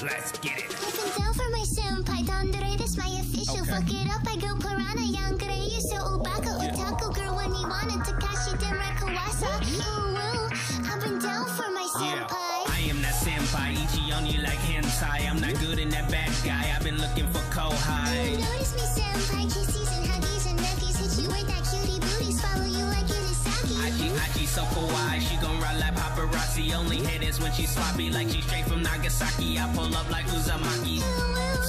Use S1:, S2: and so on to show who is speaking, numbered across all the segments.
S1: Let's get it.
S2: I've been down for my senpai, Dandere, this my official.
S1: Okay.
S2: Fuck it up, I go piranha, Yangere, you so Obaka, Otaku girl when you wanted Takashi Denrai Kawasa. Ooh, woo, I've been down for my senpai.
S1: I am that senpai, Ichi on you like hentai. I'm not good in that bad guy, I've been looking for Kohai.
S2: Notice me senpai, kisses and huggies and nuggies. Hit you with that cutie booties, follow you like Irisaki.
S1: Aji so kawaii, she gon' ride like paparazzi. Only hit is when she sloppy, like she straight from Nagasaki. I pull up like Uzumaki.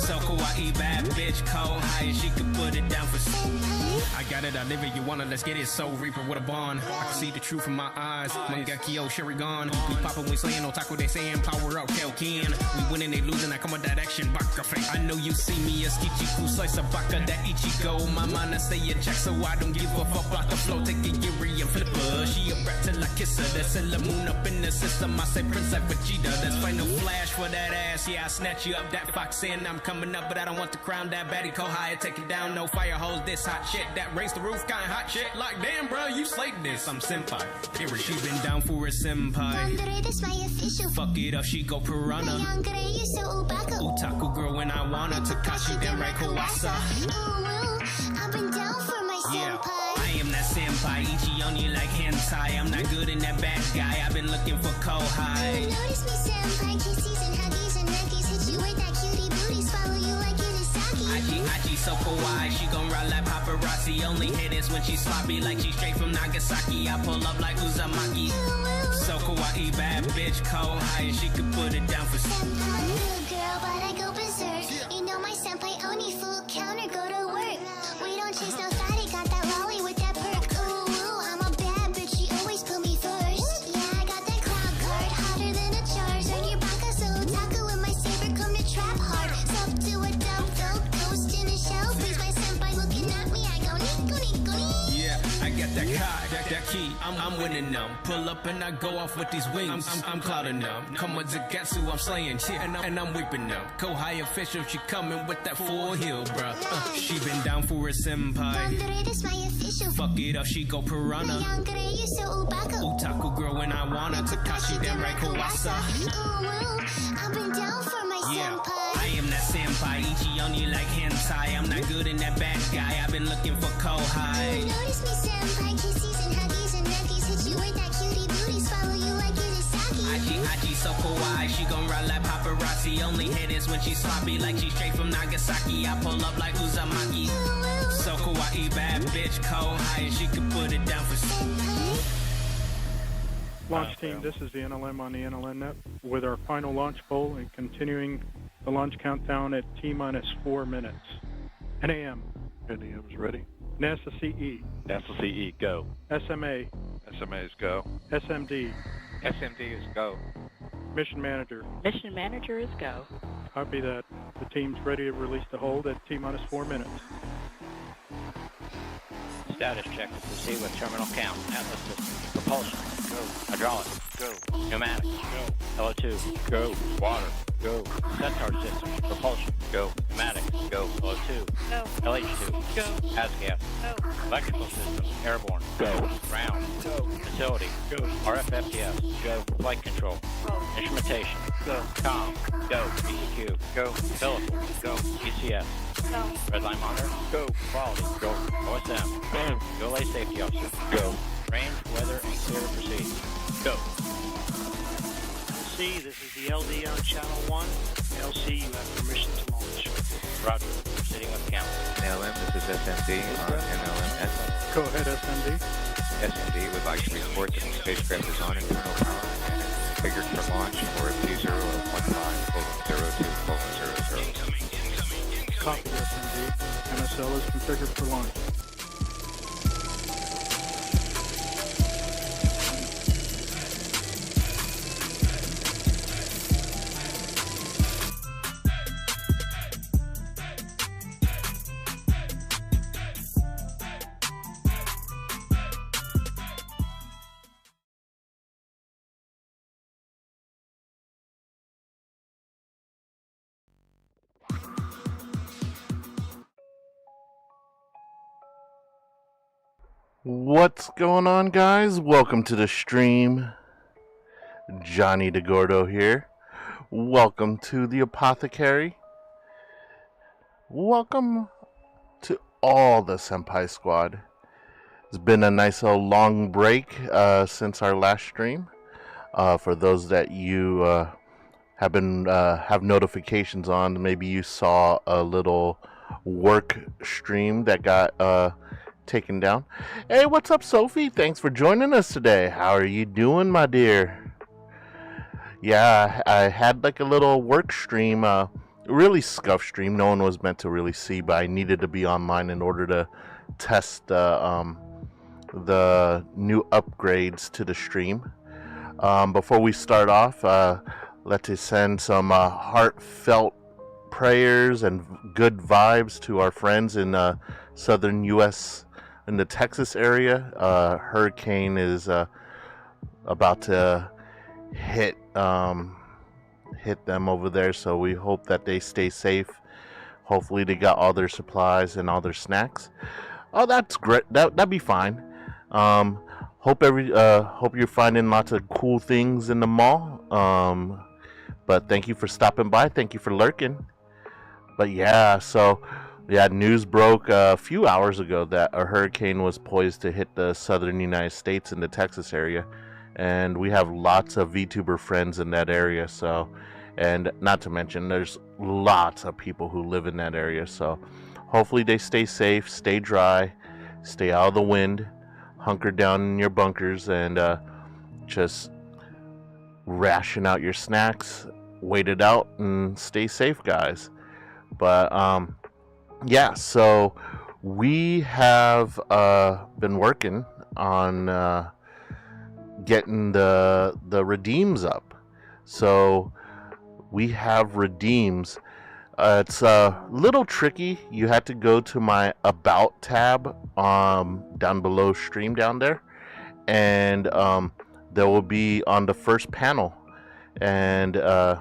S1: So kawaii, bad bitch, Kohai, she could put it down for senpai. I got it, I live it, you want it, let's get it. Soul Reaper with a bond, I can see the truth in my eyes. Mangekyo, Shirigan, we poppin', we slayin', otaku, they sayin' power up, Kelkin. We winning, they losing, I come with that action, baka face. I know you see me as Kichiku, slice of baka, that Ichigo. My mind, I stay in check, so I don't give a fuck about the flow. Take a Yuri and flip her, she a brat till I kiss her. That's a moon up in the system, I say Prince like Vegeta. That's final flash for that ass, yeah, I snatch you up, that fox in. I'm coming up, but I don't want the crown, that baddie Kohai, take it down, no fire hose, this hot shit. That raise the roof, kinda hot shit, like damn bro, you slayed this, I'm senpai, period. She been down for a senpai.
S2: Dandere, this my official.
S1: Fuck it up, she go piranha.
S2: Yangere, you so Obaka.
S1: Otaku girl when I wanna, Takashi Denrai Kawasa.
S2: Ooh, woo, I've been down for my senpai.
S1: I am that senpai, Ichi on you like hentai. I'm not good in that bad guy, I've been looking for Kohai.
S2: Notice me senpai, kisses and huggies and nuggies. Hit you with that cutie booties, follow you like Irisaki.
S1: Aji so kawaii, she gon' ride like paparazzi. Only hit is when she sloppy, like she straight from Nagasaki. I pull up like Uzumaki. So kawaii, bad bitch, Kohai, she could put it down for
S2: senpai. Good girl, but I go berserk. You know my senpai Oni, full counter, go to work. We don't chase no fatty, got that lolly with that perk. Ooh, woo, I'm a bad bitch, she always put me first. Yeah, I got that cloud card, hotter than a Charizard. Your baka so otaku with my saber, come to trap hard. Sub to a dub, dope, ghost in a shell. Please, my senpai looking at me, I go nico nico nico.
S1: yeah, I got that card, that key, I'm winning them. Pull up and I go off with these wings, I'm clouding them. Come with Zagatsu, I'm slaying shit, and I'm whipping them. Kohai official, she coming with that full heel, bruh. She been down for a senpai.
S2: Dandere, this my official.
S1: Fuck it up, she go piranha.
S2: Yangere, you so Obaka.
S1: Otaku girl when I wanna, Takashi Denrai Kawasa.
S2: Ooh, woo, I've been down for my senpai.
S1: I am that senpai, Ichi on you like hentai. I'm not good in that bad guy, I've been looking for Kohai.
S2: Notice me senpai, kisses and huggies and nuggies. Hit you with that cutie booties, follow you like Irisaki.
S1: Aji so kawaii, she gon' ride like paparazzi. Only hit is when she sloppy, like she straight from Nagasaki. I pull up like Uzumaki. So kawaii, bad bitch, Kohai, she could put it down for
S2: Senpai.
S3: Launch team, this is the NLM on the NLN net with our final launch poll and continuing the launch countdown at T-minus 4 minutes. NAM.
S4: NAM is ready.
S3: NASA CE.
S4: NASA CE, go.
S3: SMA.
S4: SMA is go.
S3: SMD.
S5: SMD is go.
S3: Mission Manager.
S6: Mission Manager is go.
S3: Copy that. The team's ready to release the hold at T-minus 4 minutes.
S5: Status check to proceed with terminal count. Atlas system. Propulsion. Go. Hydraulic. Go. Pneumatic. Go. LO2. Go. Water. Go. Centaur system. Propulsion. Go. Pneumatic. Go. LO2.
S6: Go.
S5: LH2.
S6: Go.
S5: ASGAS.
S6: Go.
S5: Electrical system. Airborne. Go. Ground. Go. Facility. Go. RFFTS. Go. Flight control.
S6: Go.
S5: Instrumentation. Go. Com. Go. ECQ. Go. Umbilical. Go. ECS.
S6: Go.
S5: Redline monitor. Go. Quality. Go. OSM. Go. Lay safety officer. Go. Range, weather, and clear to proceed. Go.
S7: LC, this is the LD on channel 1. LC, you have permission to launch.
S5: Roger. Proceeding with count.
S8: NLM, this is SMD on NLMS.
S3: Go ahead, SMD.
S8: SMD would like to report that the spacecraft is on internal power and figured for launch for a T0 of 15:02:00.
S3: Copy, SMD. NSL is configured for launch.
S9: What's going on, guys? Welcome to the stream. Johnny DeGordo here
S6: Welcome to the Apothecary. Welcome to all the Senpai Squad. It's been a nice long break since our last stream. For those that you have notifications on, maybe you saw a little work stream that got taken down. Hey, what's up, Sophie? Thanks for joining us today. How are you doing, my dear? Yeah, I had like a little work stream, really scuff stream. No one was meant to really see, but I needed to be online in order to test the new upgrades to the stream. Before we start off, let's send some heartfelt prayers and good vibes to our friends in southern U.S. in the Texas area. Hurricane is about to hit them over there, so we hope that they stay safe. Hopefully they got all their supplies and all their snacks. Oh, that's great. That'd be fine. Hope you're finding lots of cool things in the mall. But thank you for stopping by. Thank you for lurking. But yeah, so news broke a few hours ago that a hurricane was poised to hit the southern United States in the Texas area. And we have lots of VTuber friends in that area, so, and not to mention there's lots of people who live in that area, so hopefully they stay safe, stay dry, stay out of the wind, hunker down in your bunkers, and just ration out your snacks, wait it out, and stay safe, guys. But yeah, so we have been working on getting the redeems up. So we have redeems. It's a little tricky. You had to go to my about tab down below stream down there, and there will be on the first panel, and the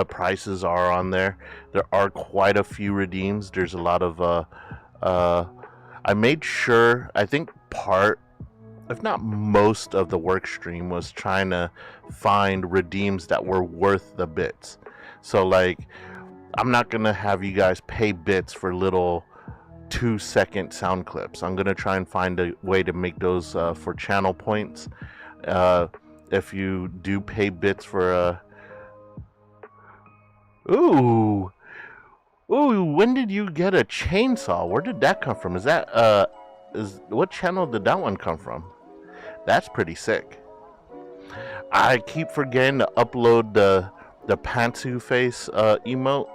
S6: prices are on there. There are quite a few redeems. There's a lot of I made sure, I think part, if not most of the work stream was trying to find redeems that were worth the bits. So like, I'm not gonna have you guys pay bits for little 2-second sound clips. I'm gonna try and find a way to make those for channel points. If you do pay bits for ooh, when did you get a chainsaw? Where did that come from? Is that what channel did that one come from? That's pretty sick. I keep forgetting to upload the Pantsu face emote.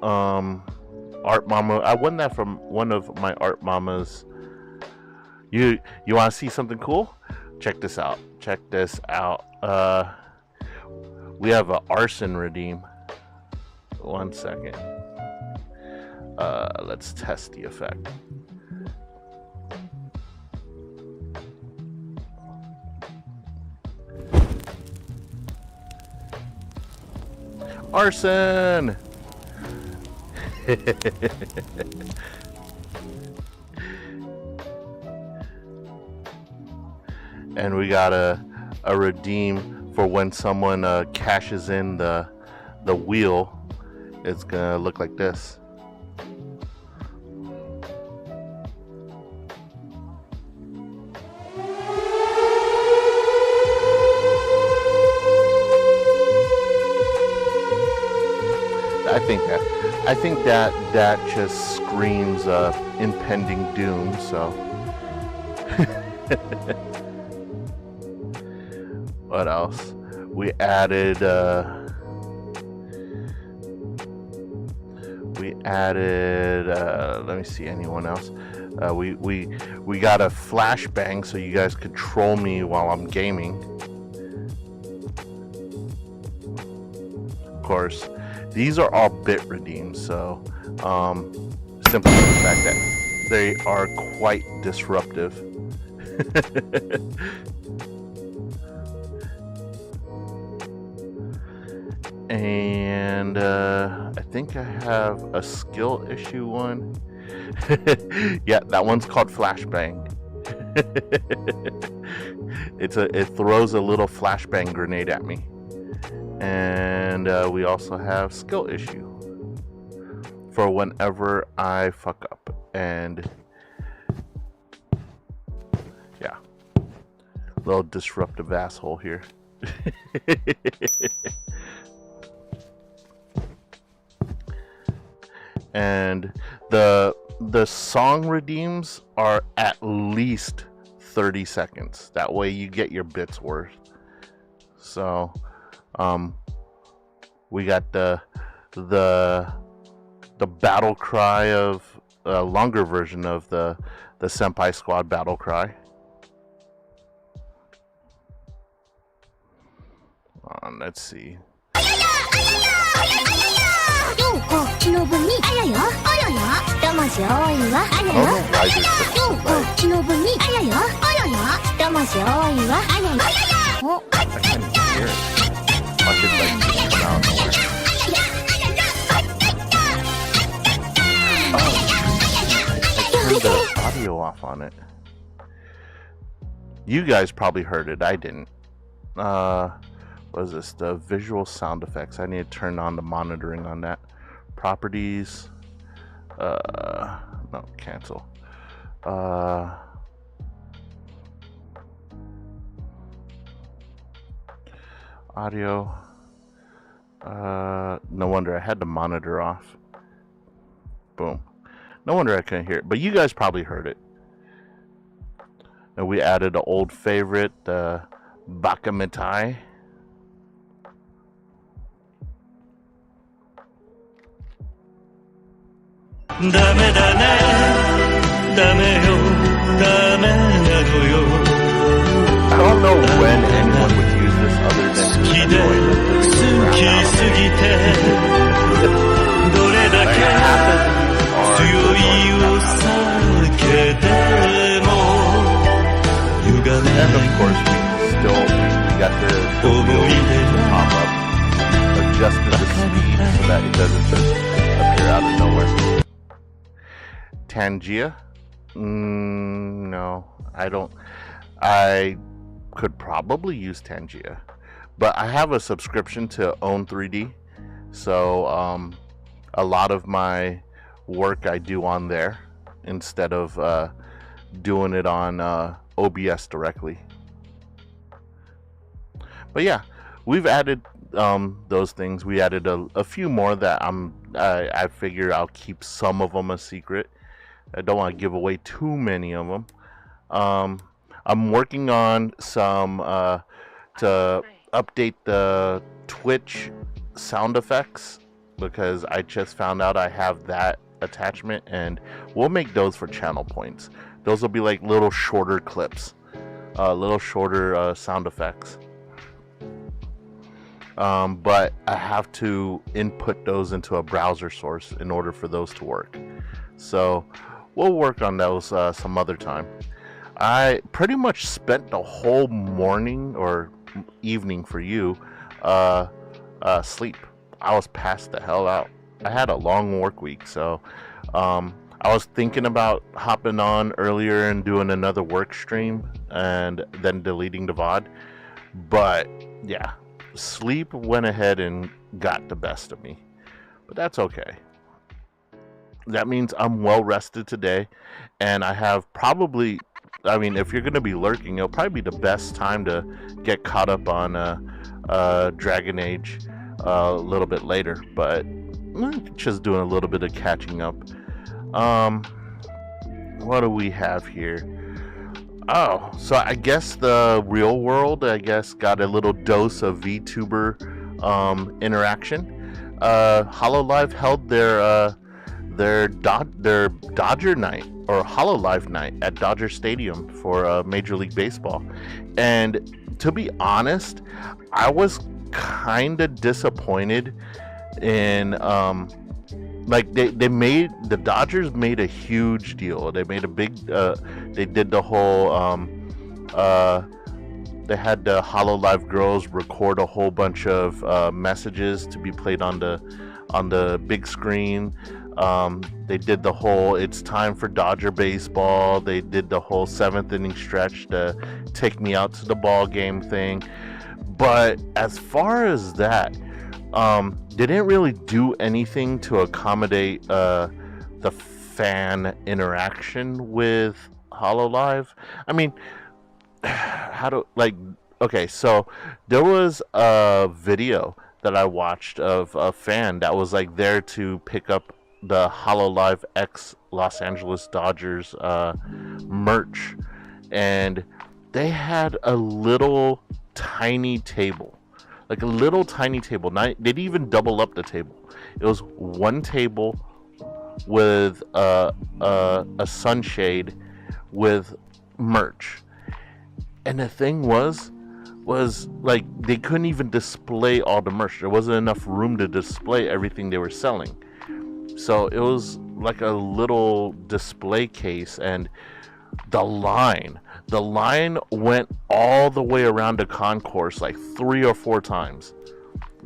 S6: Art Mama, I won that from one of my Art Mamas. You want to see something cool? Check this out. Check this out. We have an arson redeem. 1 second. Let's test the effect. Arson! And we got a redeem for when someone cashes in the wheel. It's gonna look like this. I think that just screams impending doom. So, what else? We added. Let me see. Anyone else? We got a flashbang so you guys could troll me while I'm gaming. Of course. These are all bit redeems, so simply the fact that they are quite disruptive. And I think I have a skill issue one. Yeah, that one's called flashbang. It throws a little flashbang grenade at me. And we also have skill issue for whenever I fuck up. And yeah, little disruptive asshole here. And the song redeems are at least 30 seconds. That way you get your bits worth. So we got the battle cry of a longer version of the Senpai Squad battle cry. Let's see. Turned the audio off on it. You guys probably heard it. I didn't. What is this? The visual sound effects. I need to turn on the monitoring on that. Properties. No, cancel. Audio. No wonder I had the monitor off. Boom. No wonder I couldn't hear it. But you guys probably heard it. And we added an old favorite, the Bakamitai. I don't know when anyone would use this other than and of course we got the wheels to pop up, adjusted the speed so that it doesn't just appear out of nowhere. Tangia? No, I don't. I could probably use Tangia, but I have a subscription to Own 3D, so a lot of my work I do on there instead of doing it on OBS directly. But yeah, we've added those things. We added a few more that I figure I'll keep some of them a secret. I don't want to give away too many of them. I'm working on some to update the Twitch sound effects, because I just found out I have that attachment, and we'll make those for channel points. Those will be like little shorter clips, little shorter sound effects. But I have to input those into a browser source in order for those to work. So we'll work on those some other time. I pretty much spent the whole morning or evening for you sleep. I was passed the hell out. I had a long work week, so I was thinking about hopping on earlier and doing another work stream and then deleting the VOD. But yeah, sleep went ahead and got the best of me. But that's okay. That means I'm well rested today, and I have probably, I mean, if you're going to be lurking, it'll probably be the best time to get caught up on Dragon Age a little bit later, but just doing a little bit of catching up. What do we have here? Oh, so I guess the real world, got a little dose of VTuber interaction. HoloLive held their Dodger night or HoloLive night at Dodger Stadium for Major League Baseball, and to be honest, I was kind of disappointed in like the Dodgers made a huge deal. They made a big they did the whole they had the HoloLive girls record a whole bunch of messages to be played on the big screen. They did the whole "It's time for Dodger baseball." They did the whole 7th inning stretch to take me out to the ball game thing. But as far as that, they didn't really do anything to accommodate the fan interaction with HoloLive. I mean, okay, so there was a video that I watched of a fan that was like there to pick up the HoloLive X Los Angeles Dodgers merch, and they had a little tiny table, like a little tiny table. They didn't even double up the table. It was one table with a sunshade with merch, and the thing was like they couldn't even display all the merch. There wasn't enough room to display everything they were selling. So it was like a little display case, and the line went all the way around the concourse like 3 or 4 times.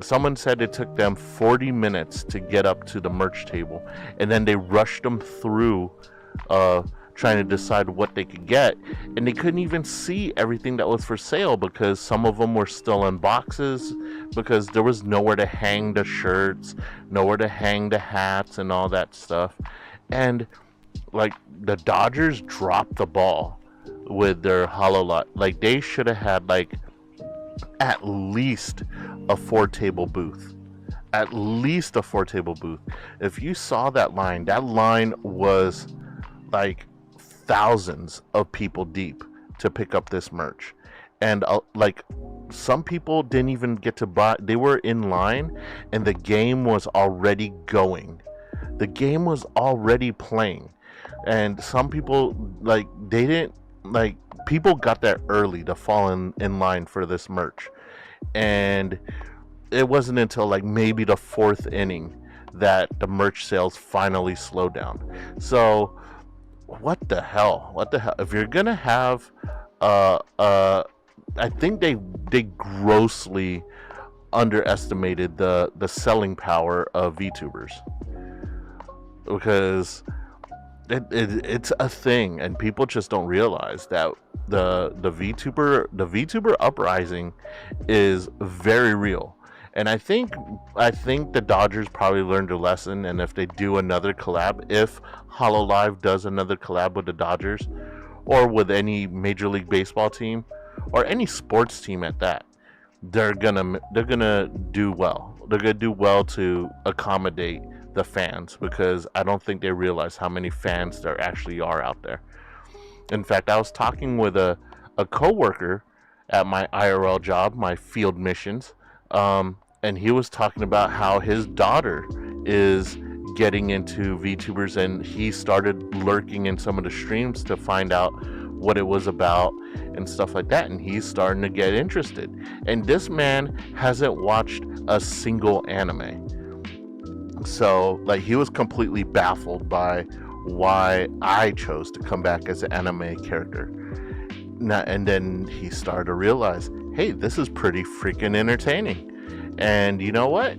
S6: Someone said it took them 40 minutes to get up to the merch table, and then they rushed them through trying to decide what they could get, and they couldn't even see everything that was for sale because some of them were still in boxes, because there was nowhere to hang the shirts, nowhere to hang the hats and all that stuff. And like the Dodgers dropped the ball with their HoloLive. Like they should have had like at least a 4-table booth. At least a 4-table booth. If you saw that line was like thousands of people deep to pick up this merch. And like some people didn't even get to buy. They were in line and the game was already going. The game was already playing. And some people, like, they didn't, like, people got there early to fall in line for this merch. And it wasn't until like maybe the 4th inning that the merch sales finally slowed down. So what the hell? If you're gonna have I think they grossly underestimated the selling power of VTubers, because it's a thing and people just don't realize that the VTuber uprising is very real. And I think the Dodgers probably learned a lesson, and if they do another collab, if HoloLive does another collab with the Dodgers or with any Major League Baseball team or any sports team at that, they're gonna do well. They're gonna do well to accommodate the fans, because I don't think they realize how many fans there actually are out there. In fact, I was talking with a coworker at my IRL job, my field missions, and he was talking about how his daughter is getting into VTubers, and he started lurking in some of the streams to find out what it was about and stuff like that, and he's starting to get interested. And this man hasn't watched a single anime. So, like, he was completely baffled by why I chose to come back as an anime character. And then he started to realize, hey, this is pretty freaking entertaining. And you know what?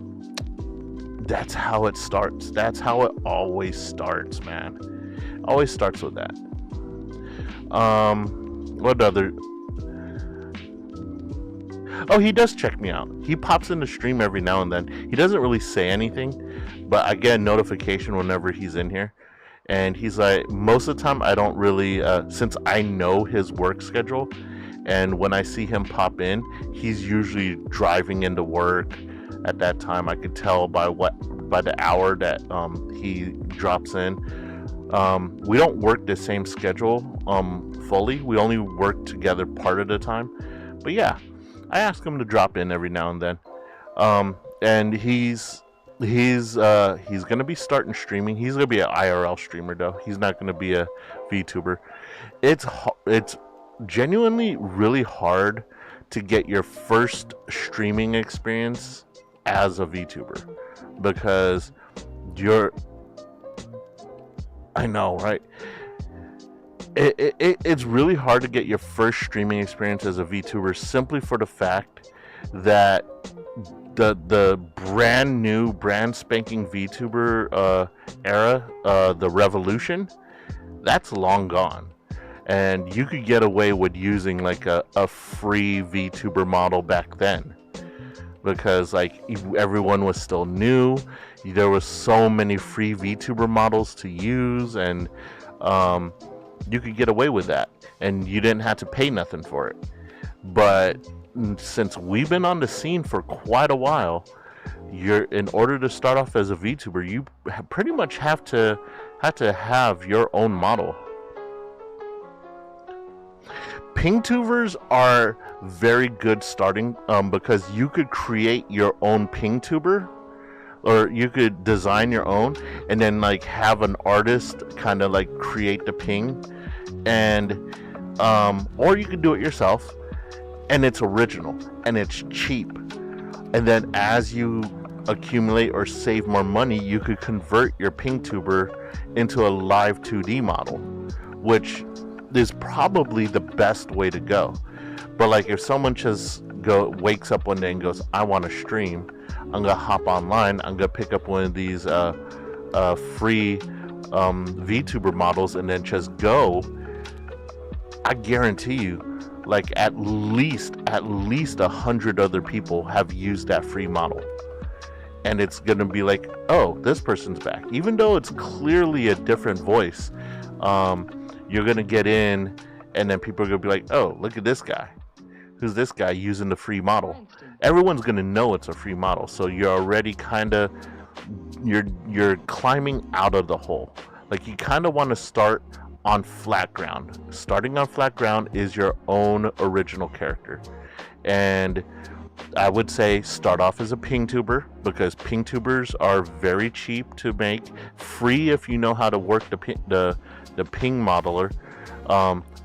S6: That's how it starts. That's how it always starts, man. Always starts with that. What other? Oh, he does check me out. He pops in the stream every now and then. He doesn't really say anything, but I get a notification whenever he's in here. And he's like, most of the time I don't really, since I know his work schedule, and when I see him pop in, he's usually driving into work at that time. I could tell by the hour that he drops in. We don't work the same schedule fully. We only work together part of the time. But yeah, I ask him to drop in every now and then. And he's gonna be starting streaming. He's gonna be an IRL streamer though. He's not gonna be a VTuber. It's genuinely really hard to get your first streaming experience as a VTuber, because I know, right? It's really hard to get your first streaming experience as a VTuber, simply for the fact that the brand new, brand spanking VTuber era, the revolution, that's long gone. And you could get away with using like a free VTuber model back then, because like everyone was still new. There was so many free VTuber models to use, and you could get away with that, and you didn't have to pay nothing for it. But since we've been on the scene for quite a while, in order to start off as a VTuber, you pretty much have to have your own model. Pingtubers are very good starting, because you could create your own Pingtuber, or you could design your own and then like have an artist kind of like create the ping, and or you could do it yourself, and it's original and it's cheap. And then as you accumulate or save more money, you could convert your Pingtuber into a live 2D model, which is probably the best way to go. But like if someone just wakes up one day and goes, I want to stream, I'm gonna hop online, I'm gonna pick up one of these free VTuber models and then just go, I guarantee you like at least 100 other people have used that free model. And it's gonna be like, oh, this person's back. Even though it's clearly a different voice, you're gonna get in, and then people are gonna be like, oh, look at this guy. Who's this guy using the free model? Everyone's gonna know it's a free model, so you're already kinda, you're climbing out of the hole. Like you kinda wanna start on flat ground. Starting on flat ground is your own original character. And I would say start off as a Pingtuber, because Pingtubers are very cheap to make, free if you know how to work the ping modeler,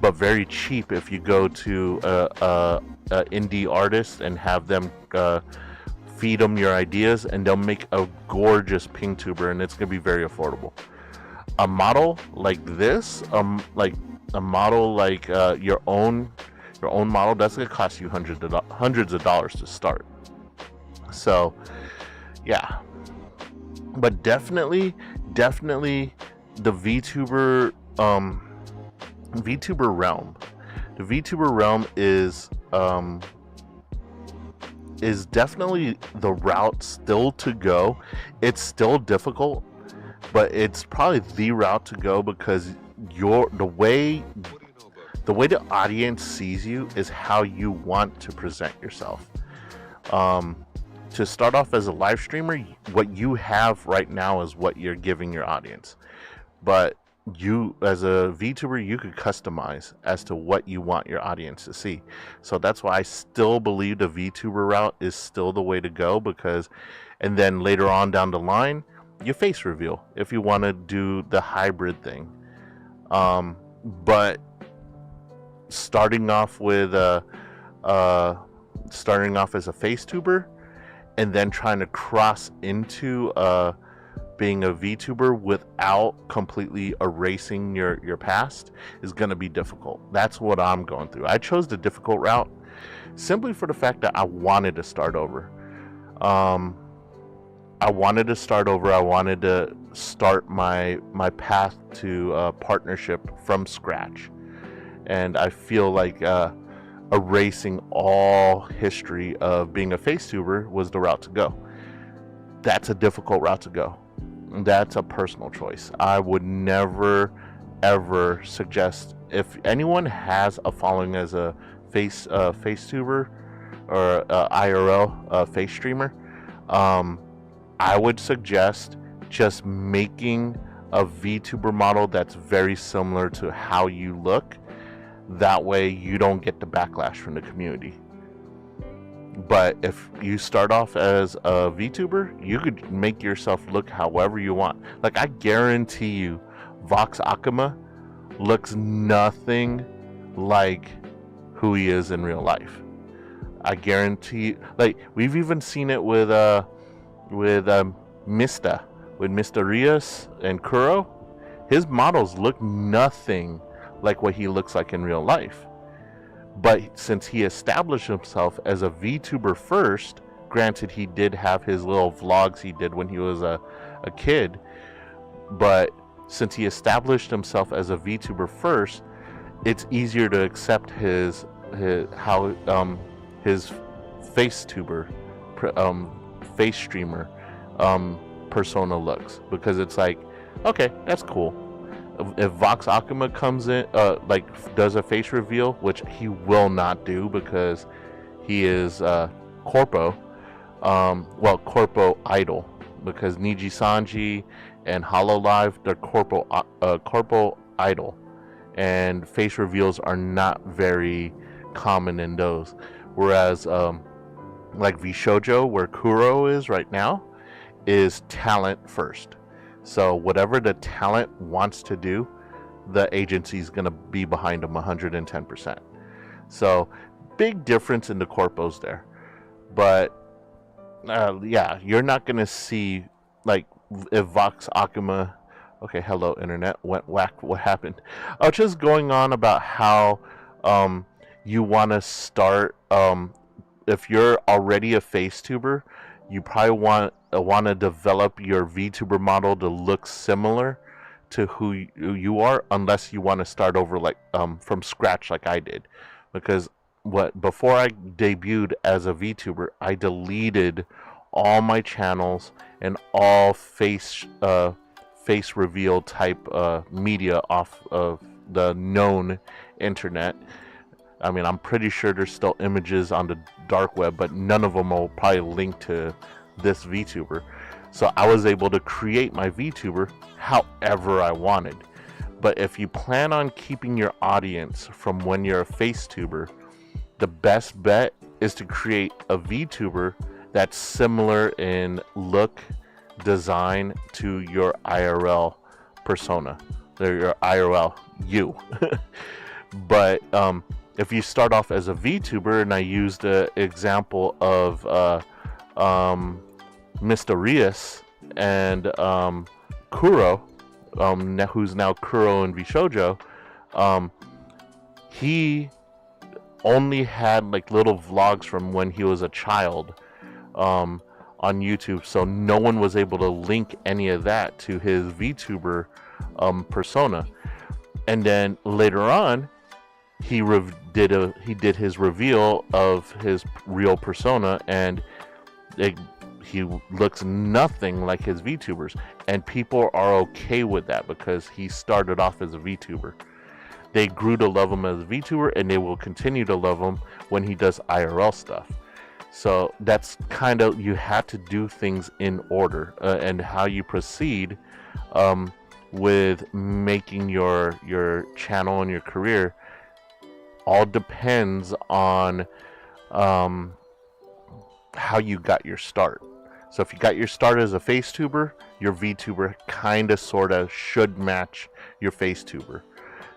S6: but very cheap if you go to a indie artist and have them feed them your ideas, and they'll make a gorgeous Pingtuber, and it's gonna be very affordable. A model like this, like a model like your own model, that's gonna cost you hundreds of dollars to start. So yeah, but definitely the VTuber realm. The VTuber realm is definitely the route still to go. It's still difficult, but it's probably the route to go, because the way the audience sees you is how you want to present yourself. To start off as a live streamer, what you have right now is what you're giving your audience. But you, as a VTuber, you could customize as to what you want your audience to see. So that's why I still believe the VTuber route is still the way to go, because, and then later on down the line, you face reveal if you want to do the hybrid thing. But starting off as a FaceTuber, and then trying to cross into being a VTuber without completely erasing your past is going to be difficult. That's what I'm going through. I chose the difficult route simply for the fact that I wanted to start over. I wanted to start my path to partnership from scratch. And I feel like erasing all history of being a FaceTuber was the route to go. That's a difficult route to go. That's a personal choice. I would never ever suggest, if anyone has a following as a FaceTuber or IRL face streamer, I would suggest just making a VTuber model that's very similar to how you look. That way you don't get the backlash from the community. But if you start off as a VTuber, you could make yourself look however you want. Like, I guarantee you, Vox Akuma looks nothing like who he is in real life. I guarantee, like, we've even seen it with Mr. Rios and Kuro. His models look nothing like what he looks like in real life. But since he established himself as a VTuber first, granted he did have his little vlogs he did when he was a kid, but since he established himself as a VTuber first, it's easier to accept his face tuber, face streamer persona looks, because it's like, okay, that's cool. If Vox Akuma comes in, does a face reveal, which he will not do because he is Corpo, Corpo idol, because Niji Sanji and Hololive, they're Corpo idol, and face reveals are not very common in those. Whereas like VShojo, where Kuro is right now, is talent first. So whatever the talent wants to do, the agency is going to be behind them 110%. So big difference in the corpos there. But yeah, you're not going to see, like, if Vox Akuma, okay, hello internet, went whack, what happened? I was just going on about how you want to start, if you're already a face tuber, you probably want to develop your VTuber model to look similar to who you are, unless you want to start over like from scratch like I did. Because before I debuted as a VTuber, I deleted all my channels and all face reveal type media off of the known internet. I mean, I'm pretty sure there's still images on the dark web, but none of them will probably link to this VTuber. So I was able to create my VTuber however I wanted. But if you plan on keeping your audience from when you're a face tuber, the best bet is to create a VTuber that's similar in look, design to your IRL persona, or your IRL you. But if you start off as a VTuber, and I used the example of Mr. Rias and Kuro, who's now Kuro in VShojo, he only had like little vlogs from when he was a child on YouTube, so no one was able to link any of that to his VTuber persona. And then later on, he did his reveal of his real persona, and he looks nothing like his VTubers, and people are okay with that because he started off as a VTuber. They grew to love him as a VTuber, and they will continue to love him when he does IRL stuff. So that's kind of, you have to do things in order, and how you proceed with making your channel and your career all depends on how you got your start. So if you got your start as a face tuber, your VTuber kind of sort of should match your face tuber.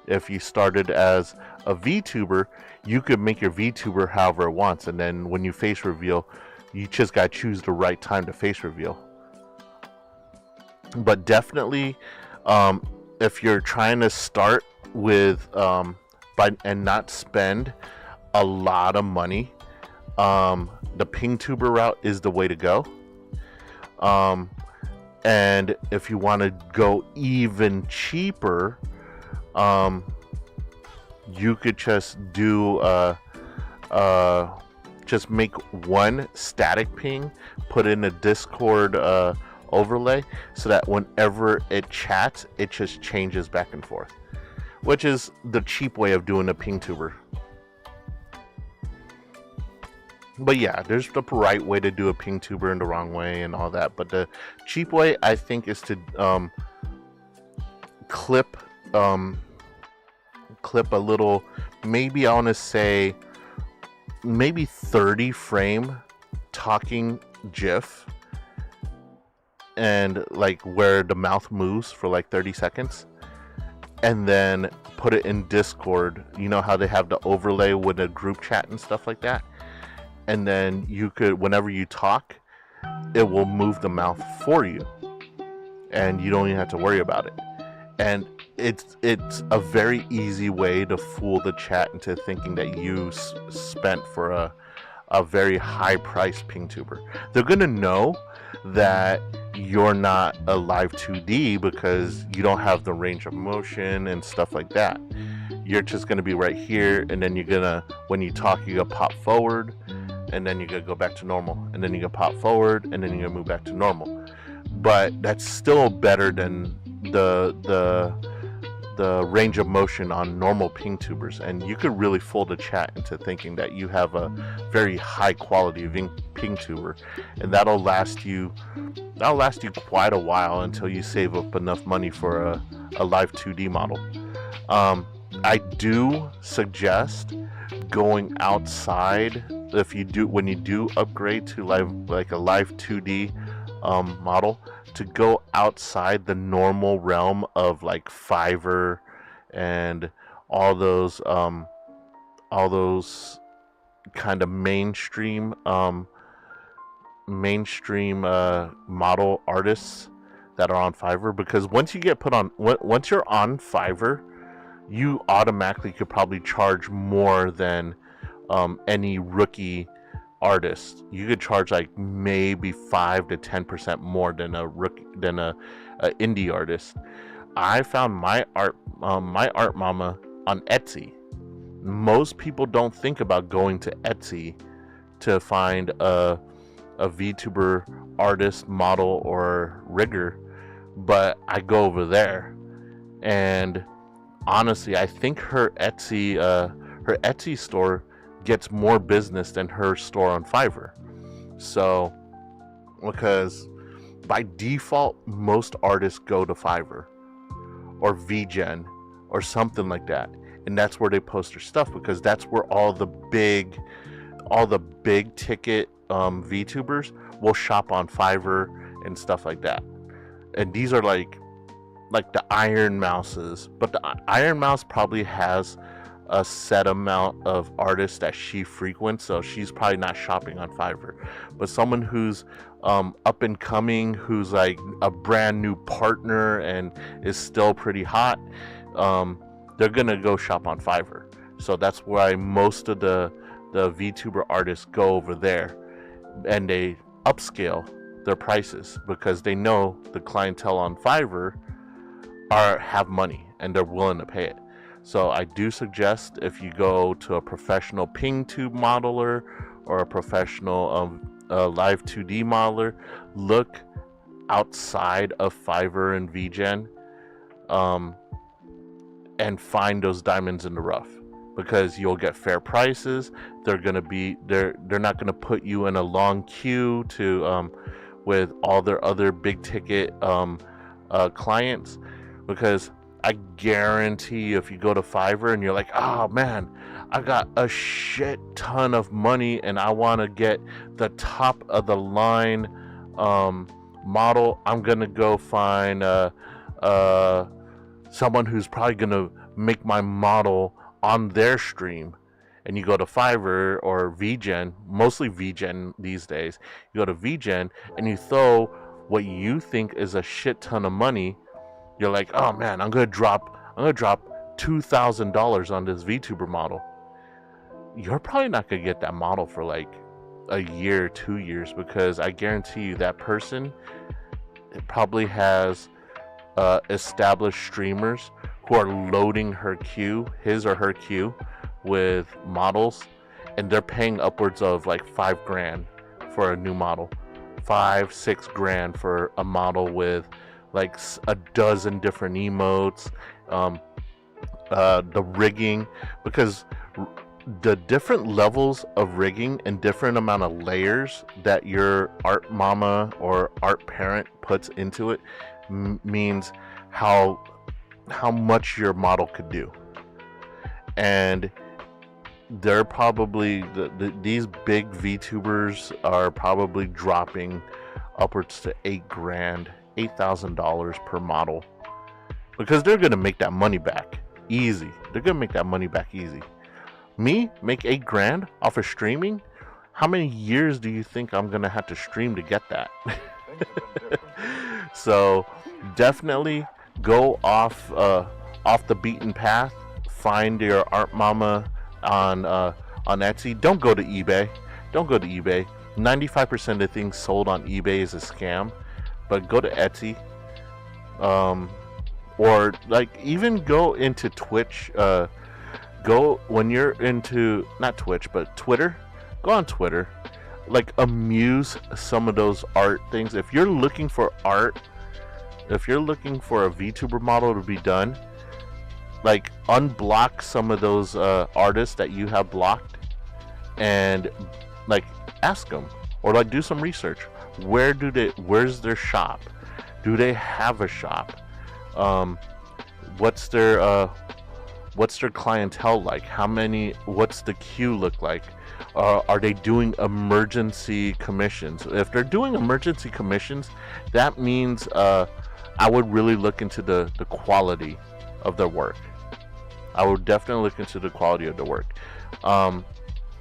S6: If you started as a VTuber, you could make your VTuber however it wants, and then when you face reveal, you just gotta choose the right time to face reveal. But definitely, if you're trying to start with and not spend a lot of money, the ping tuber route is the way to go. And if you want to go even cheaper, you could just do just make one static ping, put in a Discord overlay, so that whenever it chats, it just changes back and forth, which is the cheap way of doing a ping tuber. But yeah, there's the right way to do a ping tuber and the wrong way and all that. But the cheap way, I think, is to clip a little, maybe I want to say maybe 30 frame talking GIF, and like where the mouth moves for like 30 seconds, and then put it in Discord. You know how they have the overlay with a group chat and stuff like that? And then you could, whenever you talk, it will move the mouth for you, and you don't even have to worry about it. And it's a very easy way to fool the chat into thinking that you spent for a very high priced ping tuber. They're gonna know that you're not a live 2D because you don't have the range of motion and stuff like that. you're just gonna be right here, and then you're gonna, when you talk, you're gonna pop forward, and then you're gonna go back to normal, and then you're gonna pop forward, and then you're gonna move back to normal. But that's still better than the range of motion on normal ping tubers, and you could really fool the chat into thinking that you have a very high quality ping tuber, and that'll last you quite a while until you save up enough money for a live 2D model. I do suggest going outside when you do upgrade to like a live 2D model, to go outside the normal realm of like Fiverr and all those kind of mainstream model artists that are on Fiverr, because once you're on Fiverr, you automatically could probably charge more than any rookie artist. You could charge like maybe 5 to 10% more than a indie artist. I found my art mama on Etsy. Most people don't think about going to Etsy to find a VTuber artist, model, or rigger, but I go over there, and honestly, I think her Etsy store gets more business than her store on Fiverr. So, because by default, most artists go to Fiverr or VGen or something like that, and that's where they post their stuff, because that's where all the big ticket VTubers will shop on Fiverr and stuff like that. And these are like the Iron Mouses, but the Iron Mouse probably has a set amount of artists that she frequents, so she's probably not shopping on Fiverr. But someone who's up and coming, who's like a brand new partner and is still pretty hot, they're gonna go shop on Fiverr. So that's why most of the VTuber artists go over there, and they upscale their prices because they know the clientele on Fiverr have money and they're willing to pay it. So I do suggest, if you go to a professional ping tube modeler or a professional live 2D modeler, look outside of Fiverr and VGen, and find those diamonds in the rough, because you'll get fair prices. They're not gonna put you in a long queue to with all their other big ticket clients, because I guarantee you, if you go to Fiverr and you're like, oh man, I got a shit ton of money and I want to get the top of the line model, I'm gonna go find someone who's probably gonna make my model on their stream. And you go to Fiverr or VGen, mostly VGen these days, you go to VGen and you throw what you think is a shit ton of money. You're like, oh man, I'm gonna drop $2,000 on this VTuber model. You're probably not gonna get that model for like a year, 2 years, because I guarantee you that person probably has established streamers who are loading his or her queue with models, and they're paying upwards of like $5,000 for a new model, $5-6 grand for a model with like a dozen different emotes, the rigging, because the different levels of rigging and different amount of layers that your art mama or art parent puts into it means how much your model could do. And they're probably these big VTubers are probably dropping upwards to $8,000 per model, because they're gonna make that money back easy. Me make $8,000 off of streaming? How many years do you think I'm gonna have to stream to get that? So definitely go off the beaten path. Find your art mama on Etsy. Don't go to eBay. 95% of the things sold on eBay is a scam. But go to Etsy, or like even go into Twitch. go when you're into not Twitch but Twitter, go on Twitter, like amuse some of those art things. If you're looking for art, if you're looking for a VTuber model to be done, like unblock some of those artists that you have blocked, and like ask them, or like do some research. Where's their shop? Do they have a shop? What's their clientele like? What's the queue look like? Are they doing emergency commissions? If they're doing emergency commissions, that means I would really look into the quality of their work. I would definitely look into the quality of the work.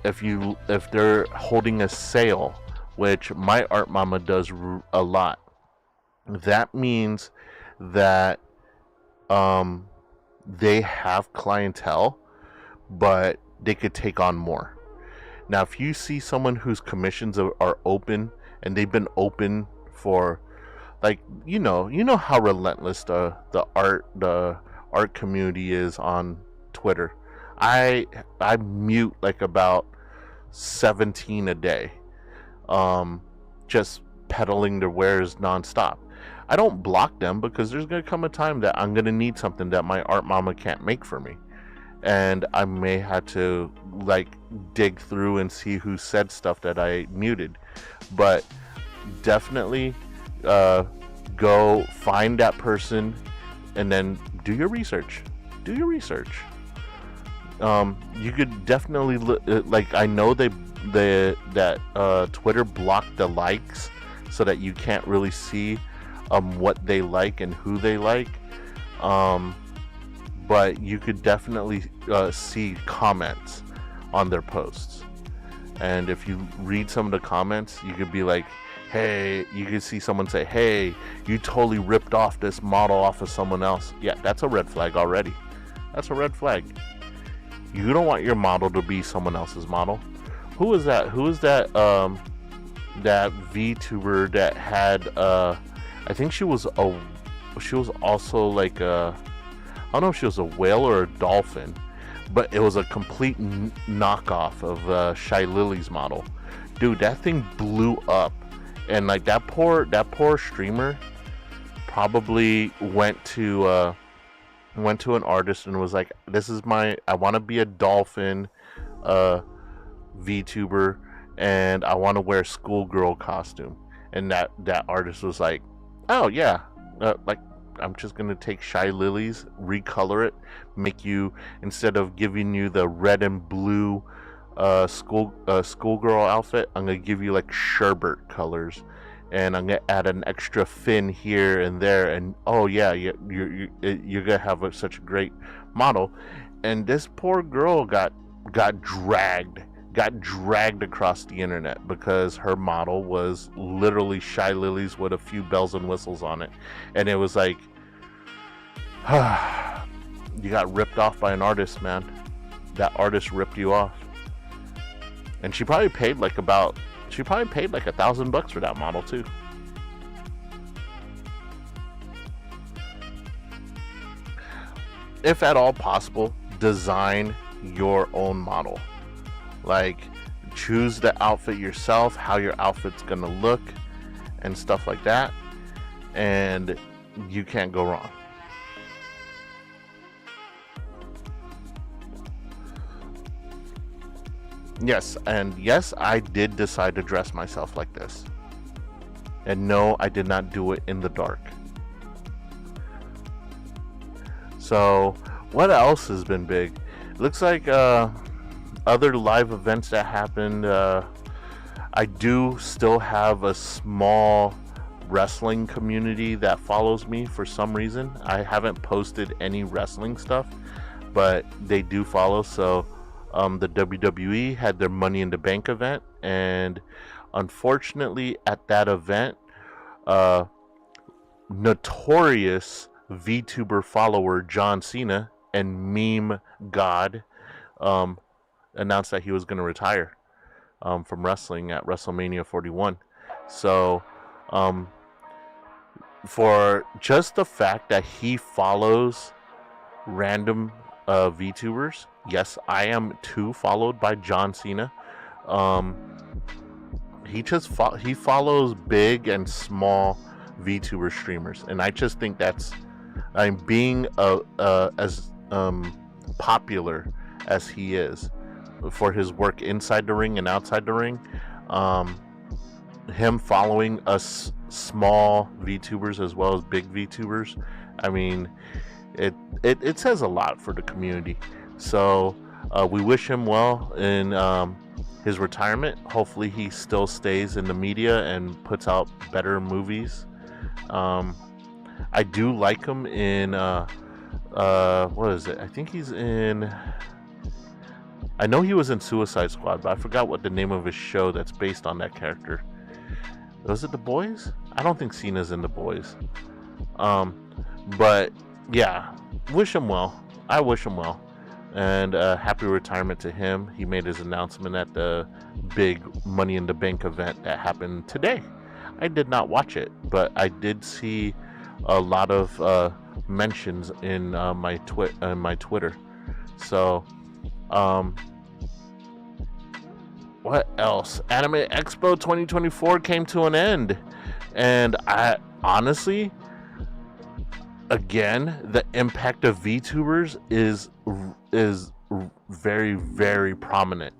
S6: If they're holding a sale, which my art mama does a lot, that means that they have clientele, but they could take on more. Now, if you see someone whose commissions are open, and they've been open for, like, you know how relentless the art community is on Twitter. I mute like about 17 a day, just peddling their wares nonstop. I don't block them because there's gonna come a time that I'm gonna need something that my art mama can't make for me, and I may have to like dig through and see who said stuff that I muted. But definitely go find that person and then do your research. You could definitely like, I know that Twitter blocked the likes so that you can't really see what they like and who they like, but you could definitely see comments on their posts, and if you read some of the comments, you could be like, hey, you could see someone say, hey, you totally ripped off this model off of someone else. Yeah, that's a red flag already. That's a red flag. You don't want your model to be someone else's model. Who is that that VTuber that had I think she was also like I don't know if she was a whale or a dolphin, but it was a complete knockoff of Shy Lily's model. Dude, that thing blew up, and like that poor streamer probably went to an artist and was like, I want to be a dolphin VTuber, and I want to wear a schoolgirl costume. And that artist was like, oh yeah, like, I'm just gonna take Shy Lily's, recolor it, make you, instead of giving you the red and blue schoolgirl outfit, I'm gonna give you like sherbet colors, and I'm gonna add an extra fin here and there, and oh yeah, you're gonna have such a great model. And this poor girl got dragged across the internet because her model was literally Shy Lily's with a few bells and whistles on it. And it was like, you got ripped off by an artist, man. That artist ripped you off. And she probably paid like $1,000 for that model too. If at all possible, design your own model. Like, choose the outfit yourself, how your outfit's gonna look, and stuff like that, and you can't go wrong. Yes, I did decide to dress myself like this. And no, I did not do it in the dark. So, what else has been big? Looks like other live events that happened. I do still have a small wrestling community that follows me for some reason. I haven't posted any wrestling stuff, but they do follow. So the WWE had their Money in the Bank event, and unfortunately at that event, notorious VTuber follower John Cena and meme god announced that he was going to retire from wrestling at WrestleMania 41. So for just the fact that he follows random VTubers. Yes, I am too followed by John Cena. He just he follows big and small VTuber streamers, and I just think that's being as popular as he is for his work inside the ring and outside the ring. Him following us small VTubers as well as big VTubers, I mean, it says a lot for the community. So we wish him well in his retirement. Hopefully he still stays in the media and puts out better movies. I do like him in what is it? I think he's in, I know he was in Suicide Squad, but I forgot what the name of his show that's based on that character. Was it The Boys? I don't think Cena's in The Boys. But yeah, wish him well. I wish him well. And happy retirement to him. He made his announcement at the big Money in the Bank event that happened today. I did not watch it, but I did see a lot of mentions in my Twitter. So, what else? Anime Expo 2024 came to an end, and I honestly, again, the impact of VTubers is very, very prominent.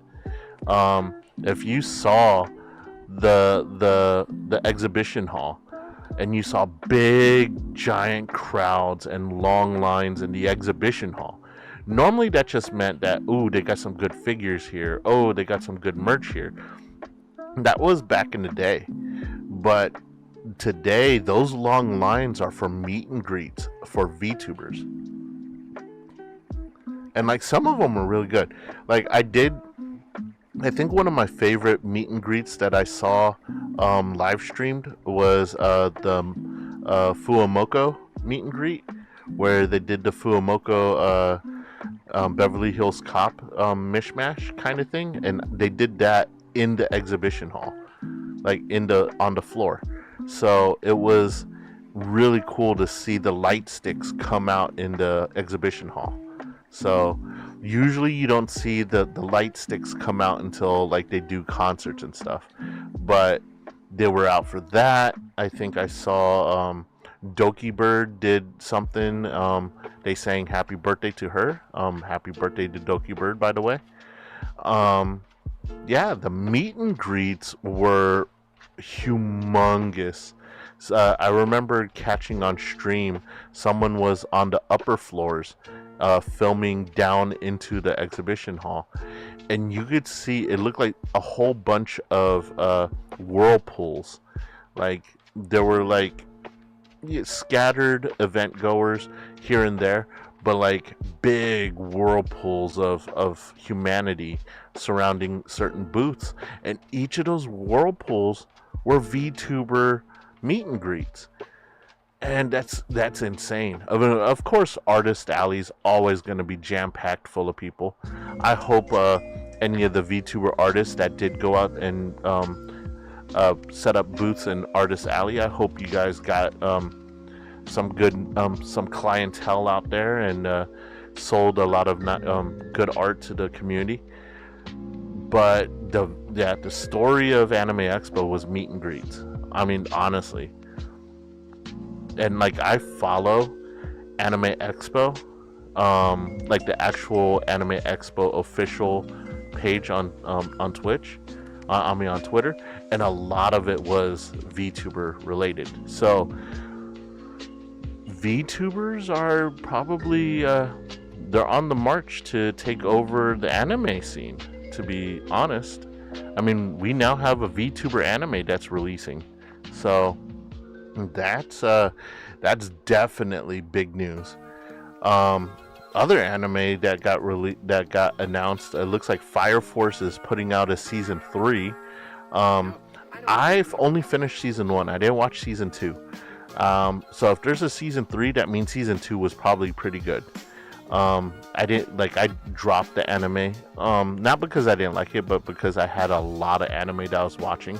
S6: If you saw the exhibition hall, and you saw big giant crowds and long lines in the exhibition hall, normally that just meant that, ooh, they got some good figures here, oh, they got some good merch here. That was back in the day, but today those long lines are for meet and greets for VTubers, and like some of them are really good. Like I think one of my favorite meet and greets that I saw live streamed was the Fuamoko meet and greet, where they did the Fuamoko Beverly Hills Cop mishmash kind of thing, and they did that in the exhibition hall, like on the floor. So it was really cool to see the light sticks come out in the exhibition hall. So usually you don't see the light sticks come out until like they do concerts and stuff, but they were out for that. I think I saw Doki Bird did something. They sang happy birthday to her. Happy birthday to Doki Bird, by the way. Yeah, the meet and greets were humongous. I remember catching on stream, someone was on the upper floors filming down into the exhibition hall, and you could see it looked like a whole bunch of whirlpools. Like there were like scattered event goers here and there, but like big whirlpools of humanity surrounding certain booths, and each of those whirlpools were VTuber meet and greets. And that's insane. I mean, of course, Artist Alley's always going to be jam-packed full of people. I hope any of the VTuber artists that did go out and set up booths in Artist Alley, I hope you guys got some clientele out there and sold a lot of good art to the community. But the story of Anime Expo was meet and greets. I mean, honestly. And like I follow Anime Expo, like the actual Anime Expo official page on Twitch, on Twitter, and a lot of it was VTuber related. So VTubers are probably they're on the march to take over the anime scene, to be honest. I mean, we now have a VTuber anime that's releasing, so that's definitely big news. Other anime that got announced, it looks like Fire Force is putting out a season 3. I've only finished season 1. I didn't watch season 2. So if there's a season 3, that means season 2 was probably pretty good. I dropped the anime, not because I didn't like it, but because I had a lot of anime that I was watching,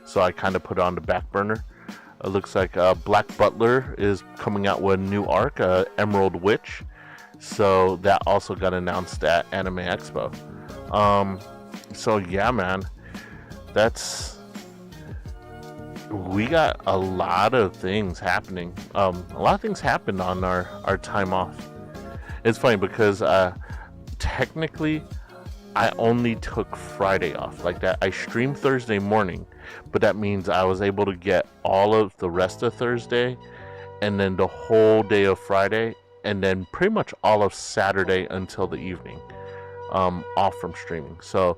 S6: so I kind of put it on the back burner. It looks like Black Butler is coming out with a new arc, Emerald Witch. So that also got announced at Anime Expo. So yeah, man, we got a lot of things happening. A lot of things happened on our time off. It's funny because technically I only took Friday off. Like that, I streamed Thursday morning, but that means I was able to get all of the rest of Thursday and then the whole day of Friday and then pretty much all of Saturday until the evening off from streaming. So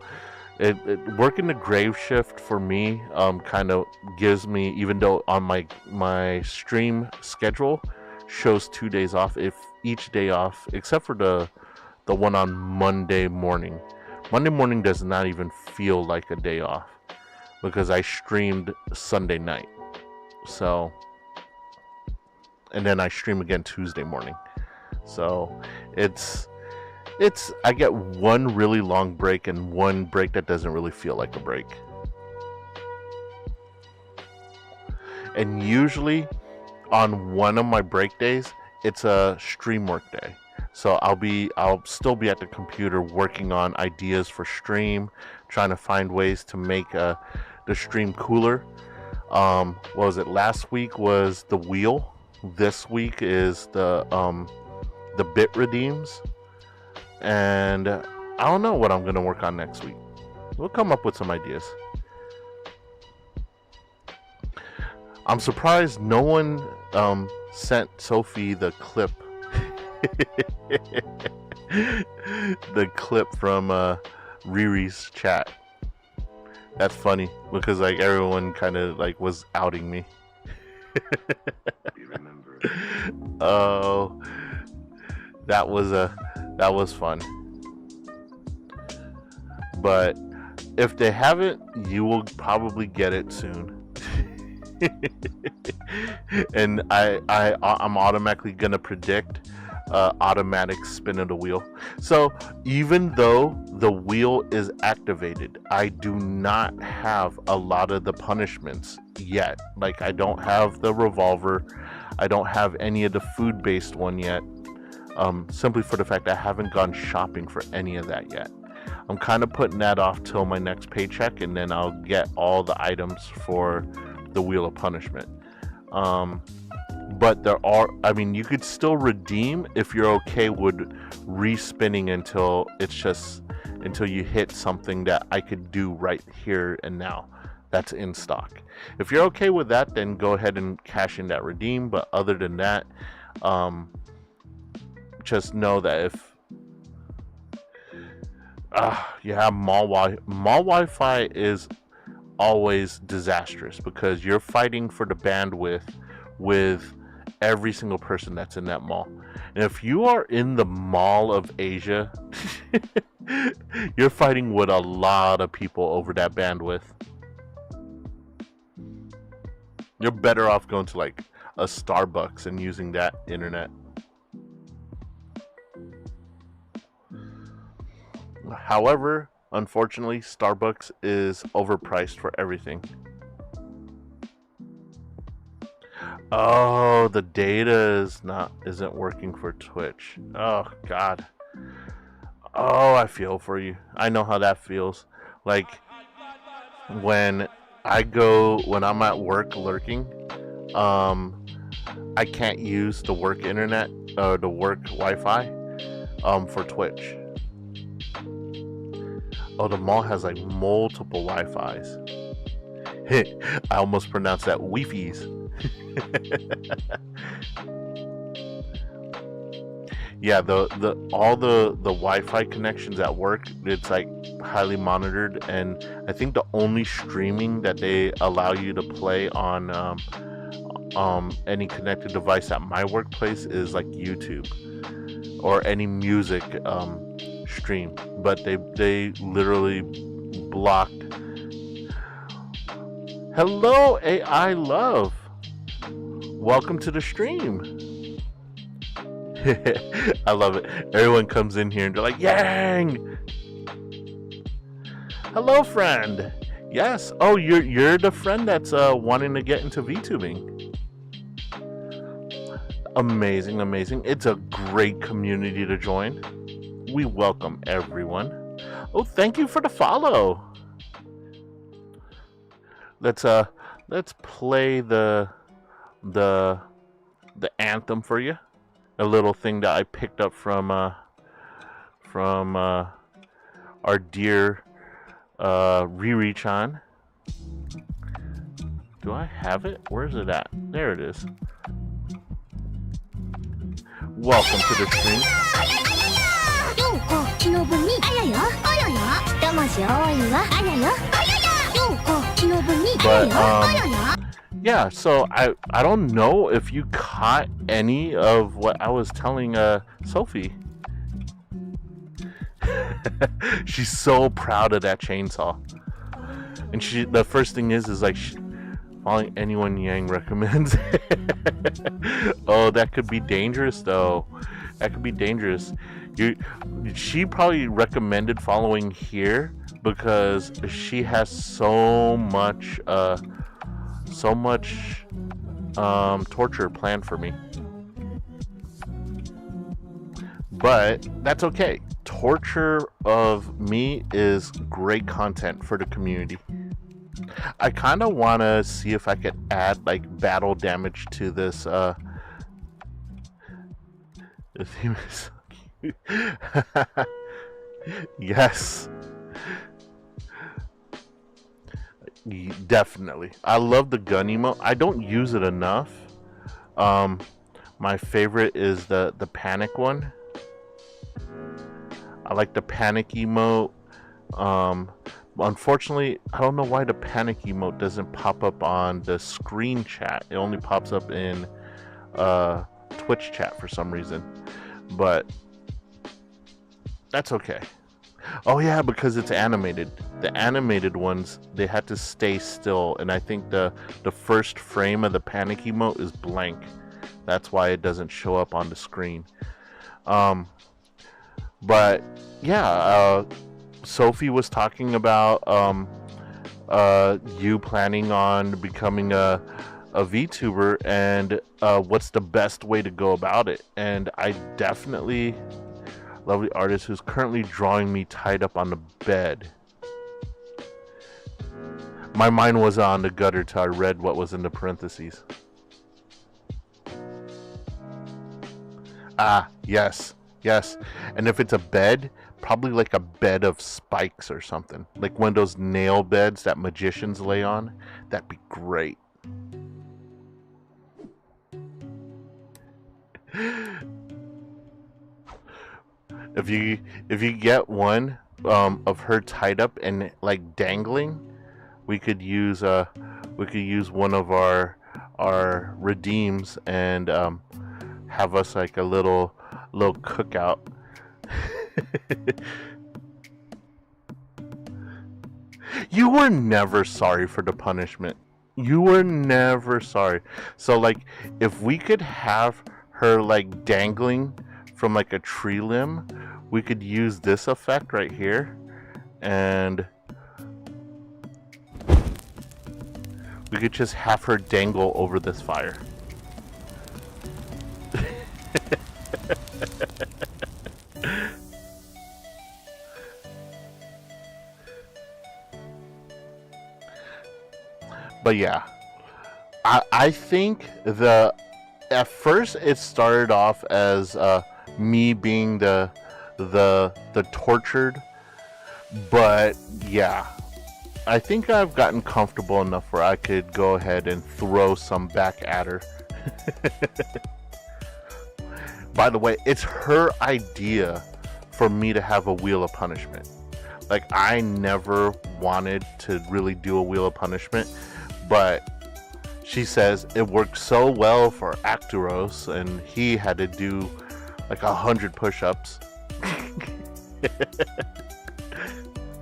S6: working the grave shift for me kind of gives me, even though on my stream schedule shows 2 days off, if each day off except for the one on Monday morning does not even feel like a day off because I streamed Sunday night. So, and then I stream again Tuesday morning. So I get one really long break and one break that doesn't really feel like a break. And usually on one of my break days, it's a stream work day. So I'll still be at the computer working on ideas for stream, trying to find ways to make the stream cooler. What was it? Last week was the wheel. This week is the bit redeems. And I don't know what I'm going to work on next week. We'll come up with some ideas. I'm surprised no one sent Sophie the clip. The clip from Riri's chat. That's funny because like everyone kind of like was outing me. Oh, that was fun. But if they haven't, you will probably get it soon. And I'm automatically gonna predict automatic spin of the wheel. So even though the wheel is activated, I do not have a lot of the punishments yet. Like I don't have the revolver, I don't have any of the food-based one yet. Simply for the fact that I haven't gone shopping for any of that yet. I'm kind of putting that off till my next paycheck, and then I'll get all the items for the Wheel of Punishment. But you could still redeem if you're okay with respinning until you hit something that I could do right here and now. That's in stock. If you're okay with that, then go ahead and cash in that redeem. But other than that, just know that if you have mall Wi-Fi is always disastrous because you're fighting for the bandwidth with every single person that's in that mall. And if you are in the Mall of Asia, you're fighting with a lot of people over that bandwidth. You're better off going to like a Starbucks and using that internet. However, unfortunately, Starbucks is overpriced for everything. Oh, the data isn't working for Twitch. Oh God. Oh, I feel for you. I know how that feels. Like when I'm at work lurking, I can't use the work internet or the work Wi-Fi for Twitch. Oh, the mall has like multiple Wi-Fis. I almost pronounced that Wi-Fi's. Yeah, all the Wi-Fi connections at work, it's like highly monitored, and I think the only streaming that they allow you to play on any connected device at my workplace is like YouTube or any music stream, but they literally blocked. Hello, AI Love. Welcome to the stream. I love it. Everyone comes in here and they're like, "Yang!" Hello, friend. Yes. Oh, you're the friend that's wanting to get into VTubing. Amazing, amazing. It's a great community to join. We welcome everyone. Oh, thank you for the follow. Let's play the anthem for you. A little thing that I picked up from our dear Riri-chan. Do I have it? Where is it at? There it is. Welcome to the stream. But yeah, so I don't know if you caught any of what I was telling Sophie. She's so proud of that chainsaw, and the first thing is like following anyone Yang recommends. Oh, that could be dangerous though. That could be dangerous. She probably recommended following here because she has so much torture planned for me. But that's okay. Torture of me is great content for the community. I kind of want to see if I could add like battle damage to this. The theme is so cute. Yes. Definitely. I love the gun emote. I don't use it enough. My favorite is the panic one. I like the panic emote. Unfortunately, I don't know why the panic emote doesn't pop up on the screen chat. It only pops up in Twitch chat for some reason. But that's okay. Oh yeah, because it's animated. The animated ones, they had to stay still, and I think the first frame of the panic emote is blank. That's why it doesn't show up on the screen. But yeah, Sophie was talking about you planning on becoming a VTuber, and what's the best way to go about it. And I definitely lovely artist who's currently drawing me tied up on the bed. My mind was on the gutter till I read what was in the parentheses. Ah, yes. Yes. And if it's a bed, probably like a bed of spikes or something. Like one of those nail beds that magicians lay on. That'd be great. If you get one of her tied up and like dangling, we could use one of our redeems and have us like a little cookout. You were never sorry for the punishment. You were never sorry. So like if we could have her like dangling from like a tree limb, we could use this effect right here, and we could just have her dangle over this fire. But yeah, I think at first it started off as me being the tortured, but yeah, I think I've gotten comfortable enough where I could go ahead and throw some back at her. By the way, it's her idea for me to have a wheel of punishment. Like, I never wanted to really do a wheel of punishment, but she says it worked so well for Actoros, and he had to do like 100 push-ups.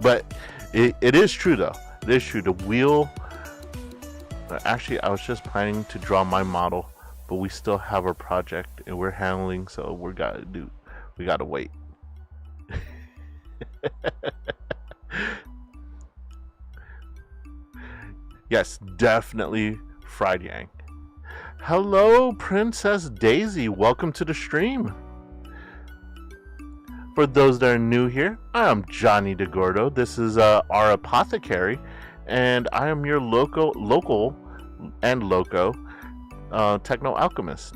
S6: But it is true though. It is true. The wheel. Actually, I was just planning to draw my model, but we still have our project and we're handling, so we gotta wait. Yes, definitely fried yang. Hello, Princess Daisy. Welcome to the stream. For those that are new here, I am Johnny DeGordo. This is our apothecary, and I am your local techno alchemist.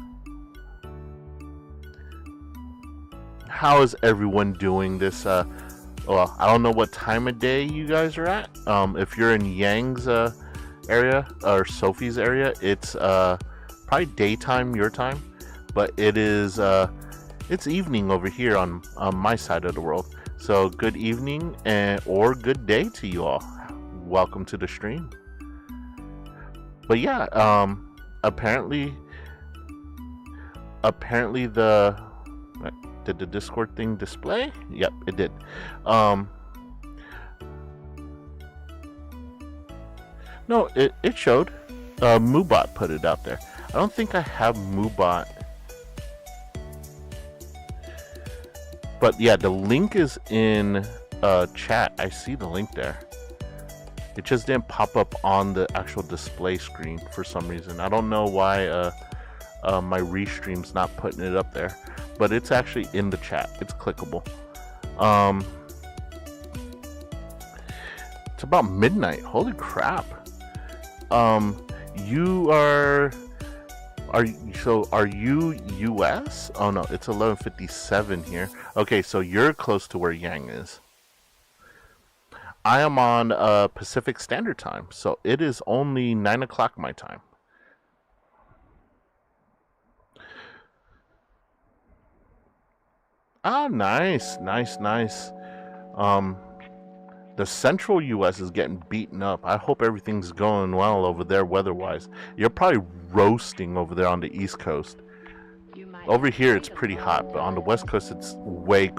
S6: How is everyone doing this? Well, I don't know what time of day you guys are at. If you're in Yang's area or Sophie's area, it's probably daytime your time, but it is it's evening over here on my side of the world. So good evening or good day to you all. Welcome to the stream. But yeah, apparently did the Discord thing display? Yep, it did. No, it showed. Moobot put it out there. I don't think I have Moobot. But yeah, the link is in chat. I see the link there. It just didn't pop up on the actual display screen for some reason. I don't know why my restream's not putting it up there. But it's actually in the chat. It's clickable. It's about midnight. Holy crap. You are you US? Oh no, it's 11:57 here. Okay, so you're close to where Yang is. I am on Pacific Standard Time, so it is only 9 o'clock my time. Ah, nice. The central U.S. is getting beaten up. I hope everything's going well over there weather-wise. You're probably roasting over there on the East Coast. Over here, it's pretty hot, but on the West Coast, it's way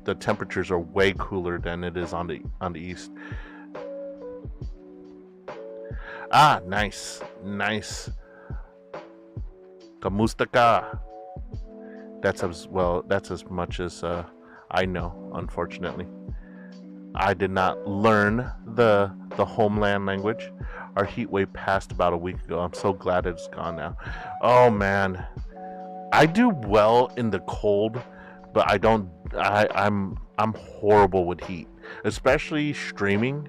S6: the temperatures are way cooler than it is on the East. Ah, nice. Kamustaka. That's as much as I know, unfortunately. I did not learn the homeland language. Our heat wave passed about a week ago. I'm so glad it's gone now. Oh man, I do well in the cold, but I'm horrible with heat, especially streaming.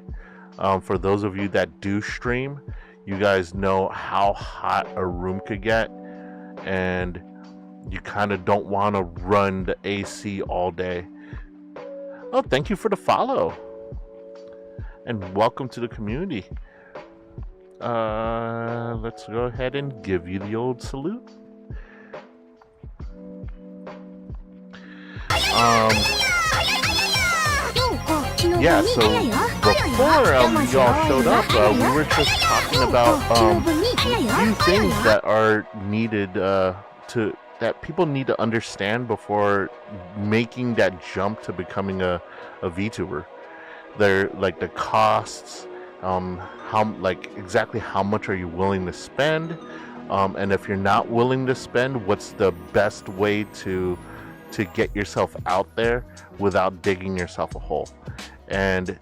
S6: For those of you that do stream, you guys know how hot a room could get, and you kind of don't want to run the AC all day. Oh, thank you for the follow. And welcome to the community. Let's go ahead and give you the old salute. Yeah, so before y'all showed up, we were just talking about a few things that are needed that people need to understand before making that jump to becoming a VTuber. They're like the costs, exactly how much are you willing to spend, and if you're not willing to spend, what's the best way to get yourself out there without digging yourself a hole. And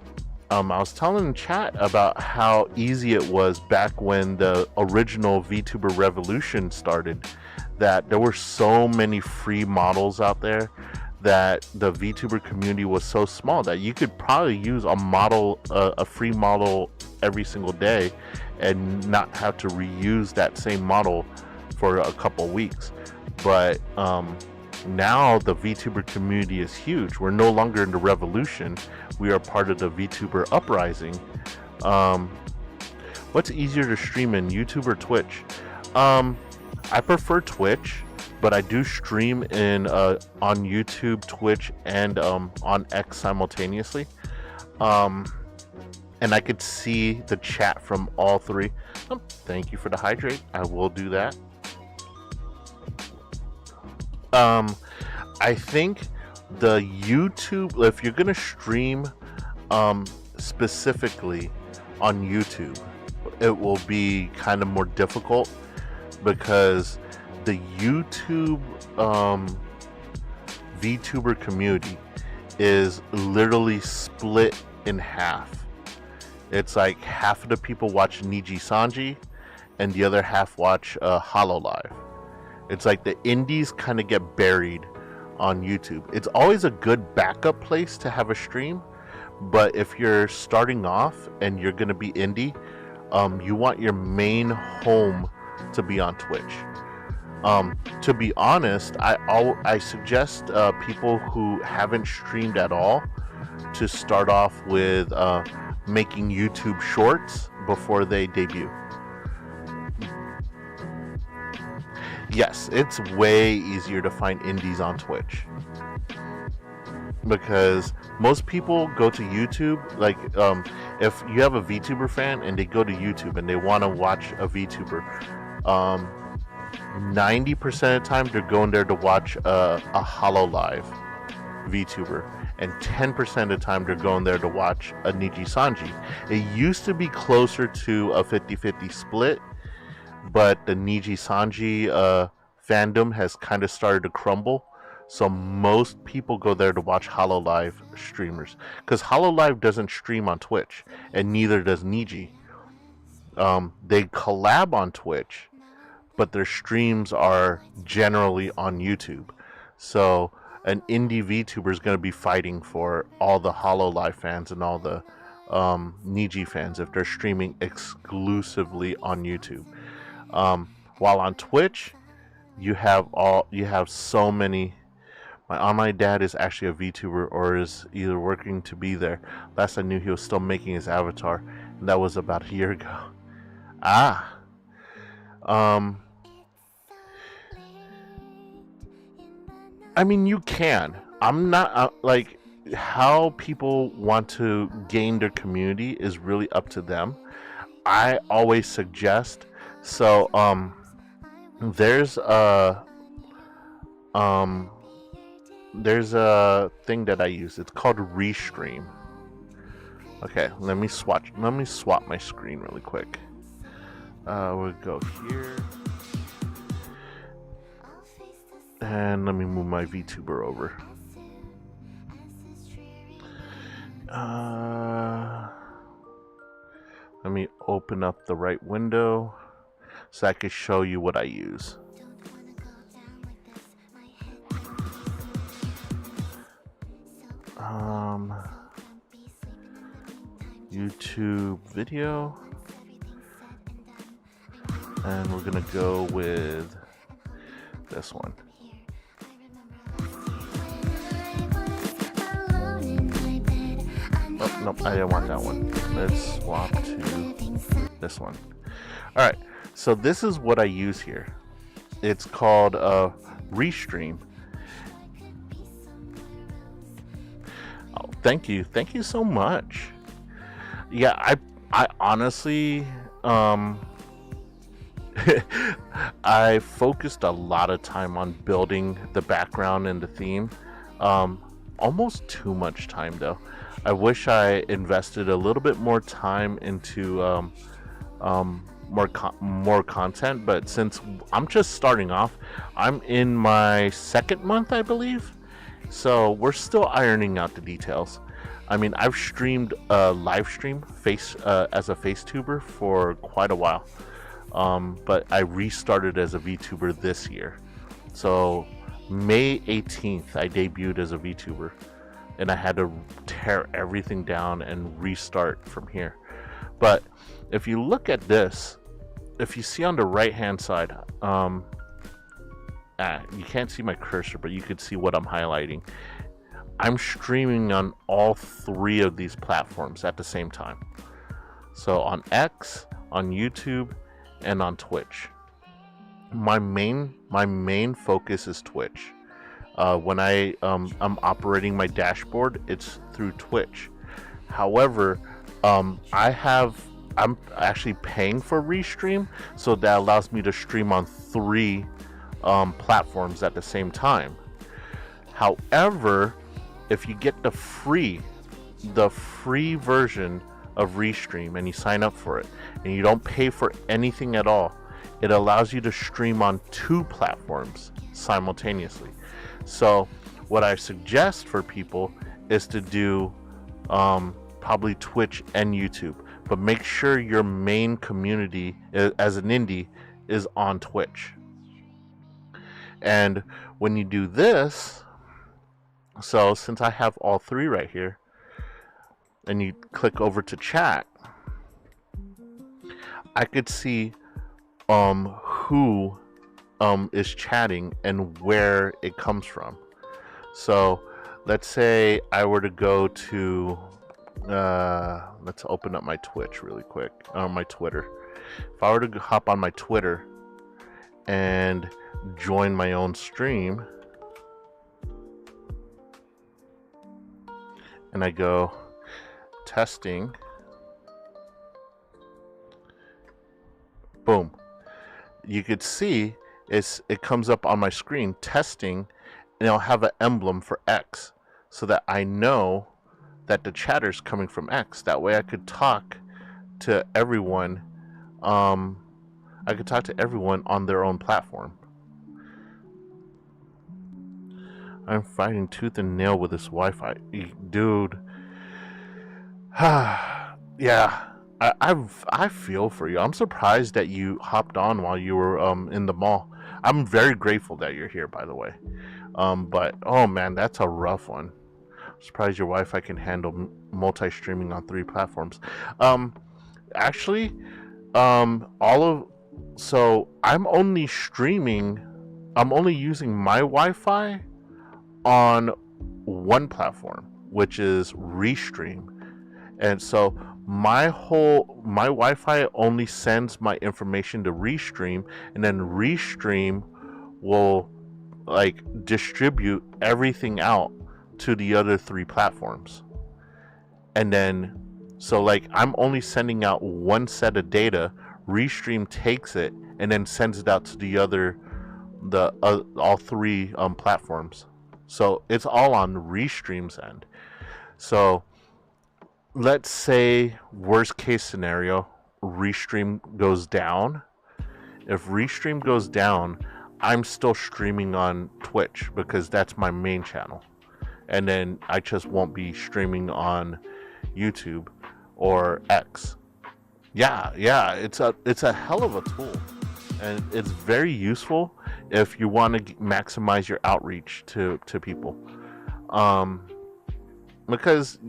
S6: I was telling in chat about how easy it was back when the original VTuber revolution started, that there were so many free models out there, that the VTuber community was so small that you could probably use a free model every single day and not have to reuse that same model for a couple weeks. But now the VTuber community is huge. We're no longer in the revolution. We are part of the VTuber uprising. What's easier to stream in, YouTube or Twitch? I prefer Twitch, but I do stream on YouTube, Twitch, and on X simultaneously. And I could see the chat from all three. Thank you for the hydrate. I will do that. I think the YouTube, if you're gonna stream specifically on YouTube, it will be kind of more difficult, because the YouTube VTuber community is literally split in half. It's like half of the people watch Niji Sanji, and the other half watch HoloLive. It's like the indies kind of get buried on YouTube. It's always a good backup place to have a stream, but if you're starting off and you're going to be indie, you want your main home to be on Twitch. To be honest, I suggest people who haven't streamed at all to start off with making YouTube shorts before they debut. Yes, it's way easier to find indies on Twitch, because most people go to YouTube. Like, if you have a VTuber fan and they go to YouTube and they want to watch a VTuber, 90% of the time they're going there to watch a HoloLive VTuber, and 10% of the time they're going there to watch a Niji Sanji. It used to be closer to a 50-50 split, but the Niji Sanji fandom has kind of started to crumble. So most people go there to watch HoloLive streamers, because HoloLive doesn't stream on Twitch, and neither does Niji. They collab on Twitch, but their streams are generally on YouTube. So an indie VTuber is going to be fighting for all the HoloLive fans and all the Niji fans if they're streaming exclusively on YouTube. While on Twitch, you have so many. My online dad is actually a VTuber, or is either working to be there. Last I knew, he was still making his avatar, and that was about a year ago. I mean, you can. I'm not like, how people want to gain their community is really up to them. I always suggest, so there's a thing that I use. It's called Restream. Okay, let me swap my screen really quick. We'll go here, and let me move my VTuber over. Let me open up the right window so I can show you what I use. YouTube video, and we're gonna go with this one. Oh, nope, I didn't want that one. Let's swap to this one. Alright, so this is what I use here. It's called Restream. Oh, thank you so much. Yeah, I honestly I focused a lot of time on building the background and the theme. Almost too much time though. I wish I invested a little bit more time into more content, but since I'm just starting off, I'm in my second month, I believe, so we're still ironing out the details. I mean, I've streamed live stream as a FaceTuber for quite a while, but I restarted as a VTuber this year. So May 18th, I debuted as a VTuber, and I had to tear everything down and restart from here. But if you look at this, if you see on the right hand side, you can't see my cursor, but you can see what I'm highlighting. I'm streaming on all three of these platforms at the same time. So on X, on YouTube, and on Twitch. My main focus is Twitch. When I'm operating my dashboard, it's through Twitch. However, I'm actually paying for Restream, so that allows me to stream on three platforms at the same time. However, if you get the free version of Restream and you sign up for it and you don't pay for anything at all, it allows you to stream on two platforms simultaneously. So what I suggest for people is to do probably Twitch and YouTube, but make sure your main community as an indie is on Twitch. And when you do this, so since I have all three right here, and you click over to chat, I could see who is chatting and where it comes from. So let's say I were to go to let's open up my Twitch really quick, my Twitter. If I were to hop on my Twitter and join my own stream, and I go testing, boom, you could see it comes up on my screen, testing, and I'll have an emblem for X, so that I know that the chatter's coming from X. That way I could talk to everyone. I could talk to everyone on their own platform. I'm fighting tooth and nail with this Wi-Fi, dude. Yeah, I feel for you. I'm surprised that you hopped on while you were in the mall. I'm very grateful that you're here, by the way. But oh man, that's a rough one. I'm surprised your Wi-Fi can handle multi-streaming on 3 platforms. Actually, so I'm only using my Wi-Fi on one platform, which is Restream. And so my Wi-Fi only sends my information to Restream, and then Restream will like distribute everything out to the other 3 platforms. And then so like I'm only sending out one set of data, Restream takes it and then sends it out to all 3 platforms. So it's all on Restream's end. So let's say worst case scenario, Restream goes down. If Restream goes down, I'm still streaming on Twitch because that's my main channel. And then I just won't be streaming on YouTube or X. Yeah, it's a hell of a tool. And it's very useful if you want to maximize your outreach to people. Because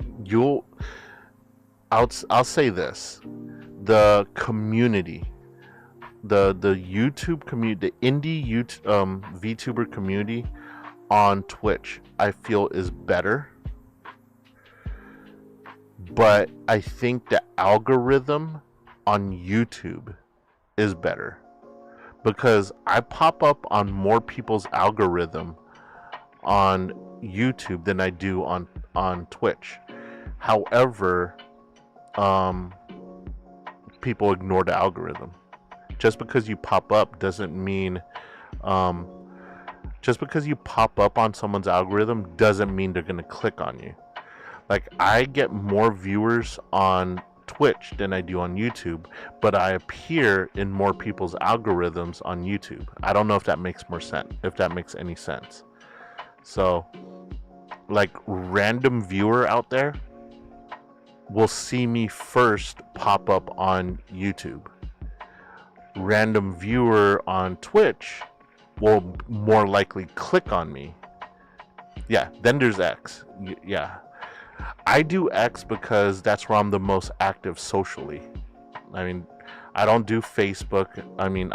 S6: I'll say this, the community, the YouTube community, the indie VTuber community on Twitch, I feel is better. But I think the algorithm on YouTube is better, because I pop up on more people's algorithm on YouTube than I do on Twitch. However, people ignore the algorithm. Just because you pop up doesn't mean just because you pop up on someone's algorithm doesn't mean they're going to click on you. Like, I get more viewers on Twitch than I do on YouTube, but I appear in more people's algorithms on YouTube. I don't know if that makes more sense, if that makes any sense. So, like, random viewer out there will see me first pop up on YouTube. Random viewer on Twitch will more likely click on me. Yeah, then there's X. Yeah. I do X because that's where I'm the most active socially. I mean, I don't do Facebook. I mean,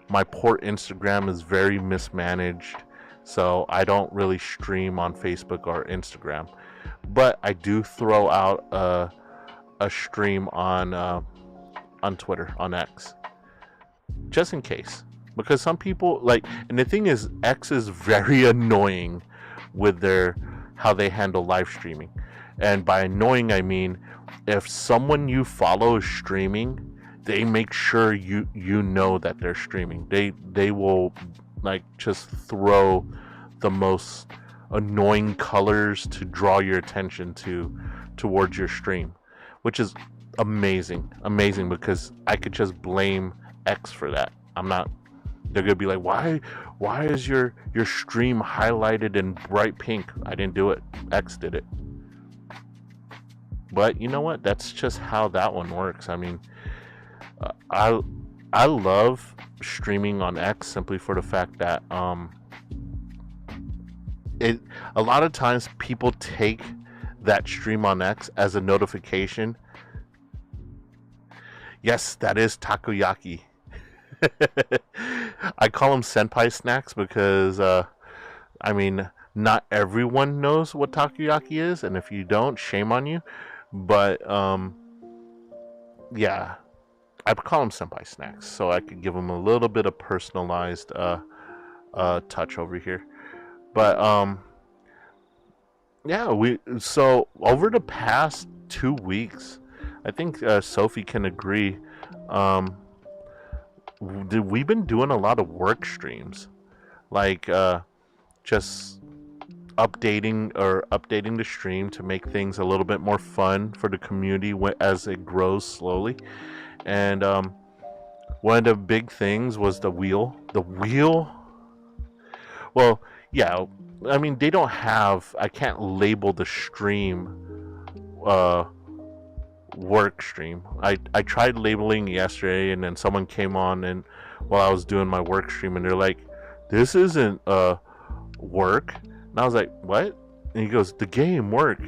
S6: my poor Instagram is very mismanaged, so I don't really stream on Facebook or Instagram. But I do throw out a stream on Twitter, on X, just in case. Because some people like, and the thing is, X is very annoying with how they handle live streaming. And by annoying, I mean, if someone you follow is streaming, they make sure you know that they're streaming. They will like just throw the most annoying colors to draw your attention towards your stream, which is amazing because I could just blame X for that. They're gonna be like, why is your stream highlighted in bright pink? I didn't do it. X did it. But you know what? That's just how that one works. I mean, I love streaming on X simply for the fact that a lot of times people take that stream on X as a notification. Yes, that is takoyaki. I call them senpai snacks because I mean, not everyone knows what takoyaki is, and if you don't, shame on you. But yeah, I call them senpai snacks, so I could give them a little bit of personalized touch over here. But yeah, so over the past 2 weeks, I think Sophie can agree. We've been doing a lot of work streams, like just updating the stream to make things a little bit more fun for the community as it grows slowly. And one of the big things was the wheel. Well, yeah, I mean, they don't have, I can't label the stream work stream. I tried labeling yesterday, and then someone came on and while I was doing my work stream, and they're like, this isn't work. And I was like, what? And he goes, the game work.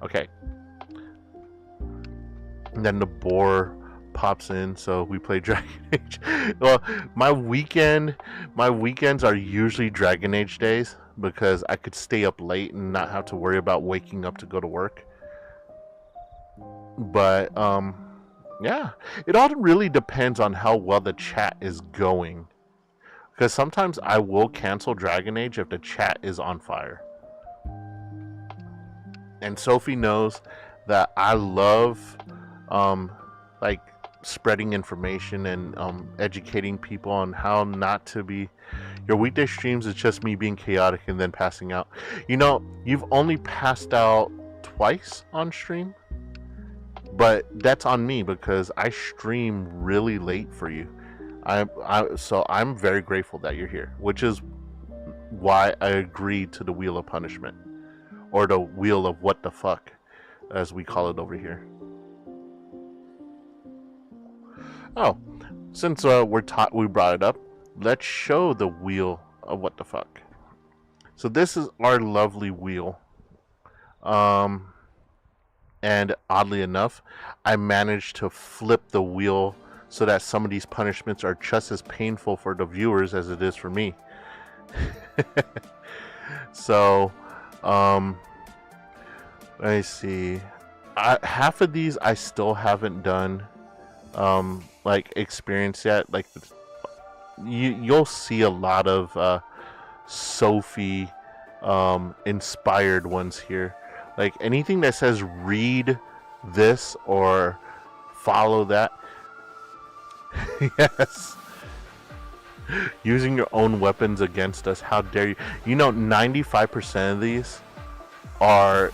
S6: Okay. And then the boar pops in, so we play Dragon Age. Well, my weekends are usually Dragon Age days because I could stay up late and not have to worry about waking up to go to work. But yeah, it all really depends on how well the chat is going. Because sometimes I will cancel Dragon Age if the chat is on fire. And Sophie knows that I love like spreading information and educating people on how not to be. Your weekday streams is just me being chaotic and then passing out. You know, you've only passed out twice on stream, but that's on me because I stream really late for you. So I'm very grateful that you're here, which is why I agreed to the Wheel of Punishment, or the Wheel of What the Fuck, as we call it over here. Oh, since we brought it up, let's show the Wheel of What the Fuck. So this is our lovely wheel. And oddly enough, I managed to flip the wheel so that some of these punishments are just as painful for the viewers as it is for me. So, let me see. Half of these I still haven't done, like experience yet. Like you'll see a lot of Sophie inspired ones here. Like anything that says read this or follow that. Yes. Using your own weapons against us. How dare you? You know, 95% of these are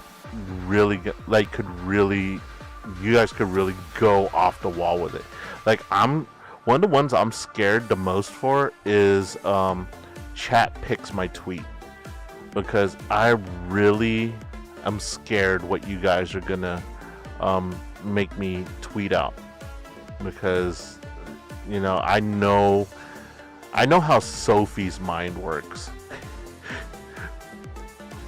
S6: really like you guys could really go off the wall with it. Like one of the ones I'm scared the most for is chat picks my tweet, because I really am scared what you guys are gonna make me tweet out, because you know I know how Sophie's mind works.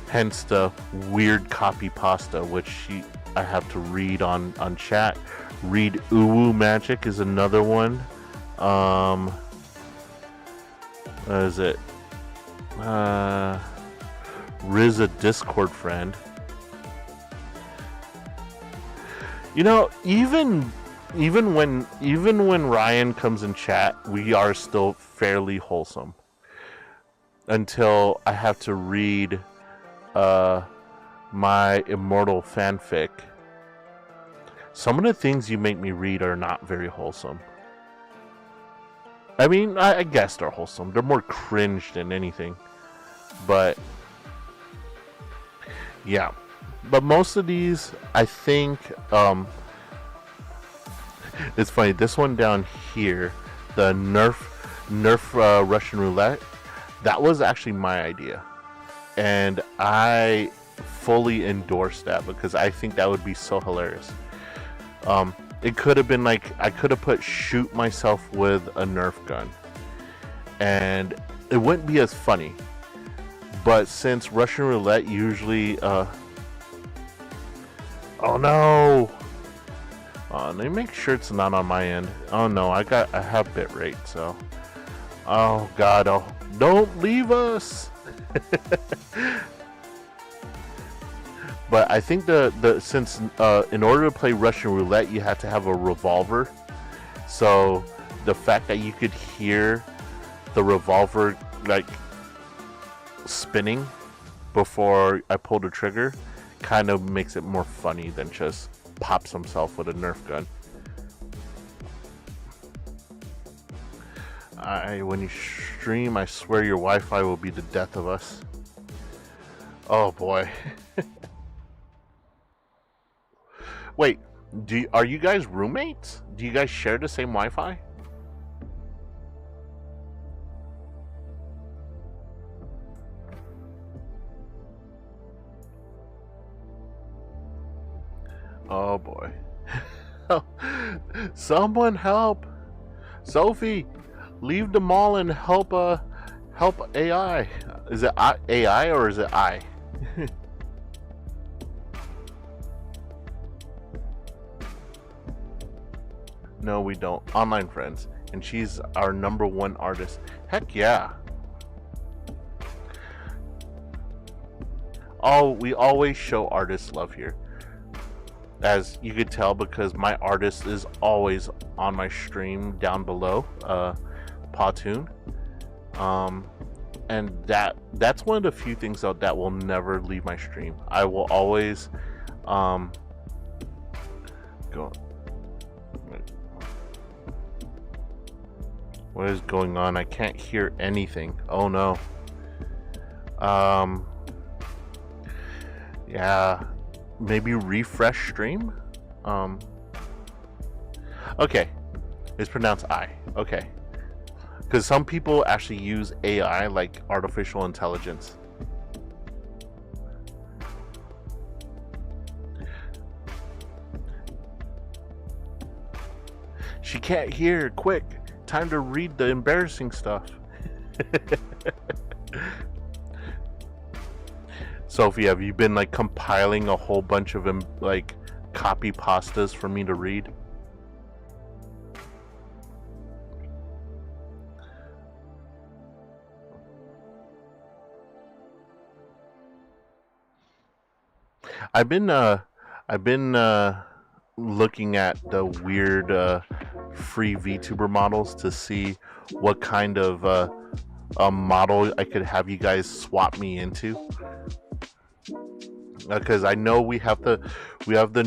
S6: Hence the weird copy pasta, which I have to read on chat. Read Uwu Magic is another one. What is it? Riz a Discord friend. You know, even when Ryan comes in chat, we are still fairly wholesome. Until I have to read my Immortal fanfic. Some of the things you make me read are not very wholesome. I mean, I guess they're wholesome. They're more cringe than anything. But yeah. But most of these, I think, it's funny. This one down here, the Nerf Russian roulette, that was actually my idea, and I fully endorse that because I think that would be so hilarious. It could have been like I could have put shoot myself with a Nerf gun, and it wouldn't be as funny. But since Russian roulette usually, oh no! Let me make sure it's not on my end. Oh no, I have bitrate, so. Oh god, oh, don't leave us! But I think since in order to play Russian roulette, you have to have a revolver. So the fact that you could hear the revolver like spinning before I pull the trigger kind of makes it more funny than just pops himself with a Nerf gun. When you stream, I swear your Wi-Fi will be the death of us. Oh boy. Wait, are you guys roommates? Do you guys share the same Wi-Fi? Oh boy. Someone help! Sophie, leave the mall and help AI. Is it AI or is it I? No, we don't. Online friends. And she's our #1 artist. Heck yeah. Oh, we always show artists love here. As you could tell, because my artist is always on my stream down below, Pawtoon. And that's one of the few things though that will never leave my stream. I will always go. What is going on? I can't hear anything. Oh no. Yeah. Maybe refresh stream? Okay. It's pronounced I. Okay. Because some people actually use AI, like artificial intelligence. She can't hear. Quick. Time to read the embarrassing stuff. Sophie, have you been like compiling a whole bunch of like copy pastas for me to read? I've been looking at the weird free VTuber models to see what kind of model I could have you guys swap me into. Because I know we have the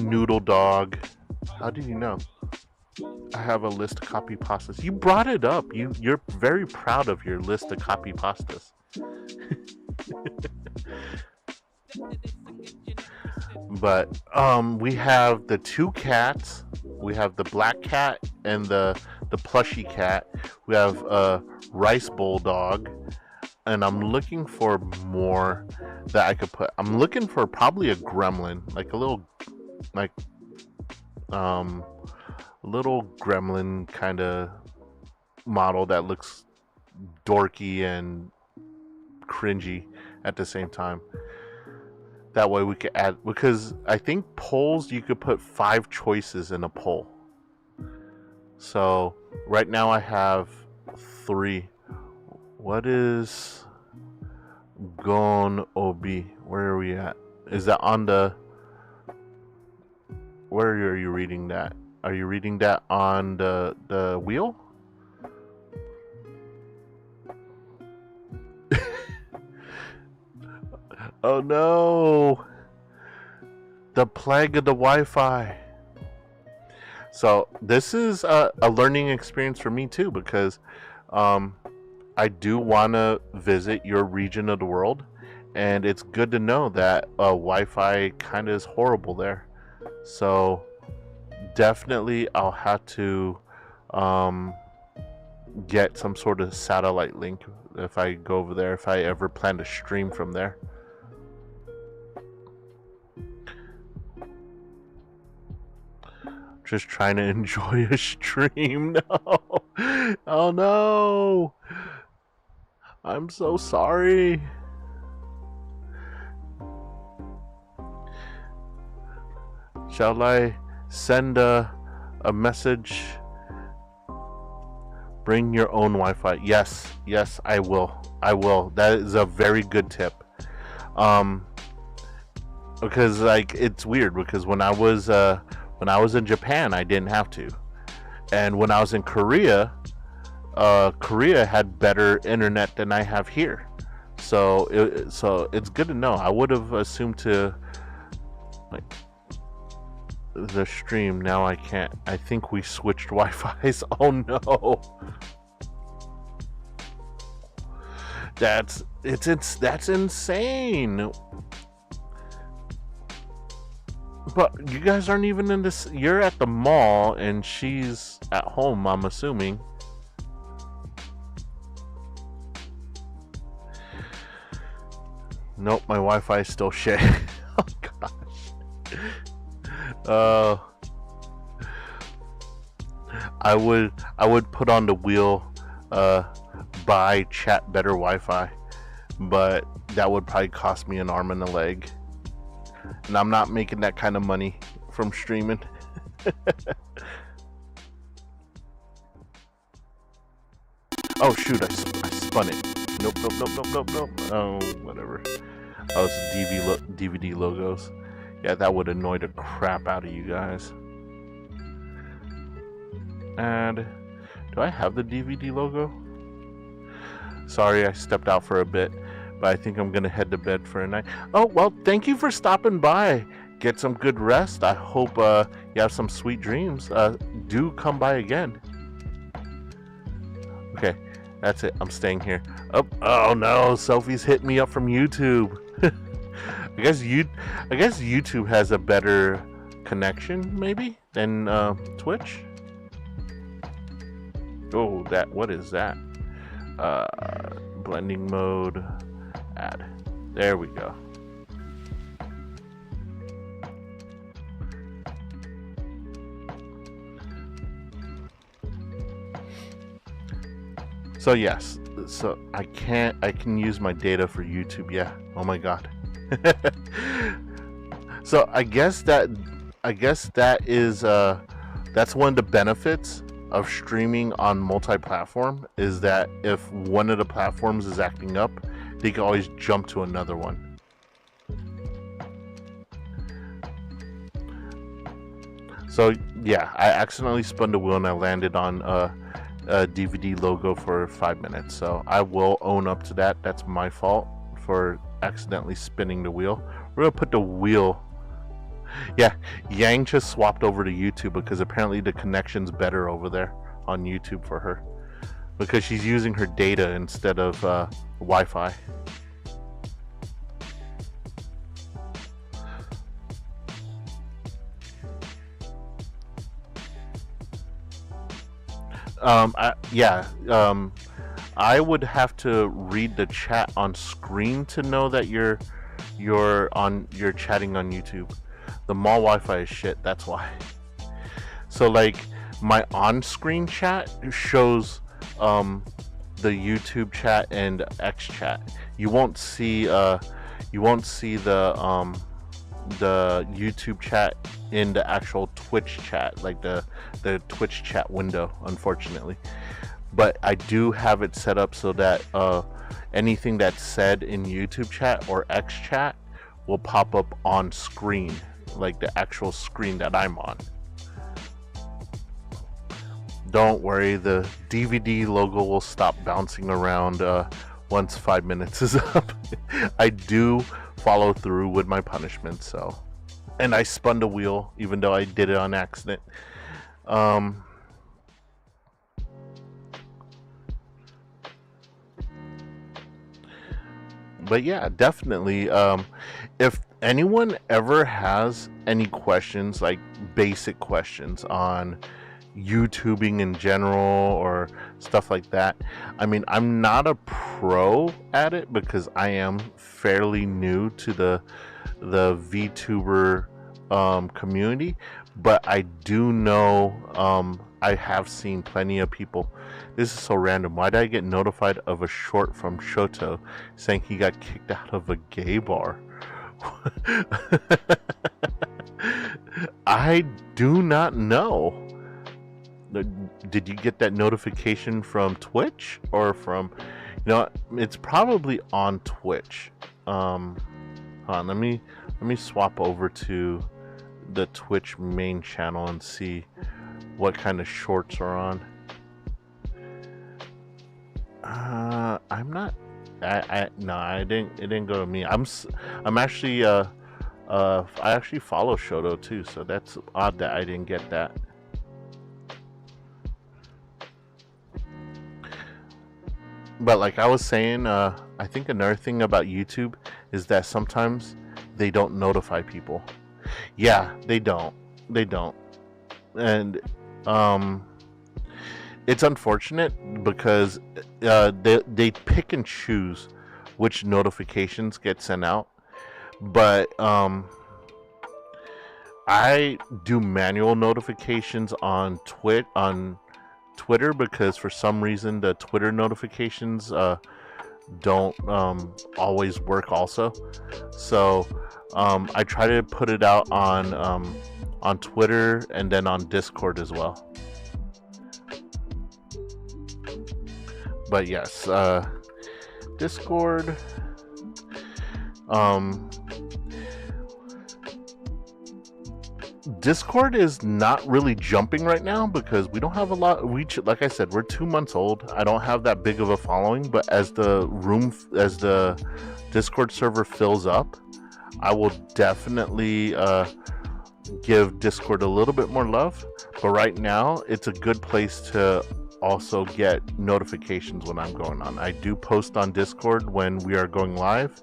S6: noodle dog. How did you know? I have a list of copy pastas. You brought it up. You're very proud of your list of copy pastas. But we have the 2 cats. We have the black cat and the plushy cat. We have a rice bowl dog. And I'm looking for more that I could put. I'm looking for probably a gremlin, like a little gremlin kind of model that looks dorky and cringy at the same time. That way we could add, because I think polls, you could put 5 choices in a poll. So right now I have 3. What is Gon Obi? Where are we at? Is that on the... Where are you reading that? Are you reading that on the wheel? Oh no! The plague of the Wi-Fi. So this is a learning experience for me too, because I do want to visit your region of the world, and it's good to know that Wi-Fi kind of is horrible there. So definitely I'll have to get some sort of satellite link if I go over there, if I ever plan to stream from there. just trying to enjoy a stream. No. Oh no. I'm so sorry. Shall I send a message? Bring your own Wi-Fi. Yes, I will. That is a very good tip. Because like it's weird because when I was in Japan, I didn't have to, and when I was in Korea, Korea had better internet than I have here. So it's good to know. I would have assumed to like the stream. Now I can't. I think we switched Wi-Fi's. Oh no. That's insane. But you guys aren't even in this. You're at the mall and she's at home, I'm assuming. Nope, my Wi-Fi is still shit. Oh gosh. I would put on the wheel buy chat better Wi-Fi, but that would probably cost me an arm and a leg. And I'm not making that kind of money from streaming. Oh shoot, I spun it. Nope. Oh, whatever. Oh, it's DVD logos. Yeah, that would annoy the crap out of you guys. And do I have the DVD logo? Sorry, I stepped out for a bit, but I think I'm gonna head to bed for a night. Oh, well, thank you for stopping by. Get some good rest. I hope you have some sweet dreams. Do come by again. Okay, that's it. I'm staying here. Oh no, Sophie's hit me up from YouTube. I guess YouTube has a better connection, maybe, than Twitch. Oh, what is that? Blending mode, add. There we go. So yes, so I can use my data for YouTube. Yeah. Oh my god. So I guess that is that's one of the benefits of streaming on multi-platform, is that if one of the platforms is acting up, they can always jump to another one. So yeah, I accidentally spun the wheel and I landed on a DVD logo for 5 minutes, so I will own up to that. That's my fault for accidentally spinning the wheel. We're gonna put the wheel. Yeah, Yang just swapped over to YouTube because apparently the connection's better over there on YouTube for her, because she's using her data instead of Wi-Fi. I would have to read the chat on screen to know that you're chatting on YouTube. The mall Wi-Fi is shit, that's why. So like my on-screen chat shows the YouTube chat and X chat. You won't see the YouTube chat in the actual Twitch chat, like the Twitch chat window, unfortunately. But I do have it set up so that anything that's said in YouTube chat or X chat will pop up on screen, like the actual screen that I'm on. Don't worry, the DVD logo will stop bouncing around once 5 minutes is up. I do follow through with my punishment, so. And I spun the wheel, even though I did it on accident. But yeah, definitely. If anyone ever has any questions, like basic questions on YouTubing in general or stuff like that, I mean, I'm not a pro at it because I am fairly new to the VTuber community, but I do know I have seen plenty of people. This is so random. Why did I get notified of a short from Shoto saying he got kicked out of a gay bar? I do not know. Did you get that notification from Twitch or from, it's probably on Twitch. Hold on, let me swap over to the Twitch main channel and see what kind of shorts are on. I'm not. No, it didn't go to me. I'm actually I actually follow Shoto too, so that's odd that I didn't get that. But like I was saying, I think another thing about YouTube is that sometimes they don't notify people. Yeah, they don't. And it's unfortunate because they pick and choose which notifications get sent out. But I do manual notifications on Twitter because for some reason the Twitter notifications don't always work also. So I try to put it out on Twitter and then on Discord as well. But yes, Discord. Discord is not really jumping right now because we don't have a lot. Like I said, we're 2 months old. I don't have that big of a following, but as the Discord server fills up, I will definitely give Discord a little bit more love. But right now, it's a good place to also get notifications when I'm going on. I do post on Discord when we are going live.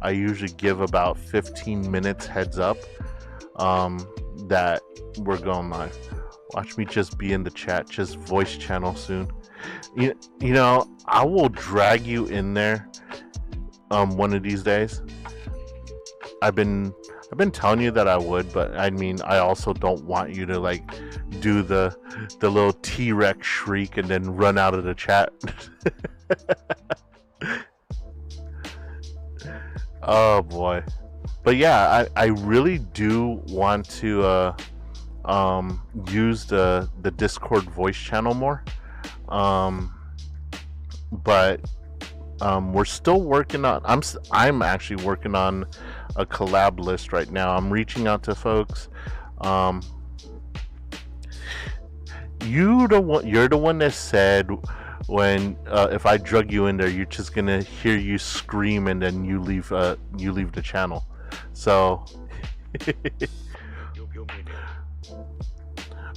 S6: I usually give about 15 minutes heads up that we're going live. Watch me just be in the chat, just voice channel soon. You know, I will drag you in there one of these days. I've been telling you that I would, but I mean, I also don't want you to like do the little T-Rex shriek and then run out of the chat. Oh boy. But yeah, I really do want to use the Discord voice channel more. But we're still working on. I'm actually working on a collab list right now. I'm reaching out to folks. You're the one that said when if I drug you in there, you're just gonna hear you scream and then you leave the channel. So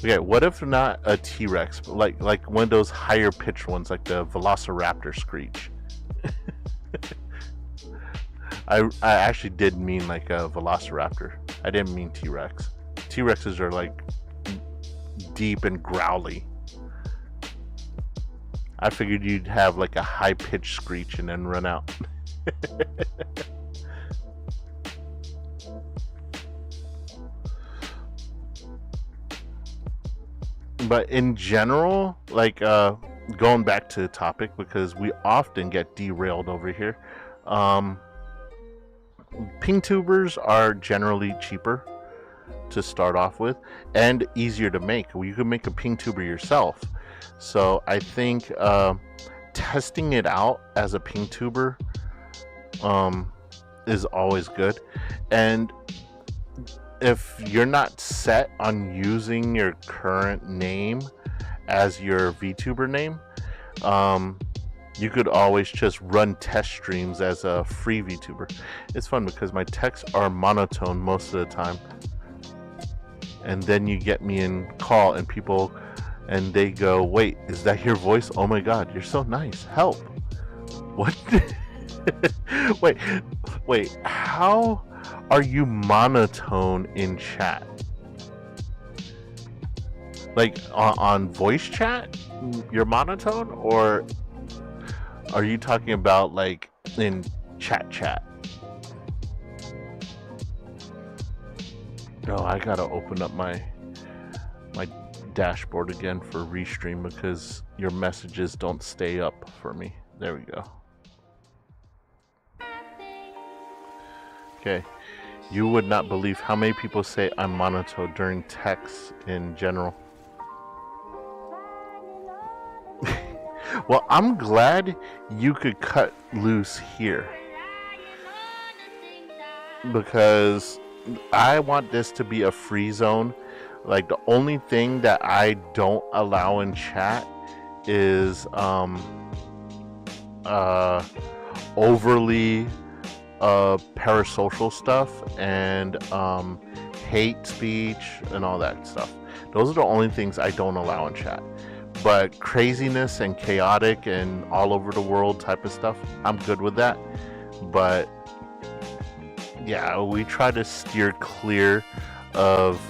S6: okay, what if not a T-Rex, like one of those higher pitched ones, like the Velociraptor screech? I actually did mean like a Velociraptor. I didn't mean T-Rex. T-Rexes are like deep and growly. I figured you'd have like a high pitched screech and then run out. But in general, like going back to the topic, because we often get derailed over here, ping tubers are generally cheaper to start off with and easier to make. You can make a ping tuber yourself. So I think testing it out as a ping tuber is always good. And if you're not set on using your current name as your VTuber name, you could always just run test streams as a free VTuber. It's fun because my texts are monotone most of the time. And then you get me in call and people, and they go, wait, is that your voice? Oh my god, you're so nice. Help. What? Wait, how are you monotone in chat? Like on voice chat, you're monotone? Or are you talking about like in chat? Oh, I gotta open up my my dashboard again for restream because your messages don't stay up for me. There we go. Okay. You would not believe how many people say I'm monotone during text in general. Well, I'm glad you could cut loose here, because I want this to be a free zone. Like, the only thing that I don't allow in chat is overly parasocial stuff and hate speech and all that stuff. Those are the only things I don't allow in chat. But craziness and chaotic and all over the world type of stuff, I'm good with that. But yeah, we try to steer clear of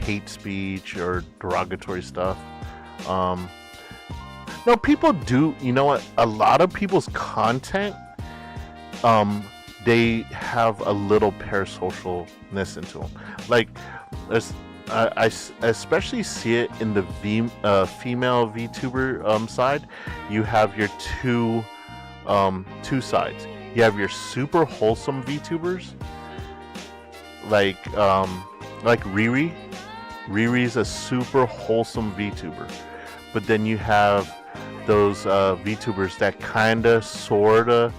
S6: hate speech or derogatory stuff. No, people do, you know what, a lot of people's content, they have a little parasocialness into them. Like, I especially see it in the female VTuber side. You have your two sides. You have your super wholesome VTubers, like Riri. Riri's a super wholesome VTuber, but then you have those VTubers that kinda sorta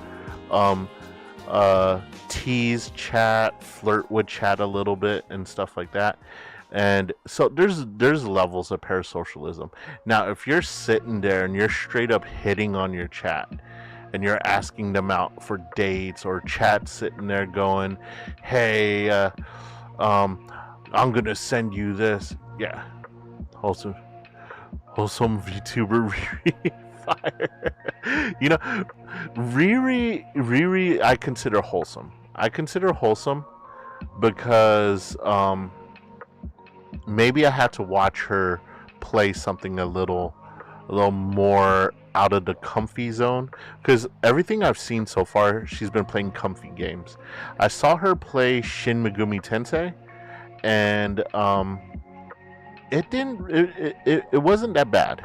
S6: tease chat, flirt with chat a little bit and stuff like that. And so there's levels of parasocialism. Now, if you're sitting there and you're straight up hitting on your chat and you're asking them out for dates, or chat sitting there going, hey, I'm gonna send you this. Yeah, wholesome VTuber Riri fire. You know, Riri I consider wholesome. I consider wholesome because maybe I had to watch her play something a little more out of the comfy zone, because everything I've seen so far, she's been playing comfy games. I saw her play Shin Megami Tensei, and it wasn't that bad.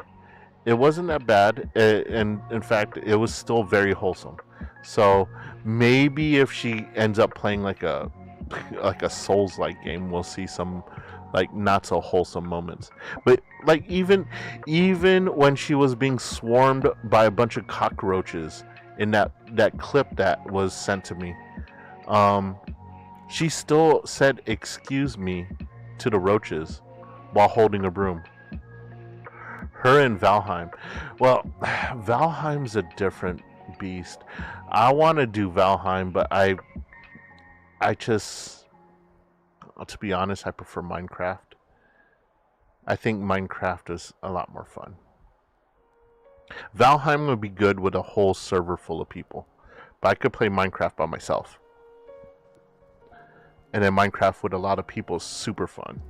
S6: It wasn't that bad, and in fact, it was still very wholesome. So maybe if she ends up playing like a Souls-like game, we'll see some like not so wholesome moments. But like even when she was being swarmed by a bunch of cockroaches in that clip that was sent to me, she still said "excuse me" to the roaches while holding a broom. Her and Valheim. Well, Valheim's a different beast. I want to do Valheim, but I just, to be honest, I prefer Minecraft. I think Minecraft is a lot more fun. Valheim would be good with a whole server full of people, but I could play Minecraft by myself. And then Minecraft with a lot of people is super fun.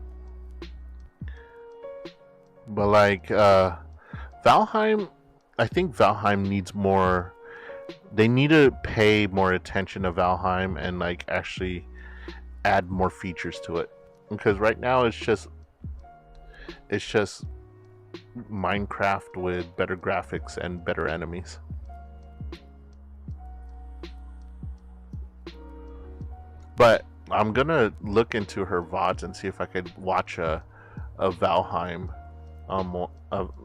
S6: But like Valheim, I think Valheim needs more. They need to pay more attention to Valheim and like actually add more features to it, because right now it's just Minecraft with better graphics and better enemies. But I'm gonna look into her VODs and see if I could watch a Valheim.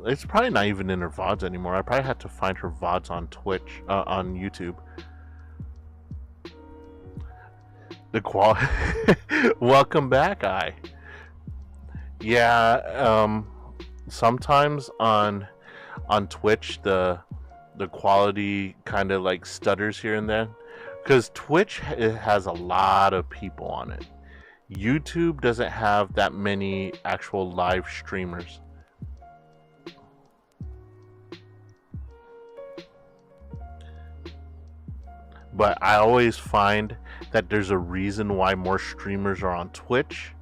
S6: It's probably not even in her VODs anymore. I probably had to find her VODs on Twitch, on YouTube. The quality. Welcome back, I. Yeah, sometimes on Twitch the quality kind of like stutters here and there, because Twitch has a lot of people on it. YouTube doesn't have that many actual live streamers. But I always find that there's a reason why more streamers are on Twitch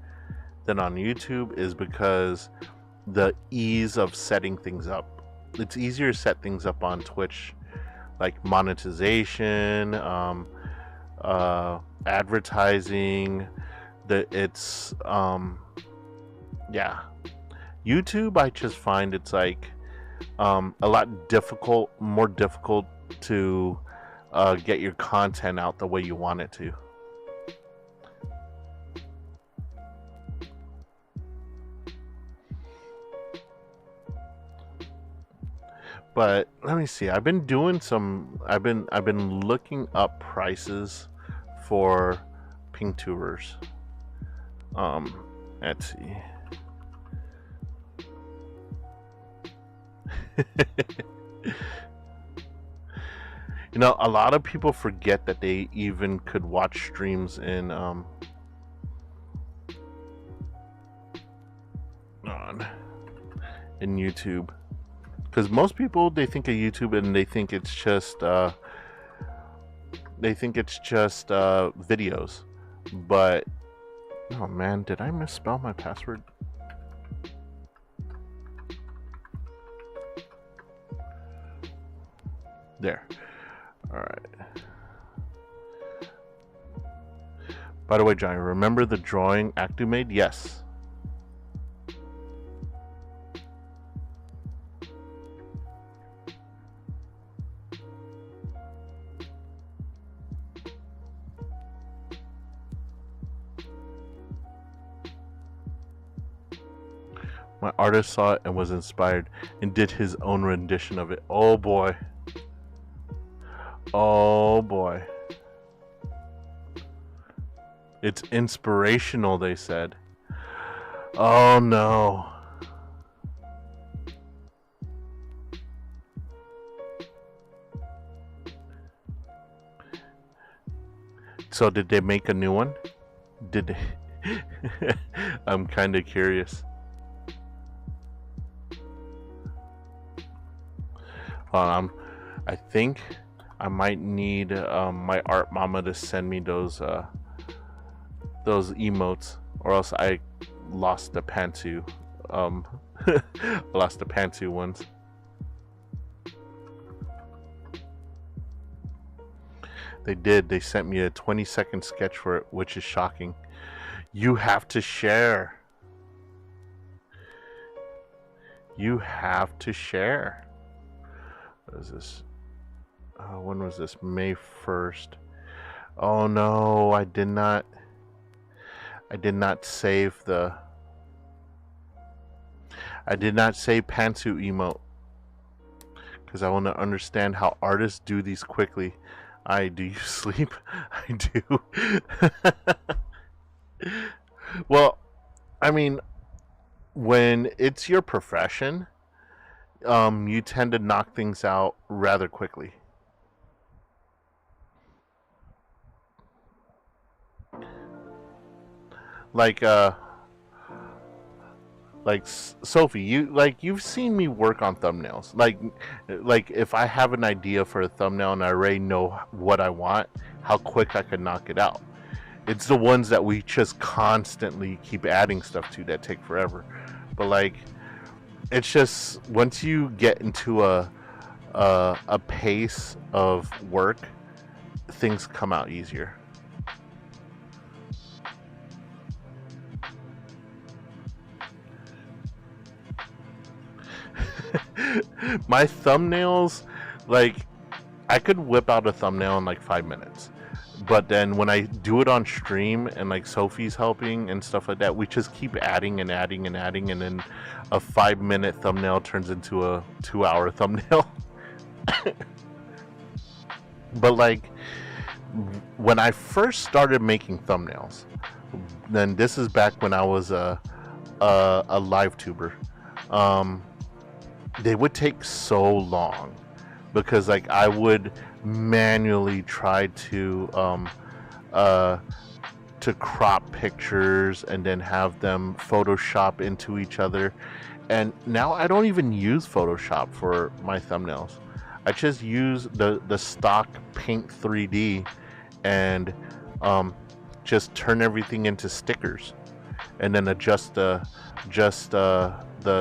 S6: than on YouTube, is because the ease of setting things up. It's easier to set things up on Twitch, like monetization, advertising. YouTube, I just find it's like a lot more difficult to get your content out the way you want it to. But let me see. I've been looking up prices for ping tours. Let's see. You know, a lot of people forget that they even could watch streams in YouTube, because most people, they think of YouTube and they think it's just videos. But oh man, did I misspell my password? There. All right. By the way, Johnny, remember the drawing Actu made? Yes. My artist saw it and was inspired and did his own rendition of it. Oh boy. Oh boy. It's inspirational, they said. Oh no. So did they make a new one? Did they? I'm kind of curious. I think I might need my art mama to send me those emotes, or else I lost the Pantsu lost the Pantsu ones. They did. They sent me a 20-second sketch for it, which is shocking. You have to share. You have to share. What is this? When was this? May 1st. Oh no, I did not save the... I did not save Pantsu emote, because I want to understand how artists do these quickly. Do you sleep? I do. Well, I mean, when it's your profession, you tend to knock things out rather quickly. Like Sophie, you've seen me work on thumbnails. Like if I have an idea for a thumbnail and I already know what I want, how quick I can knock it out. It's the ones that we just constantly keep adding stuff to that take forever. But like, it's just once you get into a pace of work, things come out easier. My thumbnails, like, I could whip out a thumbnail in like 5 minutes, but then when I do it on stream and like Sophie's helping and stuff like that, we just keep adding and adding and adding, and then a 5-minute thumbnail turns into a 2-hour thumbnail. But like, when I first started making thumbnails, then this is back when I was a live tuber, they would take so long, because like I would manually try to crop pictures and then have them Photoshop into each other. And now I don't even use Photoshop for my thumbnails. I just use the stock Paint 3D and just turn everything into stickers, and then adjust the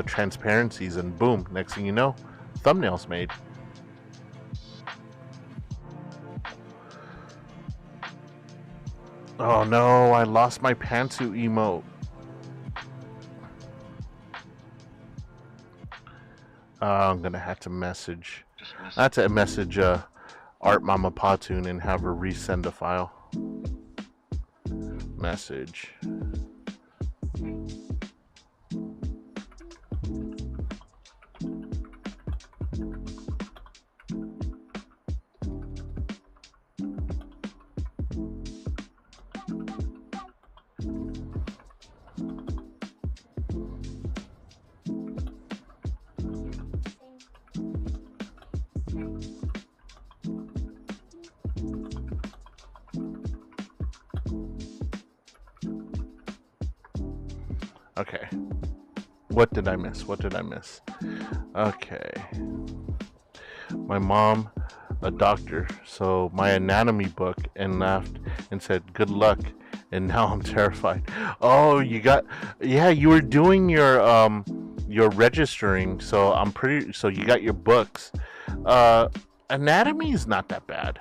S6: transparencies, and boom, next thing you know, thumbnails made. Oh no, I lost my Pantsu emote. I'm gonna have to message. I have to message Art Mama Patoon and have her resend the file. Message. Okay. What did I miss? What did I miss? Okay. My mom, a doctor, so my anatomy book, and laughed and said, "Good luck." And now I'm terrified. Oh, you were doing your registering, so you got your books. Anatomy is not that bad.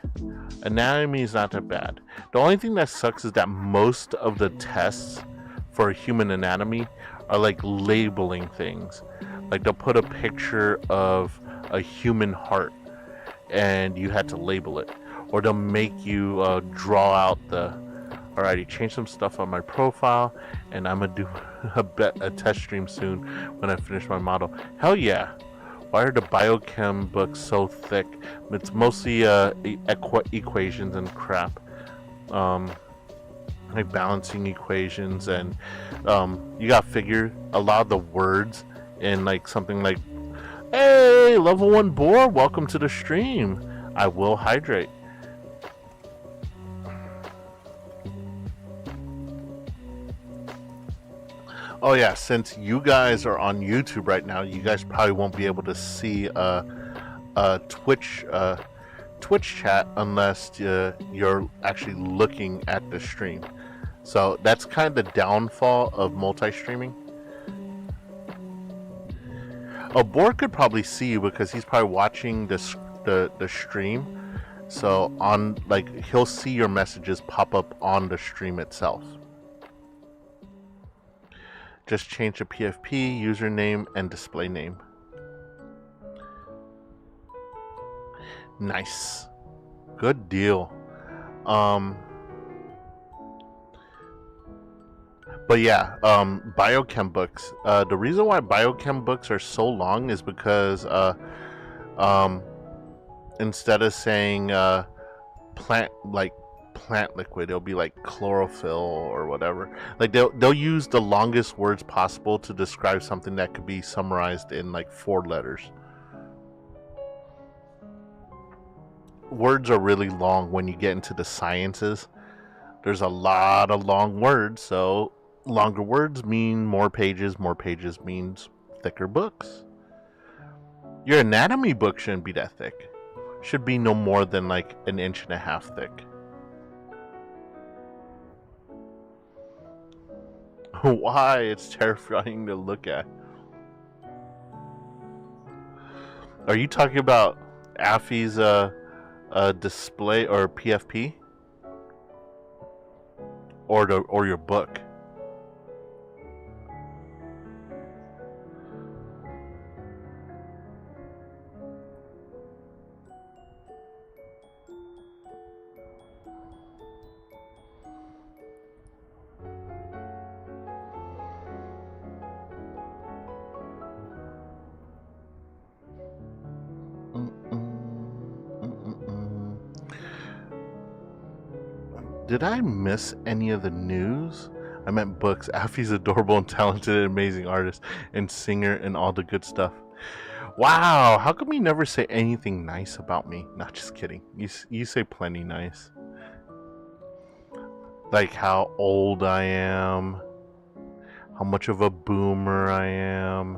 S6: The only thing that sucks is that most of the tests for human anatomy are like labeling things. Like they'll put a picture of a human heart and you had to label it, or they'll make you draw out alrighty, change some stuff on my profile, and I'm gonna do a test stream soon when I finish my model. Hell yeah. Why are the biochem books so thick? It's mostly equations and crap. Like balancing equations, and you gotta figure a lot of the words in like something like, "Hey, level 1 boar, welcome to the stream. I will hydrate." Oh yeah, since you guys are on YouTube right now, you guys probably won't be able to see a Twitch chat unless you're actually looking at the stream. So that's kind of the downfall of multi-streaming. A boar could probably see you because he's probably watching the stream. So he'll see your messages pop up on the stream itself. Just change the PFP username and display name. Nice. Good deal. But yeah, biochem books. The reason why biochem books are so long is because instead of saying plant liquid, it'll be like chlorophyll or whatever. Like they'll use the longest words possible to describe something that could be summarized in like 4 letters. Words are really long when you get into the sciences. There's a lot of long words, so longer words mean more pages means thicker books. Your anatomy book shouldn't be that thick. Should be no more than like 1.5 inches thick. Why? It's terrifying to look at. Are you talking about Affy's display or PFP? Or your book? Did I miss any of the news? I meant books. Affy's adorable and talented and amazing artist and singer and all the good stuff. Wow, how come you never say anything nice about me? Not just kidding. You say plenty nice. Like how old I am, how much of a boomer I am.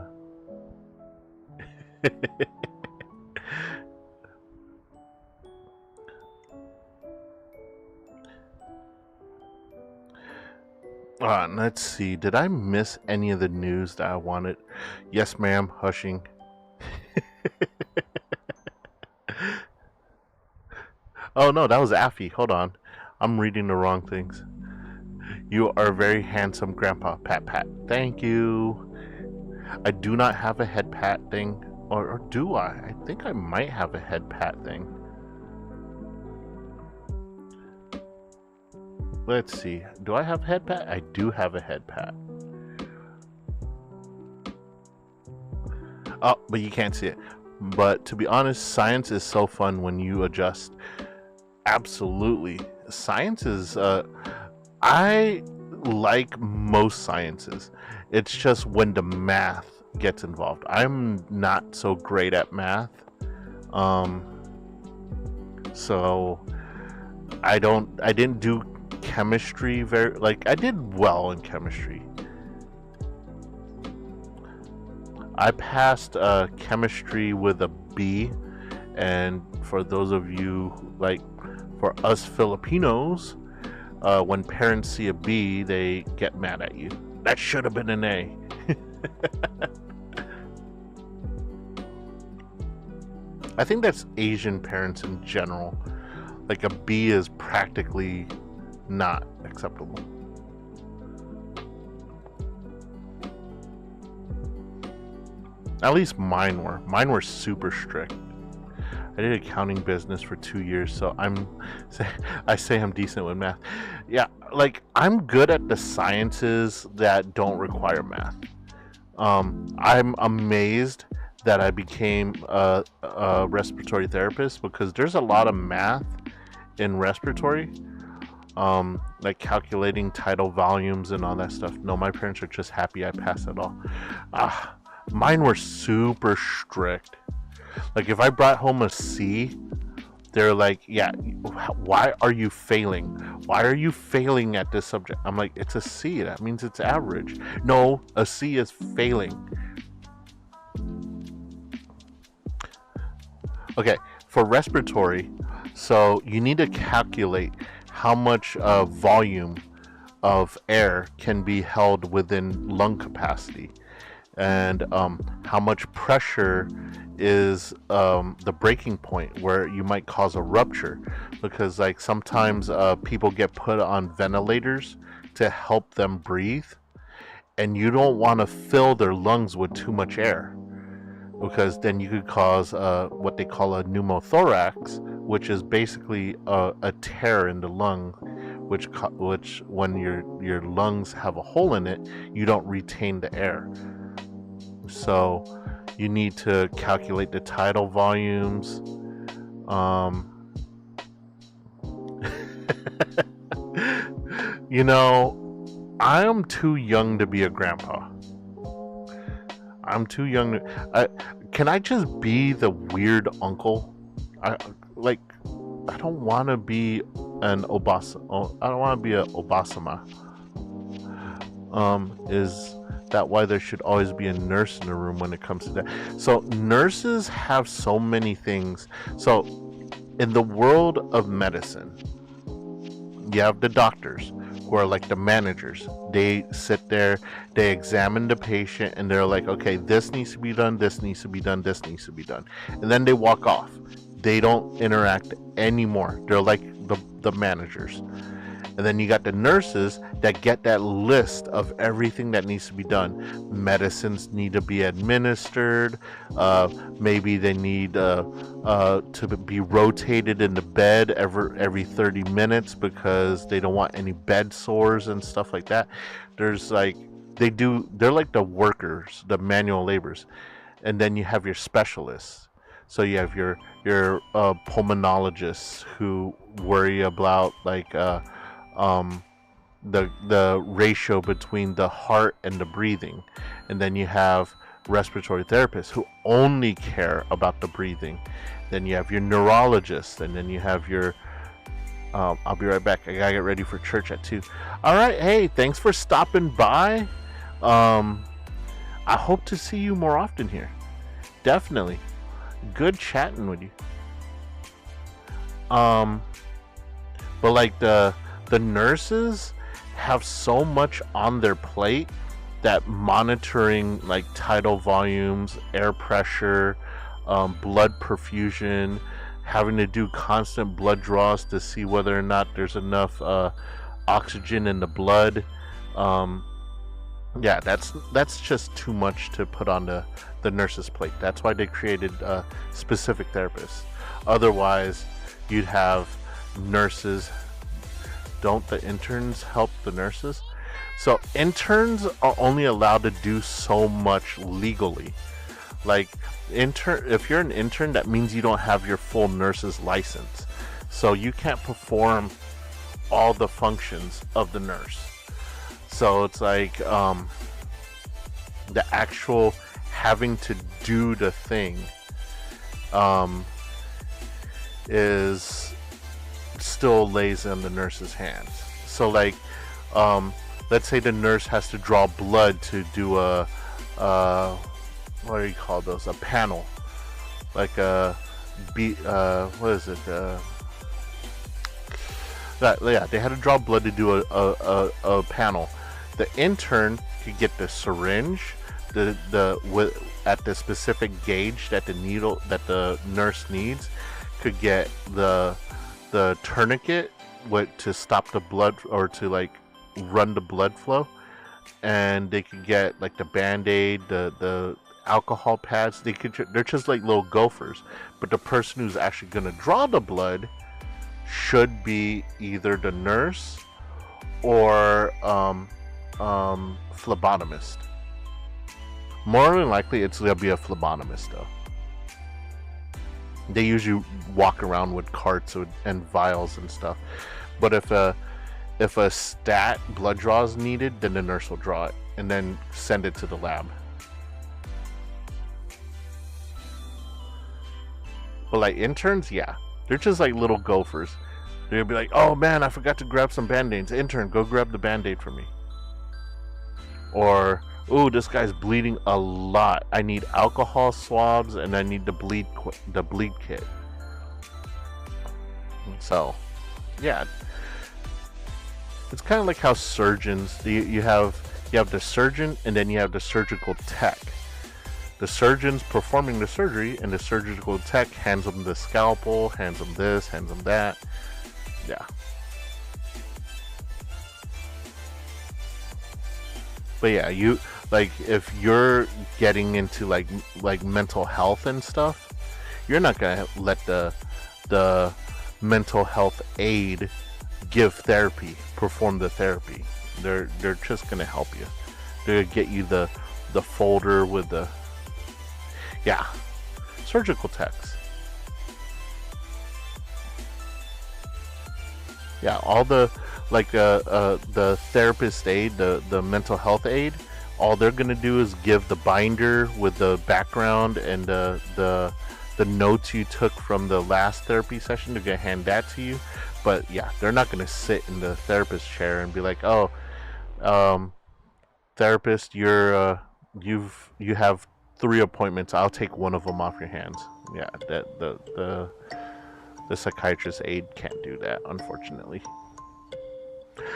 S6: Let's see. Did I miss any of the news that I wanted? Yes, ma'am. Hushing. Oh, no. That was Affy. Hold on. I'm reading the wrong things. You are very handsome, Grandpa. Pat, pat. Thank you. I do not have a head pat thing. or do I? I think I might have a head pat thing. Let's see. Do I have head pat? I do have a head pat. Oh, but you can't see it. But to be honest, science is so fun when you adjust. Absolutely. Science is, I like most sciences. It's just when the math gets involved. I'm not so great at math. So I didn't do chemistry I did well in chemistry. I passed chemistry with a B, and for those of you, for us Filipinos, when parents see a B, they get mad at you. That should have been an A. I think that's Asian parents in general. Like, a B is practically not acceptable. At least mine were. Mine were super strict. I did accounting business for 2 years, so I say I'm decent with math. Yeah, like, I'm good at the sciences that don't require math. I'm amazed that I became a respiratory therapist, because there's a lot of math in respiratory, like calculating tidal volumes and all that stuff. No, my parents are just happy I passed it all. Mine were super strict. Like, if I brought home a C, they're like, yeah, why are you failing? Why are you failing at this subject? I'm like, it's a C. That means it's average. No, a C is failing. Okay, for respiratory, so you need to calculate how much volume of air can be held within lung capacity, and how much pressure is the breaking point where you might cause a rupture, because like sometimes people get put on ventilators to help them breathe, and you don't want to fill their lungs with too much air, because then you could cause what they call a pneumothorax, which is basically a tear in the lung, which when your lungs have a hole in it, you don't retain the air. So you need to calculate the tidal volumes. You know, I am too young to be a grandpa. I'm too young to... can I just be the weird uncle? I don't want to be an Obasa. I don't want to be a Obasama. Is that why there should always be a nurse in the room when it comes to that? So nurses have so many things. So in the world of medicine, you have the doctors, who are like the managers. They sit there, they examine the patient, and they're like, okay, this needs to be done, this needs to be done, this needs to be done. And then they walk off. They don't interact anymore. They're like the managers. And then you got the nurses that get that list of everything that needs to be done. Medicines need to be administered. Maybe they need to be rotated in the bed every 30 minutes because they don't want any bed sores and stuff like that. There's like, they're like the workers, the manual laborers. And then you have your specialists. So you have your pulmonologists who worry about like the ratio between the heart and the breathing. And then you have respiratory therapists who only care about the breathing. Then you have your neurologists, and then you have your I'll be right back. I gotta get ready for church at 2. All right, hey, thanks for stopping by. I hope to see you more often here. Definitely. Good chatting with you. But like the nurses have so much on their plate that monitoring like tidal volumes, air pressure, blood perfusion, having to do constant blood draws to see whether or not there's enough oxygen in the blood, Yeah, that's just too much to put on the nurse's plate. That's why they created specific therapists. Otherwise, you'd have nurses. Don't the interns help the nurses? So interns are only allowed to do so much legally. Like if you're an intern, that means you don't have your full nurse's license. So you can't perform all the functions of the nurse. So it's like the actual having to do the thing is still lays in the nurse's hands. So like let's say the nurse has to draw blood to do a what do you call those? A panel, like what is it? Yeah, they had to draw blood to do a panel. The intern could get the syringe, at the specific gauge that the nurse needs. Could get the tourniquet to stop the blood or to like run the blood flow, and they could get like the Band-Aid, the alcohol pads. They're just like little gophers, but the person who's actually going to draw the blood should be either the nurse or phlebotomist. More than likely, it's gonna be a phlebotomist though. They usually walk around with carts and vials and stuff. But if a stat blood draw is needed, then the nurse will draw it and then send it to the lab. But like interns, yeah, they're just like little gophers. They'll be like, oh man, I forgot to grab some Band-Aids. Intern, go grab the Band-Aid for me. Or, ooh, this guy's bleeding a lot. I need alcohol swabs and I need the bleed kit. So, yeah. It's kind of like how surgeons, you have the surgeon and then you have the surgical tech. The surgeon's performing the surgery and the surgical tech hands them the scalpel, hands them this, hands them that. Yeah. But yeah, you like if you're getting into like mental health and stuff, you're not gonna let the mental health aide give therapy, perform the therapy. They're just gonna help you. They're gonna get you the folder with the surgical techs. Yeah, all the therapist aid, the mental health aid, all they're gonna do is give the binder with the background and the notes you took from the last therapy session. They're gonna hand that to you. But yeah, they're not gonna sit in the therapist chair and be like, oh, therapist, you have 3 appointments. I'll take one of them off your hands. Yeah, that the psychiatrist aide can't do that, unfortunately.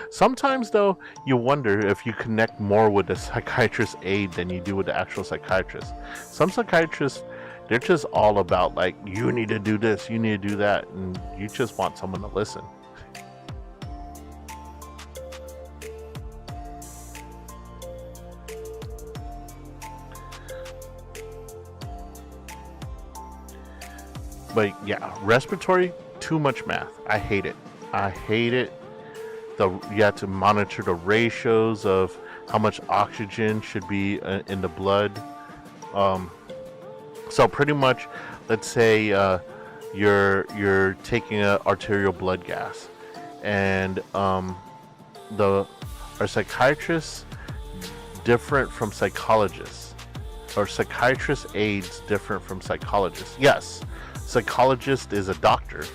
S6: Sometimes, though, you wonder if you connect more with the psychiatrist aide than you do with the actual psychiatrist. Some psychiatrists, they're just all about, like, you need to do this, you need to do that, and you just want someone to listen. But yeah, respiratory, too much math. I hate it. You have to monitor the ratios of how much oxygen should be in the blood. So pretty much, let's say you're taking an arterial blood gas, and are psychiatrists different from psychologists? Are psychiatrist aides different from psychologists? Yes. Psychologist is a doctor,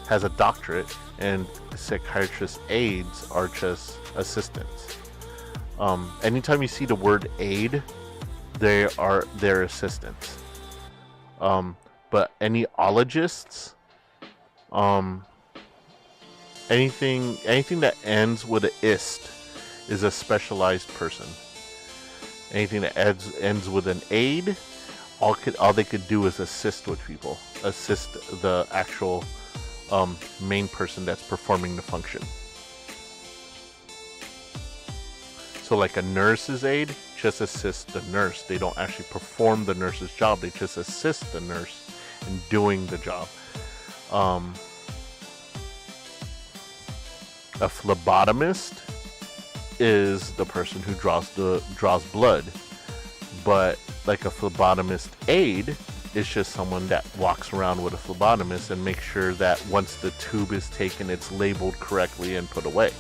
S6: has a doctorate, and psychiatrist aides are just assistants. Anytime you see the word aide, they're assistants. But any ologists, anything that ends with an ist is a specialized person. Anything that ends with an aide, all they could do is assist with people, assist the actual main person that's performing the function. So like a nurse's aide just assists the nurse. They don't actually perform the nurse's job. They just assist the nurse in doing the job. A phlebotomist is the person who draws blood, but like a phlebotomist aide is just someone that walks around with a phlebotomist and makes sure that once the tube is taken, it's labeled correctly and put away.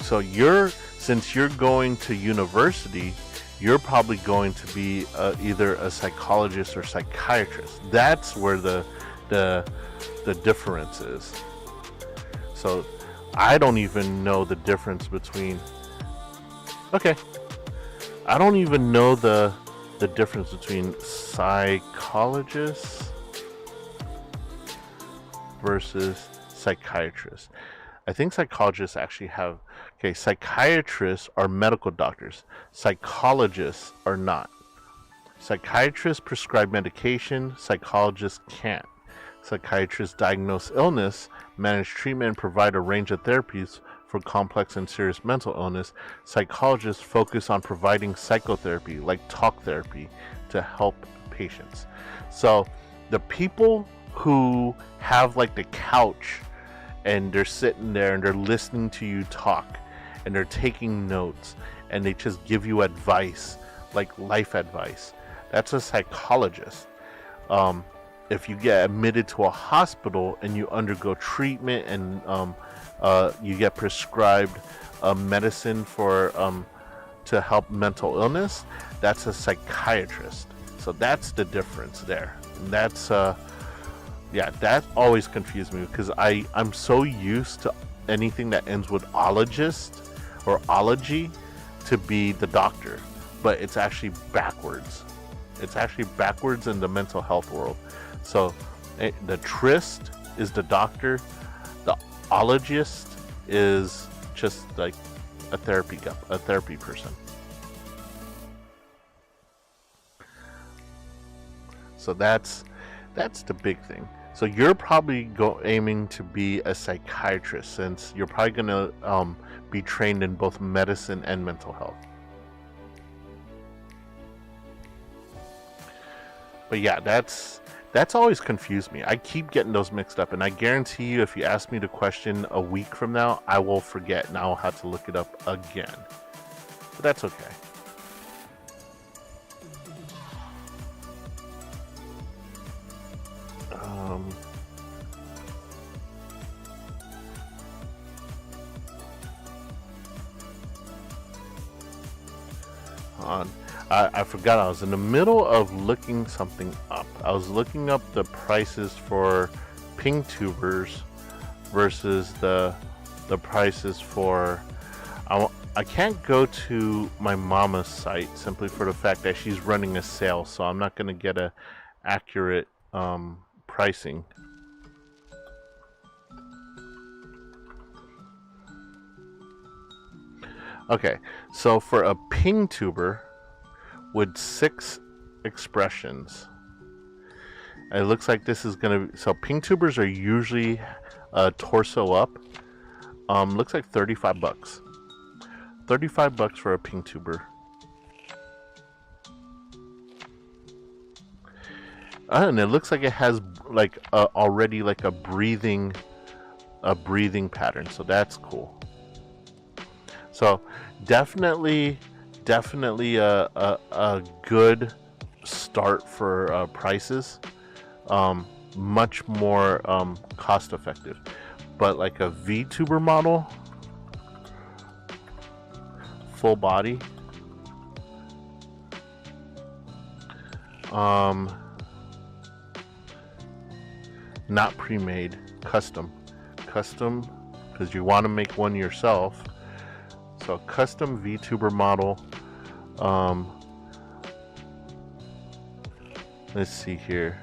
S6: So since you're going to university, you're probably going to be either a psychologist or psychiatrist. That's where the difference is. So I don't even know the difference between. Okay, I don't even know the difference between psychologists versus psychiatrists. I think psychologists actually have. Okay, psychiatrists are medical doctors. Psychologists are not. Psychiatrists prescribe medication. Psychologists can't. Psychiatrists diagnose illness, manage treatment, and provide a range of therapies for complex and serious mental illness. Psychologists focus on providing psychotherapy, like talk therapy, to help patients. So the people who have like the couch and they're sitting there and they're listening to you talk and they're taking notes and they just give you advice, like life advice, that's a psychologist. If you get admitted to a hospital and you undergo treatment and you get prescribed medicine for to help mental illness, that's a psychiatrist. So that's the difference there. And that's yeah, that always confused me because I'm so used to anything that ends with ologist or ology to be the doctor, but it's actually backwards. It's actually backwards in the mental health world. So the trist is the doctor, the ologist is just like a therapy person. So that's the big thing. So you're probably aiming to be a psychiatrist, since you're probably going to be trained in both medicine and mental health. But yeah, that's always confused me. I keep getting those mixed up, and I guarantee you if you ask me the question a week from now, I will forget and I'll have to look it up again. But that's okay. I forgot, I was in the middle of looking something up. I was looking up the prices for ping tubers versus the prices for... I can't go to my mama's site simply for the fact that she's running a sale, so I'm not going to get a accurate pricing. Okay, so for a ping tuber with 6 expressions, it looks like this is gonna be, so ping tubers are usually torso up. Looks like $35. $35 for a ping tuber. And it looks like it has like already like a breathing pattern, so that's cool. So definitely a good start for prices. Much more cost effective. But like a VTuber model, full body, not pre-made, custom because you want to make one yourself. So custom VTuber model. Let's see here.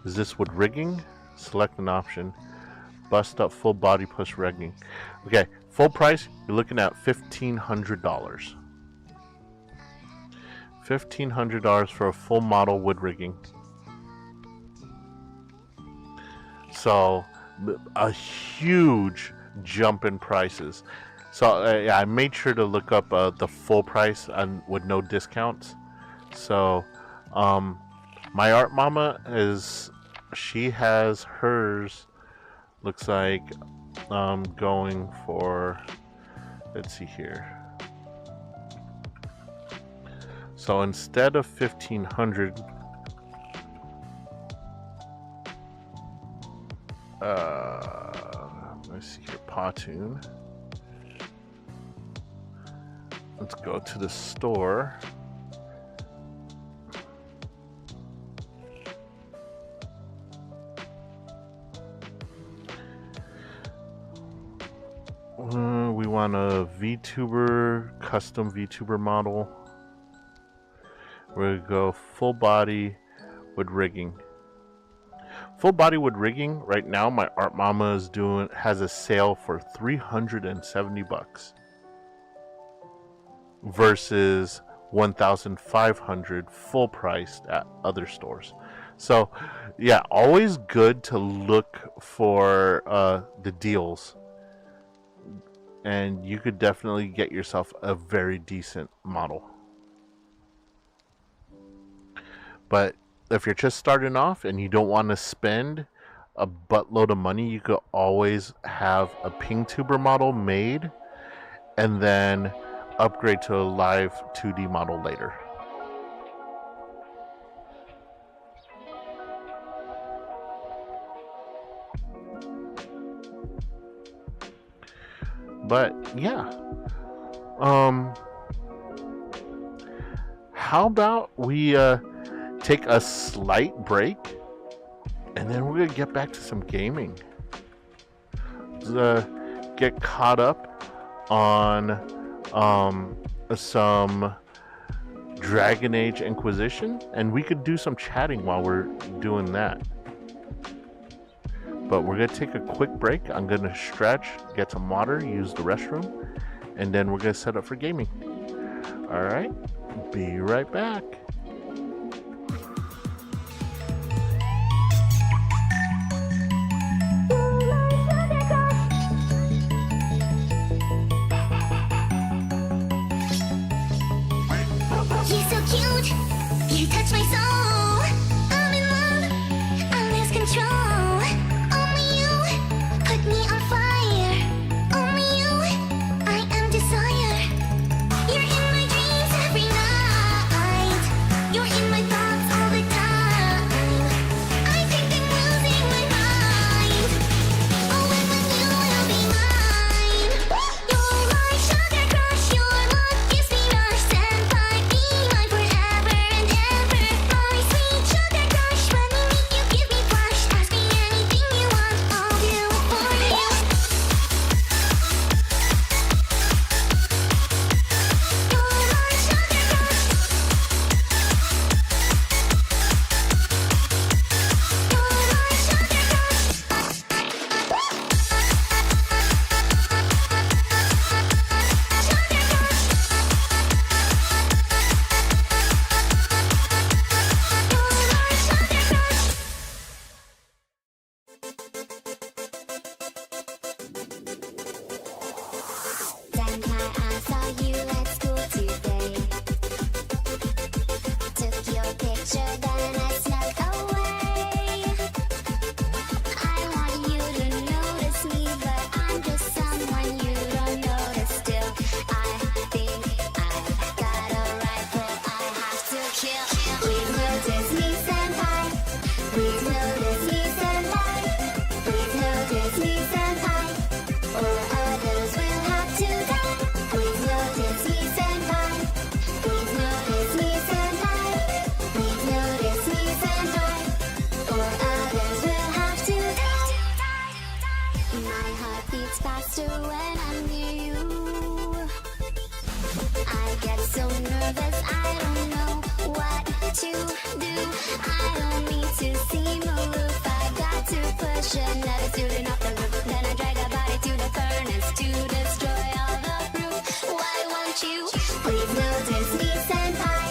S6: Is this with rigging? Select an option. Bust up full body plus rigging. Okay, full price, you're looking at $1,500. $1,500 for a full model wood rigging. So a huge jump in prices. So yeah, I made sure to look up the full price and with no discounts. So my art mama she has hers, looks like going for, let's see here. So instead of 1,500, let's see here, Pontoon. Let's go to the store. We want a VTuber, custom VTuber model. We're gonna go full body with rigging. Full body wood rigging right now, my art mama has a sale for $370 versus $1,500 full priced at other stores. So yeah, always good to look for the deals, and you could definitely get yourself a very decent model. But if you're just starting off and you don't want to spend a buttload of money, you could always have a PingTuber model made and then upgrade to a live 2D model later. But yeah, how about we take a slight break, and then we're gonna get back to some gaming. Get caught up on some Dragon Age Inquisition, and we could do some chatting while we're doing that. But we're gonna take a quick break. I'm gonna stretch, get some water, use the restroom, and then we're gonna set up for gaming. All right, be right back.
S2: You're so cute, you touch my soul. I'm in love, I lose control. Only you put me on fire. Only you, I am desire. You're in my dreams every night. You're in my thoughts all the time. I think I'm losing my mind. Oh, when you will be mine. You're my sugar crush, you're what gives me rush. Senpai, be mine forever and ever. My sweet sugar crush, when we meet you give me plush. Ask me anything you want, I'll do it for you. You're my sugar crush. Senpai, I saw you at school today. Took your picture, then I snuck away. I want you to notice me, but I'm just someone you don't notice still. I think I've got a rifle I have to kill. Please notice me, senpai. Please notice me, senpai. Please notice me, senpai. Or others will have to die. Please notice me, senpai. Please notice me, senpai. Please notice me, senpai. Or others will have to die. My heart beats faster when I'm near you. I get so nervous, I don't know what to do. I don't mean to seem aloof. I got to push another student off the roof. Then I drag a body to the furnace to destroy all the proof. Why won't you please notice me, senpai?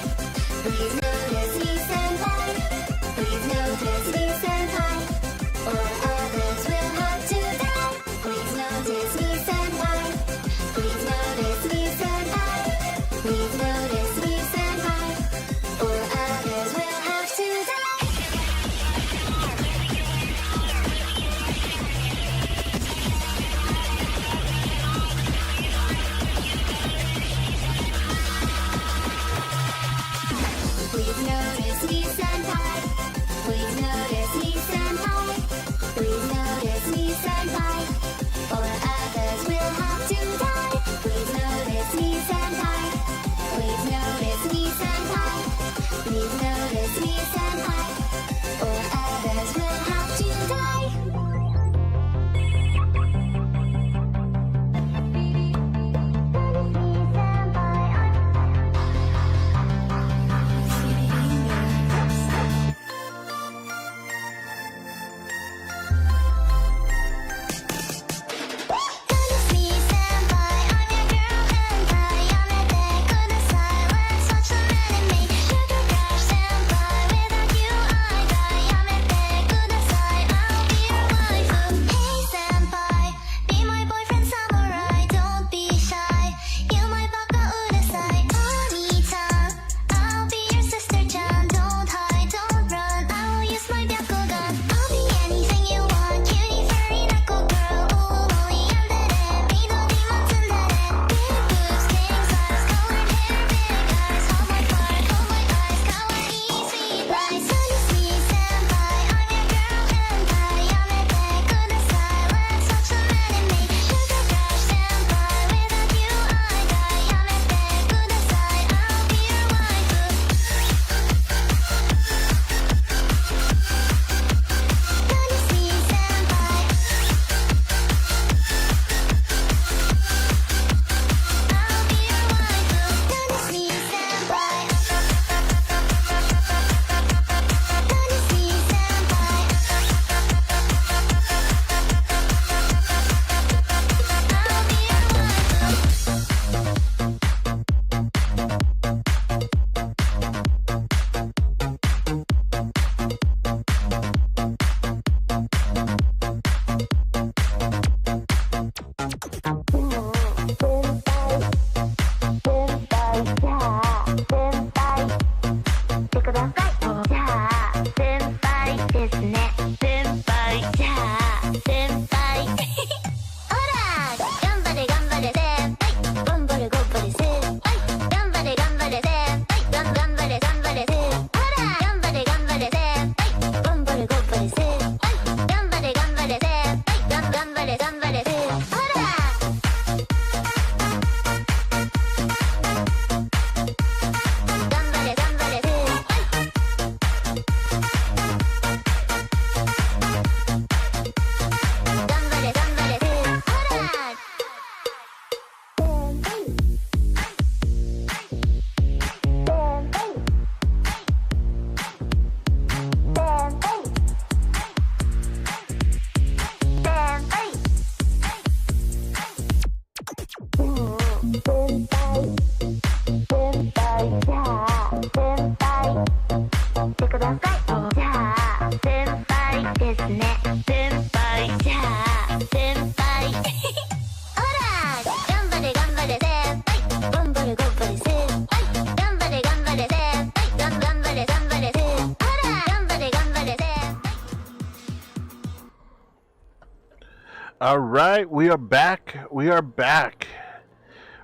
S6: All right, we are back. We are back.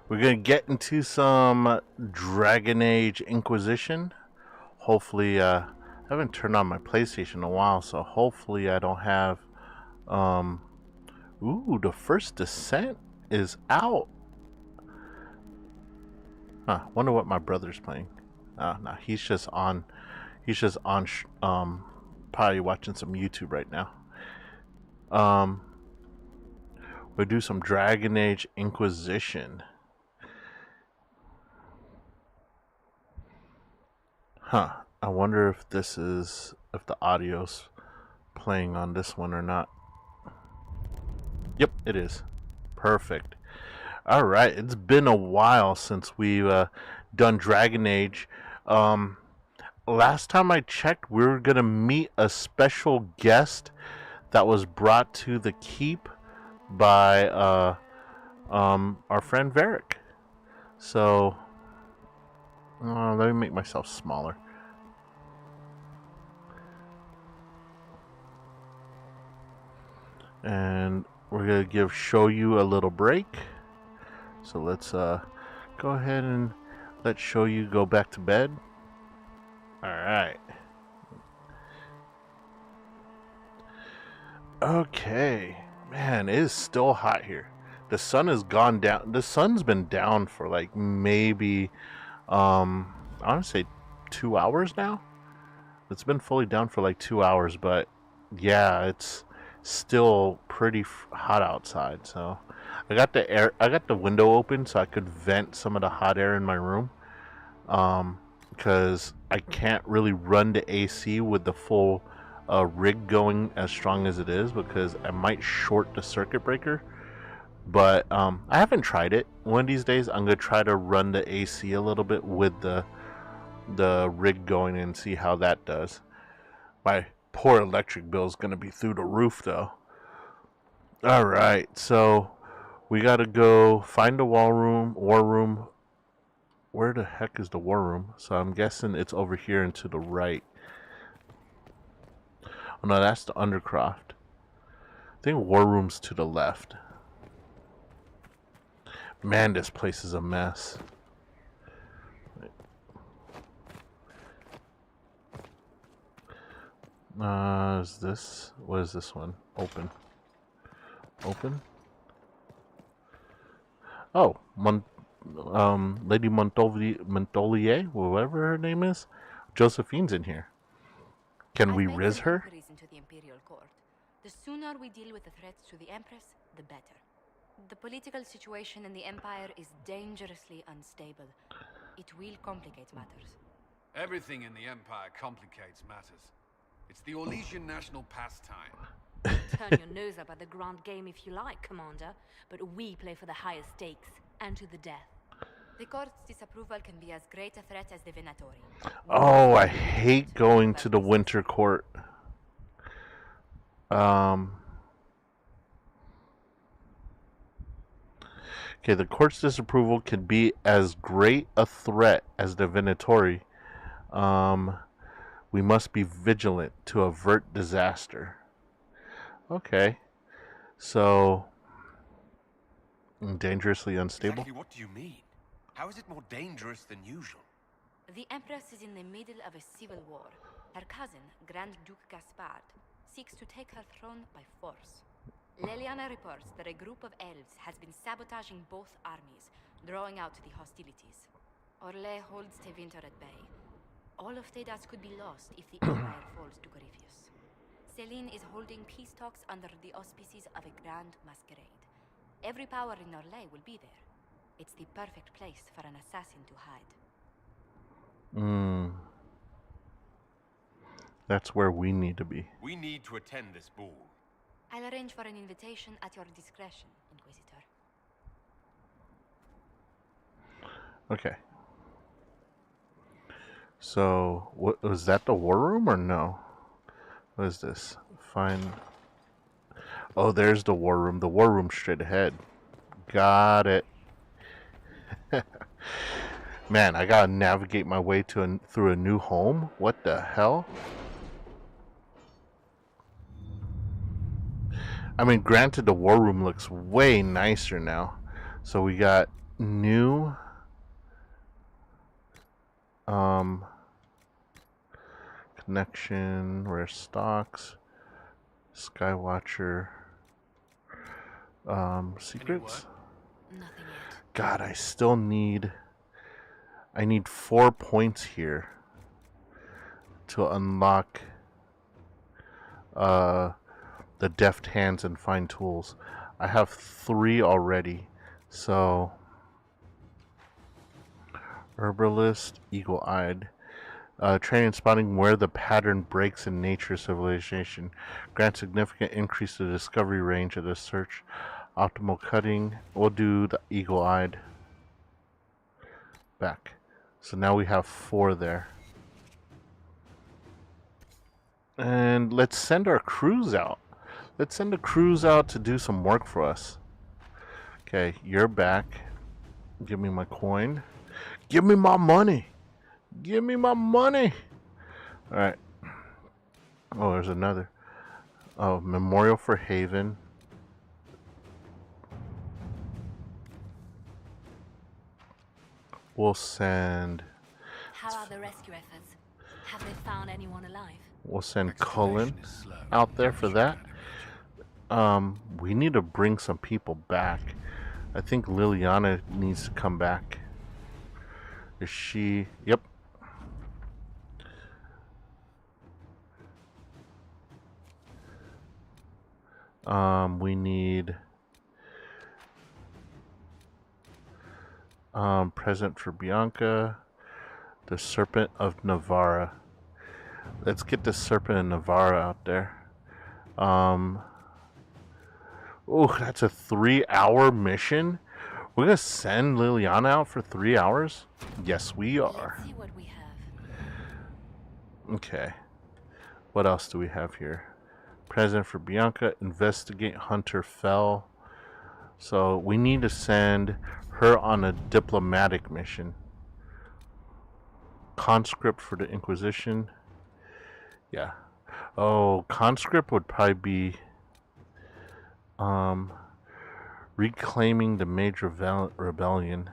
S6: We're going to get into some Dragon Age Inquisition. Hopefully, I haven't turned on my PlayStation in a while, so hopefully I don't have... Ooh, the first Descent is out. Huh, wonder what my brother's playing. No, he's just on... probably watching some YouTube right now. We'll do some Dragon Age Inquisition. Huh. I wonder if if the audio's playing on this one or not. Yep, it is. Perfect. Alright, it's been a while since we've done Dragon Age. Last time I checked, we were going to meet a special guest that was brought to the keep by our friend Varric. So let me make myself smaller. And we're gonna show you a little break. So let's go ahead and let show you go back to bed. All right. Okay. Man, it is still hot here. The sun has gone down. The sun's been down for like maybe, I want to say 2 hours now. It's been fully down for like 2 hours, but yeah, it's still pretty hot outside. So I got the window open so I could vent some of the hot air in my room. Because I can't really run the AC with the full rig going as strong as it is, because I might short the circuit breaker. But I haven't tried it. One of these days I'm gonna try to run the AC a little bit with the rig going and see how that does. My poor electric bill is gonna be through the roof though. Alright, so we gotta go find the war room. Where the heck is the war room? So I'm guessing it's over here and to the right. Oh no, that's the Undercroft. I think war room's to the left. Man, this place is a mess. What is this one? Open. Oh, Lady Montolier, whatever her name is, Josephine's in here. Can we riz her?
S9: Into the Imperial Court. The sooner we deal with the threats to the Empress, the better. The political situation in the Empire is dangerously unstable. It will complicate matters.
S10: Everything in the Empire complicates matters. It's the Orlesian national pastime.
S9: Turn your nose up at the grand game if you like, Commander, but we play for the highest stakes, and to the death. The court's disapproval can be as great a threat as the Venatori.
S6: Oh, I hate going to the Winter Court. Okay, the court's disapproval can be as great a threat as the Venatori. We must be vigilant to avert disaster. Okay. So, dangerously unstable?
S10: Exactly what do you mean? How is it more dangerous than usual?
S9: The Empress is in the middle of a civil war. Her cousin, Grand Duke Gaspard, seeks to take her throne by force. Leliana reports that a group of elves has been sabotaging both armies, drawing out the hostilities. Orlais holds Tevinter at bay. All of Tedas could be lost if the Empire falls to Corypheus. Celine is holding peace talks under the auspices of a grand masquerade. Every power in Orlais will be there. It's the perfect place for an assassin to hide.
S6: That's where we need to be.
S10: We need to attend this ball.
S9: I'll arrange for an invitation at your discretion, Inquisitor.
S6: Okay. So, what was that, the war room or no? What is this? Find... Oh, there's the war room. The war room straight ahead. Got it. Man, I gotta navigate my way through a new home? What the hell? I mean, granted, the war room looks way nicer now. So we got new connection, rare stocks, Skywatcher, secrets. God, I still need. I need 4 points here to unlock the deft hands and fine tools. I have 3 already, so herbalist, eagle-eyed, training and spotting where the pattern breaks in nature civilization, grants significant increase to discovery range of the search. Optimal cutting, we'll do the eagle-eyed. Back. So now we have 4 there. And let's send our crews out. Let's send a crews out to do some work for us. Okay, you're back. Give me my coin. Give me my money. Give me my money. Alright. Oh, there's another. Oh, Memorial for Haven. We'll send...
S9: How are the rescue efforts? Have they found anyone alive?
S6: We'll send Cullen out there for that. We need to bring some people back. I think Liliana needs to come back. Is she... Yep. We need... present for Bianca. The Serpent of Navarra. Let's get the Serpent of Navarra out there. Oh, that's a 3-hour mission? We're gonna send Liliana out for 3 hours? Yes, we are.
S9: Let's see what we have.
S6: Okay. What else do we have here? Present for Bianca. Investigate Hunter Fell. So we need to send her on a diplomatic mission. Conscript for the Inquisition. Yeah. Oh, conscript would probably be reclaiming the major rebellion.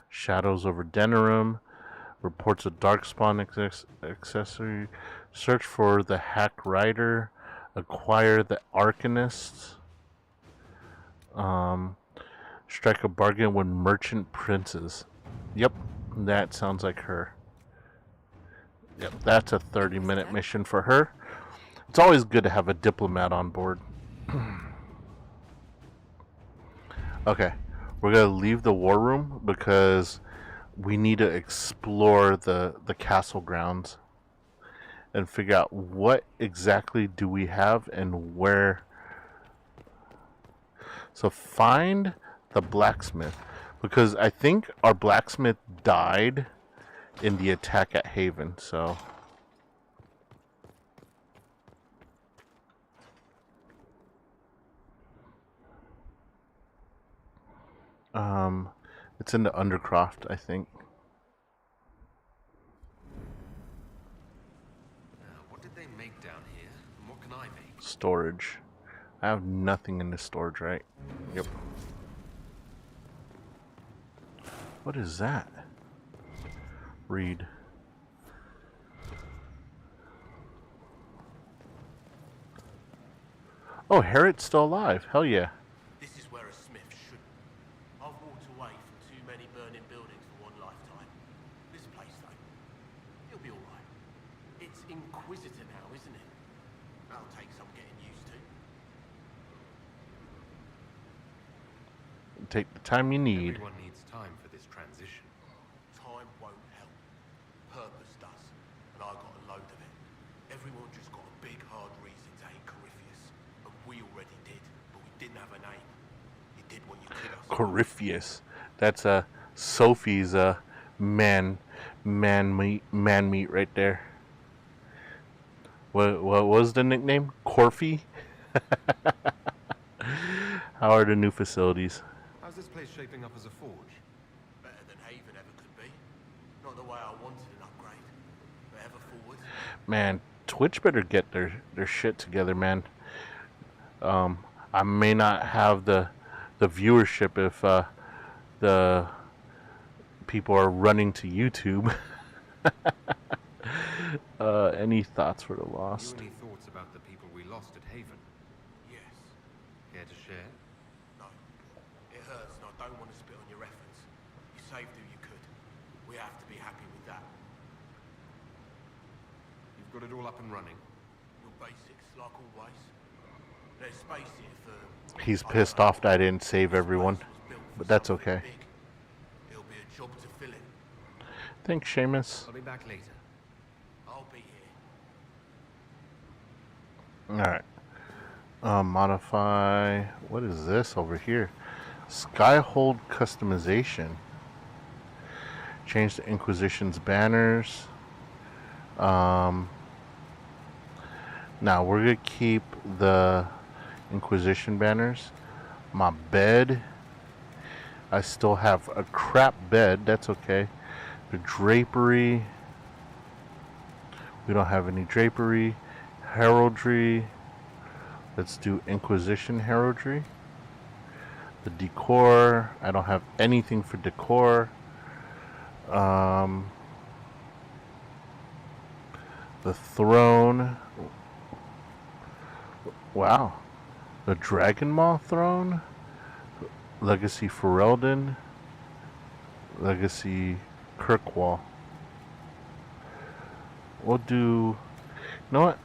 S6: Shadows over Denerim. Reports of Darkspawn accessory. Search for the Hack Rider. Acquire the Arcanist. Strike a bargain with Merchant Princes. Yep, that sounds like her. Yep, that's a 30-minute mission for her. It's always good to have a diplomat on board. Okay, we're going to leave the war room because we need to explore the castle grounds and figure out what exactly do we have and where. So find the blacksmith, because I think our blacksmith died in the attack at Haven, so it's in the Undercroft, I think.
S10: What did they make down here? And what can I make?
S6: Storage. I have nothing in the storage, right? Yep. What is that? Read. Oh, Harriet's still alive. Hell yeah.
S11: This is where a smith should. I've walked away from too many burning buildings for one lifetime. This place, though, it'll be alright. It's Inquisitor now, isn't it? That'll take some getting used to.
S6: Take the time you need.
S10: Everyone needs time for this transition.
S11: Time won't help. Purpose does. And I got a load of it. Everyone just got a big hard reason to hate Corypheus. And we already did, but we didn't have a name. You did what you could.
S6: Corypheus. That's Sophie's man meat right there. What was the nickname? Corfy? How are the new facilities?
S10: How's this place shaping up as a forge?
S11: Better than Haven ever could be. Not the way I wanted an upgrade, but ever forward.
S6: Man, Twitch better get their shit together, man. I may not have the viewership if the people are running to YouTube. Any thoughts for the lost?
S10: Any thoughts about the people we lost at Haven?
S11: Yes.
S10: Care to share?
S11: No. It hurts and I don't want to spit on your efforts. You saved who you could. We have to be happy with that.
S10: You've got it all up and running.
S11: Your basics, like always. There's space here for...
S6: He's pissed off that I didn't save everyone, but that's okay.
S11: It'll be a job to fill it.
S6: Thanks, Seamus.
S10: I'll be back later.
S11: I'll be here.
S6: Alright. Modify. What is this over here? Skyhold customization. Change the Inquisition's banners. Now we're gonna keep the Inquisition banners. My bed. I still have a crap bed. That's okay. The drapery. We don't have any drapery. Heraldry. Let's do Inquisition heraldry. The decor. I don't have anything for decor. The throne. Wow. The Dragon Maw throne. Legacy Ferelden. Legacy Kirkwall. We'll do... You know what?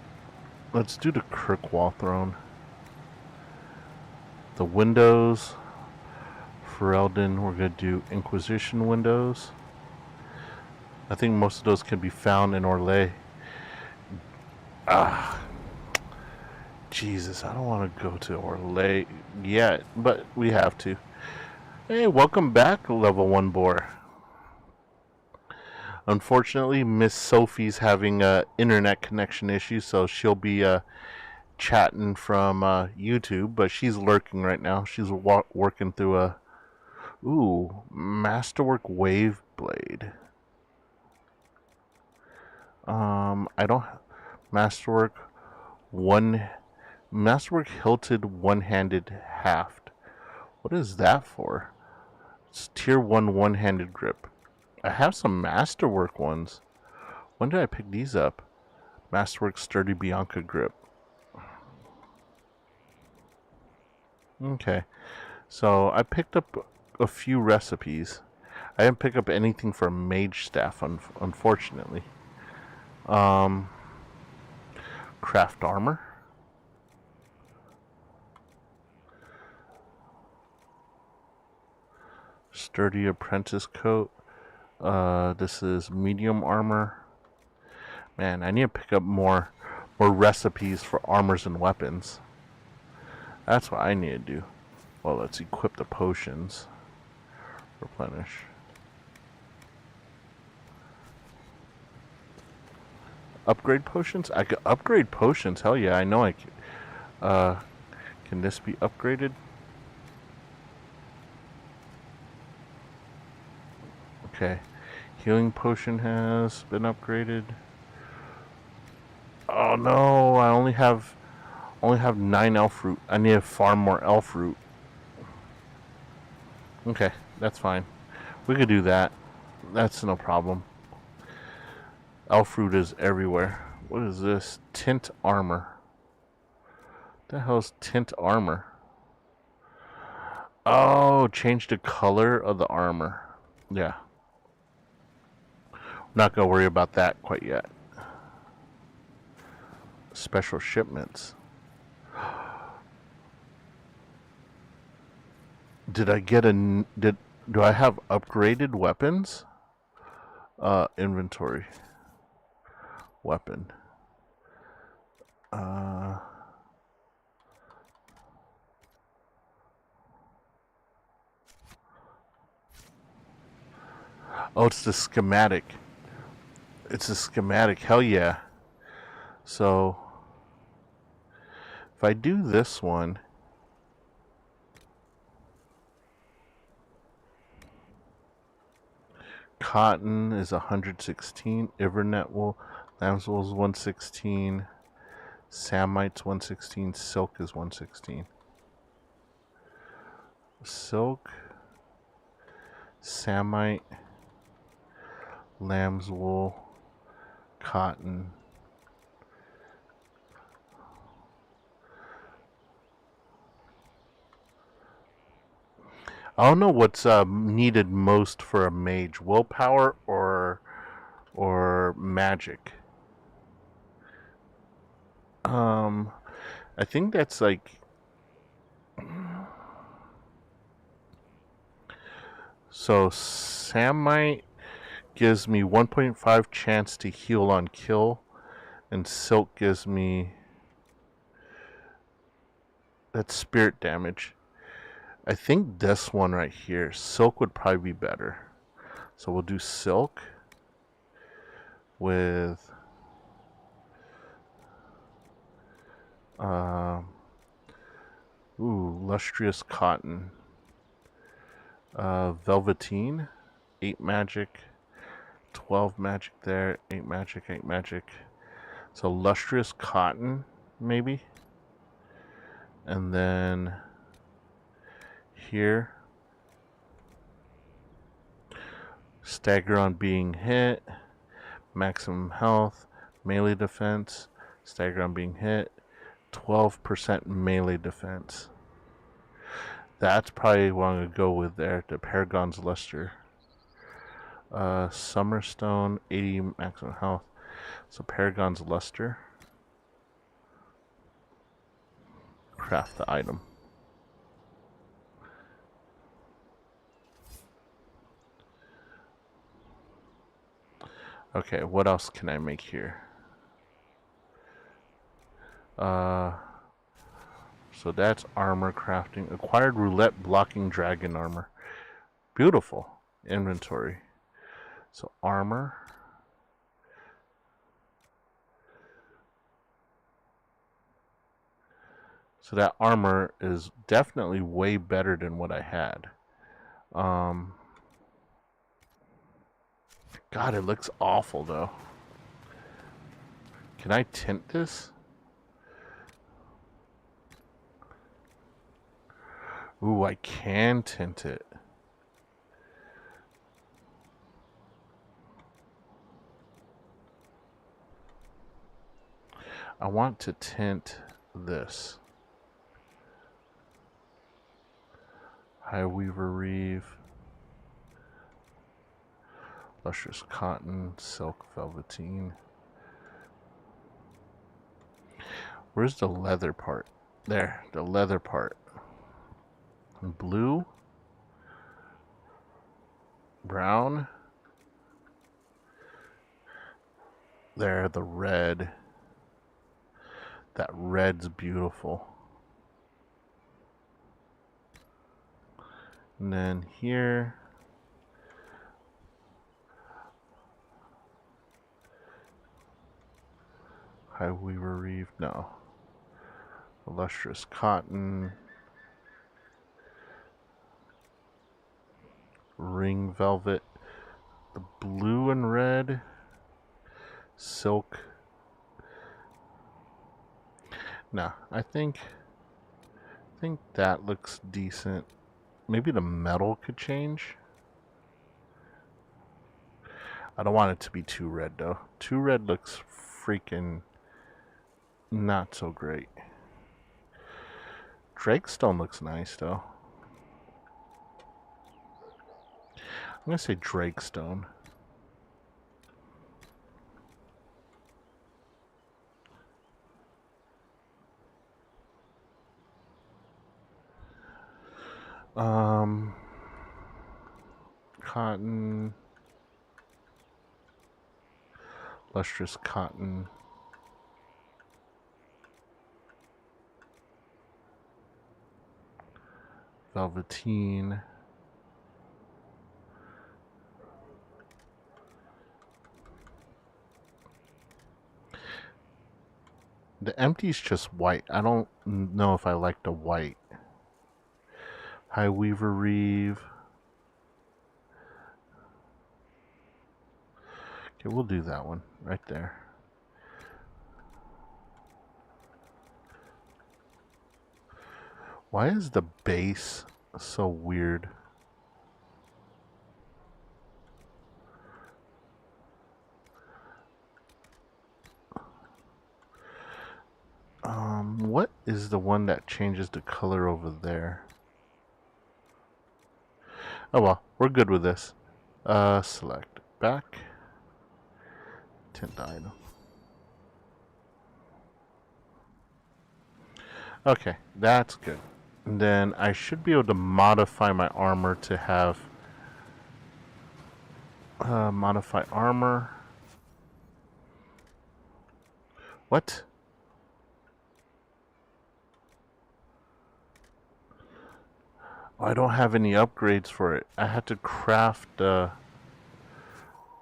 S6: Let's do the Kirkwall throne. The windows. Ferelden, we're going to do Inquisition windows. I think most of those can be found in Orlais. Jesus, I don't want to go to Orlais yet, but we have to. Hey, welcome back, Level 1 Boar. Unfortunately, Miss Sophie's having internet connection issues, so she'll be chatting from YouTube, but she's lurking right now. She's working through a... Ooh, Masterwork Wave Blade. I don't... Masterwork Hilted One-Handed Haft. What is that for? It's Tier 1 One-Handed Grip. I have some Masterwork ones. When did I pick these up? Masterwork Sturdy Bianca Grip. Okay. So I picked up a few recipes. I didn't pick up anything for Mage Staff, unfortunately. Craft armor. Sturdy apprentice coat. This is medium armor. Man, I need to pick up more recipes for armors and weapons. That's what I need to do. Well, let's equip the potions. Replenish. Upgrade potions? I could upgrade potions. Hell yeah, I know I can. Can this be upgraded? Okay. Healing potion has been upgraded. Oh no, I only have 9 elf root. I need to farm more elf root. Okay, that's fine. We could do that. That's no problem. Elf root is everywhere. What is this? Tint armor. What the hell is tint armor? Oh, change the color of the armor. Yeah. Not gonna worry about that quite yet. Special shipments. Did I get do I have upgraded weapons? Inventory. Weapon. Oh, it's the schematic. It's a schematic. Hell yeah. So, if I do this one, cotton is 116. Evernet wool Lambswool's 116. Samite's 116. Silk is 116. Silk, Samite, Lambswool, cotton. I don't know what's needed most for a mage: willpower or magic. I think that's like. So Samite gives me 1.5 chance to heal on kill, and Silk gives me that's spirit damage. I think this one right here, Silk, would probably be better. So we'll do Silk with lustrous cotton, velveteen, 8 magic, 12 magic there, 8 magic, 8 magic. So lustrous cotton maybe, and then here stagger on being hit, maximum health, melee defense, stagger on being hit, 12% melee defense. That's probably what I'm going to go with there, the Paragon's Luster. Summerstone, 80 maximum health. So Paragon's Luster. Craft the item. Okay, what else can I make here? So that's armor crafting. Acquired roulette blocking dragon armor. Beautiful. Inventory. So armor. So that armor is definitely way better than what I had. God, it looks awful though. Can I tint this? Ooh, I can tint it. I want to tint this. High Weaver Reeve. Lustrous cotton, silk, velveteen. Where's the leather part? There, the leather part. Blue, brown, there, the red. That red's beautiful. And then here, High Weaver Reeve, no. Lustrous cotton. Ring velvet, the blue and red, silk. Nah, I think that looks decent. Maybe the metal could change. I don't want it to be too red though. Too red looks freaking not so great. Drakestone looks nice though. I'm going to say Drakestone. Cotton. Lustrous cotton. Velveteen. The empty's just white. I don't know if I like the white. High Weaver Reeve. Okay, we'll do that one right there. Why is the base so weird? What is the one that changes the color over there? Oh well, we're good with this. Select back. Tint item. Okay, that's good. And then I should be able to modify my armor to have modify armor. What? Oh, I don't have any upgrades for it. I had to craft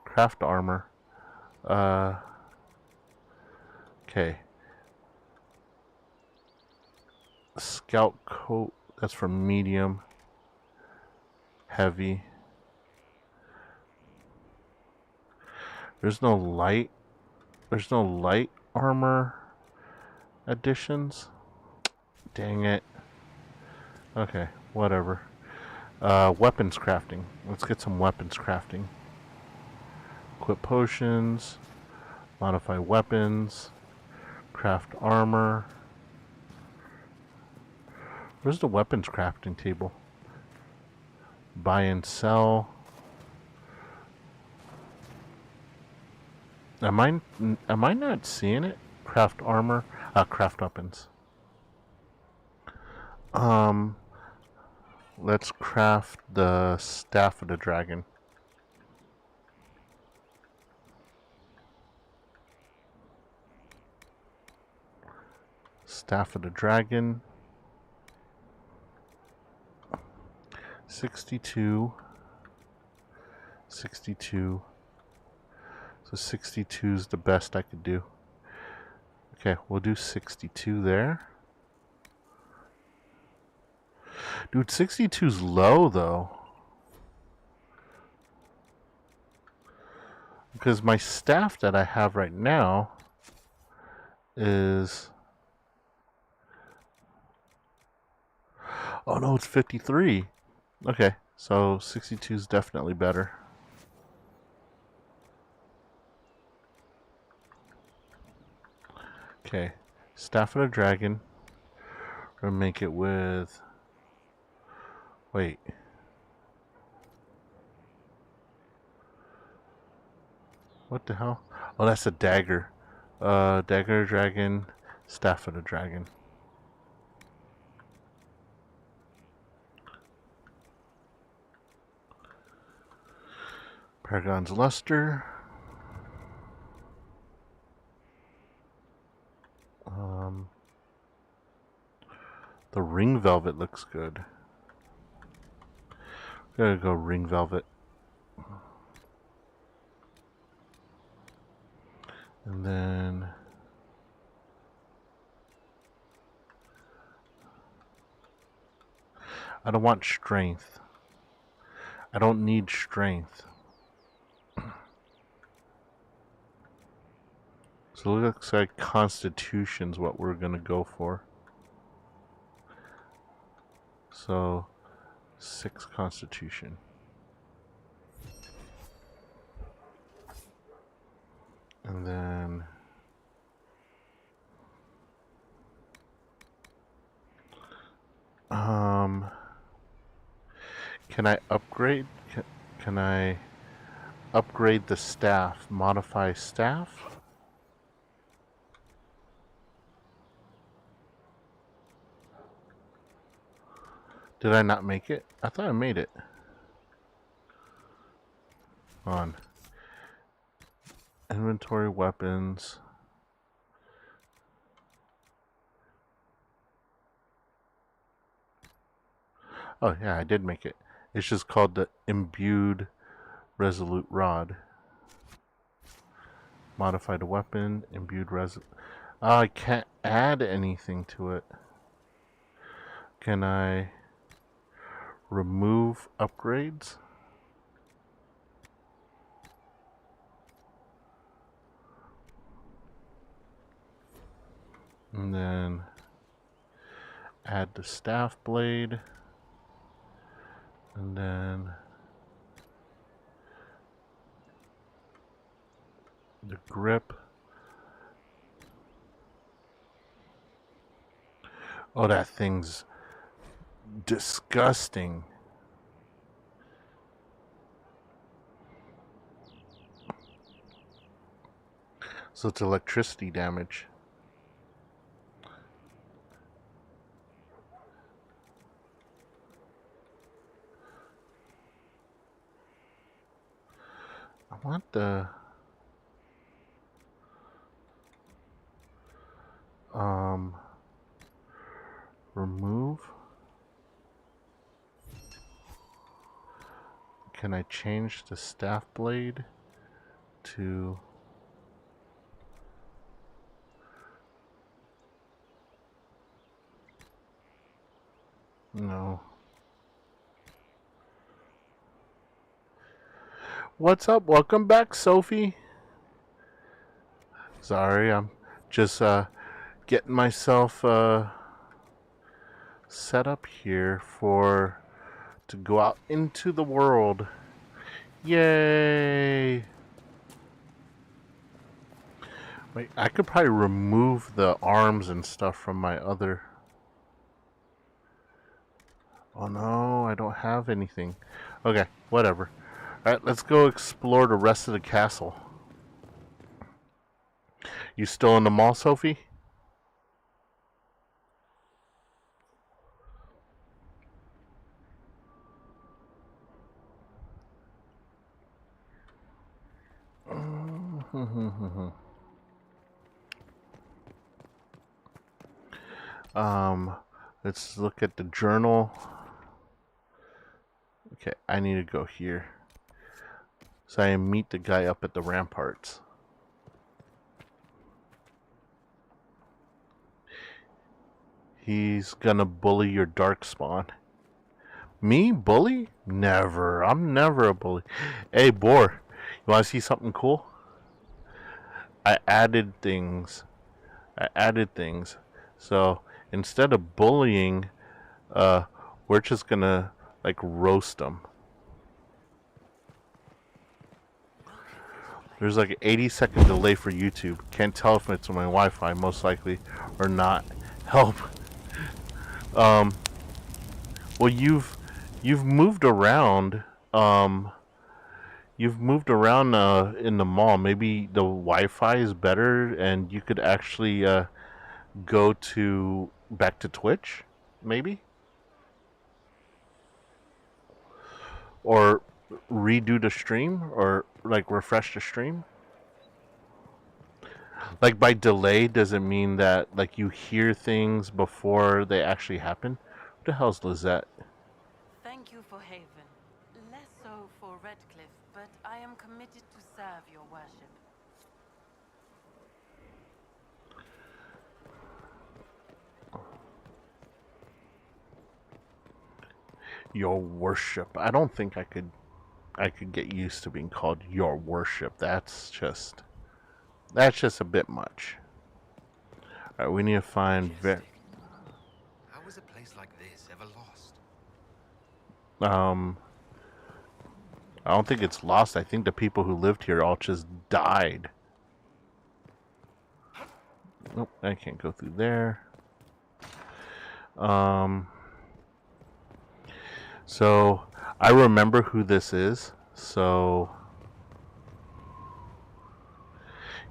S6: craft armor. Okay. Scout coat, that's for medium. Heavy. There's no light armor additions. Dang it. Okay, whatever. Weapons crafting. Let's get some weapons crafting. Equip potions. Modify weapons. Craft armor. Where's the weapons crafting table? Buy and sell. Am I not seeing it? Craft armor. Craft weapons. Let's craft the staff of the dragon. Staff of the dragon. 62. 62. So 62 is the best I could do. Okay, we'll do 62 there. Dude, 62's low though. Because my staff that I have right now is... Oh no, it's 53. Okay, so 62 is definitely better. Okay, Staff of the Dragon. We're gonna make it with... Wait. What the hell? Oh, that's a dagger. Dagger dragon, staff of the dragon. Paragon's luster. The ring velvet looks good. Gotta go ring velvet. And then I don't want strength. I don't need strength. So it looks like Constitution's what we're gonna go for. So 6 Constitution. And then can I upgrade? Can I upgrade the staff? Modify staff? Did I not make it? I thought I made it. On inventory weapons. Oh yeah, I did make it. It's just called the imbued resolute rod. Modify the weapon, imbued resolute. I can't add anything to it. Can I remove upgrades? And then Add the staff blade. And then the grip. Oh, that thing's disgusting. So it's electricity damage. I want the remove. Can I change the staff blade to no? What's up? Welcome back, Sophie. Sorry, I'm just getting myself set up here to go out into the world. Yay! Wait, I could probably remove the arms and stuff from my other. Oh no, I don't have anything. Okay, whatever. Alright, let's go explore the rest of the castle. You still in the mall, Sophie? Let's look at the journal. Okay, I need to go here. So I meet the guy up at the ramparts. He's gonna bully your darkspawn. Me? Bully? Never. I'm never a bully. Hey, Boar, you wanna see something cool? I added things. So instead of bullying, we're just gonna like roast them. There's like an 80-second delay for YouTube. Can't tell if it's my Wi-Fi, most likely, or not. Help. Well, you've moved around. You've moved around in the mall. Maybe the Wi-Fi is better, and you could actually go back to Twitch, maybe, or redo the stream, or like refresh the stream. Like by delay, does it mean that like you hear things before they actually happen? What the hell's Lizette?
S12: Thank you for Haven. Less so for Redcliffe, but I am committed to serve your worship.
S6: Your worship. I don't think I could get used to being called your worship. That's just a bit much. Alright, we need to find
S13: How was a place like this ever lost?
S6: I don't think it's lost. I think the people who lived here all just died. Nope, I can't go through there. So I remember who this is. So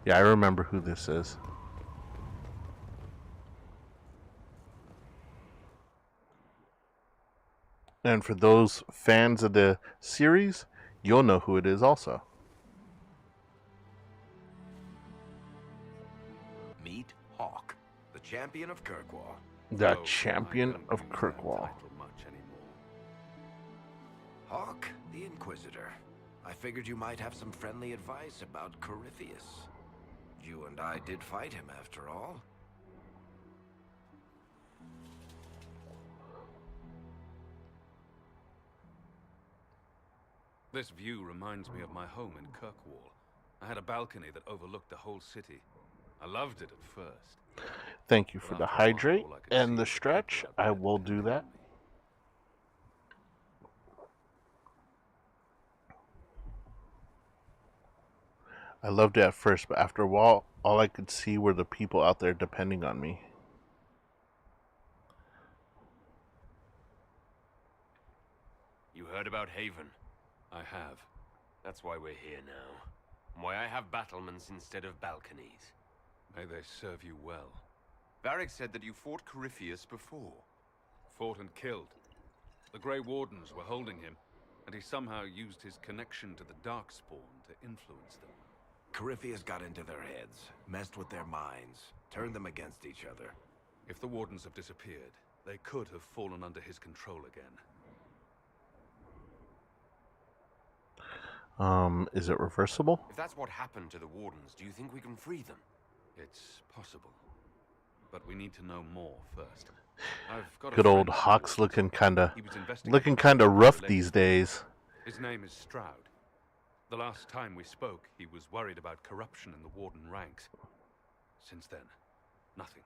S6: yeah, I remember who this is. And for those fans of the series, you'll know who it is also.
S13: Meet Hawk, the champion of Kirkwall.
S6: The champion of Kirkwall.
S13: Hawk, the Inquisitor. I figured you might have some friendly advice about Corypheus. You and I did fight him after all.
S10: This view reminds me of my home in Kirkwall. I had a balcony that overlooked the whole city. I loved it at first.
S6: Thank you for the hydrate and the stretch. I will do that. I loved it at first, but after a while, all I could see were the people out there depending on me.
S14: You heard about Haven?
S15: I have.
S14: That's why we're here now. And why I have battlements instead of balconies.
S15: May they serve you well.
S14: Varric said that you fought Corypheus before.
S15: Fought and killed. The Grey Wardens were holding him, and he somehow used his connection to the Darkspawn to influence them.
S13: Corypheus got into their heads, messed with their minds, turned them against each other.
S15: If the Wardens have disappeared, they could have fallen under his control again.
S6: Is it reversible?
S14: If that's what happened to the Wardens, do you think we can free them?
S15: It's possible. But we need to know more first. I've got
S6: Good
S15: a
S6: old
S15: friend
S6: Hawks looking kinda
S15: He was investigating
S6: rough these days.
S15: His name is Stroud. The last time we spoke, he was worried about corruption in the Warden ranks. Since then, nothing.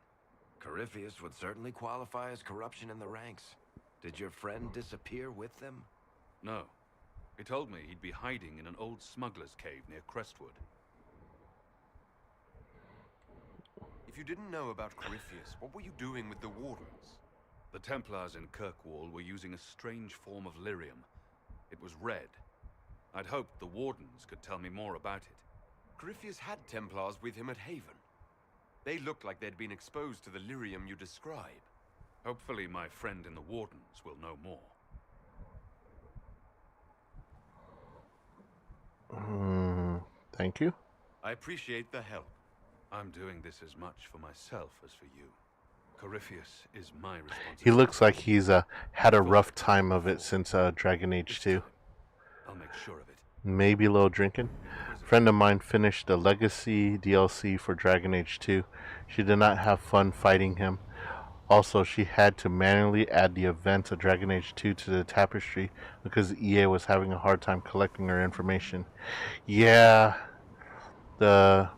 S13: Corypheus would certainly qualify as corruption in the ranks. Did your friend disappear with them?
S15: No. He told me he'd be hiding in an old smuggler's cave near Crestwood.
S14: If you didn't know about Corypheus, what were you doing with the Wardens?
S15: The Templars in Kirkwall were using a strange form of lyrium. It was red. I'd hoped the Wardens could tell me more about it.
S14: Corypheus had Templars with him at Haven. They looked like they'd been exposed to the lyrium you describe.
S15: Hopefully my friend in the Wardens will know more.
S6: Thank you.
S14: I appreciate the help.
S15: I'm doing this as much for myself as for you. Corypheus is my responsibility.
S6: He looks like he's had a rough time of it since Dragon Age 2.
S15: I'll make sure of it.
S6: Maybe a little drinking. A friend of mine finished the Legacy DLC for Dragon Age 2. She did not have fun fighting him. Also, she had to manually add the events of Dragon Age 2 to the tapestry because EA was having a hard time collecting her information. Yeah, the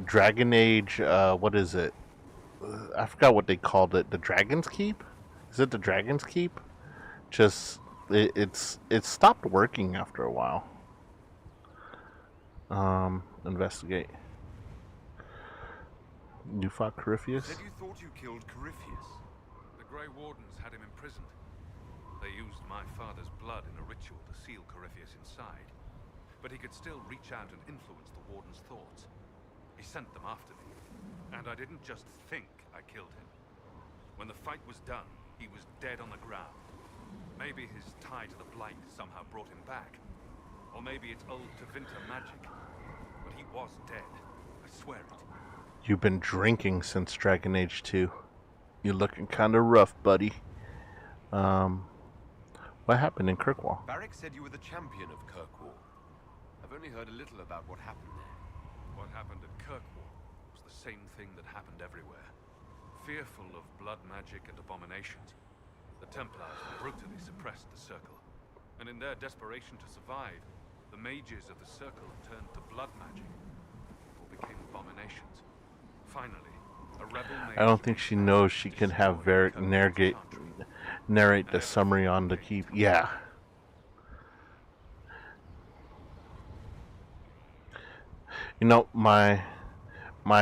S6: Dragon Age, what is it? I forgot what they called it. The Dragon's Keep? Is it the Dragon's Keep? Just it stopped working after a while. Investigate. You fought Corypheus?
S14: Said you thought you killed Corypheus.
S15: The Grey Wardens had him imprisoned. They used my father's blood in a ritual to seal Corypheus inside. But he could still reach out and influence the Warden's thoughts. He sent them after me. And I didn't just think I killed him. When the fight was done, he was dead on the ground. Maybe his tie to the Blight somehow brought him back. Or maybe it's old Tevinter magic. But he was dead. I swear it.
S6: You've been drinking since Dragon Age 2. You're looking kind of rough, buddy. What happened in Kirkwall?
S14: Varric said you were the champion of Kirkwall. I've only heard a little about what happened there.
S15: What happened at Kirkwall was the same thing that happened everywhere. Fearful of blood magic and abominations, the Templars brutally suppressed the Circle. And in their desperation to survive, the mages of the Circle turned to blood magic, or became abominations. Finally, a rebel mage...
S6: I don't think she knows she can have Varric narrate the summary on the keep. Yeah. You know, my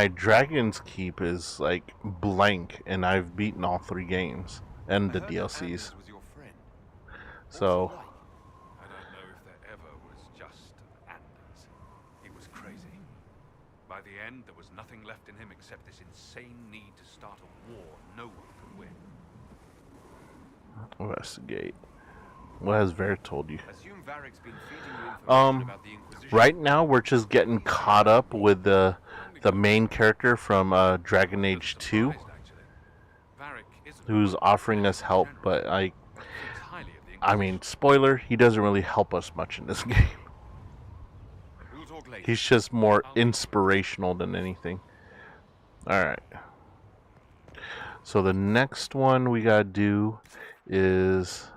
S6: Dragon's Keep is like blank, and I've beaten all 3 games and the DLCs. So
S15: I don't know if there ever was just Anders. He was crazy. By the end, there was nothing left in him except this insane need to start a war no one could win.
S6: investigate. What has Ver told you?
S14: Assume Varric's been feeding you information about the Inquisition.
S6: Right now we're just getting caught up with the main character from Dragon Age 2, who's offering us help, but I mean, spoiler, he doesn't really help us much in this game. He's just more inspirational than anything. Alright. So the next one we gotta do is...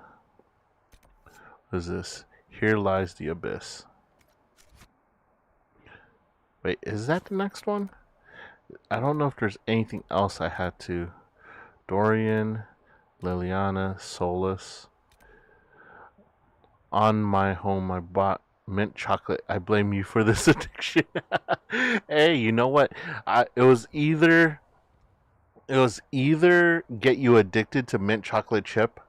S6: what is this? Here Lies the Abyss. Wait, is that the next one? I don't know if there's anything else I had to. Dorian, Liliana, Solus. On my home, I bought mint chocolate. I blame you for this addiction. Hey, you know what? It was either get you addicted to mint chocolate chip,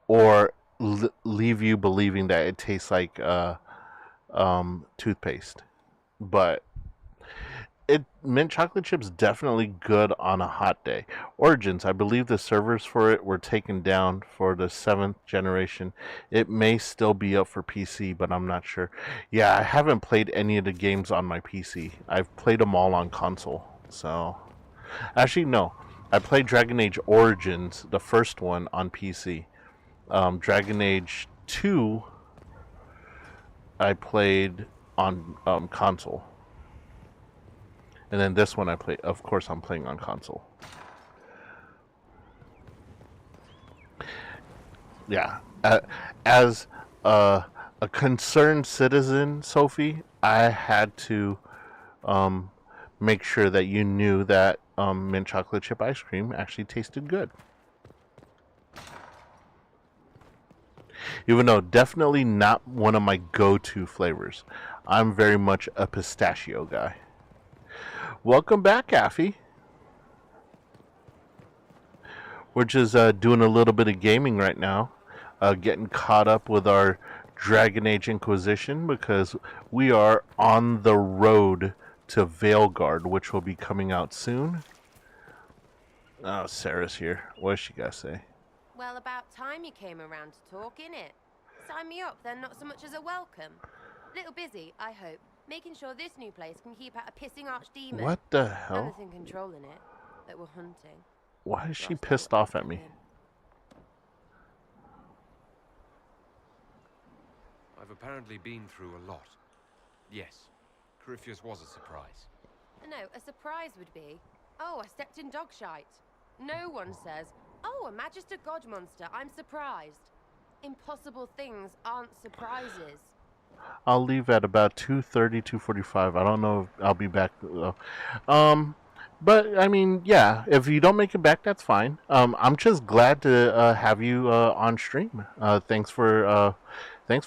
S6: or leave you believing that it tastes like toothpaste. But mint chocolate chip's definitely good on a hot day. Origins, I believe the servers for it were taken down for the 7th generation. It may still be up for PC, but I'm not sure. Yeah, I haven't played any of the games on my PC. I've played them all on console. So, actually, no. I played Dragon Age Origins, the first one, on PC. Dragon Age 2, I played on console. And then this one of course I'm playing on console. Yeah. As a concerned citizen, Sophie, I had to make sure that you knew that mint chocolate chip ice cream actually tasted good. Even though definitely not one of my go-to flavors. I'm very much a pistachio guy. Welcome back, Affy. We're just doing a little bit of gaming right now. Getting caught up with our Dragon Age Inquisition because we are on the road to Veilguard, which will be coming out soon. Oh, Sarah's here. What does she got to say?
S16: Well, about time you came around to talk, innit? Sign me up, then not so much as a welcome. Little busy, I hope. Making sure this new place can keep out a pissing archdemon.
S6: What the hell?
S16: And the thing controlling it, that we're hunting.
S6: Why is she pissed off at me?
S14: I've apparently been through a lot. Yes, Corypheus was a surprise.
S16: No, a surprise would be, oh, I stepped in dog shite. No one says, oh, a Magister God monster, I'm surprised. Impossible things aren't surprises.
S6: I'll leave at about 2:30, 2:45. I don't know if I'll be back. But I mean, yeah. If you don't make it back, that's fine. I'm just glad to have you on stream. Thanks for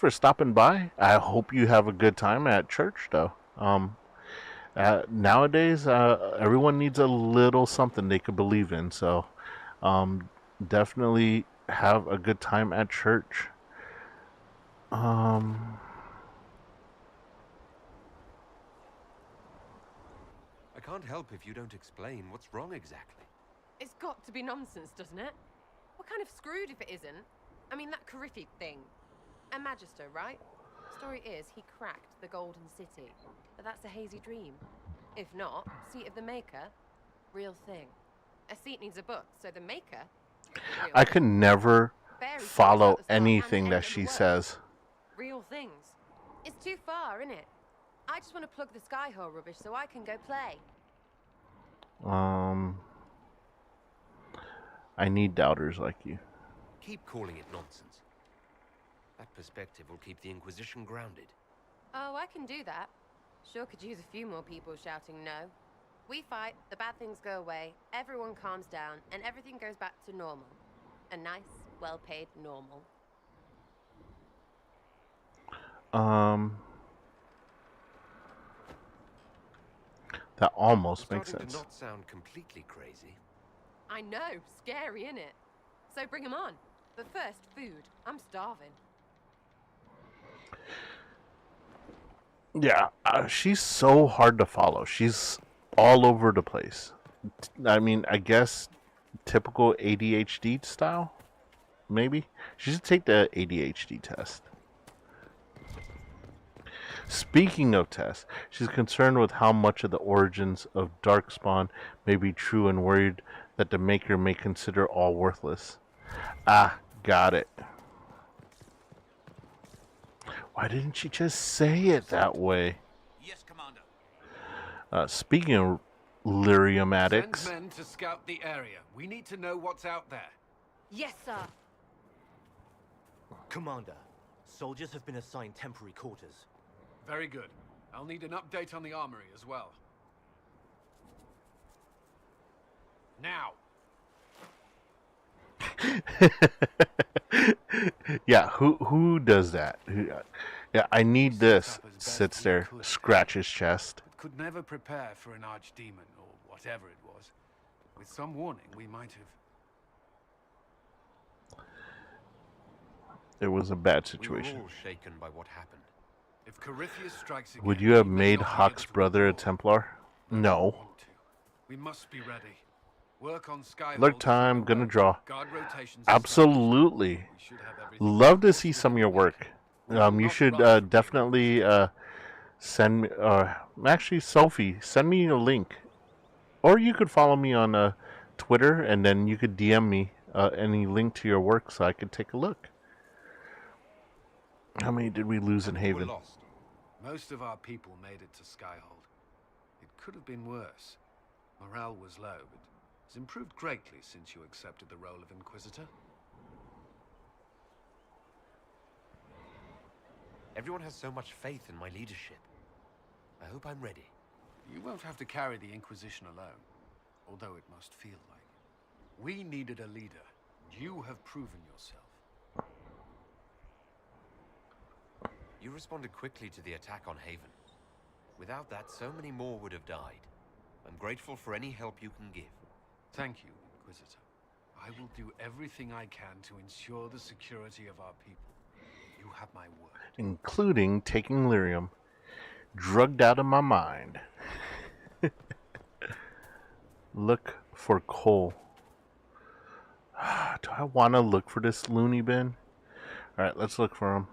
S6: stopping by. I hope you have a good time at church, though. Nowadays, everyone needs a little something they could believe in. So, definitely have a good time at church.
S14: I can't help if you don't explain what's wrong exactly.
S16: It's got to be nonsense, doesn't it? We're kind of screwed if it isn't. I mean, that Corypheus thing. A Magister, right? Story is, he cracked the Golden City. But that's a hazy dream. If not, seat of the Maker, real thing. A seat needs a book, so the Maker...
S6: I could never follow anything that she says.
S16: Real things. It's too far, innit? I just want to plug the Skyhole rubbish so I can go play.
S6: I need doubters like you.
S14: Keep calling it nonsense. That perspective will keep the Inquisition grounded.
S16: Oh, I can do that. Sure could use a few more people shouting no. We fight, the bad things go away, everyone calms down, and everything goes back to normal. A nice, well-paid normal.
S6: That almost makes sense.
S14: Starting to not sound completely crazy.
S16: I know, scary, innit? So bring 'em on. But first, food. I'm starving.
S6: Yeah, she's so hard to follow. She's all over the place. I mean, I guess typical ADHD style, maybe. She should take the ADHD test. Speaking of tests, she's concerned with how much of the origins of Darkspawn may be true and worried that the Maker may consider all worthless. Ah, got it. Why didn't she just say it that way?
S10: Yes, Commander.
S6: Speaking of lyrium addicts...
S10: Send men to scout the area. We need to know what's out there.
S16: Yes, sir.
S17: Commander, soldiers have been assigned temporary quarters.
S10: Very good. I'll need an update on the armory as well. Now.
S6: Yeah, who does that? Yeah, I need this. Sits there, scratches chest.
S10: Could never prepare for an archdemon, or whatever it was. With some warning, we might have...
S6: It was a bad
S14: We
S6: situation.
S14: were all shaken by what happened.
S10: If Corypheus strikes again,
S6: Would you have
S10: we may
S6: made
S10: not be
S6: Hawk's
S10: able to
S6: brother a
S10: withdraw.
S6: Templar? No.
S10: We must be ready. Work on Skyhold.
S6: Look time, gonna draw.
S10: Guard rotations.
S6: Absolutely. Love to see some of your work. You should definitely send me. Actually, Sophie, send me a link, or you could follow me on Twitter, and then you could DM me any link to your work so I could take a look. How many did we lose in Haven?
S10: Most of our people made it to Skyhold. It could have been worse. Morale was low, but it's improved greatly since you accepted the role of Inquisitor.
S14: Everyone has so much faith in my leadership. I hope I'm ready.
S10: You won't have to carry the Inquisition alone, although it must feel like it. We needed a leader. You have proven yourself.
S14: You responded quickly to the attack on Haven. Without that, so many more would have died. I'm grateful for any help you can give.
S10: Thank you, Inquisitor. I will do everything I can to ensure the security of our people. You have my word.
S6: Including taking lyrium. Drugged out of my mind. Look for Cole. Do I want to look for this loony bin? Alright, let's look for him.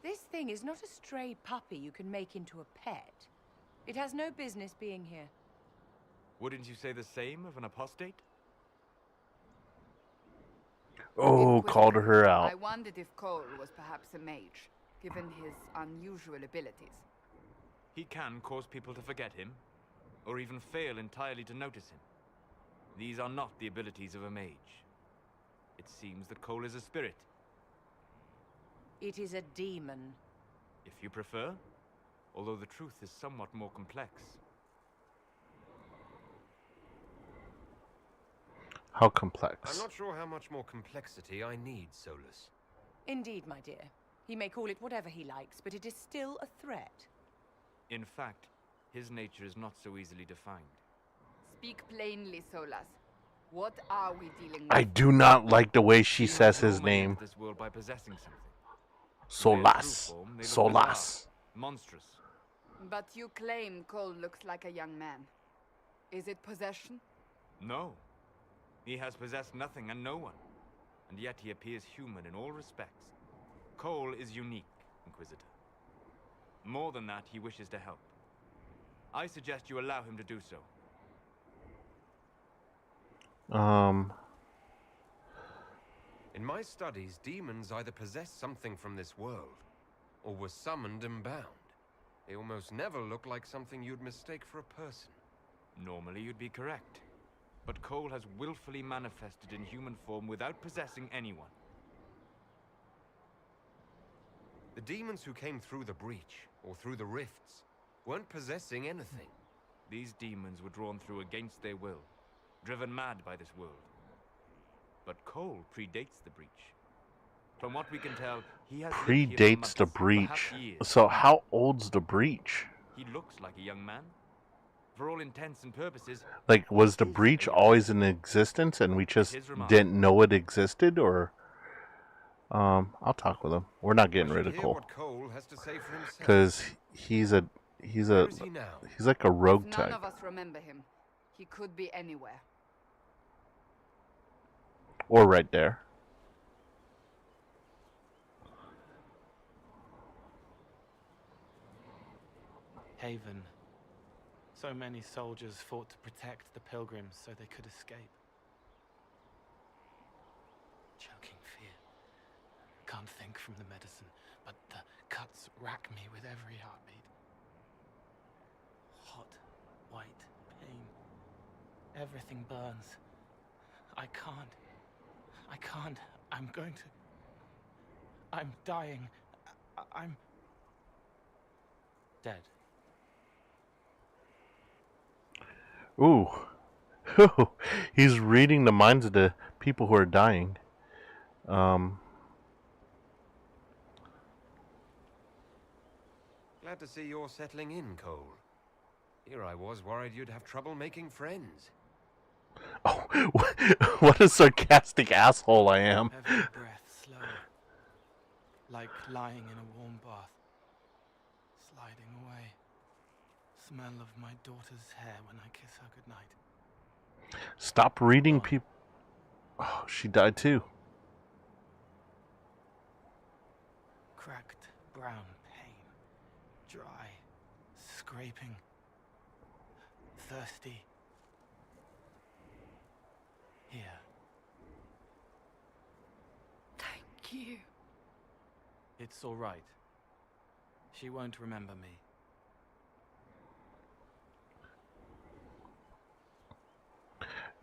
S18: This thing is not a stray puppy you can make into a pet. It has no business being here.
S19: Wouldn't you say the same of an apostate?
S6: Oh, called her out.
S20: I wondered if Cole was perhaps a mage, given his unusual abilities.
S19: He can cause people to forget him, or even fail entirely to notice him. These are not the abilities of a mage. It seems that Cole is a spirit.
S18: It is a demon.
S19: If you prefer, although the truth is somewhat more complex.
S6: How complex?
S14: I'm not sure how much more complexity I need, Solus.
S18: Indeed, my dear. He may call it whatever he likes, but it is still a threat.
S19: In fact, his nature is not so easily defined.
S20: Speak plainly, Solas. What are we dealing with?
S6: I do not like the way she says his name.
S19: This world by possessing something.
S6: Solas. Solas.
S19: Monstrous.
S20: But you claim Cole looks like a young man. Is it possession?
S19: No. He has possessed nothing and no one. And yet he appears human in all respects. Cole is unique, Inquisitor. More than that, he wishes to help. I suggest you allow him to do so.
S14: In my studies, demons either possess something from this world, or were summoned and bound. They almost never look like something you'd mistake for a person.
S19: Normally you'd be correct. But Cole has willfully manifested in human form without possessing anyone.
S14: The demons who came through the breach, or through the rifts, weren't possessing anything.
S19: These demons were drawn through against their will, driven mad by this world. But Cole predates the breach. From what we can tell, he has lived here for
S6: Predates
S19: months,
S6: the
S19: perhaps
S6: breach.
S19: years.
S6: So how old's the breach?
S19: He looks like a young man. For all intents and purposes,
S6: Like, was the breach always in existence and we just didn't know it existed, or? I'll talk with him. We're not getting rid of Cole. Because he's like a rogue
S20: None
S6: type.
S20: of us remember him. He could be anywhere.
S6: Or right there.
S21: Haven. So many soldiers fought to protect the pilgrims so they could escape. Choking fear. Can't think from the medicine, but the cuts rack me with every heartbeat. Hot, white pain. Everything burns. I can't. I'm going to... I'm dying. I'm... dead.
S6: Ooh. He's reading the minds of the people who are dying.
S14: Glad to see you're settling in, Cole. Here I was worried you'd have trouble making friends.
S6: Oh, what a sarcastic asshole I am.
S21: Every breath slower. Like lying in a warm bath. Sliding away. Smell of my daughter's hair when I kiss her goodnight.
S6: Stop reading people. Oh, she died too.
S21: Cracked brown pain. Dry. Scraping. Thirsty. Here.
S20: Thank you.
S21: It's all right. She won't remember me.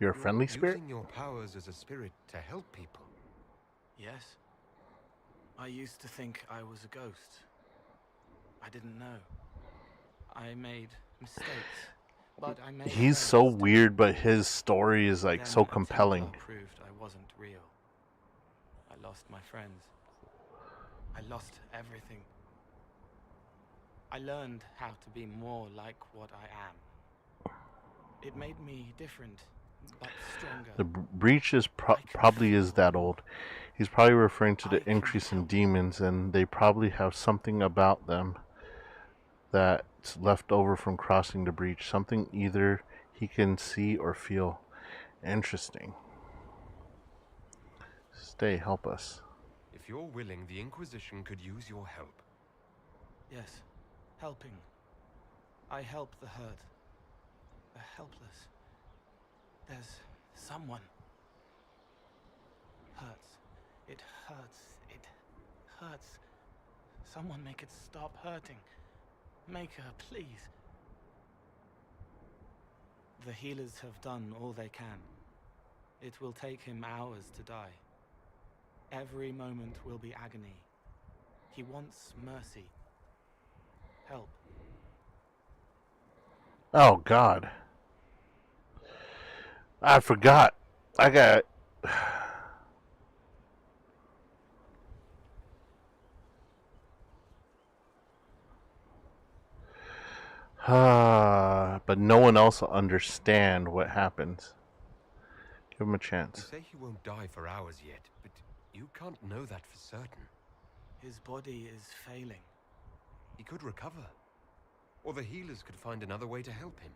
S6: You're a friendly spirit?
S14: Using your powers as a spirit to help people.
S21: Yes. I used to think I was a ghost. I didn't know. I made mistakes. But I made
S6: He's so weird, but his story is like so compelling.
S21: Proved I wasn't real. I lost my friends. I lost everything. I learned how to be more like what I am. It made me different, but stronger.
S6: The breach is probably is that old. He's probably referring to the increase in demons, and they probably have something about them that's left over from crossing the breach. Something either he can see or feel. Interesting. Stay, help us.
S14: If you're willing, the Inquisition could use your help.
S21: Yes, helping. I help the hurt. The helpless. There's someone. Hurts. It hurts. It hurts. Someone make it stop hurting. Make her, please. The healers have done all they can. It will take him hours to die. Every moment will be agony. He wants mercy. Help.
S6: Oh, God. I forgot. I got... but no one else will understand what happens. Give him a chance.
S14: You say he won't die for hours yet, but you can't know that for certain.
S21: His body is failing.
S14: He could recover. Or the healers could find another way to help him.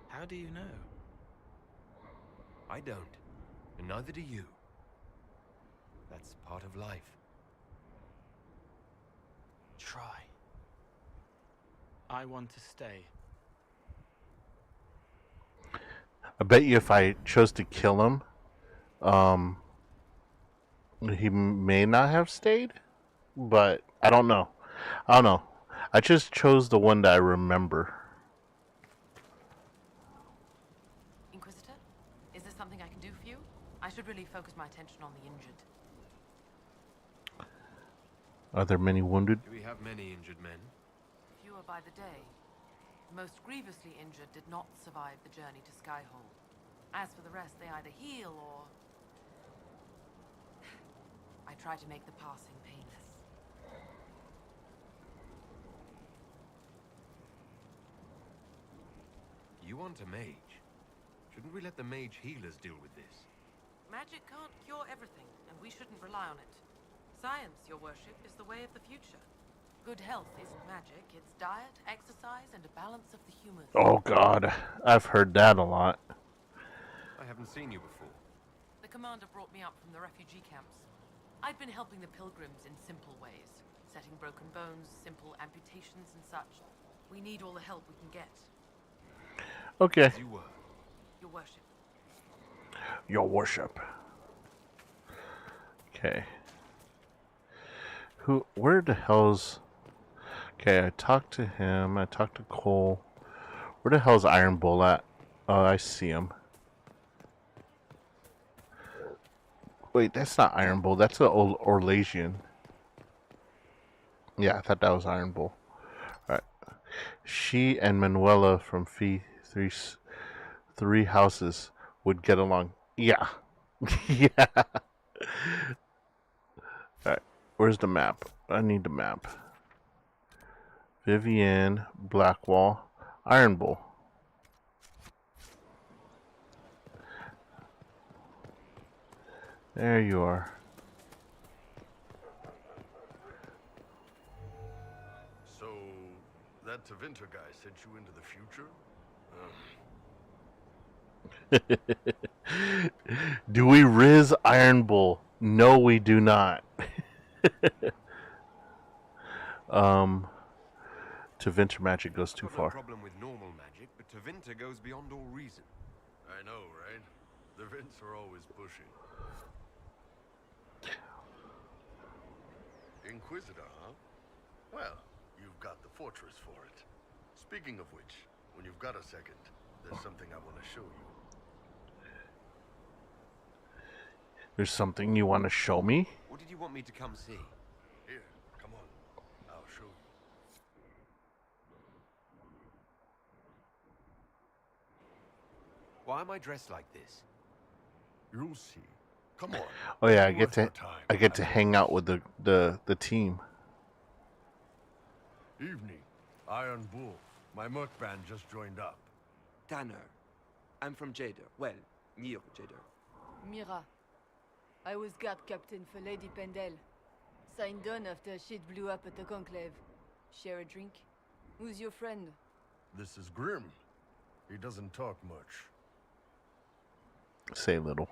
S21: How do you know?
S14: I don't. And neither do you. That's part of life.
S21: Try. I want to stay.
S6: I bet you if I chose to kill him, he may not have stayed, but I don't know. I don't know. I just chose the one that I remember.
S12: Inquisitor, is there something I can do for you? I should really focus my attention on the injured.
S6: Are there many wounded?
S14: Do we have many injured men?
S12: Fewer by the day. The most grievously injured did not survive the journey to Skyhold. As for the rest, they either heal or... I try to make the passing painless.
S14: You want a mage? Shouldn't we let the mage healers deal with this?
S12: Magic can't cure everything, and we shouldn't rely on it. Science, your worship, is the way of the future. Good health isn't magic, it's diet, exercise, and a balance of the humors.
S6: Oh, God. I've heard that a lot.
S14: I haven't seen you before.
S12: The commander brought me up from the refugee camps. I've been helping the pilgrims in simple ways. Setting broken bones, simple amputations and such. We need all the help we can get.
S6: Okay.
S14: As you were.
S12: Your worship.
S6: Your worship. Okay. Where the hell's... Okay, I talked to him. I talked to Cole. Where the hell's Iron Bull at? Oh, I see him. Wait, that's not Iron Bull. That's an old Orlasian. Yeah, I thought that was Iron Bull. Alright. She and Manuela from three houses would get along. Yeah. Yeah. Alright, where's the map? I need the map. Vivienne, Blackwall, Iron Bull. There you are.
S1: So, that Tevinter guy sent you into the future?
S6: Do we riz Iron Bull? No, we do not. Tevinter magic goes too far.
S14: No problem with normal magic, but Tevinter goes beyond all reason.
S1: I know, right? The Vints are always pushing. Inquisitor, huh? Well, you've got the fortress for it. Speaking of which, when you've got a second, there's something I want to show you.
S6: There's something you want to show me?
S14: What did you want me to come see?
S1: Here, come on. I'll show you.
S14: Why am I dressed like this?
S1: You'll see. Come on.
S6: Oh yeah, I get to hang out with the team.
S1: Evening. Iron Bull. My merc band just joined up.
S22: Tanner. I'm from Jader. Well, near Jader.
S23: Mira. I was guard captain for Lady Pendel. Signed on after shit blew up at the Conclave. Share a drink? Who's your friend?
S1: This is Grim. He doesn't talk much.
S6: Say little.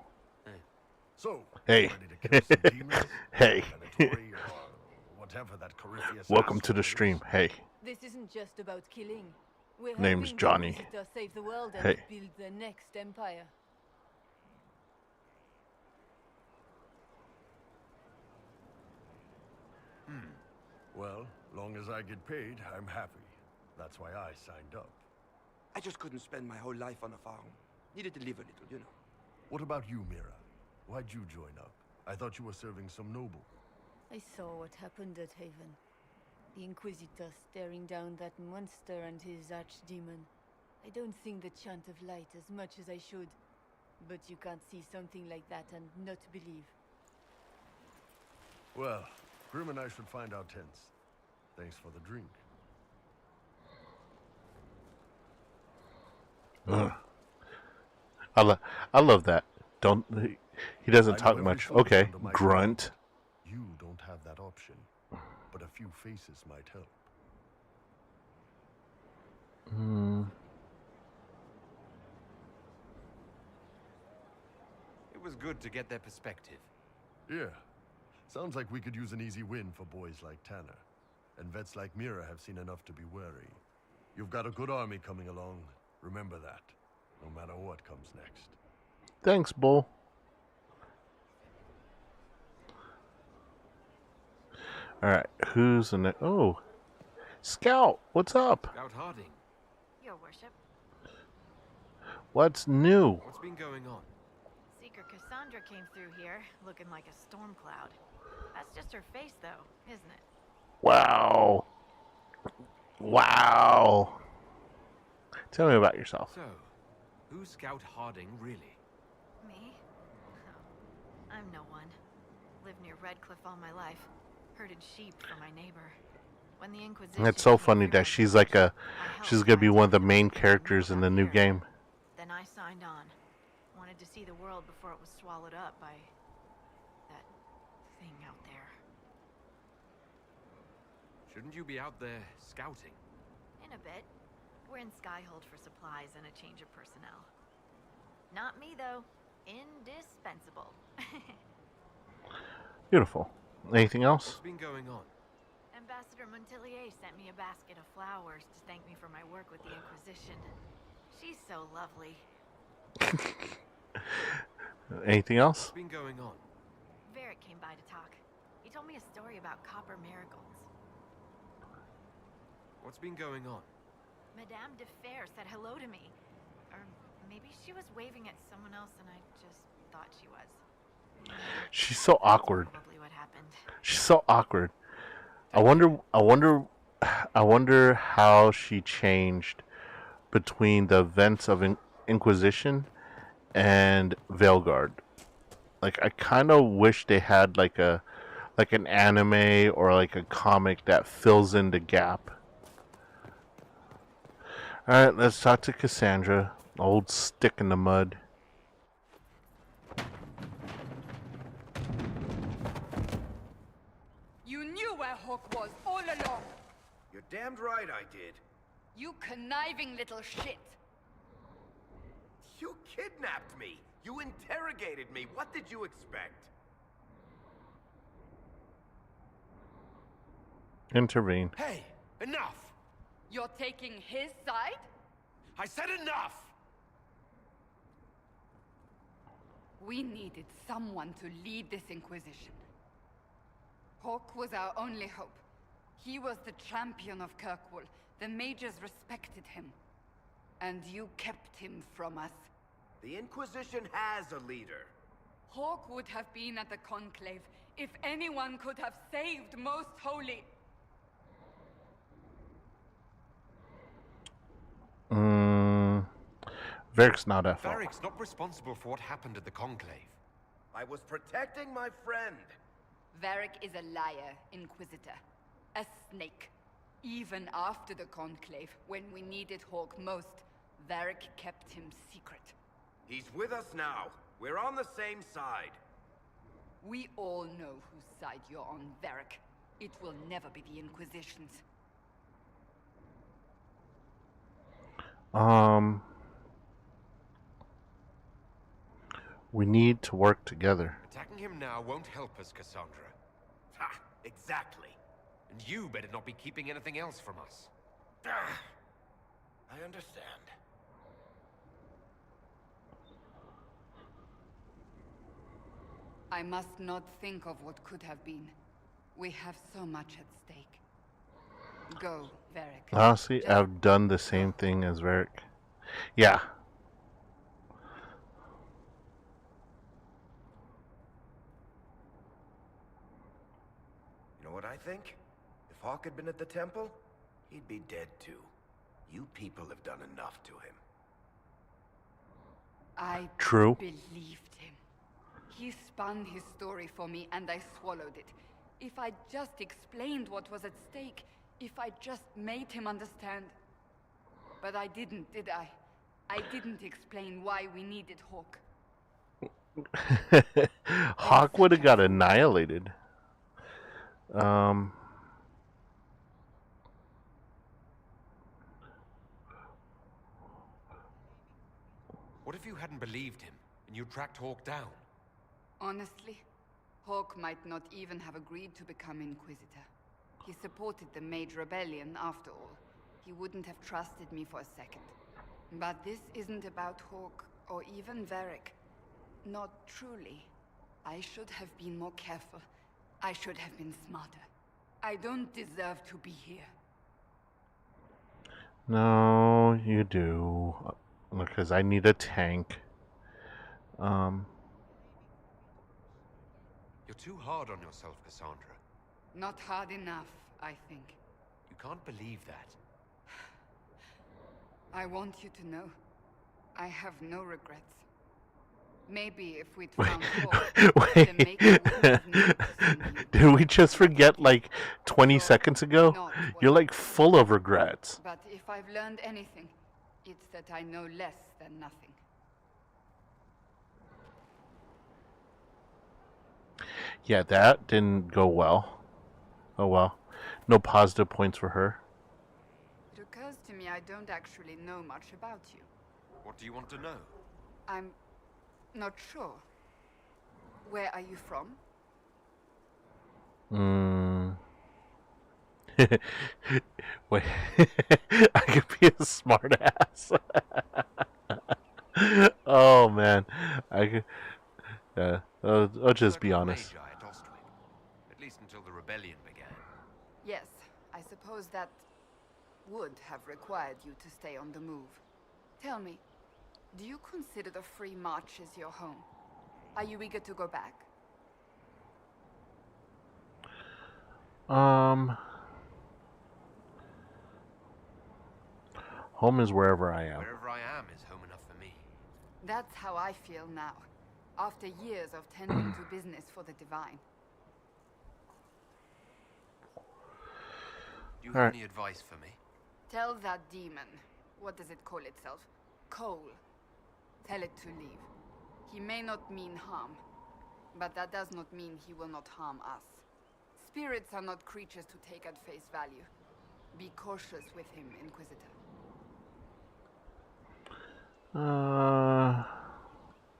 S1: So,
S6: hey.
S1: ready to kill some demons?
S6: Hey.
S1: Whatever that Corypheus
S6: Welcome to the stream. Hey.
S23: This isn't just about killing. We're
S6: Name's
S23: helping
S6: Johnny.
S23: the Inquisitor save the world and
S6: Hey.
S23: build the next empire.
S1: Well, long as I get paid, I'm happy. That's why I signed up.
S22: I just couldn't spend my whole life on a farm. Needed to live a little, you know.
S1: What about you, Mira? Why'd you join up? I thought you were serving some noble.
S23: I saw what happened at Haven. The Inquisitor staring down that monster and his archdemon. I don't think the chant of light as much as I should. But you can't see something like that and not believe.
S1: Well, Grim and I should find our tents. Thanks for the drink.
S6: I love that. He doesn't talk much. Okay, grunt.
S1: You don't have that option, but a few faces might help.
S14: It was good to get their perspective.
S1: Yeah. Sounds like we could use an easy win for boys like Tanner. And vets like Mira have seen enough to be wary. You've got a good army coming along. Remember that. No matter what comes next.
S6: Thanks, Bull. Alright, who's the next? Oh, Scout, what's up?
S14: Scout Harding.
S24: Your worship.
S6: What's new?
S14: What's been going on?
S24: Seeker Cassandra came through here, looking like a storm cloud. That's just her face, though, isn't it?
S6: Wow. Wow. Tell me about yourself.
S14: So, who's Scout Harding really?
S24: Me? Oh, I'm no one. Lived near Redcliffe all my life. Herded sheep for my neighbor. When the Inquisition
S6: It's so funny that she's like she's gonna be one of the main characters in the new game.
S24: Then I signed on. Wanted to see the world before it was swallowed up by that thing out there.
S14: Shouldn't you be out there scouting?
S24: In a bit. We're in Skyhold for supplies and a change of personnel. Not me, though. Indispensable.
S6: Beautiful. Anything else?
S14: What's been going on?
S24: Ambassador Montilier sent me a basket of flowers to thank me for my work with the Inquisition. She's so lovely.
S6: Anything else?
S14: What's been going on?
S24: Varric came by to talk. He told me a story about copper marigolds.
S14: What's been going on?
S24: Madame de Fer said hello to me. Or maybe she was waving at someone else and I just thought she was.
S6: She's so awkward.
S24: Probably what happened.
S6: She's so awkward. I wonder how she changed between the events of Inquisition and Veilguard. Like, I kind of wish they had like an anime or like a comic that fills in the gap. All right, let's talk to Cassandra, old stick in the mud.
S20: You knew where Hawk was all along.
S13: You're damned right I did.
S20: You conniving little shit.
S13: You kidnapped me. You interrogated me. What did you expect?
S6: Intervene.
S11: Hey, enough!
S20: You're taking his side?
S11: I said enough!
S20: We needed someone to lead this Inquisition. Hawk was our only hope. He was the champion of Kirkwall. The mages respected him. And you kept him from us.
S13: The Inquisition has a leader.
S20: Hawk would have been at the Conclave if anyone could have saved Most Holy.
S6: Varric's not at fault.
S14: Varric's not responsible for what happened at the Conclave.
S13: I was protecting my friend.
S20: Varric is a liar, Inquisitor. A snake. Even after the Conclave, when we needed Hawk most, Varric kept him secret.
S13: He's with us now. We're on the same side.
S20: We all know whose side you're on, Varric. It will never be the Inquisition's.
S6: We need to work together.
S14: Attacking him now won't help us, Cassandra.
S13: Ha! Exactly.
S14: And you better not be keeping anything else from us.
S13: I understand.
S20: I must not think of what could have been. We have so much at stake. Go, Varric.
S6: Honestly, I've done the same thing as Varric. Yeah.
S13: You know what I think? If Hawk had been at the temple, he'd be dead too. You people have done enough to him.
S20: I
S6: True.
S20: believed him. He spun his story for me and I swallowed it. If I just explained what was at stake, if I just made him understand. But I didn't, did I? I didn't explain why we needed Hawk.
S6: Hawk would have got annihilated.
S14: What if you hadn't believed him, and you tracked Hawk down?
S20: Honestly, Hawk might not even have agreed to become Inquisitor. He supported the Mage Rebellion, after all. He wouldn't have trusted me for a second. But this isn't about Hawk, or even Varric. Not truly. I should have been more careful. I should have been smarter. I don't deserve to be here.
S6: No, you do. Because I need a tank.
S14: You're too hard on yourself, Cassandra.
S20: Not hard enough, I think.
S14: You can't believe that.
S20: I want you to know, I have no regrets. Maybe if we'd found Hawk, the Maker wouldn't have needed to send you.
S6: Did we just forget like 20 seconds ago? You're like full of regrets.
S20: But if I've learned anything, it's that I know less than nothing.
S6: Yeah, that didn't go well. Oh well. No positive points for her.
S20: It occurs to me I don't actually know much about you.
S14: What do you want to know?
S20: I'm not sure. Where are you from?
S6: Wait. I could be a smart ass. Oh man. I could. Yeah. I'll just be honest.
S14: At least until the rebellion began.
S20: Yes, I suppose that would have required you to stay on the move. Tell me, do you consider the Free Marches your home? Are you eager to go back?
S6: Home is wherever I am.
S14: Wherever I am is home enough for me.
S20: That's how I feel now, after years of tending to business for the Divine.
S14: Do you have any advice for me?
S20: Tell that demon, what does it call itself? Cole. Tell it to leave. He may not mean harm, but that does not mean he will not harm us. Spirits are not creatures to take at face value. Be cautious with him, Inquisitor.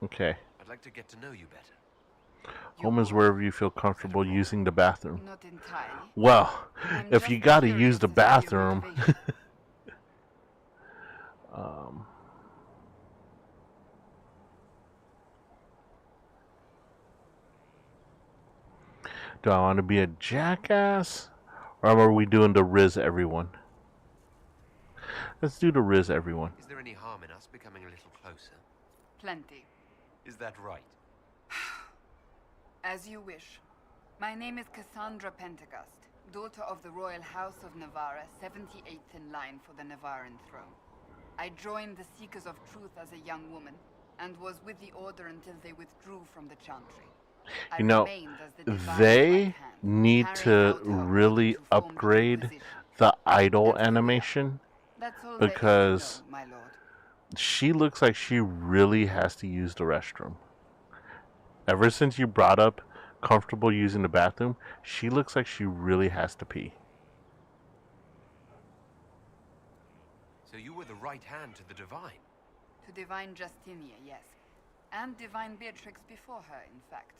S6: Okay.
S14: I'd like to get to know you better.
S6: Home is wherever you feel comfortable using the bathroom.
S20: Not entirely.
S6: Well, if you gotta use the bathroom. Do I want to be a jackass? Or are we doing the Riz everyone? Let's do the Riz everyone.
S14: Is there any harm in us becoming a little closer?
S20: Plenty.
S14: Is that right?
S20: As you wish. My name is Cassandra Pentagast, daughter of the Royal House of Navarra, 78th in line for the Navarran throne. I joined the Seekers of Truth as a young woman, and was with the Order until they withdrew from the Chantry.
S6: You know, they need to really upgrade the idol animation, because she looks like she really has to use the restroom. Ever since you brought up comfortable using the bathroom, she looks like she really has to pee.
S14: So you were the right hand to the Divine?
S20: To Divine Justinia, yes. And Divine Beatrix before her, in fact.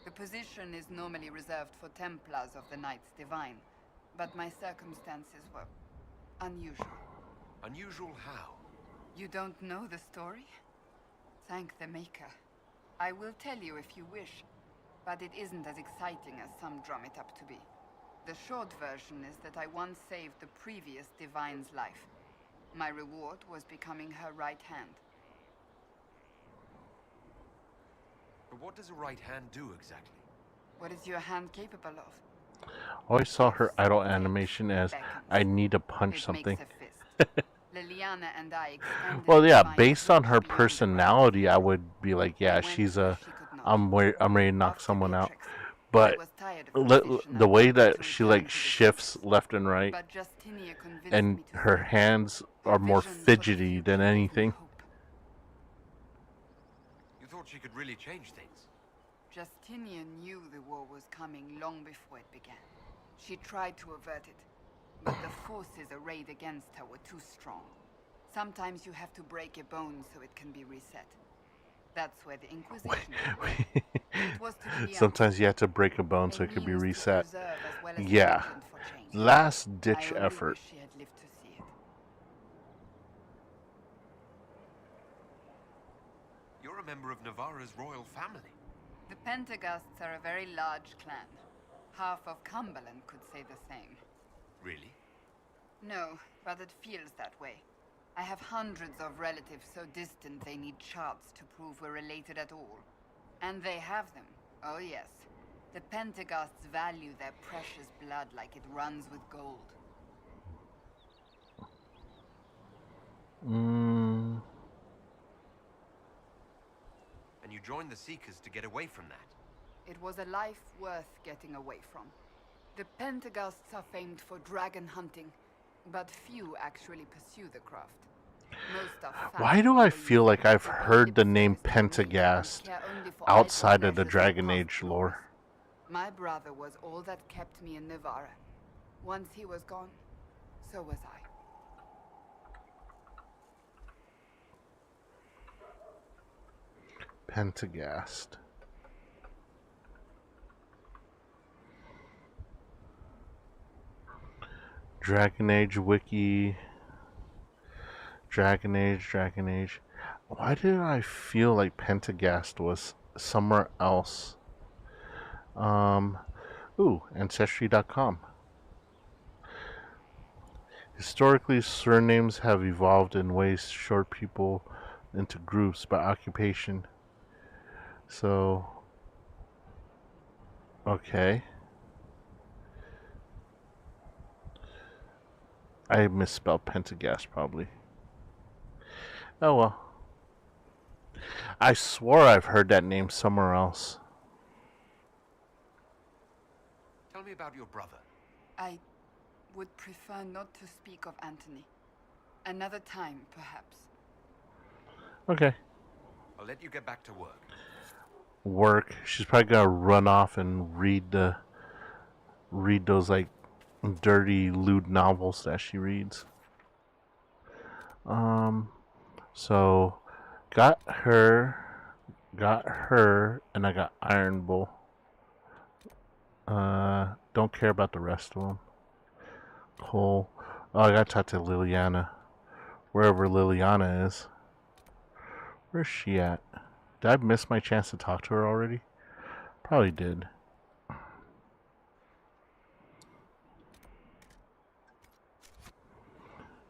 S20: The position is normally reserved for Templars of the Knights Divine, but my circumstances were unusual.
S14: Unusual how?
S20: You don't know the story? Thank the Maker. I will tell you if you wish, but it isn't as exciting as some drum it up to be. The short version is that I once saved the previous Divine's life. My reward was becoming her right hand.
S14: But what does a right hand do exactly?
S20: What is your hand capable of?
S6: Always saw her idol animation as I need to punch something.
S20: Liliana and I extended
S6: Well, yeah,
S20: Divine's
S6: based on her
S20: reach beyond
S6: personality, I would be like, yeah, she's a. I'm ready to knock someone out. But the way that she like shifts left and right, and her hands are more fidgety than anything.
S14: You thought she could really change things?
S20: Justinia knew the war was coming long before it began. She tried to avert it, but the forces arrayed against her were too strong. Sometimes you have to break a bone so it can be reset. That's where the Inquisition it was to be
S6: Sometimes you have to break a bone so it can be reset. Yeah. Last ditch effort.
S20: She had lived to see it.
S14: You're a member of Navarra's royal family.
S20: The Pentagasts are a very large clan. Half of Cumberland could say the same.
S14: Really?
S20: No, but it feels that way. I have hundreds of relatives so distant they need charts to prove we're related at all. And they have them. Oh yes. The Pentagasts value their precious blood like it runs with gold.
S14: And you joined the Seekers to get away from that?
S20: It was a life worth getting away from. The Pentagasts are famed for dragon hunting, but few actually pursue the craft. Most are
S6: Why do I feel like I've heard the name Pentagast outside of the Dragon Age lore?
S20: My brother was all that kept me in Navarra. Once he was gone, so was I.
S6: Pentagast. Dragon Age Wiki. Dragon Age. Why did I feel like Pentagast was somewhere else? Ancestry.com. Historically, surnames have evolved in ways to short people into groups by occupation. So, okay. I misspelled Pentagast probably. Oh well. I swore I've heard that name somewhere else.
S10: Tell me about your brother.
S20: I would prefer not to speak of Anthony. Another time, perhaps.
S6: Okay.
S14: I'll let you get back to work.
S6: Work. She's probably gonna run off and read those like dirty, lewd novels that she reads. So got her, and I got Iron Bull. Don't care about the rest of them. Cole. Oh, I gotta talk to Liliana. Wherever Liliana is. Where's she at? Did I miss my chance to talk to her already? Probably did.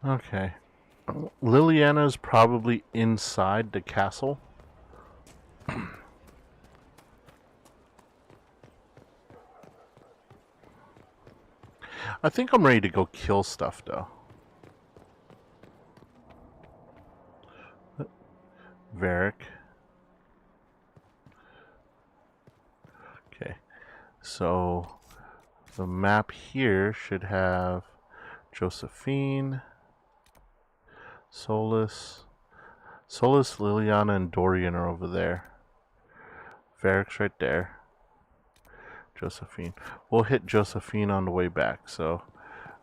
S6: Okay. Liliana's probably inside the castle. I think I'm ready to go kill stuff, though. Varric. Okay. So, the map here should have Josephine, Solus, Liliana, and Dorian are over there. Varric's right there. Josephine. We'll hit Josephine on the way back. So,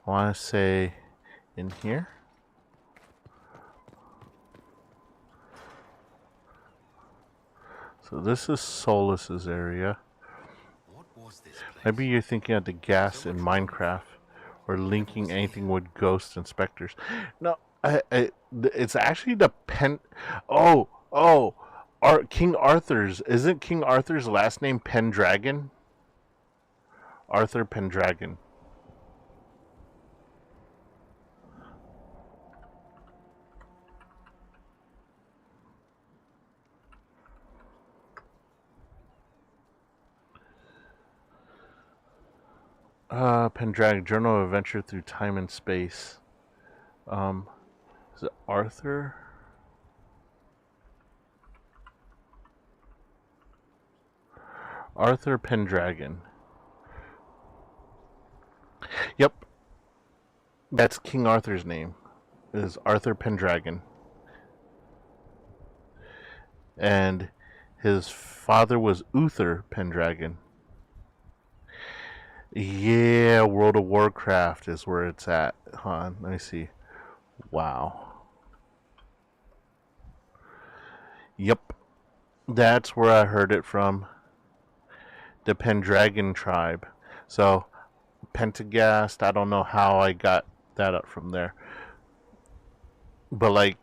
S6: I want to say in here. So this is Solus's area. Maybe you're thinking of the gas in Minecraft, or linking anything with ghosts and specters. No, it's actually the King Arthur's. Isn't King Arthur's last name Pendragon? Arthur Pendragon. Pendragon, Journal of Adventure Through Time and Space. Is it Arthur? Arthur Pendragon. Yep. That's King Arthur's name. Is Arthur Pendragon. And his father was Uther Pendragon. Yeah, World of Warcraft is where it's at. Hold on, let me see. Wow. Yep. That's where I heard it from. The Pendragon tribe. So, Pentagast, I don't know how I got that up from there. But, like,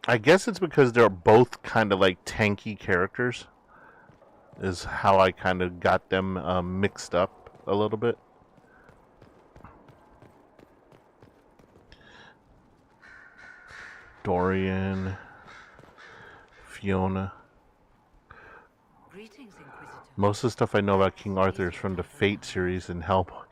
S6: I guess it's because they're both kind of like tanky characters. Is how I kind of got them mixed up a little bit. Dorian, Fiona.
S4: Greetings, Inquisitor.
S6: Most of the stuff I know about King Arthur is from the Fate series and Hellboy.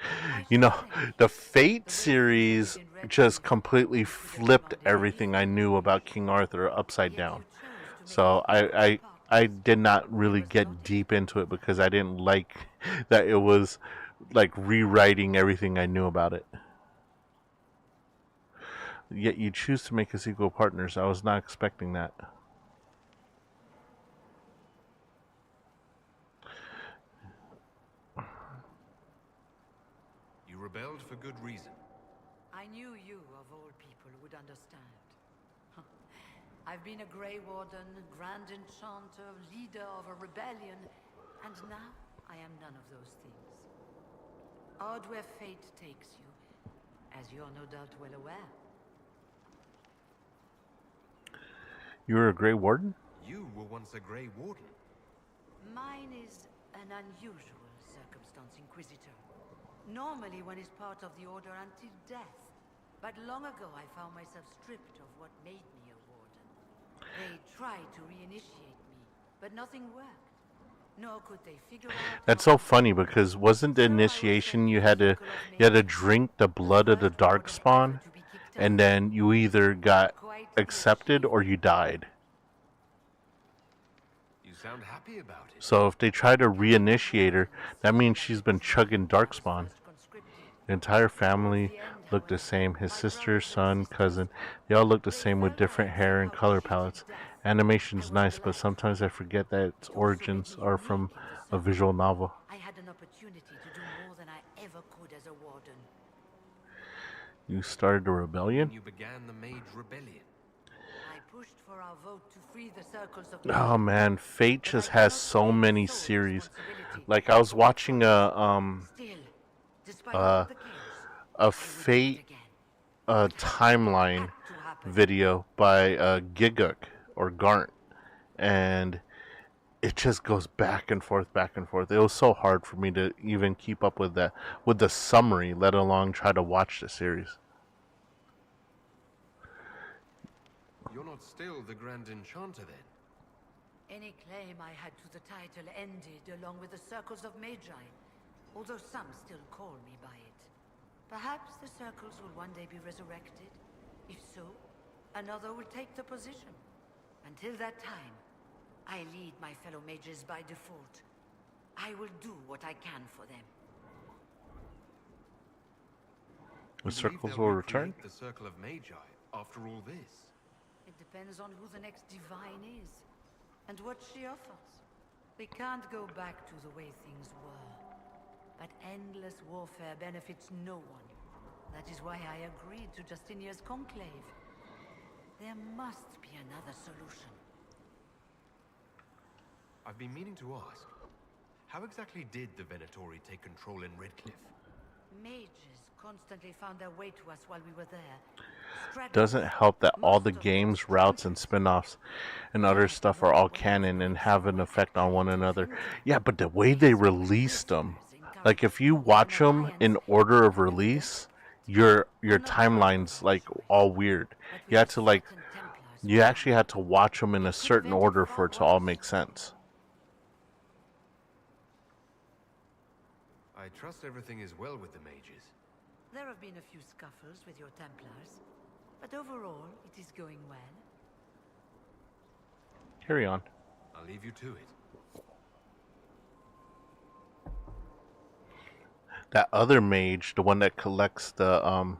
S6: You know, the Fate series just completely flipped everything I knew about King Arthur upside down. So I did not really get deep into it because I didn't like that it was like rewriting everything I knew about it. Yet you choose to make us equal partners. I was not expecting that.
S14: You rebelled for good reason.
S4: I knew you, of all people, would understand. I've been a Grey Warden, Grand Enchanter, leader of a rebellion, and now I am none of those things. Odd where fate takes you, as you're no doubt well aware.
S6: You were a Grey Warden?
S14: You were once a Grey Warden.
S4: Mine is an unusual circumstance, Inquisitor. Normally one is part of the Order until death. But long ago I found myself stripped of what made me a Warden. They tried to reinitiate me, but nothing worked. Nor could they figure out...
S6: That's so funny because wasn't the initiation you had to drink the blood of the Darkspawn and then you either got accepted or you died.
S14: You sound happy about it.
S6: So if they try to reinitiate her, that means she's been chugging Darkspawn. The entire family looked the same. His sister, son, cousin, they all look the same with different hair and color palettes. Animation's nice, but sometimes I forget that its origins are from a visual novel.
S4: I had an opportunity to do more than I ever could as a warden.
S6: You started a rebellion?
S14: You began the Mage Rebellion.
S4: I pushed for our vote to free the circles of
S6: Oh man, Fate just has so many series. Like I was watching a Fate timeline video by Giguk or Garnt, and it just goes back and forth, back and forth. It was so hard for me to even keep up with that, with the summary, let alone try to watch the series.
S14: You're not still the Grand Enchanter then?
S4: Any claim I had to the title ended along with the Circles of Magi, although some still call me by it. Perhaps the Circles will one day be resurrected. If so, another will take the position. Until that time, I lead my fellow mages by default. I will do what I can for them.
S6: The Circles will return?
S14: The Circle of Magi after all this?
S4: It depends on who the next divine is, and what she offers. We can't go back to the way things were. But endless warfare benefits no one. That is why I agreed to Justinia's conclave. There must be another solution.
S14: I've been meaning to ask, how exactly did the Venatori take control in Redcliffe?
S4: Mages constantly found their way to us while we were there.
S6: Doesn't help that all the games, routes, and spin-offs and other stuff are all canon and have an effect on one another. Yeah, but the way they released them, like if you watch them in order of release, your timeline's like all weird. You had to you actually had to watch them in a certain order for it to all make sense.
S14: I trust everything is well with the mages.
S4: There have been a few scuffles with your Templars, but overall, it is going well.
S6: Carry on.
S14: I'll leave you to it.
S6: That other mage, the one that collects the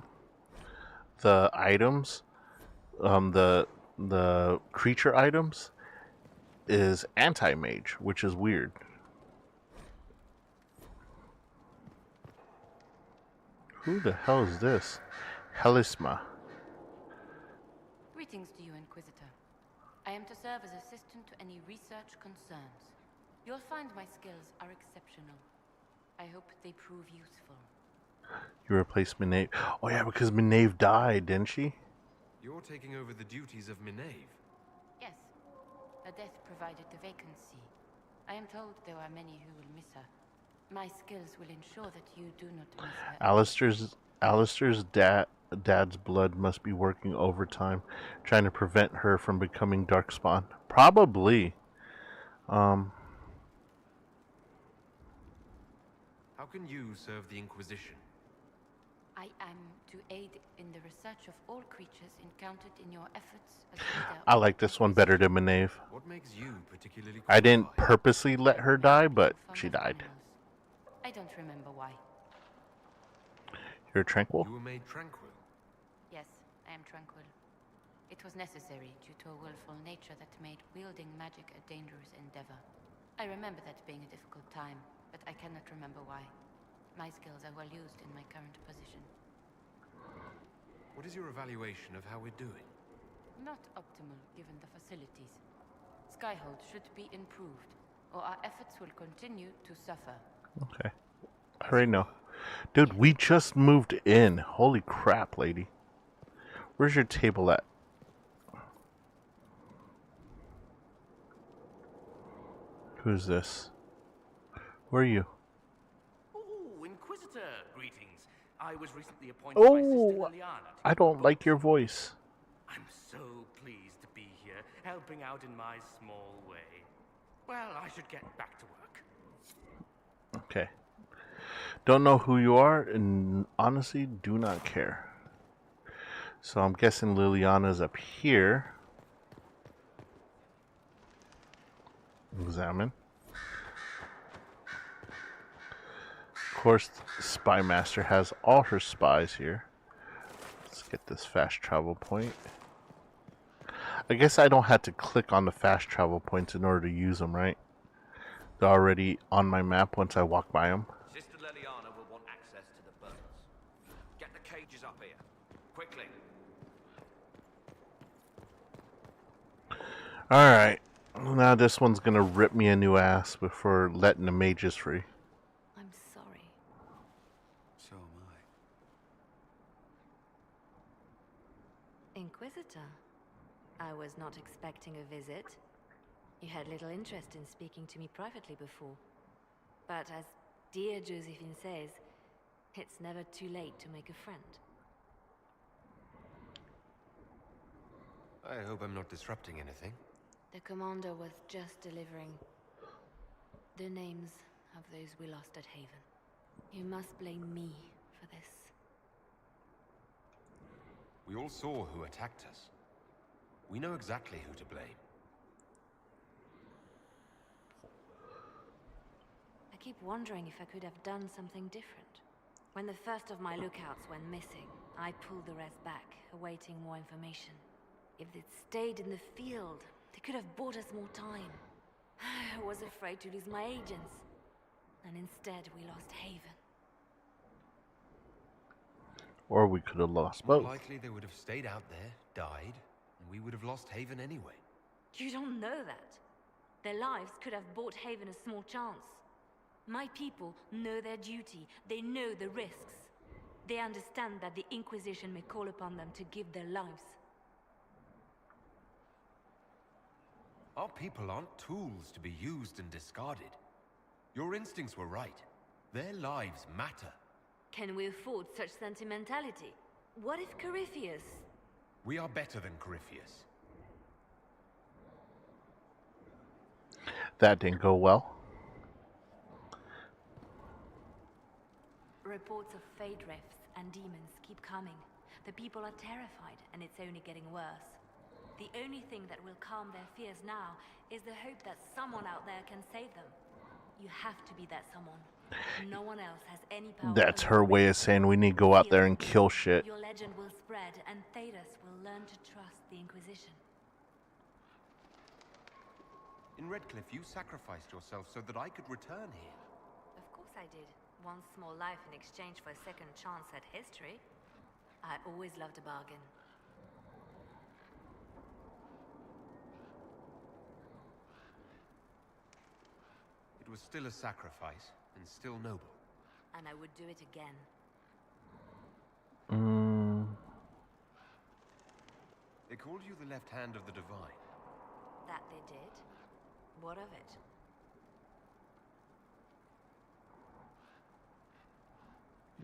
S6: items, the creature items, is anti-mage, which is weird. Who the hell is this? Helisma.
S9: Greetings to you, Inquisitor. I am to serve as assistant to any research concerns. You'll find my skills are exceptional. I hope they prove useful.
S6: You replaced Minave. Oh yeah, because Minave died, didn't she?
S14: You're taking over the duties of Minave.
S9: Yes. Her death provided the vacancy. I am told there are many who will miss her. My skills will ensure that you do not miss her.
S6: Alistair's dad's blood must be working overtime, trying to prevent her from becoming Darkspawn. Probably.
S14: How can you serve the Inquisition?
S9: I am to aid in the research of all creatures encountered in your efforts as leader.
S6: I like this one better than Minave.
S14: What makes you particularly
S6: I didn't purposely let her die, but she died.
S9: I don't remember why.
S6: You're tranquil?
S14: You were made tranquil.
S9: Yes, I am tranquil. It was necessary due to a willful nature that made wielding magic a dangerous endeavor. I remember that being a difficult time, but I cannot remember why. My skills are well used in my current position.
S14: What is your evaluation of how we're doing?
S9: Not optimal given the facilities. Skyhold should be improved, or our efforts will continue to suffer.
S6: Okay. I already know. Dude, we just moved in. Holy crap, lady. Where's your table at? Who's this? Where are you?
S11: Oh, Inquisitor, greetings. I was recently appointed by Sister
S6: Oh,
S11: Liliana.
S6: I don't like your voice.
S11: I'm so pleased to be here, helping out in my small way. Well, I should get back to work.
S6: Okay. Don't know who you are, and honestly, do not care. So I'm guessing Liliana's up here. Examine. Of course, Spy Master has all her spies here. Let's get this fast travel point. I guess I don't have to click on the fast travel points in order to use them, right? They're already on my map once I walk by them.
S13: Sister Liliana will want access to the birds. Get the cages up here. Quickly.
S6: Alright. Now this one's gonna rip me a new ass before letting the mages free.
S9: I'm sorry.
S10: So am I.
S9: Inquisitor, I was not expecting a visit. You had little interest in speaking to me privately before. But as dear Josephine says, it's never too late to make a friend.
S14: I hope I'm not disrupting anything.
S9: The commander was just delivering the names of those we lost at Haven. You must blame me for this.
S14: We all saw who attacked us. We know exactly who to blame.
S9: I keep wondering if I could have done something different. When the first of my lookouts went missing, I pulled the rest back, awaiting more information. If they'd stayed in the field, they could have bought us more time. I was afraid to lose my agents. And instead, we lost Haven.
S6: Or we could have lost
S14: More
S6: both.
S14: likely they would have stayed out there, died, and we would have lost Haven anyway.
S9: You don't know that. Their lives could have bought Haven a small chance. My people know their duty. They know the risks. They understand that the Inquisition may call upon them to give their lives.
S14: Our people aren't tools to be used and discarded. Your instincts were right. Their lives matter.
S9: Can we afford such sentimentality? What if Corypheus?
S14: We are better than Corypheus.
S6: That didn't go well.
S9: Reports of fade rifts and demons keep coming. The people are terrified, and it's only getting worse. The only thing that will calm their fears now is the hope that someone out there can save them. You have to be that someone. No one else has any power.
S6: That's her way of saying we need to go out there and kill shit.
S9: Your legend will spread, and Thedas will learn to trust the Inquisition.
S14: In Redcliffe, you sacrificed yourself so that I could return here.
S9: Of course I did. One small life in exchange for a second chance at history. I always loved a bargain.
S14: It was still a sacrifice, and still noble.
S9: And I would do it again.
S14: They called you the left hand of the Divine.
S9: That they did? What of it?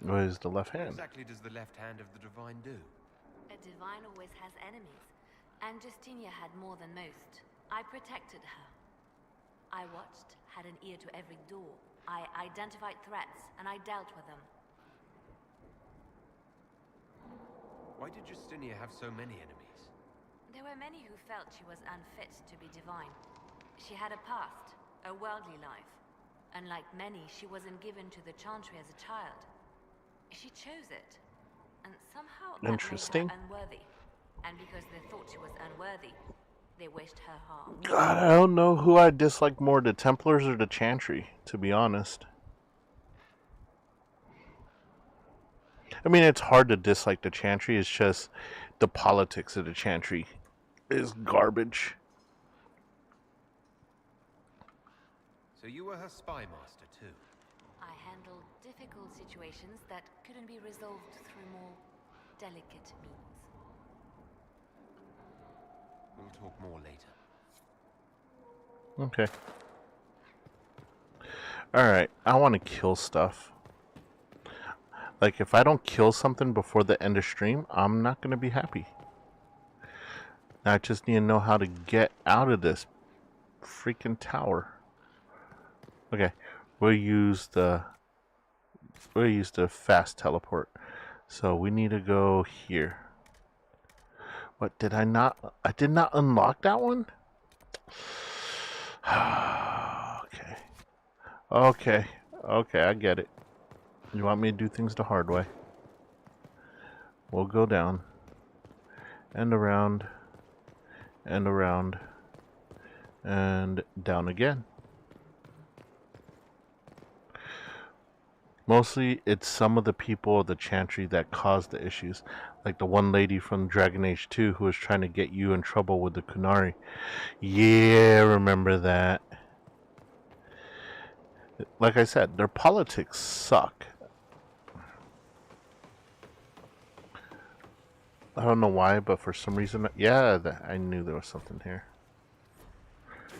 S6: What is the left
S14: What
S6: hand?
S14: exactly does the left hand of the Divine do?
S9: A divine always has enemies, and Justinia had more than most. I protected her. I watched, had an ear to every door. I identified threats, and I dealt with them.
S14: Why did Justinia have so many enemies?
S9: There were many who felt she was unfit to be divine. She had a past, a worldly life. Unlike many, she wasn't given to the Chantry as a child. She chose it, and somehow that
S6: Interesting.
S9: made her unworthy. And because they thought she was unworthy, they wished her harm.
S6: God, I don't know who I dislike more, the Templars or the Chantry, to be honest. I mean, it's hard to dislike the Chantry, it's just the politics of the Chantry is garbage.
S14: So you were her spy master, too?
S9: I handled difficult situations that couldn't be resolved through more delicate means.
S14: We'll talk more later.
S6: Okay. Alright, I want to kill stuff. Like, if I don't kill something before the end of stream, I'm not going to be happy. I just need to know how to get out of this freaking tower. Okay, we'll use the fast teleport. So we need to go here. What did I not? I did not unlock that one? Okay. Okay. Okay, I get it. You want me to do things the hard way? We'll go down. And around. And around. And down again. Mostly, it's some of the people of the Chantry that cause the issues. Like the one lady from Dragon Age 2 who was trying to get you in trouble with the Kunari. Yeah, remember that. Like I said, their politics suck. I don't know why, but for some reason... Yeah, I knew there was something here.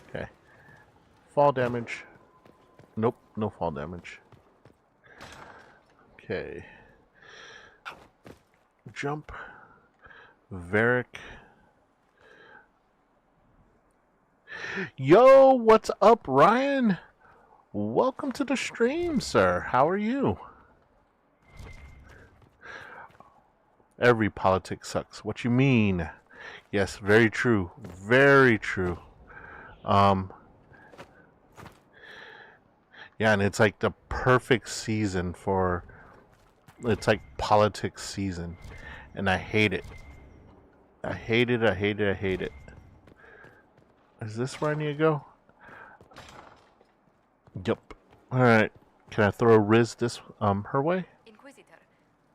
S6: Okay. Fall damage. Nope, no fall damage. Okay. Jump. Varric. Yo, what's up, Ryan? Welcome to the stream, sir. How are you? Every politics sucks. What you mean? Yes, very true. Very true. Yeah, and it's like the perfect season for... It's like politics season. And I hate it. I hate it, I hate it, I hate it. Is this where I need to go? Yep. Alright. Can I throw a Riz this her way?
S9: Inquisitor,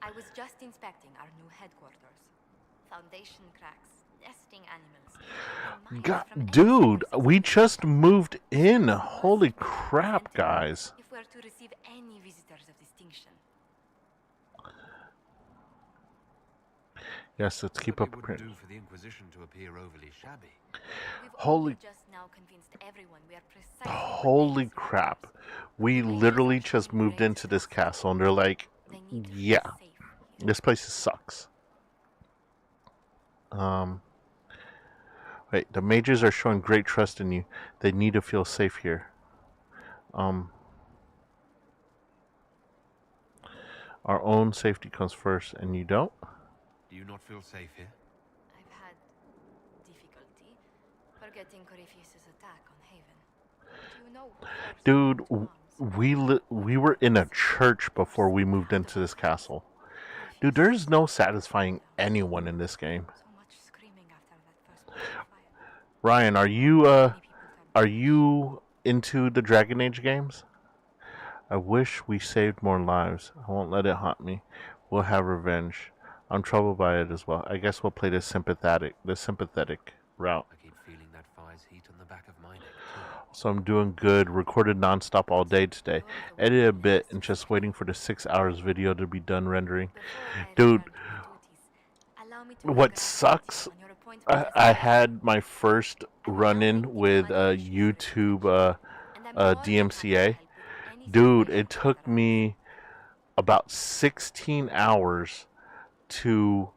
S9: I was just inspecting our new headquarters. Foundation cracks, nesting animals.
S6: God, dude, we just moved in. Holy crap, guys.
S9: If we're to receive any visitors of distinction.
S6: Yes, let's keep up
S14: It
S6: appearance.
S14: wouldn't do for the Inquisition to appear overly shabby.
S6: Holy
S9: Just now convinced everyone we are precisely
S6: Holy crap. We literally just moved into this castle and they're like, yeah, this place sucks. Wait, the mages are showing great trust in you. They need to feel safe here. Our own safety comes first, and you don't?
S14: Do you not feel safe here?
S9: I've had difficulty forgetting Corypheus's attack on Haven. Do you know
S6: Dude, we were in a church before we moved into this castle. Dude, there's no satisfying anyone in this game. Ryan, are you into the Dragon Age games? I wish we saved more lives. I won't let it haunt me. We'll have revenge. I'm troubled by it as well. I guess we'll play the sympathetic route.
S14: I keep feeling that fire's heat on the back of my neck.
S6: So I'm doing good. Recorded nonstop all day today. Edited a bit and just waiting for the 6 hours video to be done rendering. Dude, what sucks? I had my first run-in with YouTube DMCA. Dude, it took me about 16 hours to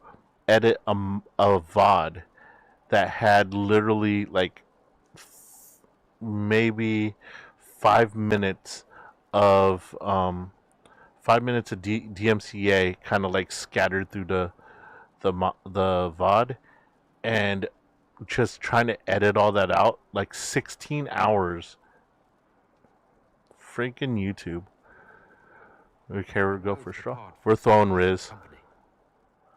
S6: edit a VOD that had literally like maybe 5 minutes of DMCA kind of like scattered through the VOD, and just trying to edit all that out, like 16 hours. Freaking YouTube. Okay, we'll go for straw. We're throwing Riz.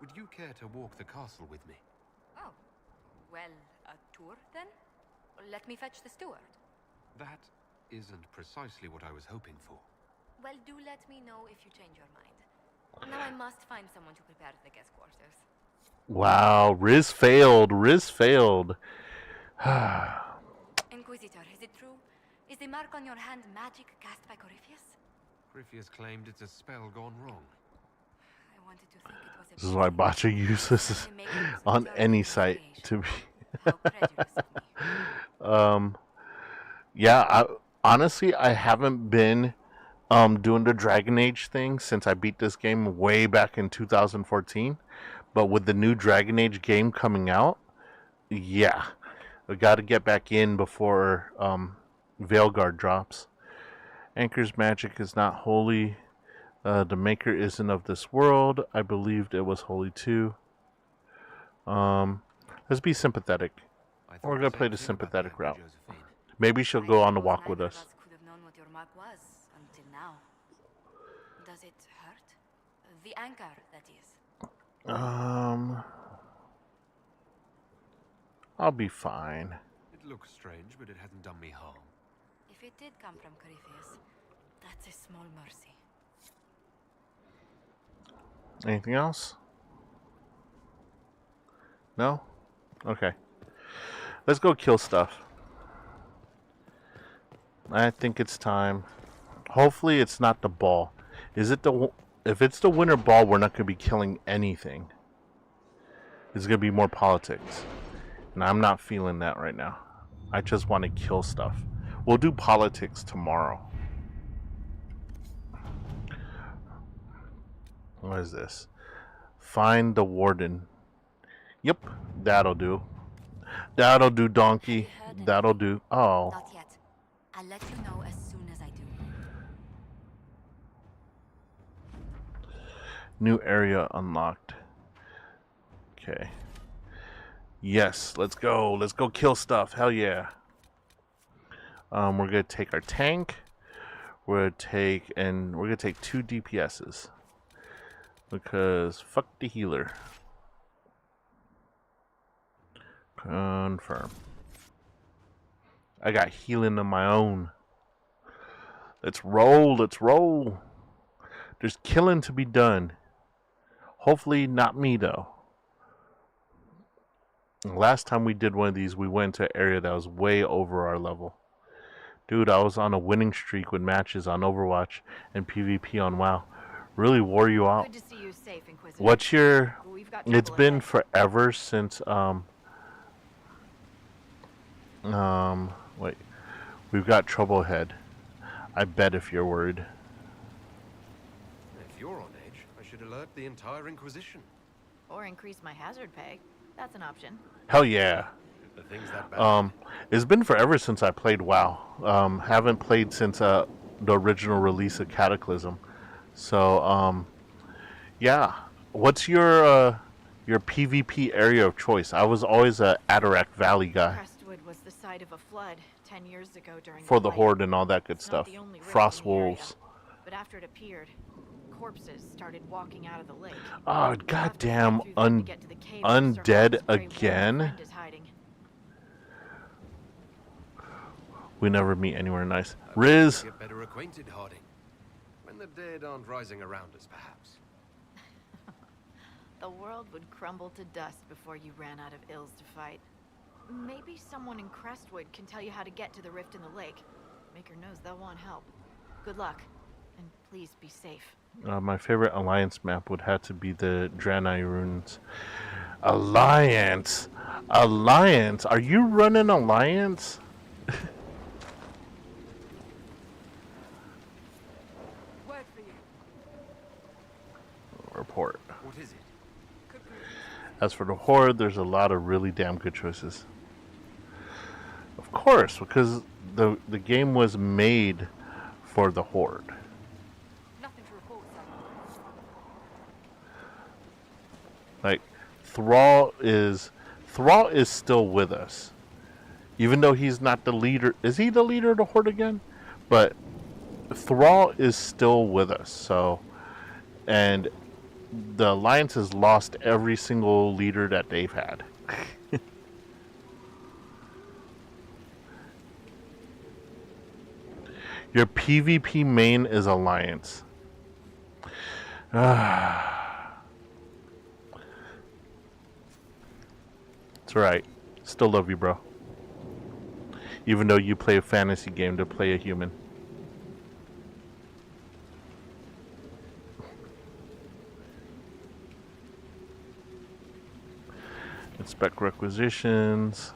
S14: Would you care to walk the castle with me?
S9: Oh, well, a tour then? Let me fetch the steward.
S14: That isn't precisely what I was hoping for.
S9: Well, do let me know if you change your mind. Now I must find someone to prepare the guest quarters.
S6: Wow, Riz failed. Riz failed.
S9: Inquisitor, is it true? Is the mark on your hand magic cast by Corypheus?
S14: Corypheus claimed it's a spell gone wrong.
S9: I wanted to think it was a
S6: This is why bots are useless on any site to be. Yeah, honestly, I haven't been doing the Dragon Age thing since I beat this game way back in 2014. But with the new Dragon Age game coming out, yeah, I got to get back in before Veilguard drops. Anchor's magic is not holy. The Maker isn't of this world. I believed it was holy too. Let's be sympathetic. We're gonna play the sympathetic route. Maybe she'll go on the walk with us.
S9: Could have known what your mark was until now. Does it hurt? The anchor, that is.
S6: I'll be fine.
S14: It looks strange, but it hasn't done me harm.
S9: If it did come from Corypheus, that's a small mercy.
S6: Anything else? No? Okay. Let's go kill stuff. I think it's time. Hopefully it's not the ball. Is it the... If it's the winter ball, we're not going to be killing anything. It's going to be more politics. And I'm not feeling that right now. I just want to kill stuff. We'll do politics tomorrow. What is this? Find the warden. Yep, that'll do. That'll do, donkey. That'll do. Oh.
S9: Not yet. I'll let you know as soon as I do.
S6: New area unlocked. Okay. Yes, let's go. Let's go kill stuff. Hell yeah. We're gonna take our tank. We're gonna take 2 DPSs. Because fuck the healer. Confirm. I got healing of my own. Let's roll. Let's roll. There's killing to be done. Hopefully not me though. Last time we did one of these, we went to an area that was way over our level. Dude, I was on a winning streak with matches on Overwatch and PvP on WoW. Really wore you out.
S24: Good to see you safe, Inquisitor.
S6: What's your...
S24: We've got
S6: It's
S24: trouble
S6: been
S24: ahead.
S6: forever since... Wait. We've got trouble ahead. I bet if you're worried.
S14: If you're on edge, I should alert the entire Inquisition.
S24: Or increase my hazard pay. That's an option.
S6: Hell yeah.
S14: The thing's that bad.
S6: It's been forever since I played WoW. Haven't played since the original release of Cataclysm. So, yeah. What's your PvP area of choice? I was always a Atarak Valley guy.
S24: Crestwood was the site of a flood 10 years ago during
S6: For the
S24: plague.
S6: Horde and all that good
S24: It's
S6: stuff.
S24: not the only rift
S6: Frost
S24: in the area,
S6: Wolves.
S24: But after it appeared, corpses started walking out of the lake.
S6: Oh, goddamn undead again. We never meet anywhere nice. Riz.
S14: Get better acquainted, Harding. When the dead aren't rising around us, perhaps.
S24: The world would crumble to dust before you ran out of ills to fight. Maybe someone in Crestwood can tell you how to get to the rift in the lake. Maker knows they'll want help. Good luck, and please be safe.
S6: My favorite Alliance map would have to be the Draenei Runes. Alliance? Alliance? Are you running Alliance? Report.
S14: What is it?
S6: As for the Horde, there's a lot of really damn good choices. Of course, because the game was made for the Horde. Like, Thrall is still with us. Even though he's not the leader. Is he the leader of the Horde again? But Thrall is still with us, so... And the Alliance has lost every single leader that they've had. Your PvP main is Alliance. It's alright. Still love you, bro. Even though you play a fantasy game to play a human. Inspect requisitions.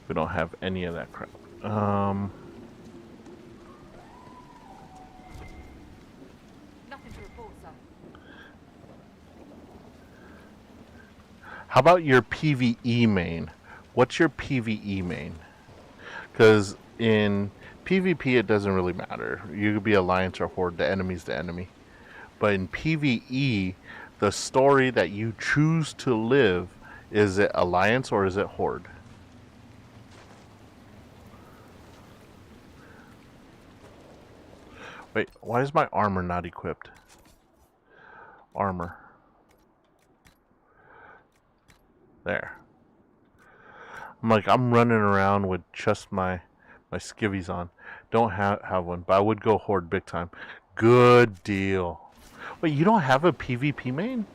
S6: We don't have any of that crap.
S16: Nothing to report, sir.
S6: How about your PvE main? What's your PvE main? Because in PvP it doesn't really matter. You could be Alliance or Horde, the enemy's the enemy. But in PvE, the story that you choose to live Is it Alliance or is it Horde? Wait, why is my armor not equipped? Armor. There. I'm running around with just my skivvies on. Don't have one, but I would go Horde big time. Good deal. Wait, you don't have a PvP main?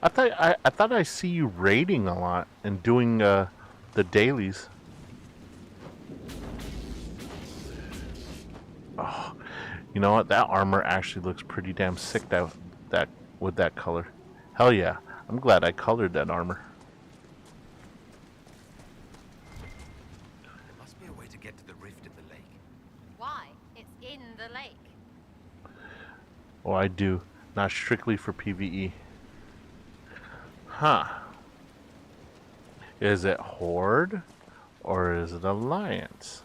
S6: I thought I see you raiding a lot and doing the dailies. Oh, you know what? That armor actually looks pretty damn sick. That with that color. Hell yeah! I'm glad I colored that armor.
S14: There must be a way to get to the rift in the lake.
S9: Why? It's in the lake.
S6: Oh, I do. Not strictly for PvE. Huh. Is it Horde or is it Alliance?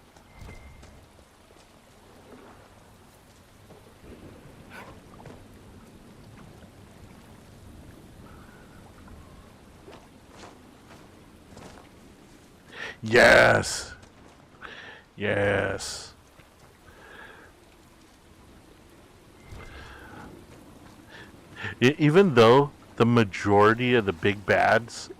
S6: Yes. Yes. Even though the majority of the big bads,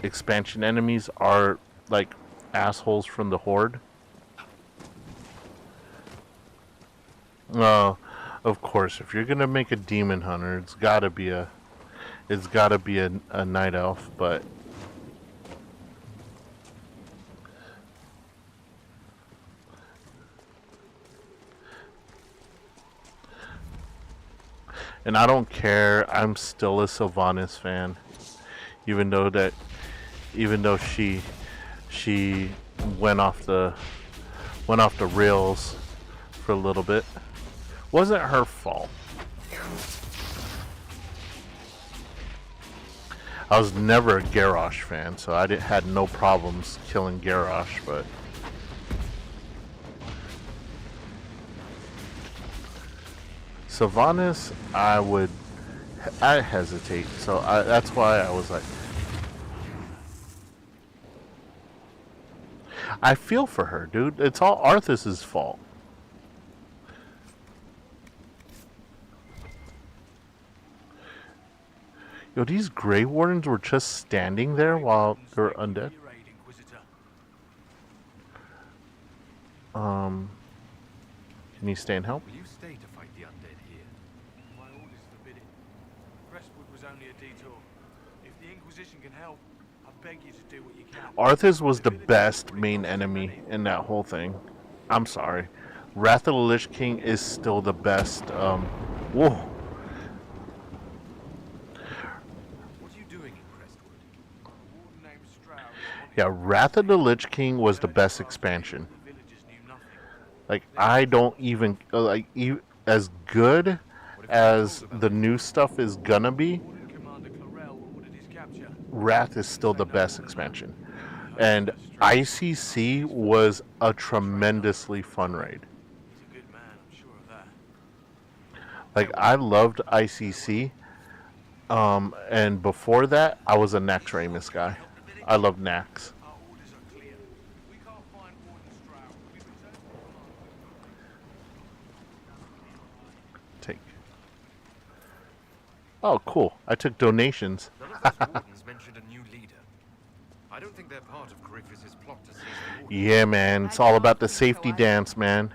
S6: expansion enemies are like assholes from the Horde. Of course, if you're gonna make a demon hunter, it's gotta be a night elf, but and I don't care. I'm still a Sylvanas fan, even though she went off the rails for a little bit. Wasn't her fault. I was never a Garrosh fan, so I had no problems killing Garrosh, but Sylvanas, I hesitate, so that's why I was like, I feel for her, dude. It's all Arthas's fault. Yo, these Grey Wardens were just standing there while they were undead. Can you stay and help?
S11: Will you stay to fight the undead here? My orders forbid it. Crestwood was only a detour. If the Inquisition can help, I beg you to do what you can.
S6: Arthas was the best main enemy in that whole thing. I'm sorry. Wrath of the Lich King is still the best. Whoa.
S14: What are you doing in Crestwood?
S6: Yeah, Wrath of the Lich King was the best expansion. Like, I don't even, as good as the new stuff is gonna be, Wrath is still the best expansion. And ICC was a tremendously fun raid. Like, I loved ICC, and before that, I was a Naxxramas guy. I love Nax. Oh, cool. I took donations.
S14: None of those wardens mentioned a new leader. I don't think they're part of Corypheus' plot to seize the Warden.
S6: Yeah, man. It's all about the safety dance, man.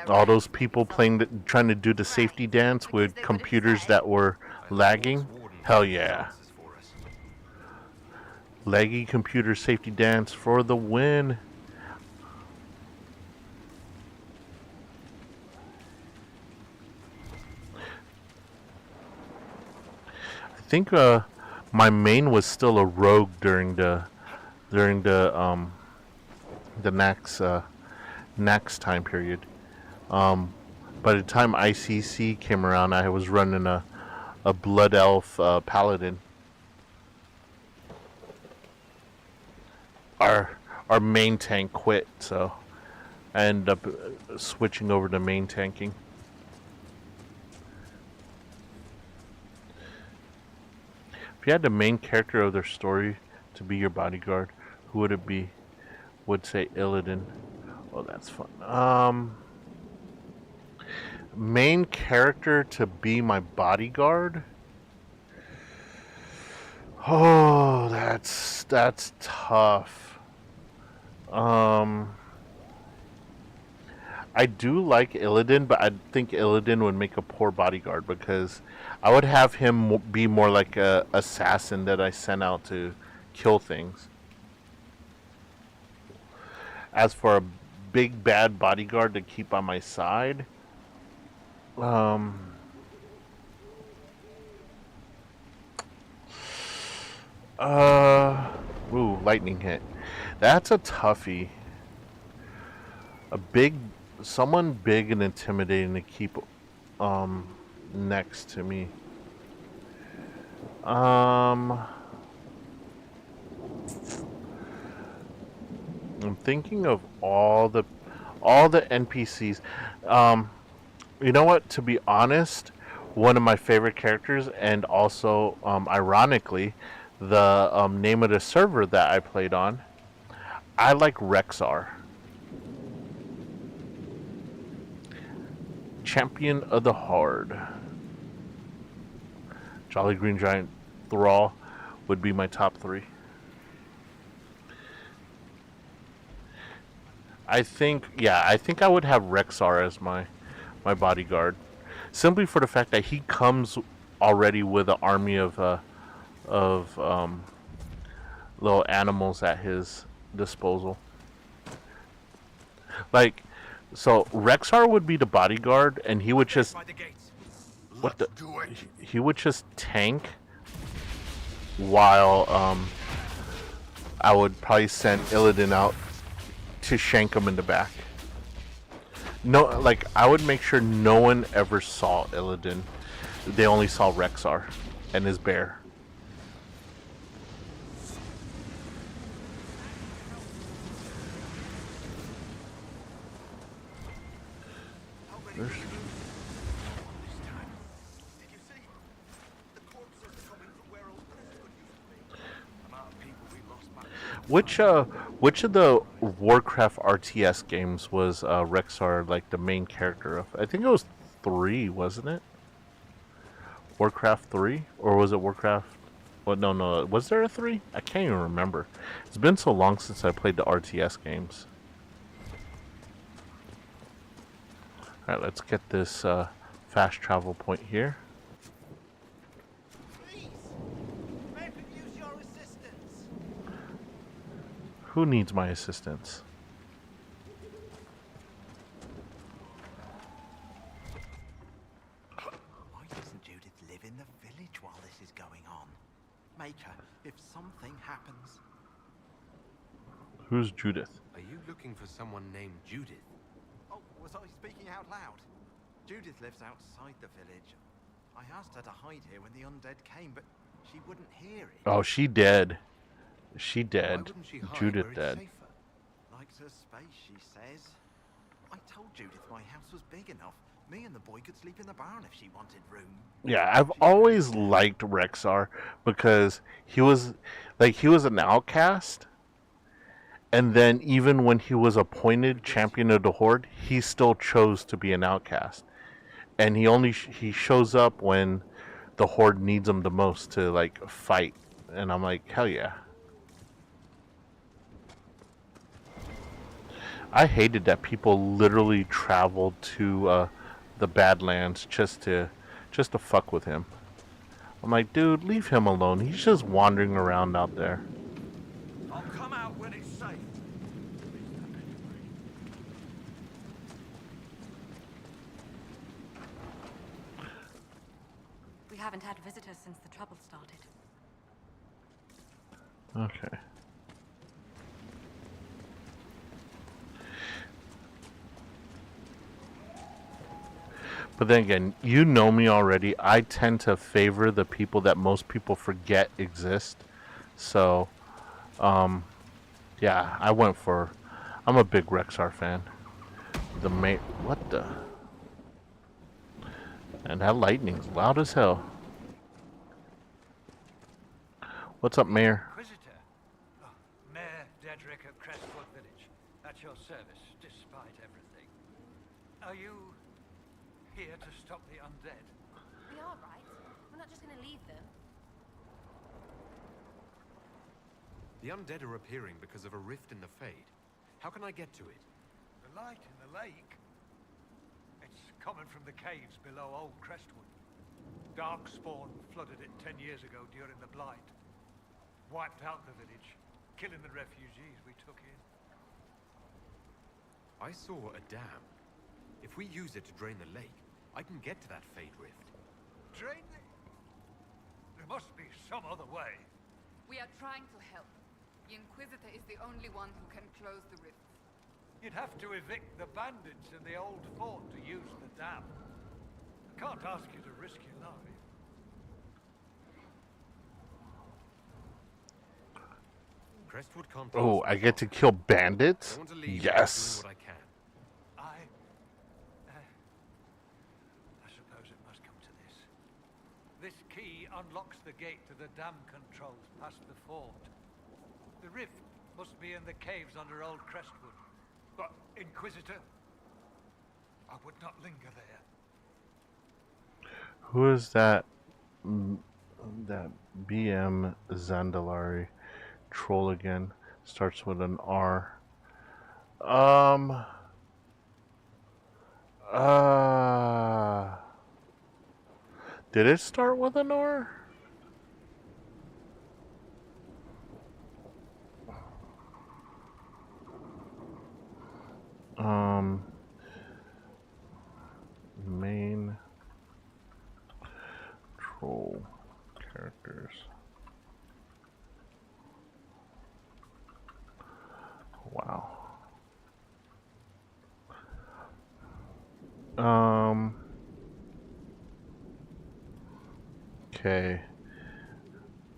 S6: All those people trying to do the safety dance with computers that were lagging. Hell yeah. Laggy computer safety dance for the win. I think my main was still a rogue during the Nax time period. By the time ICC came around, I was running a blood elf paladin. Our main tank quit, so I ended up switching over to main tanking. If you had the main character of their story to be your bodyguard, who would it be? Would say Illidan. Oh, that's fun. Main character to be my bodyguard? Oh, that's tough. I do like Illidan, but I think Illidan would make a poor bodyguard because I would have him be more like a assassin that I sent out to kill things. As for a big bad bodyguard to keep on my side, ooh, lightning hit. That's a toughie. Someone big and intimidating to keep next to me. I'm thinking of all the NPCs. You know what? To be honest, one of my favorite characters, and also ironically, the name of the server that I played on, I like Rexar. Champion of the Horde. Jolly Green Giant Thrall would be my top 3. I think I would have Rexar as my bodyguard, simply for the fact that he comes already with an army of little animals at his disposal. Like, so Rexar would be the bodyguard, and he would just he would just tank while I would probably send Illidan out to shank him in the back. No, like, I would make sure no one ever saw Illidan. They only saw Rexar and his bear. Which of the Warcraft RTS games was Rexar like the main character of? I think it was 3, wasn't it? Warcraft 3, or was it Warcraft? Well, no. Was there a 3? I can't even remember. It's been so long since I played the RTS games. All right, let's get this fast travel point here. Who needs my assistance?
S3: Why doesn't Judith live in the village while this is going on? Make her, if something happens.
S6: Who's Judith?
S14: Are you looking for someone named Judith?
S3: Oh, was I speaking out loud? Judith lives outside the village. I asked her to hide here when the undead came, but she wouldn't hear it.
S6: Oh, she dead. She dead. Judith dead.
S3: Likes her space, she says. I told Judith my house was big enough. Me and the boy could sleep in the barn if she wanted room.
S6: Yeah, I've always liked Rexar because he was an outcast, and then even when he was appointed champion of the Horde, he still chose to be an outcast, and he shows up when the Horde needs him the most to like fight, and I'm like, hell yeah. I hated that people literally traveled to the Badlands just to fuck with him. I'm like, dude, leave him alone. He's just wandering around out there.
S3: I'll come out when it's safe.
S9: We haven't had visitors since the trouble started.
S6: Okay. But then again, you know me already. I tend to favor the people that most people forget exist. So, yeah, I'm a big Rexar fan. What the? And that lightning's loud as hell. What's up, Mayor?
S2: Inquisitor. Oh, Mayor Dedrick of Crestwood Village. At your service, despite everything. Are you here to stop the undead?
S16: We are, right? We're not just gonna leave them.
S14: The undead are appearing because of a rift in the Fade. How can I get to it?
S2: The light in the lake? It's coming from the caves below Old Crestwood. Darkspawn flooded it 10 years ago during the Blight. Wiped out the village, killing the refugees we took in.
S14: I saw a dam. If we use it to drain the lake, I can get to that Fade rift.
S2: Drain the... There must be some other way.
S20: We are trying to help. The Inquisitor is the only one who can close the rifts.
S2: You'd have to evict the bandits in the old fort to use the dam. I can't ask you to risk your life.
S14: Crestwood can't.
S6: Oh, I get to kill bandits? Yes.
S14: I can.
S2: I suppose it must come to this. This key unlocks the gate to the dam controls past the fort. The rift must be in the caves under Old Crestwood. But, Inquisitor, I would not linger there.
S6: Who is that? That BM Zandalari troll again. Starts with an R. Did it start with an R? Main troll characters. Wow. Okay.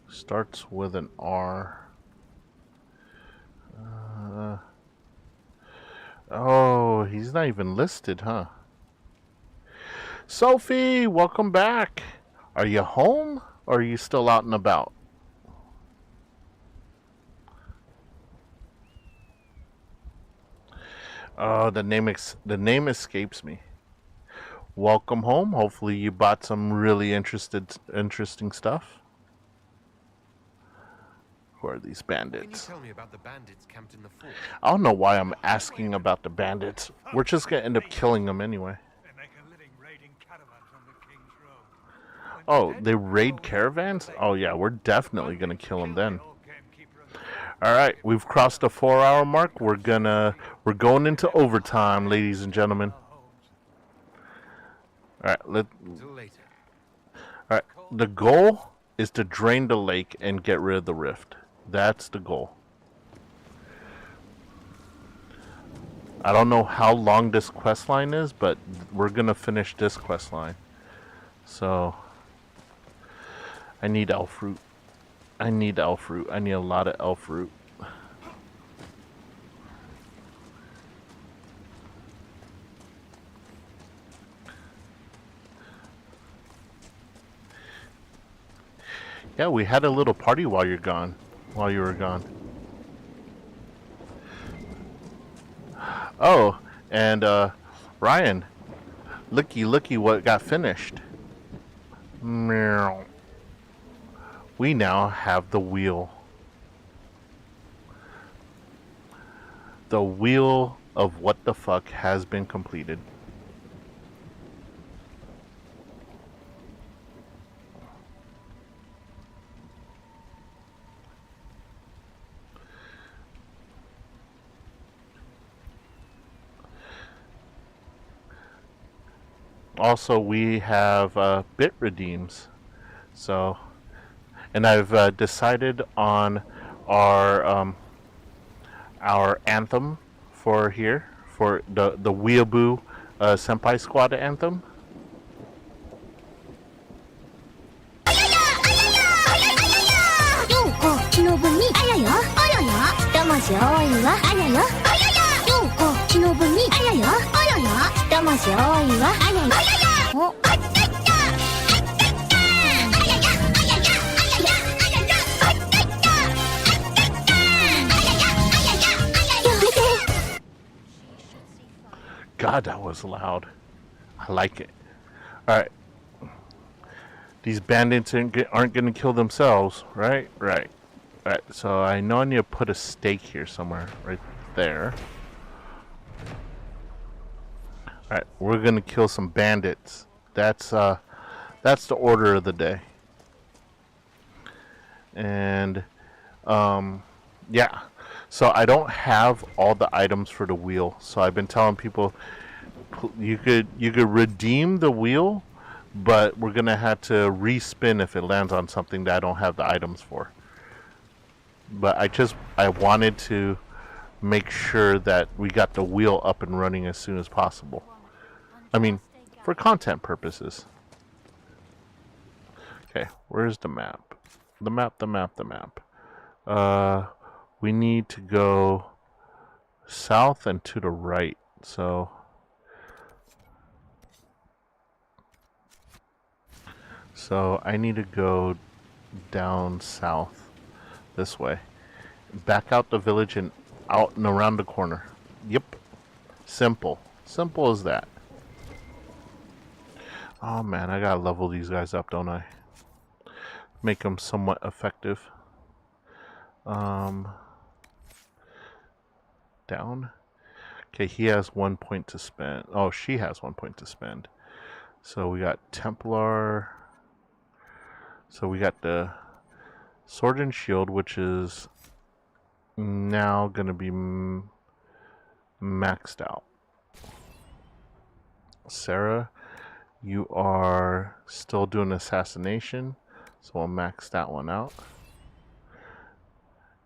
S6: Starts with an R. Oh, he's not even listed, huh? Sophie, welcome back. Are you home or are you still out and about? Oh, the name escapes me. Welcome home. Hopefully you bought some really interesting stuff. Who are these bandits?
S14: Can you tell me about the bandits camped in the fort?
S6: I don't know why I'm asking about the bandits. We're just gonna end up killing them anyway.
S2: They make a living raiding caravans on the King's Road.
S6: Oh, they raid caravans? Oh yeah, we're definitely gonna kill them then. All right, we've crossed the 4-hour mark. We're going into overtime, ladies and gentlemen. All right,
S14: Till later.
S6: All right, the goal is to drain the lake and get rid of the rift. That's the goal. I don't know how long this quest line is, but we're gonna finish this quest line. So I need elf root. I need elf root. I need a lot of elf root. Yeah, we had a little party while you were gone. Oh, and Ryan, looky what got finished. Meow. We now have the wheel. The wheel of what the fuck has been completed. Also, we have bit redeems. So, and I've decided on our anthem for here, for the Weeaboo Senpai Squad anthem. God, that was loud. I like it. Alright. These bandits aren't going to kill themselves, right? Right. Alright, so I know I need to put a stake here somewhere. Right there. Alright, we're going to kill some bandits. That's the order of the day. And, yeah. So I don't have all the items for the wheel. So I've been telling people you could redeem the wheel, but we're gonna have to respin if it lands on something that I don't have the items for. But I wanted to make sure that we got the wheel up and running as soon as possible. I mean, for content purposes. Okay, where's the map? The map. We need to go south and to the right. So I need to go down south this way. Back out the village and out and around the corner. Yep. Simple. Simple as that. Oh man, I gotta level these guys up, don't I? Make them somewhat effective. Down. Okay, he has 1 point to spend. Oh, she has 1 point to spend. So we got Templar. So we got the Sword and Shield, which is now going to be maxed out. Sarah, you are still doing assassination, so we'll max that one out.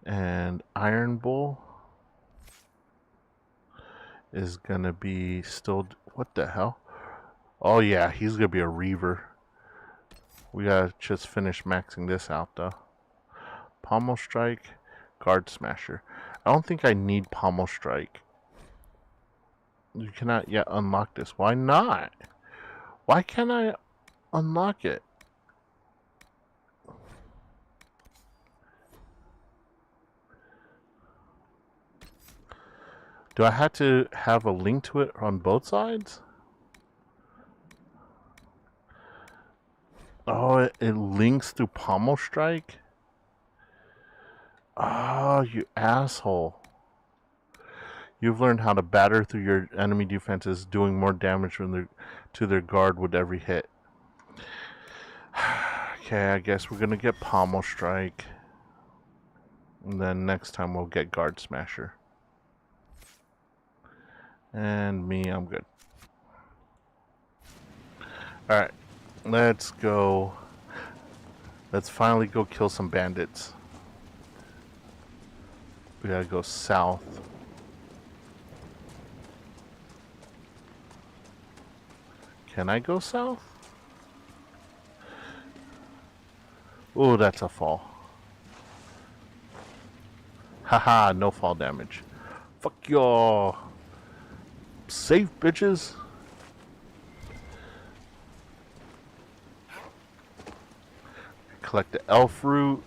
S6: And Iron Bull is going to be still... What the hell? Oh yeah, he's going to be a Reaver. We got to just finish maxing this out though. Pommel Strike, Guard Smasher. I don't think I need Pommel Strike. You cannot yet unlock this. Why not? Why can't I unlock it? Do I have to have a link to it on both sides? Oh, it links through Pommel Strike? Oh, you asshole. You've learned how to batter through your enemy defenses, doing more damage to their guard with every hit. Okay, I guess we're gonna get Pommel Strike. And then next time we'll get Guard Smasher. And me, I'm good. Alright, let's go. Let's finally go kill some bandits. We gotta go south. Can I go south? Oh, that's a fall. Haha, no fall damage. Fuck y'all. Safe, bitches. Collect the elf root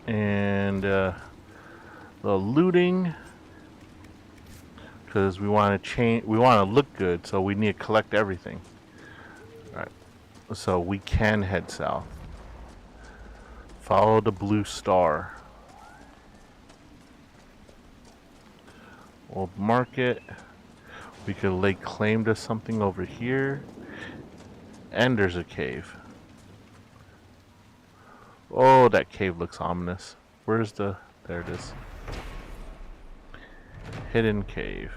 S6: and the looting, because we want to change. We want to look good, so we need to collect everything. All right, so we can head south. Follow the blue star. We'll mark it. We could lay claim to something over here. And there's a cave. Oh, that cave looks ominous. Where's the... There it is. Hidden cave.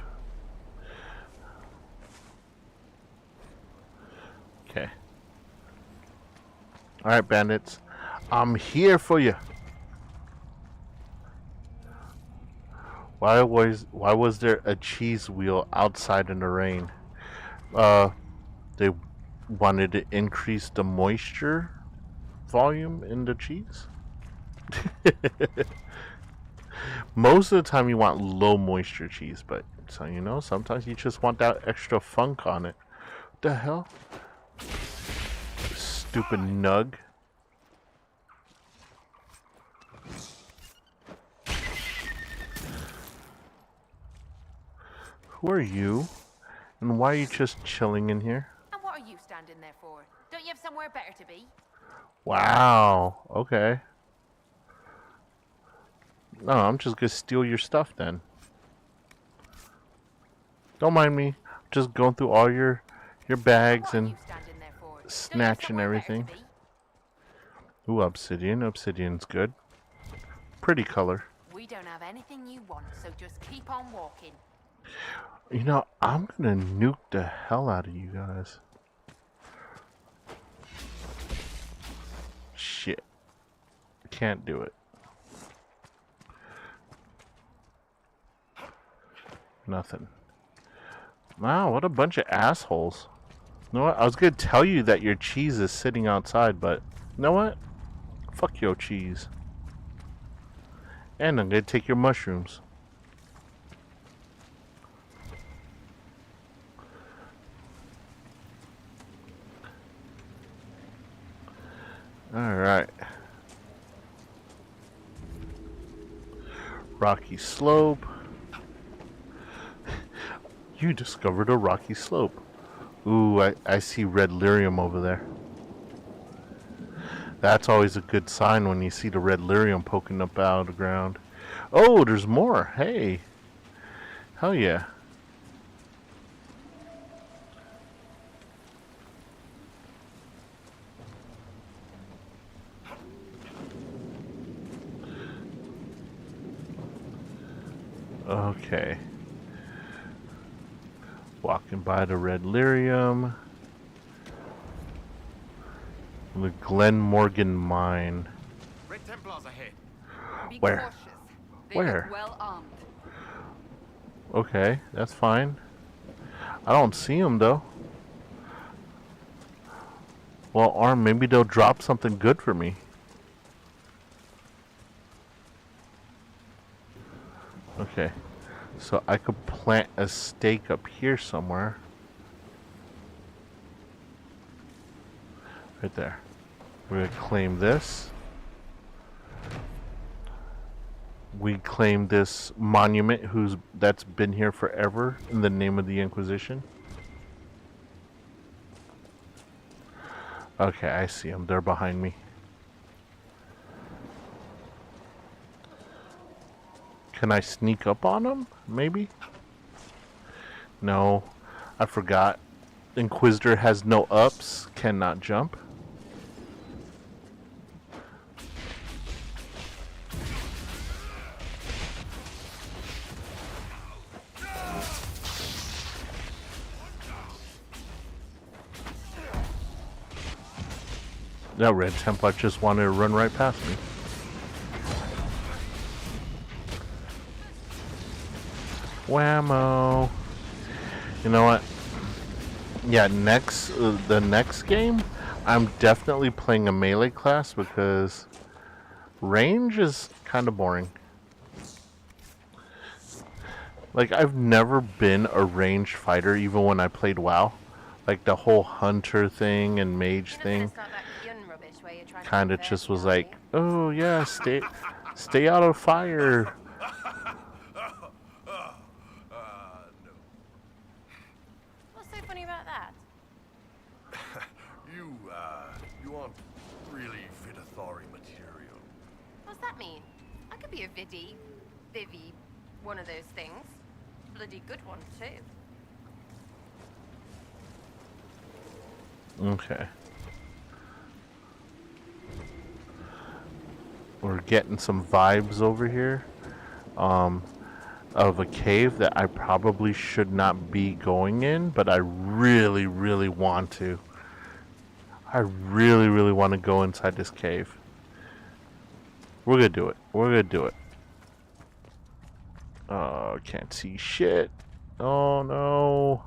S6: Okay. Alright, bandits. I'm here for you. Why was there a cheese wheel outside in the rain? They wanted to increase the moisture volume in the cheese. Most of the time you want low moisture cheese, but so you know, sometimes you just want that extra funk on it. What the hell? Stupid nug. Who are you? And why are you just chilling in here?
S24: And what are you standing there for? Don't you have somewhere better to be?
S6: Wow. Okay. No, I'm just gonna steal your stuff then. Don't mind me. Just going through all your bags and snatching everything. Ooh, obsidian. Obsidian's good. Pretty color.
S24: We don't have anything you want, so just keep on walking.
S6: You know, I'm gonna nuke the hell out of you guys. Shit. Can't do it. Nothing. Wow, what a bunch of assholes. You know what? I was gonna tell you that your cheese is sitting outside, but you know what? Fuck your cheese. And I'm gonna take your mushrooms. Alright. Rocky slope. You discovered a rocky slope. Ooh, I see red lyrium over there. That's always a good sign when you see the red lyrium poking up out of the ground. Oh, there's more. Hey. Hell yeah. Okay. Walking by the red lyrium. The Glen Morgan mine.
S3: Red Templars ahead.
S20: Be
S6: Where?
S20: cautious. They
S6: Where?
S20: look well armed.
S6: Okay, that's fine. I don't see them though. Well, arm, maybe they'll drop something good for me. Okay, so I could plant a stake up here somewhere. Right there. We're gonna claim this. We claim this monument that's been here forever in the name of the Inquisition. Okay, I see them. They're behind me. Can I sneak up on them? Maybe? No, I forgot. Inquisitor has no ups, cannot jump. That red Templar just wanted to run right past me. Whammo. You know what? Yeah, the next game, I'm definitely playing a melee class because range is kind of boring. Like, I've never been a ranged fighter even when I played WoW. Like, the whole hunter thing and mage thing kind of just was like, oh yeah, stay out of fire.
S16: What's so funny about that?
S1: You aren't really Vidithari material.
S16: What's that mean? I could be a Vivi, one of those things. Bloody good one too.
S6: Okay. We're getting some vibes over here of a cave that I probably should not be going in, but I really, really want to. I really, really want to go inside this cave. We're gonna do it. We're gonna do it. Oh, can't see shit. Oh no.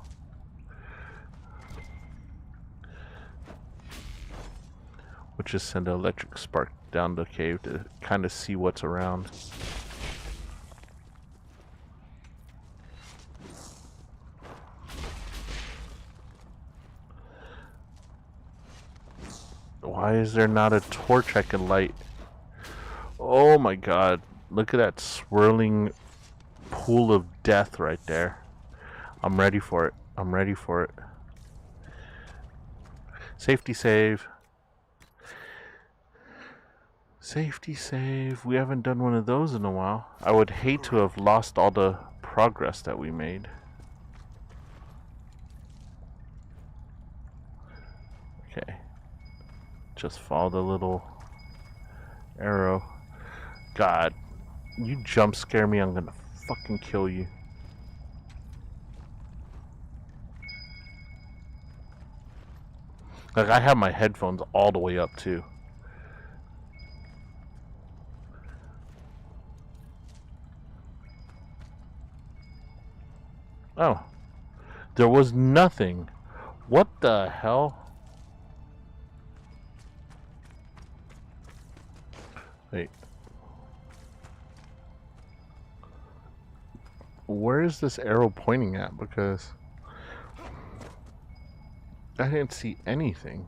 S6: We'll just send an electric spark down the cave to kind of see what's around. Why is there not a torch I can light? Oh my god. Look at that swirling pool of death right there. I'm ready for it. I'm ready for it. Safety save. Safety save. We haven't done one of those in a while. I would hate to have lost all the progress that we made. Okay. Just follow the little arrow. God. You jump scare me, I'm gonna fucking kill you. Like, I have my headphones all the way up too. Oh. There was nothing. What the hell? Wait. Where is this arrow pointing at? Because I didn't see anything.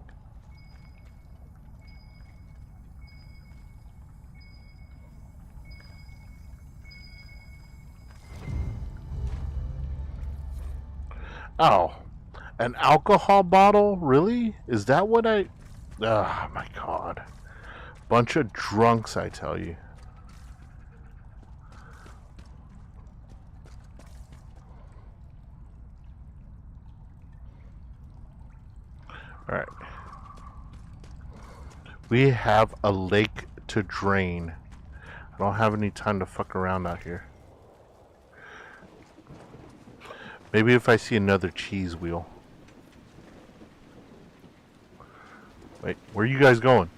S6: Oh, an alcohol bottle? Really? Is that what I... Oh my god. Bunch of drunks, I tell you. Alright. We have a lake to drain. I don't have any time to fuck around out here. Maybe if I see another cheese wheel. Wait, where are you guys going?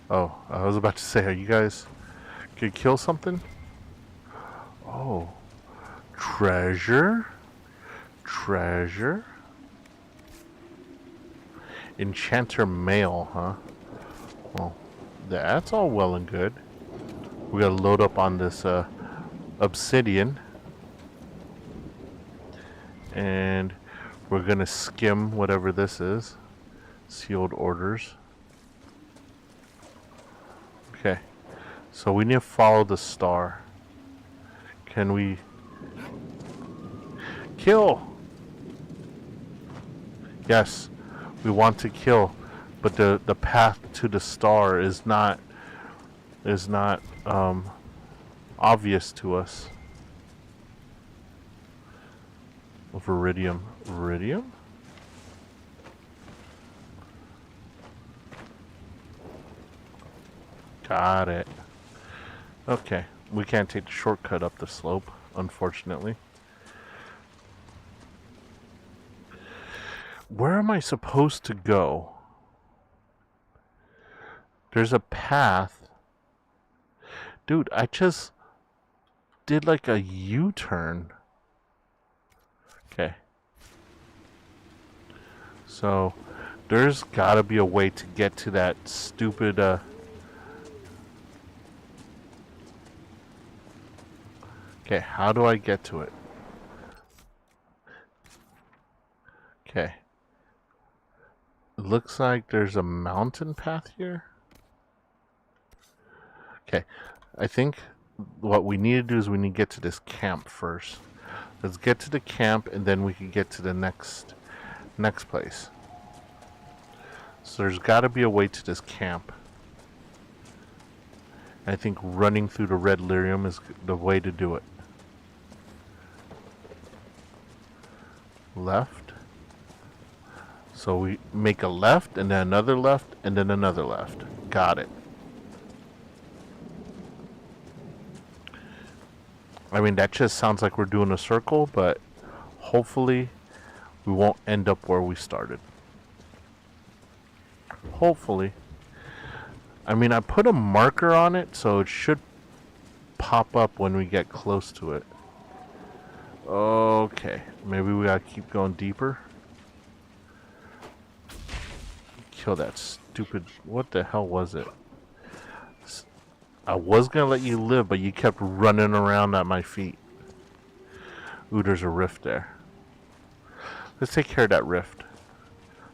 S6: Oh, I was about to say, are you guys gonna kill something? Oh. Treasure? Treasure? Enchanter mail, huh? Well, that's all well and good. We gotta load up on this obsidian. And we're gonna skim whatever this is. Sealed orders. Okay. So we need to follow the star. Can we kill? Yes. We want to kill, but the path to the star is not obvious to us. Viridium. Viridium? Got it. Okay. We can't take the shortcut up the slope, unfortunately. Where am I supposed to go? There's a path. Dude, I just did like a U-turn. Okay. So, there's gotta be a way to get to that stupid, Okay, how do I get to it? Okay. It looks like there's a mountain path here. Okay, I think what we need to do is we need to get to this camp first. Let's get to the camp and then we can get to the next place. So there's got to be a way to this camp. I think running through the red lyrium is the way to do it. Left. So we make a left and then another left and then another left. Got it. I mean, that just sounds like we're doing a circle, but hopefully we won't end up where we started. Hopefully. I mean, I put a marker on it, so it should pop up when we get close to it. Okay, maybe we gotta keep going deeper. Kill that stupid... What the hell was it? I was gonna let you live, but you kept running around at my feet. Ooh, there's a rift there. Let's take care of that rift.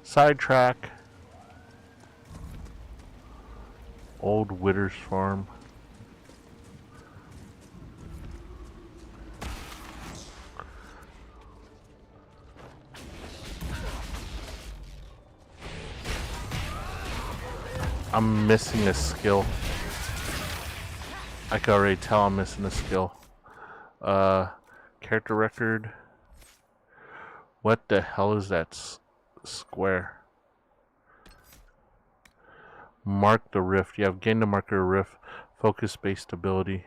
S6: Sidetrack. Old Witter's Farm. I'm missing a skill. I can already tell I'm missing a skill. Character record. What the hell is that square? Mark the rift. You have gained the marker of rift. Focus-based ability.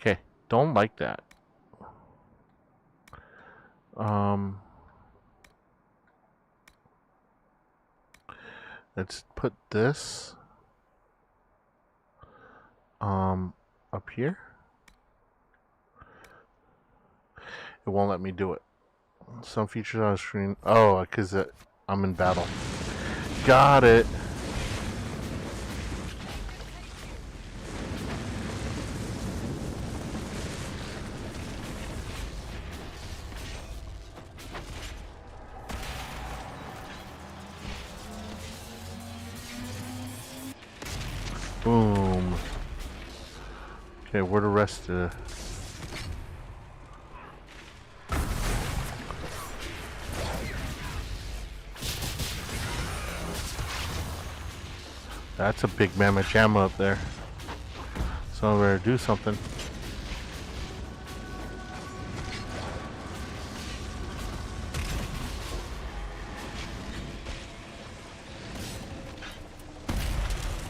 S6: Okay, don't like that. Let's put this up here. It won't let me do it. Some features on the screen. Oh, because I'm in battle. Got it. Boom. Okay, where the rest of That's a big mamma jamma up there. So I better do something.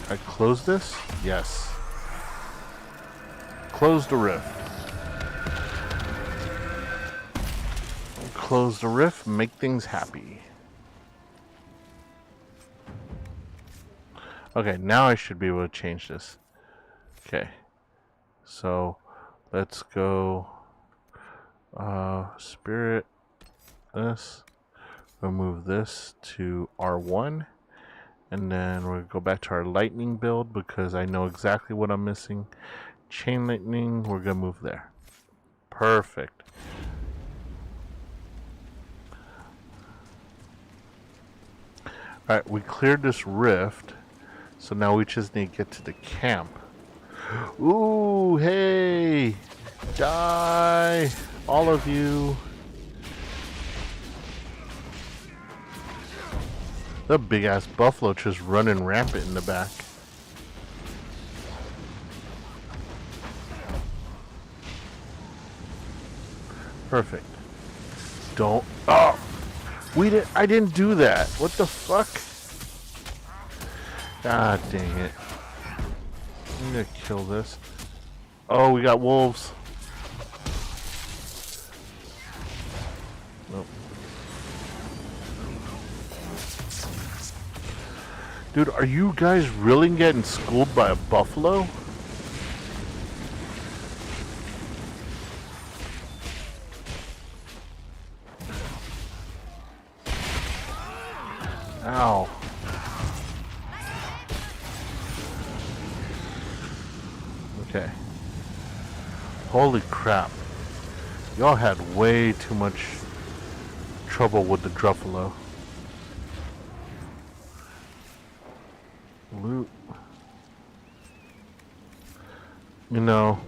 S6: I close this? Yes. Close the rift. Close the rift, make things happy. Okay, now I should be able to change this. Okay. So, let's go spirit this. We'll move this to R1. And then we'll go back to our lightning build because I know exactly what I'm missing. Chain lightning, we're going to move there. Perfect. Alright, we cleared this rift. So now we just need to get to the camp. Ooh, hey! Die! All of you. The big ass buffalo just running rampant in the back. Perfect. Don't. Oh! I didn't do that. What the fuck? God dang it. I'm gonna kill this. Oh, we got wolves. Nope. Dude, are you guys really getting schooled by a buffalo? Ow. Okay. Holy crap. Y'all had way too much trouble with the Druffalo. Loot. You know,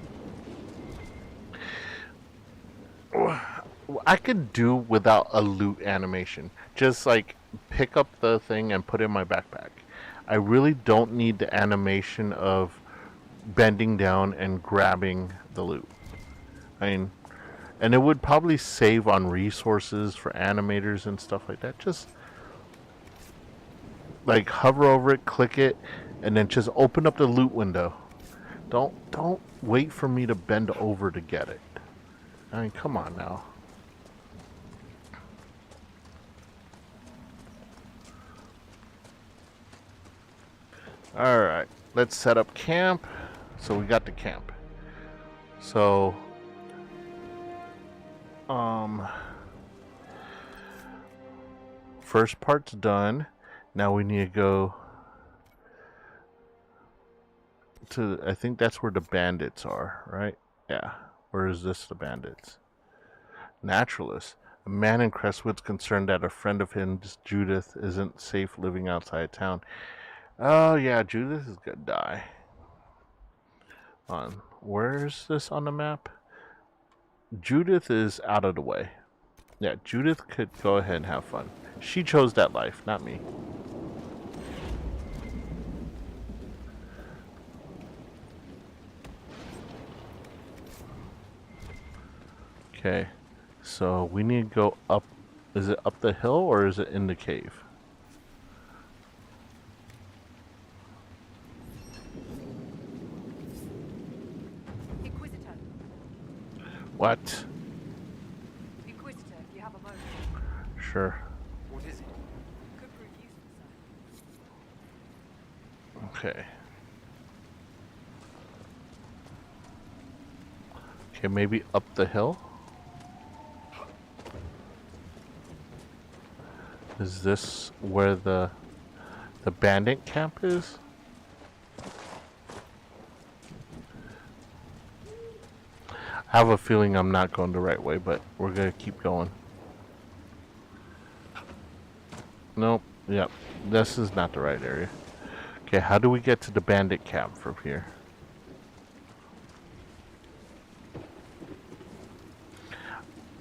S6: I could do without a loot animation. Just like pick up the thing and put it in my backpack. I really don't need the animation of bending down and grabbing the loot. I mean, and it would probably save on resources for animators and stuff like that. Just like hover over it, click it, and then just open up the loot window. Don't wait for me to bend over to get it. I mean, come on now. Alright, let's set up camp. So we got the camp. So first part's done. Now we need to go to, I think that's where the bandits are, right? Yeah. Or is this the bandits? Naturalist. A man in Crestwood's concerned that a friend of his, Judith, isn't safe living outside town. Oh yeah, Judith is gonna die. Where's this on the map? Judith is out of the way. Yeah, Judith could go ahead and have fun. She chose that life, not me. Okay, so we need to go up. Is it up the hill or is it in the cave?
S16: Inquisitor.
S6: What?
S16: Inquisitor, if you have a moment.
S6: Sure.
S14: What is it?
S16: Could prove useful, sir.
S6: Okay. Okay, maybe up the hill? Is this where the bandit camp is? I have a feeling I'm not going the right way, but we're gonna keep going. Nope. Yep. This is not the right area. Okay, how do we get to the bandit camp from here?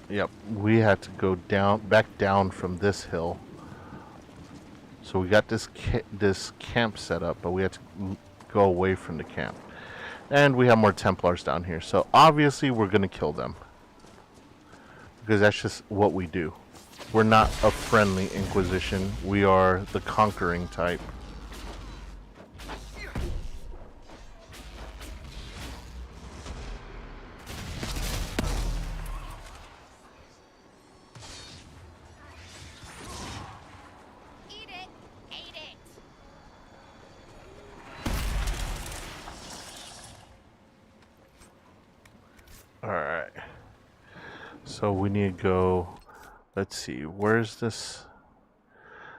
S6: Yep, we had to go down, back down from this hill. So we got this camp set up, but we had to go away from the camp. And we have more Templars down here, so obviously we're gonna kill them. Because that's just what we do. We're not a friendly Inquisition, we are the conquering type. Alright. So we need to go, let's see, where's this?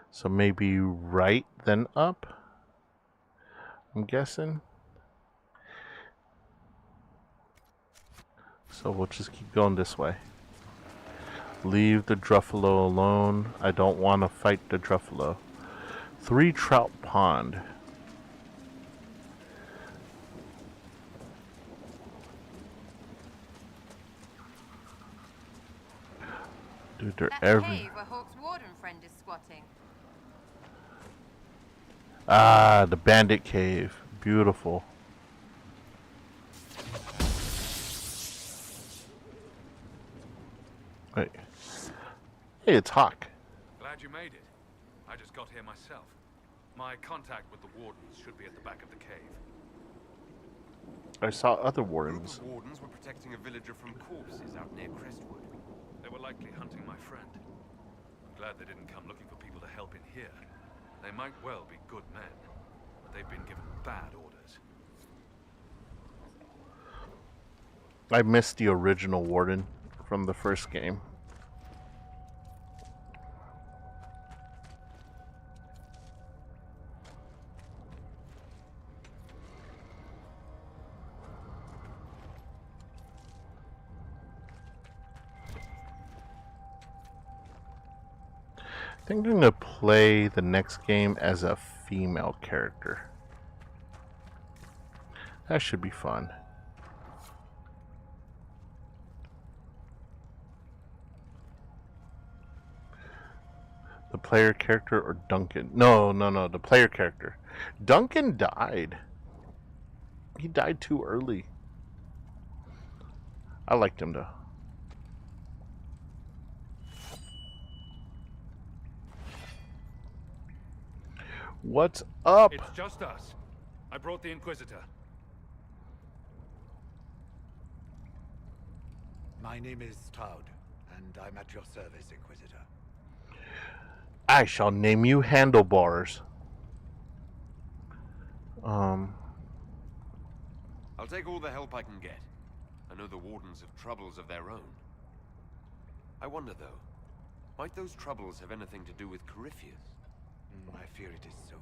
S6: So maybe right, then up? I'm guessing. So we'll just keep going this way. Leave the Druffalo alone. I don't want to fight the Druffalo. 3 Trout Pond. Dude, they're every.
S16: Cave where Hawk's warden friend is squatting.
S6: Ah, the bandit cave. Beautiful. Wait. Hey, it's Hawk.
S5: Glad you made it. I just got here myself. My contact with the wardens should be at the back of the cave.
S6: I saw other wardens.
S14: A group of wardens were protecting a villager from corpses out near Crestwood.
S5: They were likely hunting my friend. I'm glad they didn't come looking for people to help in here. They might well be good men, but they've been given bad orders.
S6: I missed the original warden from the first game. I think I'm going to play the next game as a female character. That should be fun. The player character or Duncan? No, the player character. Duncan died. He died too early. I liked him though. What's up?
S5: It's just us. I brought the Inquisitor.
S2: My name is Stroud, and I'm at your service, Inquisitor.
S6: I shall name you Handlebars.
S14: I'll take all the help I can get. I know the wardens have troubles of their own. I wonder though, might those troubles have anything to do with Corypheus?
S2: I fear it is so.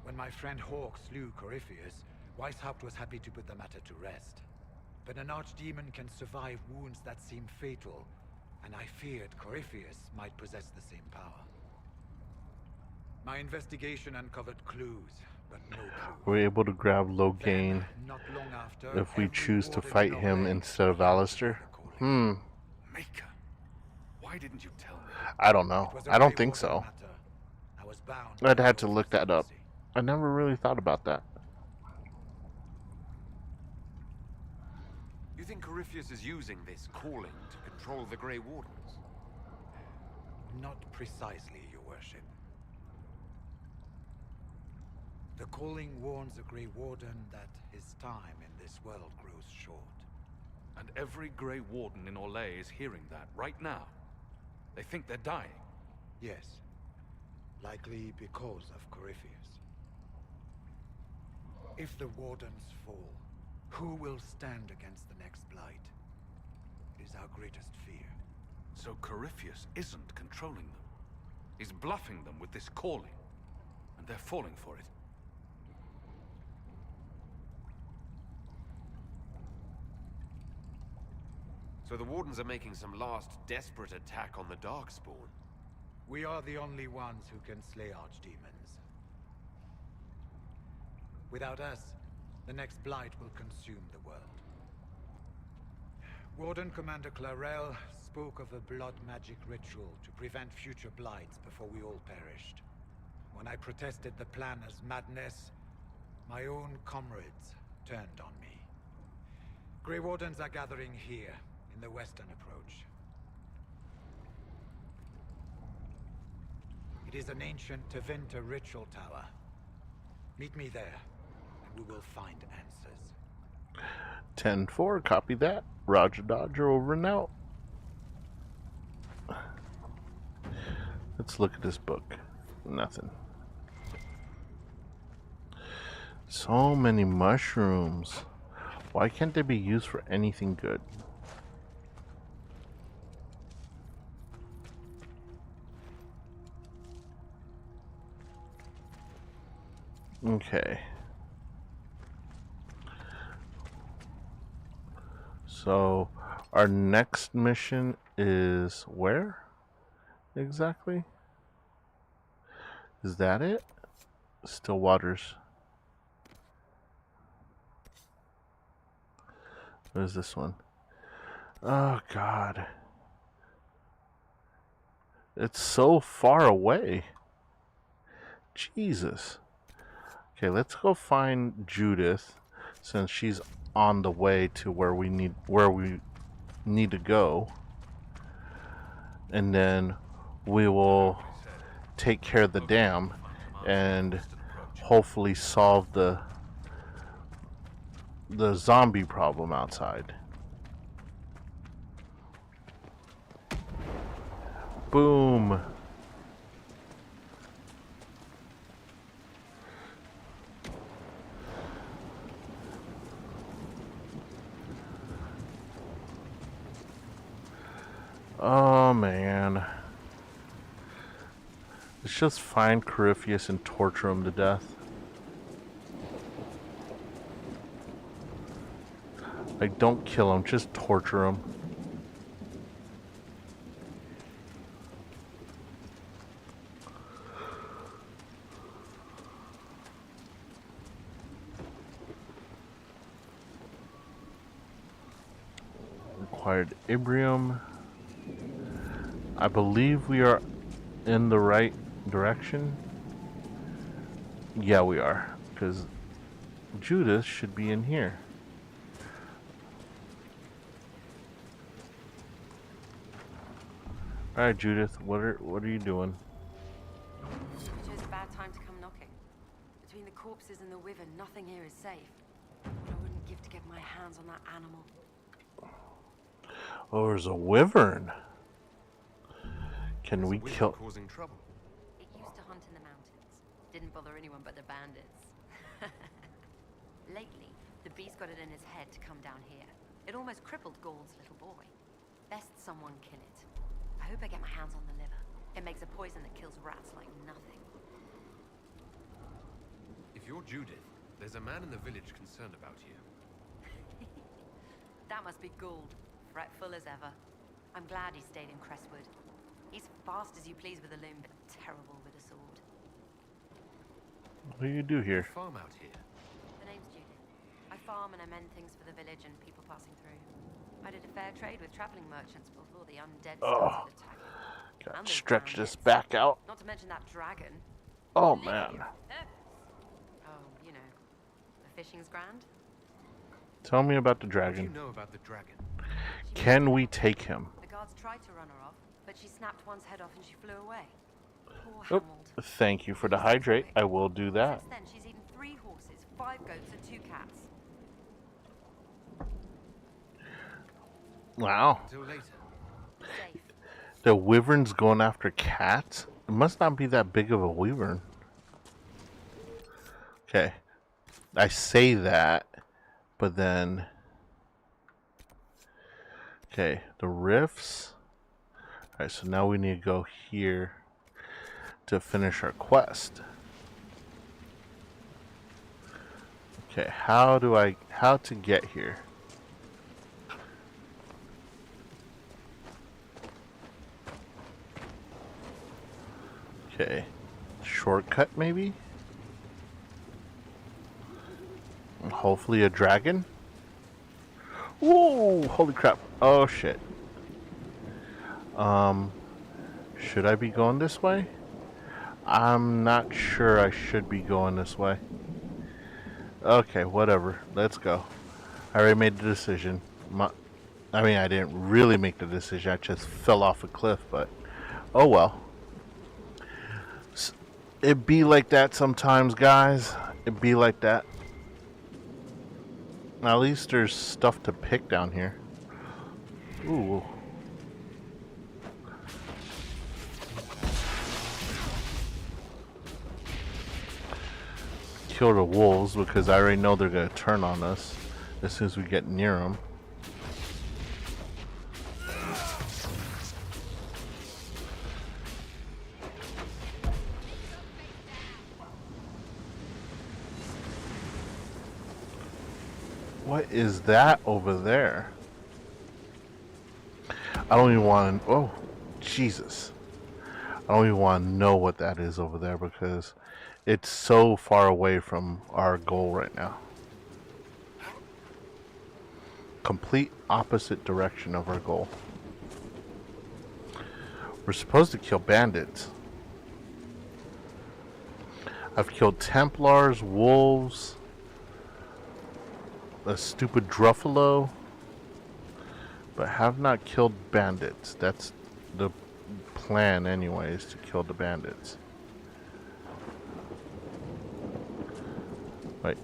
S2: When my friend Hawk slew Corypheus, Weishaupt was happy to put the matter to rest. But an archdemon can survive wounds that seem fatal, and I feared Corypheus might possess the same power. My investigation uncovered clues, but no clue.
S6: We're able to grab low gain if we choose to fight him instead of Alistair.
S5: Maker, why didn't you tell me?
S6: I don't know. I don't think so. I'd had to look that up. I never really thought about that.
S14: You think Corypheus is using this calling to control the Grey Wardens?
S7: Not precisely, Your Worship. The calling warns a Grey Warden that his time in this world grows short.
S5: And every Grey Warden in Orlais is hearing that right now. They think they're dying.
S7: Yes. Likely because of Corypheus. If the Wardens fall, who will stand against the next Blight? It is our greatest fear.
S5: So Corypheus isn't controlling them. He's bluffing them with this calling. And they're falling for it.
S14: So the Wardens are making some last desperate attack on the Darkspawn.
S7: We are the only ones who can slay archdemons. Without us, the next Blight will consume the world. Warden Commander Clarel spoke of a blood magic ritual to prevent future Blights before we all perished. When I protested the plan as madness, my own comrades turned on me. Grey Wardens are gathering here, in the western approach. It is an ancient Tevinter ritual tower. Meet me there, and we will find answers.
S6: 10-4, copy that. Roger Dodger, over and out. Let's look at this book. Nothing. So many mushrooms. Why can't they be used for anything good? Okay. So, our next mission is where? Exactly? Is that it? Still Waters. What is this one? Oh, God. It's so far away. Jesus. Okay, let's go find Judith, since she's on the way to where we need to go, and then we will take care of the dam and hopefully solve the zombie problem outside. Boom. Oh man. Let's just find Corypheus and torture him to death. Like, don't kill him, just torture him. Required Ibrium. I believe we are in the right direction. Yeah, we are, because Judith should be in here. All right, Judith, what are you doing?
S9: You chose a bad time to come knocking. Between the corpses and the wyvern, nothing here is safe. What I wouldn't give to get my hands on that animal.
S6: Oh, there's a wyvern. Can we kill?
S14: Causing trouble.
S9: It used to hunt in the mountains. Didn't bother anyone but the bandits. Lately, the beast got it in his head to come down here. It almost crippled Gauld's little boy. Best someone kill it. I hope I get my hands on the liver. It makes a poison that kills rats like nothing.
S14: If you're Judith, there's a man in the village concerned about you.
S9: That must be Gauld. Fretful as ever. I'm glad he stayed in Crestwood. He's fast as you please with a loom, but terrible with a sword.
S6: What do you do here?
S14: Farm out here.
S9: The name's Judith. I farm and I mend things for the village and people passing through. I did a fair trade with traveling merchants before the undead started attacking.
S6: Gotta stretch this back out.
S9: Not to mention that dragon.
S6: Oh man.
S9: Oh, you know, the fishing's grand.
S6: Tell me about the
S14: What do you
S6: dragon.
S14: know about the dragon?
S6: Can we take him?
S4: The guards tried to run her off, but she snapped one's head off and she flew away. Poor
S6: Oh,
S4: Harold.
S6: thank you for the hydrate. I will do that.
S4: Since then, she's eaten 3 horses, 5 goats, and 2 cats.
S6: Wow.
S14: Till later.
S4: Safe.
S6: The wyvern's going after cats? It must not be that big of a wyvern. Okay. I say that, but then... Okay, the rifts. Alright, so now we need to go here to finish our quest. Okay, how to get here? Okay, shortcut maybe? Hopefully a dragon? Whoa, holy crap. Oh shit. Should I be going this way? I'm not sure I should be going this way. Okay, whatever. Let's go. I already made the decision. I mean, I didn't really make the decision. I just fell off a cliff, but oh well. It be like that sometimes, guys. It be like that. At least there's stuff to pick down here. Ooh. Kill the wolves because I already know they're going to turn on us as soon as we get near them. What is that over there? I don't even want to... Oh, Jesus. I don't even want to know what that is over there because it's so far away from our goal right now. Complete opposite direction of our goal. We're supposed to kill bandits. I've killed Templars, wolves, a stupid Druffalo, but have not killed bandits. That's the plan anyways, to kill the bandits. Wait,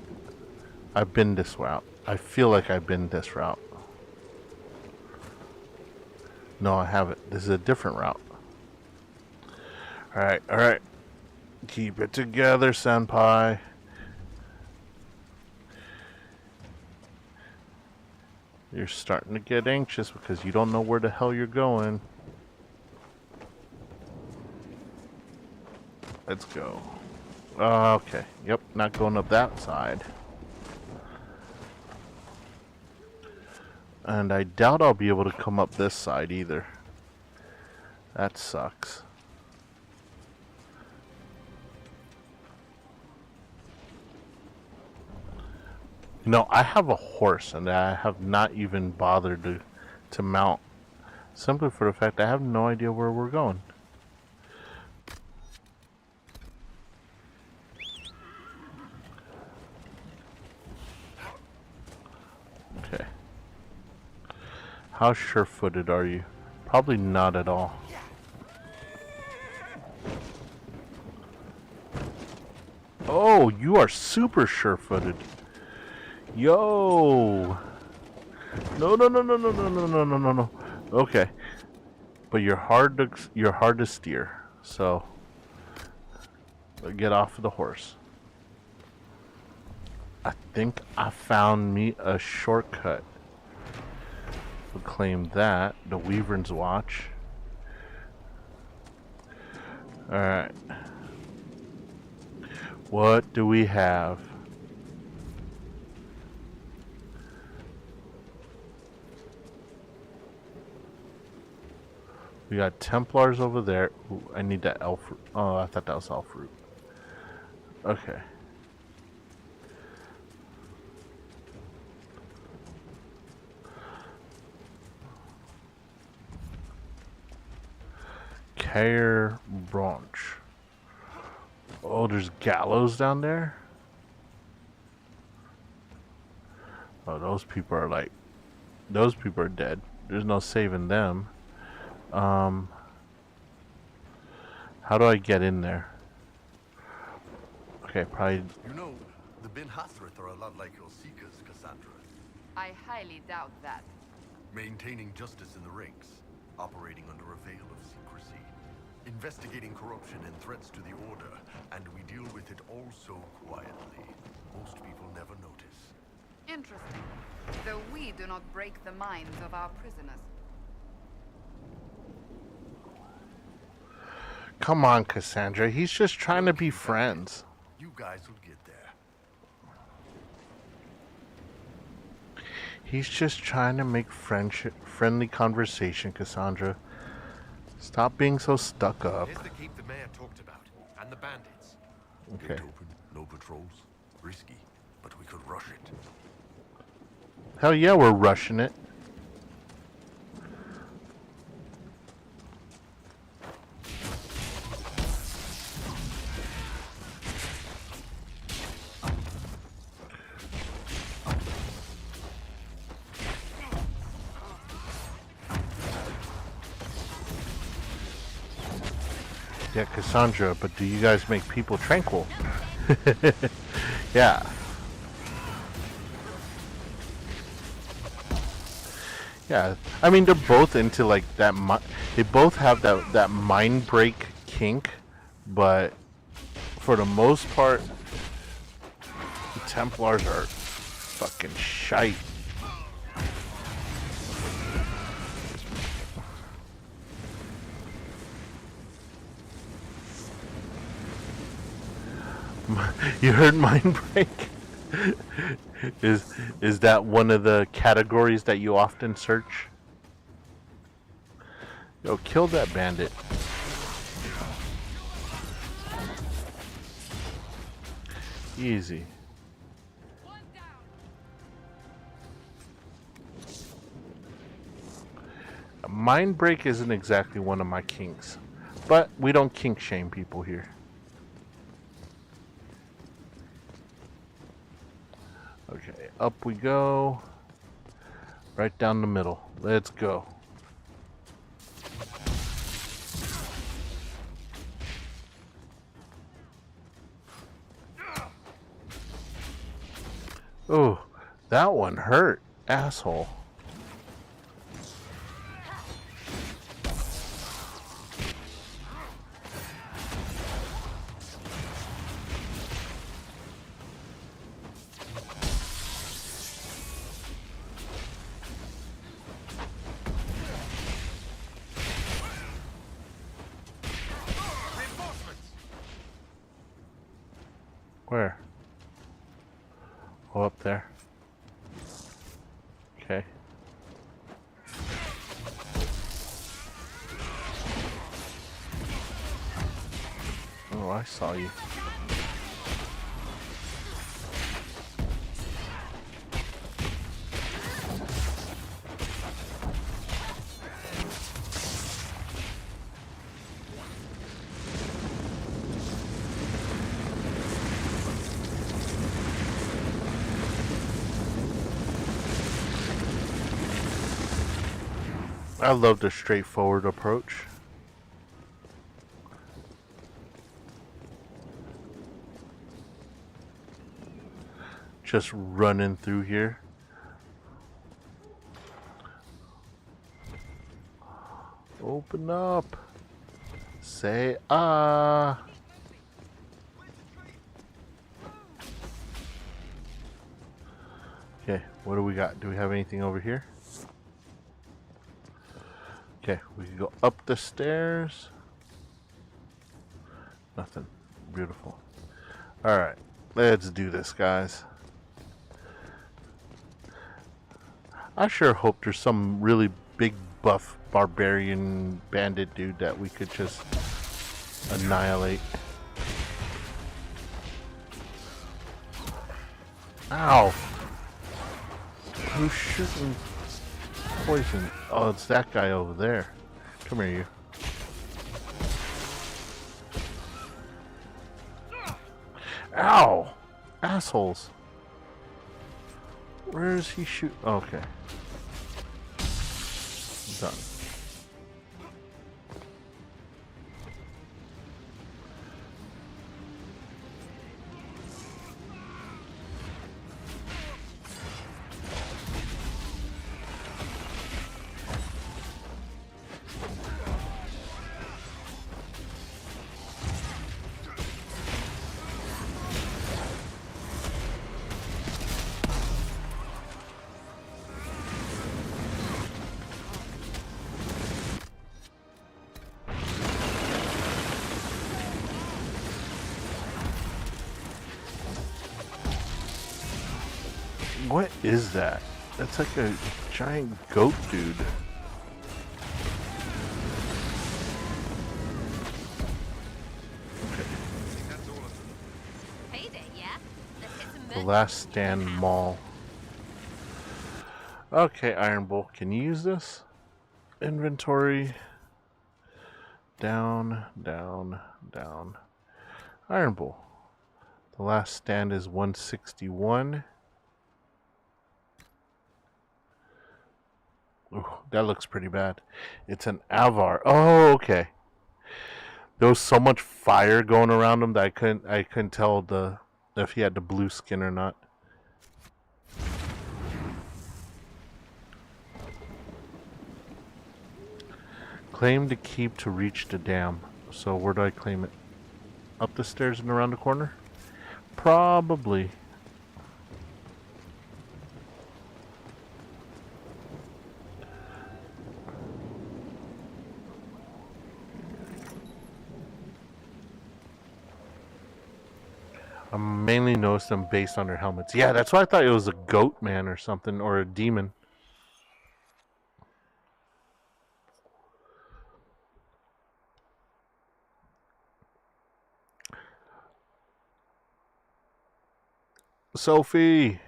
S6: I've been this route. I feel like I've been this route. No, I haven't. This is a different route. Alright, alright. Keep it together, senpai. You're starting to get anxious because you don't know where the hell you're going. Let's go. Okay. Yep, not going up that side. And I doubt I'll be able to come up this side either. That sucks. No, I have a horse and I have not even bothered to mount. Simply for the fact I have no idea where we're going. Okay. How sure-footed are you? Probably not at all. Oh, you are super sure-footed. Yo! No, no, no, no, no, no, no, no, no, no, no. Okay, but you're hard to steer. So get off of the horse. I think I found me a shortcut. We'll claim that. The Wyvern's Watch. All right. What do we have? We got Templars over there. Ooh, I need that elf. Oh, I thought that was elf root. Okay. Care branch. Oh, there's gallows down there. Oh, those people are like... Those people are dead. There's no saving them. How do I get in there? Okay, probably...
S1: You know, the Bin Hathrath are a lot like your Seekers, Cassandra.
S20: I highly doubt that.
S1: Maintaining justice in the ranks, operating under a veil of secrecy, investigating corruption and threats to the Order, and we deal with it all so quietly. Most people never notice.
S20: Interesting. Though we do not break the minds of our prisoners.
S6: Come on, Cassandra. He's just trying to be friends.
S1: You guys will get there.
S6: He's just trying to make friendly conversation, Cassandra. Stop being so stuck up.
S14: Here's the keep the mayor talked about, and the bandits.
S6: Okay.
S1: Gate open, no patrols. Risky, but we could rush it.
S6: Hell yeah, we're rushing it. Yeah, Cassandra, but do you guys make people tranquil? Yeah. Yeah, I mean, they're both into like that. They both have that mind break kink, but for the most part, the Templars are fucking shite. You heard mind break? Is that one of the categories that you often search? Yo, kill that bandit. Easy. Mind break isn't exactly one of my kinks, but we don't kink shame people here. Okay, up we go. Right down the middle. Let's go. Oh, that one hurt, asshole. Where? Oh, up there. Okay. Oh, I saw you. I love the straightforward approach. Just running through here. Open up. Say ah. Okay, what do we got? Do we have anything over here? Okay, we can go up the stairs. Nothing. Beautiful. Alright, let's do this, guys. I sure hope there's some really big buff barbarian bandit dude that we could just annihilate. Ow! Who's shooting poison? Oh, it's that guy over there. Come here, you. Ow! Assholes. Where is he shoot? Okay. Done. What is that? That's like a giant goat dude.
S9: Payday, yeah? Let's hit some
S6: The
S9: merch.
S6: Last Stand Mall. Okay, Iron Bull, can you use this? Inventory. Down, down, down. Iron Bull. The last stand is 161. Ooh, that looks pretty bad. It's an Avar. Oh, okay. There was so much fire going around him that I couldn't tell if he had the blue skin or not. Claim the keep to reach the dam. So where do I claim it? Up the stairs and around the corner? Probably. I mainly noticed them based on their helmets. Yeah, that's why I thought it was a goat man or something, or a demon. Sophie!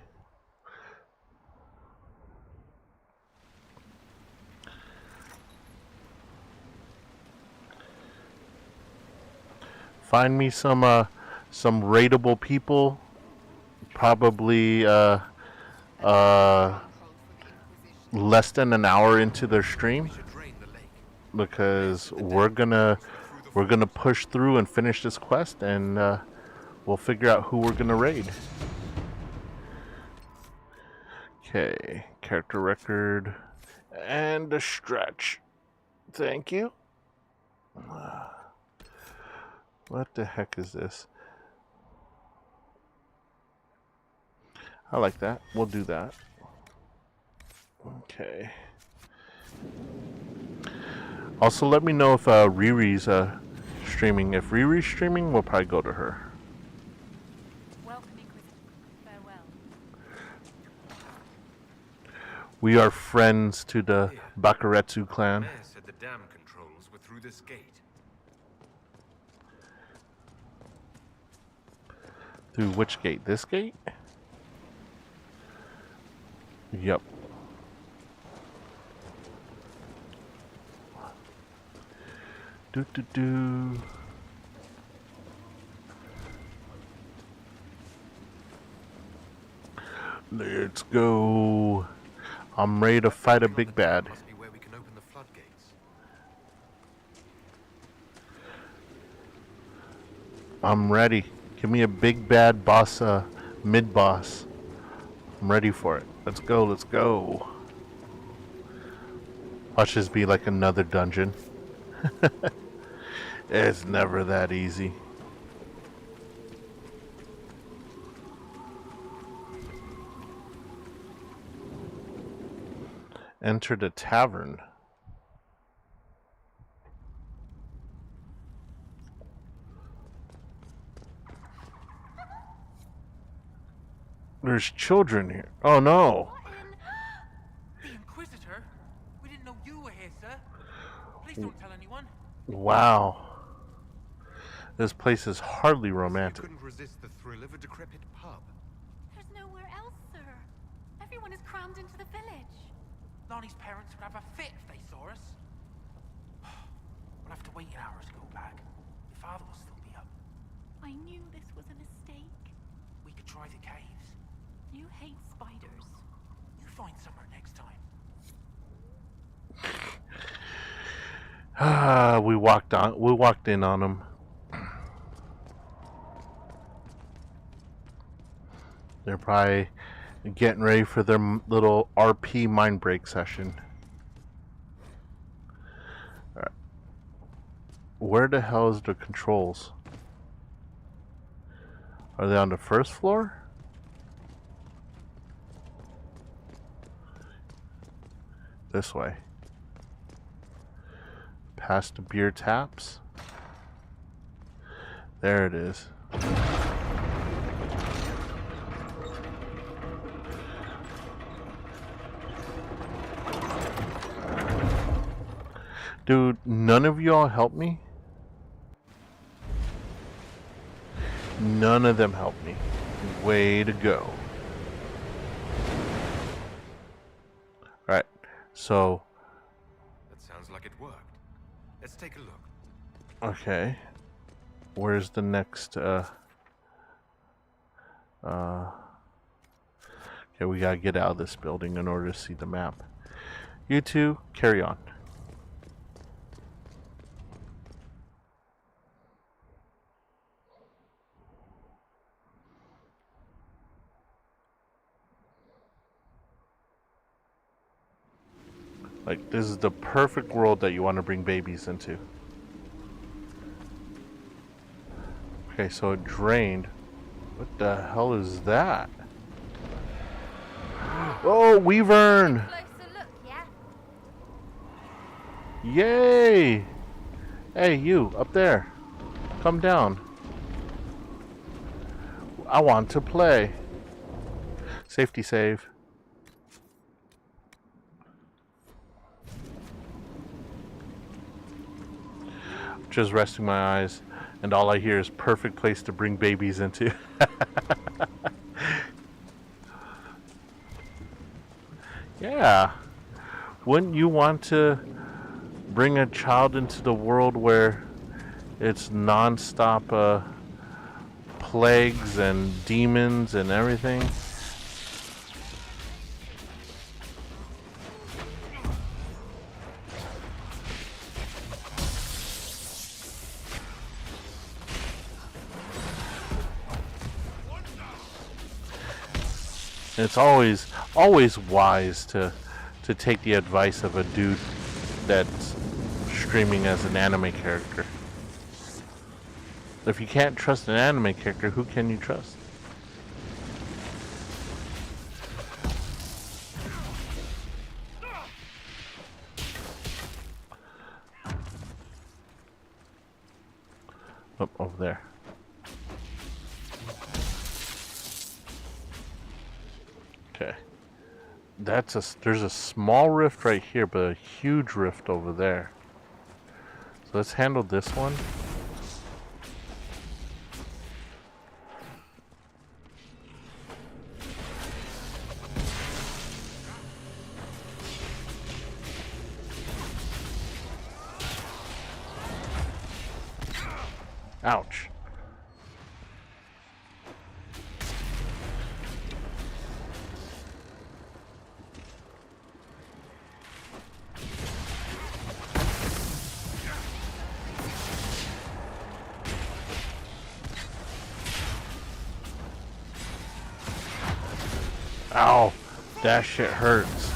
S6: Find me some raidable people. Probably less than an hour into their stream, because we're gonna push through and finish this quest, and we'll figure out who we're gonna raid. Okay, character record and a stretch. Thank you. What the heck is this? I like that. We'll do that. Okay. Also, let me know if Riri's streaming. If Riri's streaming, we'll probably go to her.
S24: Welcome, Inquisitor. Farewell.
S6: We are friends to the Bakuretsu clan.
S14: Mayor said the dam controls were through this gate.
S6: Through which gate? This gate? Yep. Do do do. Let's go. I'm ready to fight a big bad.
S14: Must be where we can open the floodgates.
S6: I'm ready. Give me a big bad boss, mid boss. I'm ready for it. Let's go, let's go. Watch this be like another dungeon. It's never that easy. Enter the tavern. There's children here. Oh no.
S11: The Inquisitor? We didn't know you were here, sir. Please don't tell anyone.
S6: Wow. This place is hardly romantic.
S14: You couldn't resist the thrill of a decrepit pub.
S24: There's nowhere else, sir. Everyone is crammed into the village.
S11: Lonnie's parents would have a fit if they saw us. We'll have to wait an hour to go back. Your father will still be up.
S24: I knew this was a mistake.
S11: We could try the caves.
S24: You hate spiders.
S11: find somewhere next time.
S6: We walked in on them. They're probably getting ready for their little RP mind break session. All right. Where the hell is the controls? Are they on the first floor? This way. Past the beer taps. There it is. Dude, none of y'all helped me? None of them helped me. Way to go. Alright, so...
S14: That sounds like it worked. Let's take a look.
S6: Okay. Where's the next, Okay, we gotta get out of this building in order to see the map. You two, carry on. Like, this is the perfect world that you want to bring babies into. Okay, so it drained. What the hell is that? Oh, Weavern! Yay! Hey, you, up there. Come down. I want to play. Safety save. Just resting my eyes, and all I hear is perfect place to bring babies into. Yeah. Wouldn't you want to bring a child into the world where it's non-stop plagues and demons and everything? It's always wise to take the advice of a dude that's streaming as an anime character. If you can't trust an anime character, who can you trust? Oh, over there. Okay. There's a small rift right here, but a huge rift over there. So let's handle this one. Ouch. Ow, that shit hurts.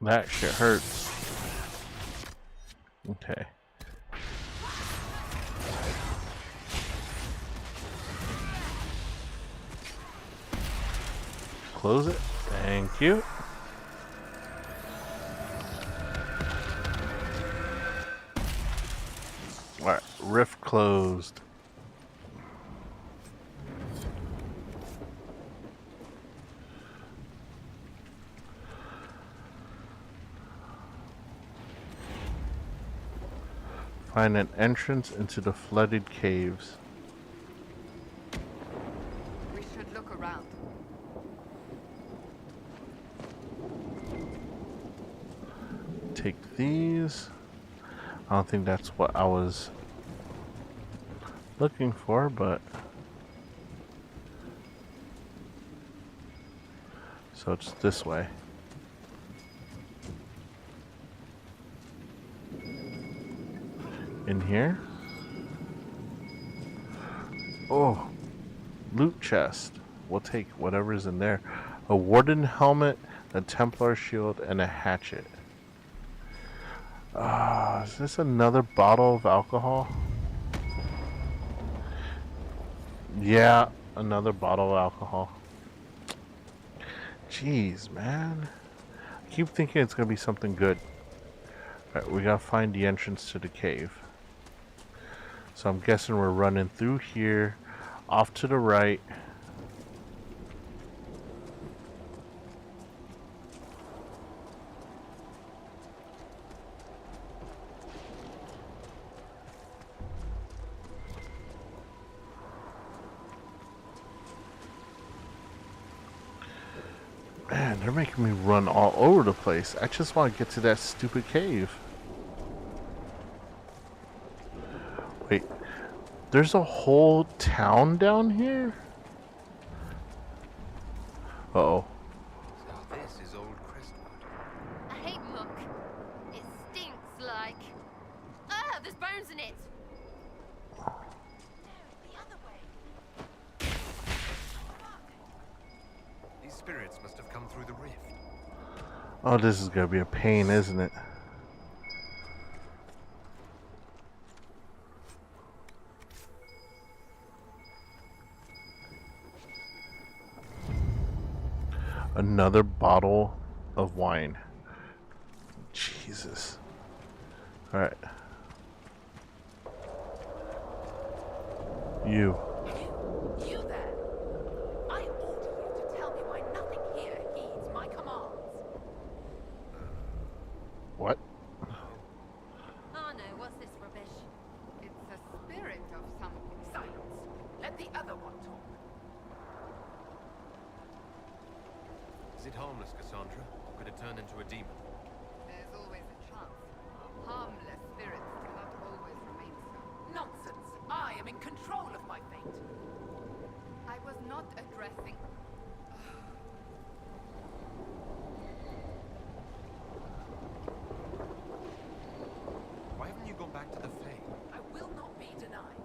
S6: That shit hurts. Okay. Close it. Thank you. Alright, rift closed. Find an entrance into the flooded caves.
S20: We should look around.
S6: Take these. I don't think that's what I was looking for, but So it's this way. In here? Oh, loot chest. We'll take whatever's in there. A warden helmet, a Templar shield, and a hatchet. Is this another bottle of alcohol? Yeah, another bottle of alcohol. Jeez, man. I keep thinking it's gonna be something good. Alright, we gotta find the entrance to the cave. So I'm guessing we're running through here, off to the right. Man, they're making me run all over the place. I just want to get to that stupid cave. Wait, there's a whole town down here? Uh-oh.
S14: So this is old Crestwood.
S9: Hey, look. It stinks like... Ah, there's bones in it!
S14: These spirits must have come through the rift.
S6: Oh, this is gonna be a pain, isn't it? Another bottle of wine. Jesus. Alright. You.
S12: You there? I order you to tell me why nothing here heeds my commands.
S6: What?
S9: Oh no, what's this rubbish?
S20: It's a spirit of something.
S12: Silence. Let the other one talk.
S14: Is it harmless, Cassandra? Or could it turn into a demon?
S20: There's always a chance. Harmless spirits cannot always remain so.
S12: Nonsense. I am in control of my fate.
S20: I was not addressing...
S14: Why haven't you gone back to the Fae?
S12: I will not be denied.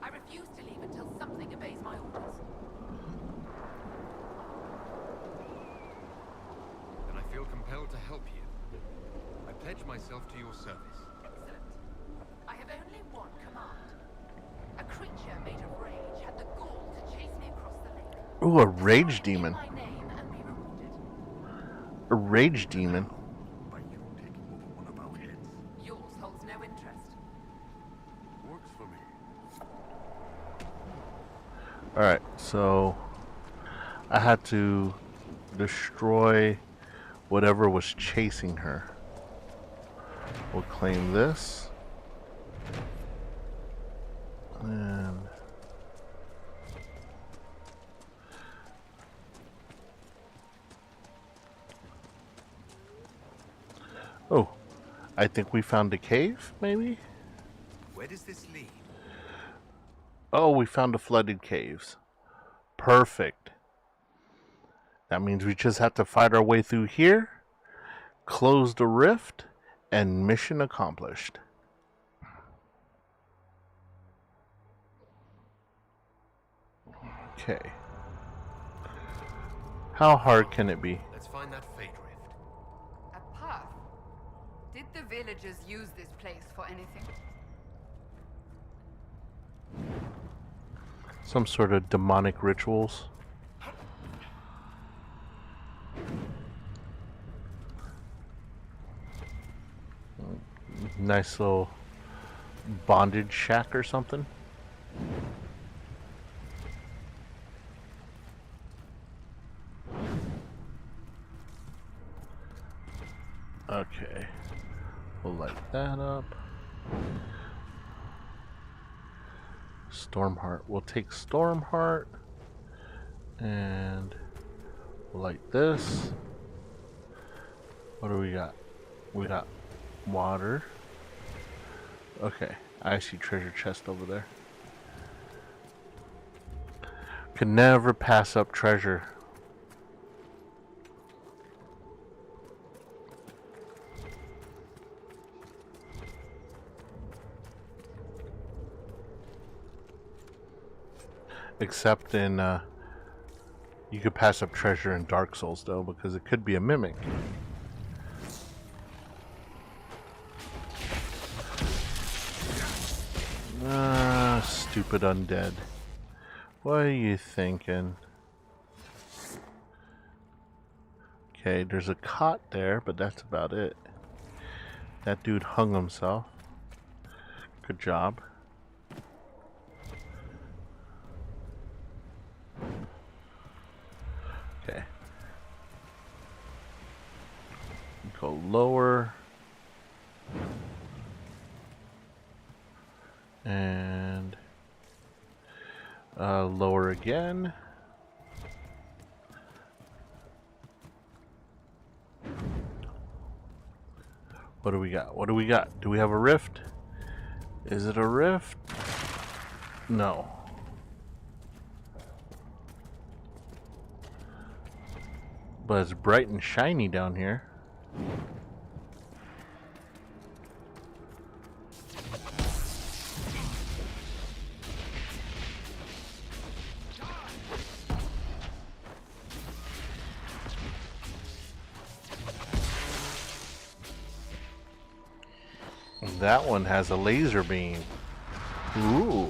S12: I refuse to leave until something obeys my orders.
S14: Then I feel compelled to help you. I pledge myself to your service.
S12: Excellent. I have only one command. A creature made of rage had the gall to chase me across the lake.
S6: Ooh, a rage demon.
S12: My name and be rewarded.
S6: A rage demon.
S12: Yours holds no interest.
S1: Works for me.
S6: Alright, so I had to destroy whatever was chasing her. We'll claim this. And oh, I think we found a cave, maybe?
S14: Where does this lead?
S6: Oh, we found the flooded caves. Perfect. That means we just have to fight our way through here, close the rift, and mission accomplished. Okay. How hard can it be?
S14: Let's find that Fade Rift.
S20: A path? Did the villagers use this place for anything?
S6: Some sort of demonic rituals. Nice little bondage shack or something. Okay, we'll light that up. Stormheart. We'll take Stormheart and light this. What do we got? We got water. Okay, I see treasure chest over there. Could never pass up treasure. except in you could pass up treasure in Dark Souls though, because it could be a mimic. Ah, stupid undead. What are you thinking? Okay, there's a cot there, but that's about it. That dude hung himself. Good job. Okay. Go lower. And lower again. What do we got? What do we got? Do we have a rift? Is it a rift? No. But it's bright and shiny down here. That one has a laser beam. Ooh.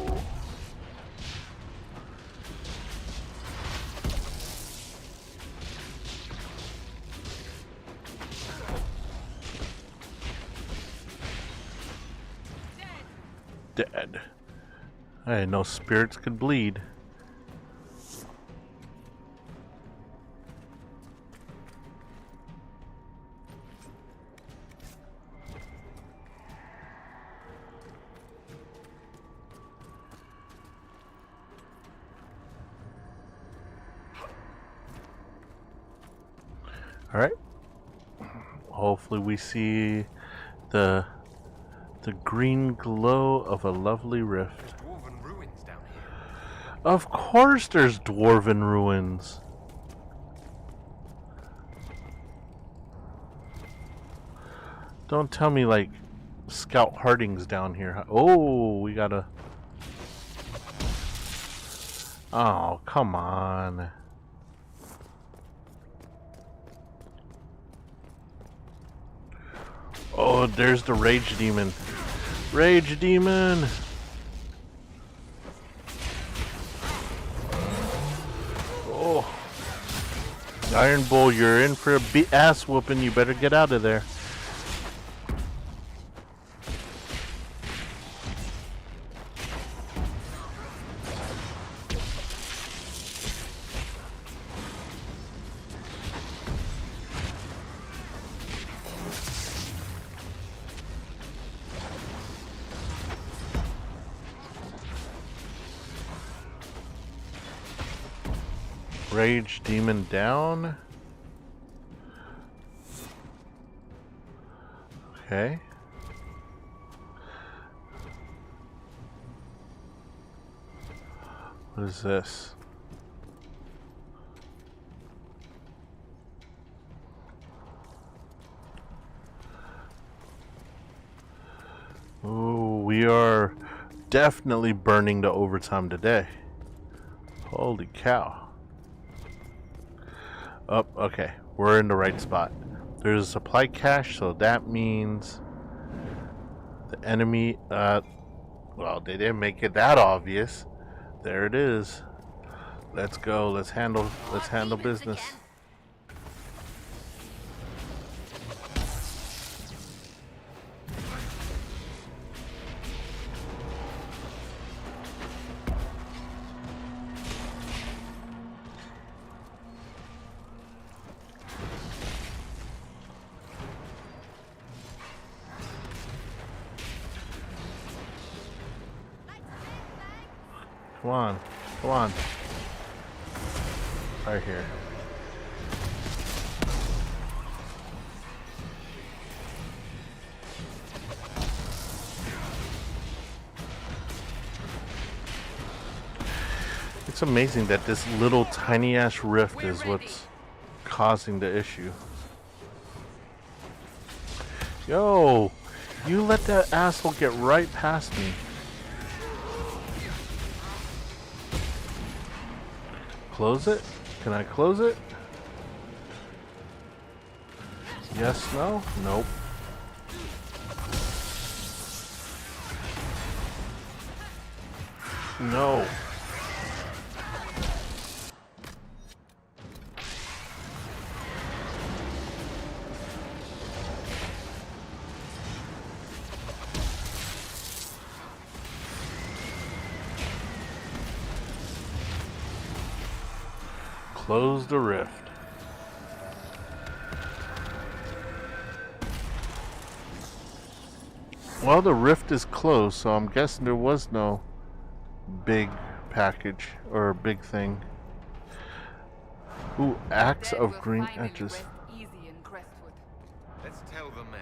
S6: Dead. I didn't know spirits could bleed. Alright. Hopefully we see the green glow of a lovely rift.
S14: Dwarven ruins down here.
S6: Of course there's dwarven ruins. Don't tell me like Scout Harding's down here. Oh, we gotta... Oh, come on. Oh, there's the Rage Demon. Rage Demon! Oh. Iron Bull, you're in for a ass whooping. You better get out of there. Rage Demon down. Okay. What is this? Oh, we are definitely burning the overtime today. Holy cow. Oh, okay. We're in the right spot. There's a supply cache, so that means the enemy, well, they didn't make it that obvious. There it is. Let's go. Let's handle business. Come on, come on. Right here. It's amazing that this little tiny ass rift is what's causing the issue. Yo, you let that asshole get right past me. Close it? Can I close it? Yes, no? Nope. No. Close the rift. Well, the rift is closed, so I'm guessing there was no big package or big thing. Ooh, axe of green edges.
S14: Let's tell the mayor.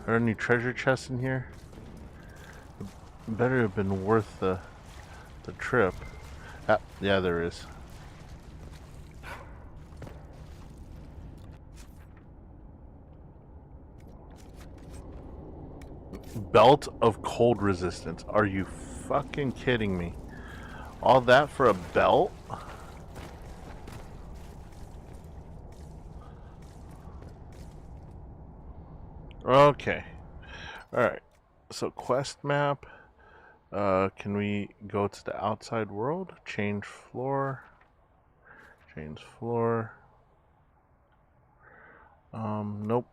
S6: Are there any treasure chests in here? Better have been worth the trip. Ah, yeah, there is. Belt of cold resistance. Are you fucking kidding me? All that for a belt? Okay. Alright. So quest map. Can we go to the outside world? Change floor. Change floor. Nope.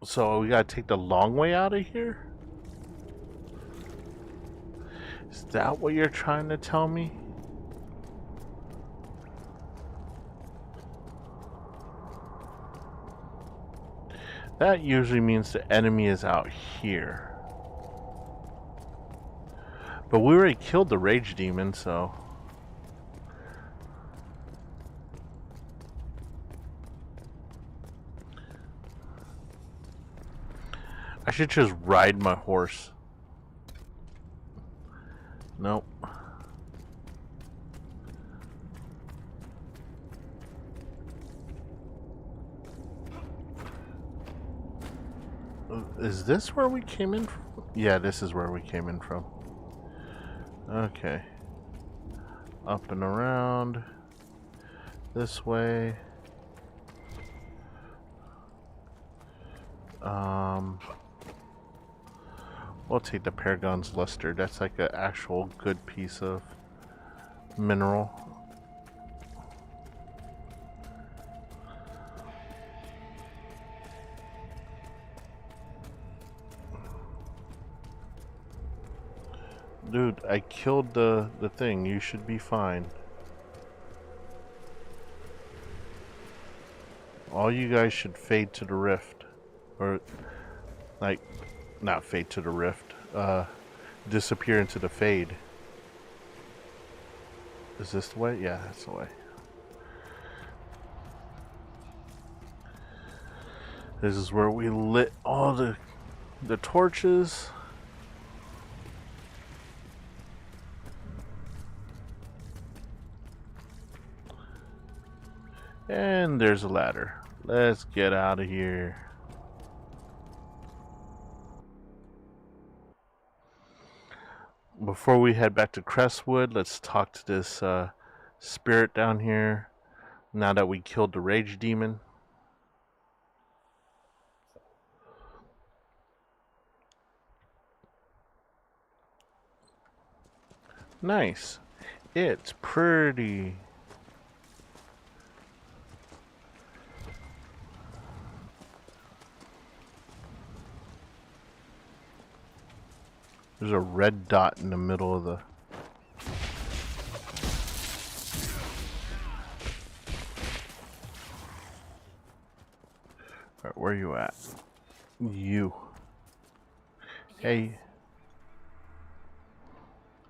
S6: So we gotta take the long way out of here? Is that what you're trying to tell me? That usually means the enemy is out here. But we already killed the rage demon, so... I should just ride my horse. Nope. Is this where we came in from? Yeah, this is where we came in from. Okay. Up and around. This way. We'll take the Paragon's Luster. That's like an actual good piece of mineral. Dude, I killed the thing. You should be fine. All you guys should fade to the rift. Or, like, not fade to the rift. Disappear into the fade. Is this the way? Yeah, that's the way. This is where we lit all the torches. And there's a ladder. Let's get out of here. Before we head back to Crestwood, let's talk to this spirit down here. Now that we killed the rage demon. Nice. It's pretty. There's a red dot in the middle of the... Alright, where are you at? You. Hey.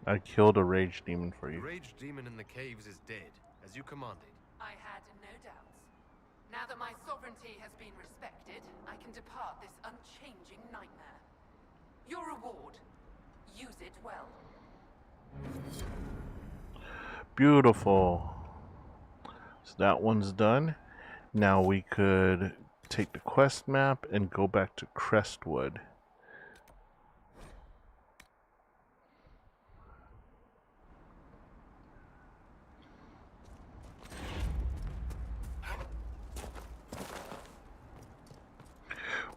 S6: I killed a rage demon for you.
S14: The rage demon in the caves is dead, as you commanded.
S12: I had no doubts. Now that my sovereignty has been respected, I can depart this unchanging nightmare. Your reward. Use it well.
S6: Beautiful. So that one's done. Now we could take the quest map and go back to Crestwood.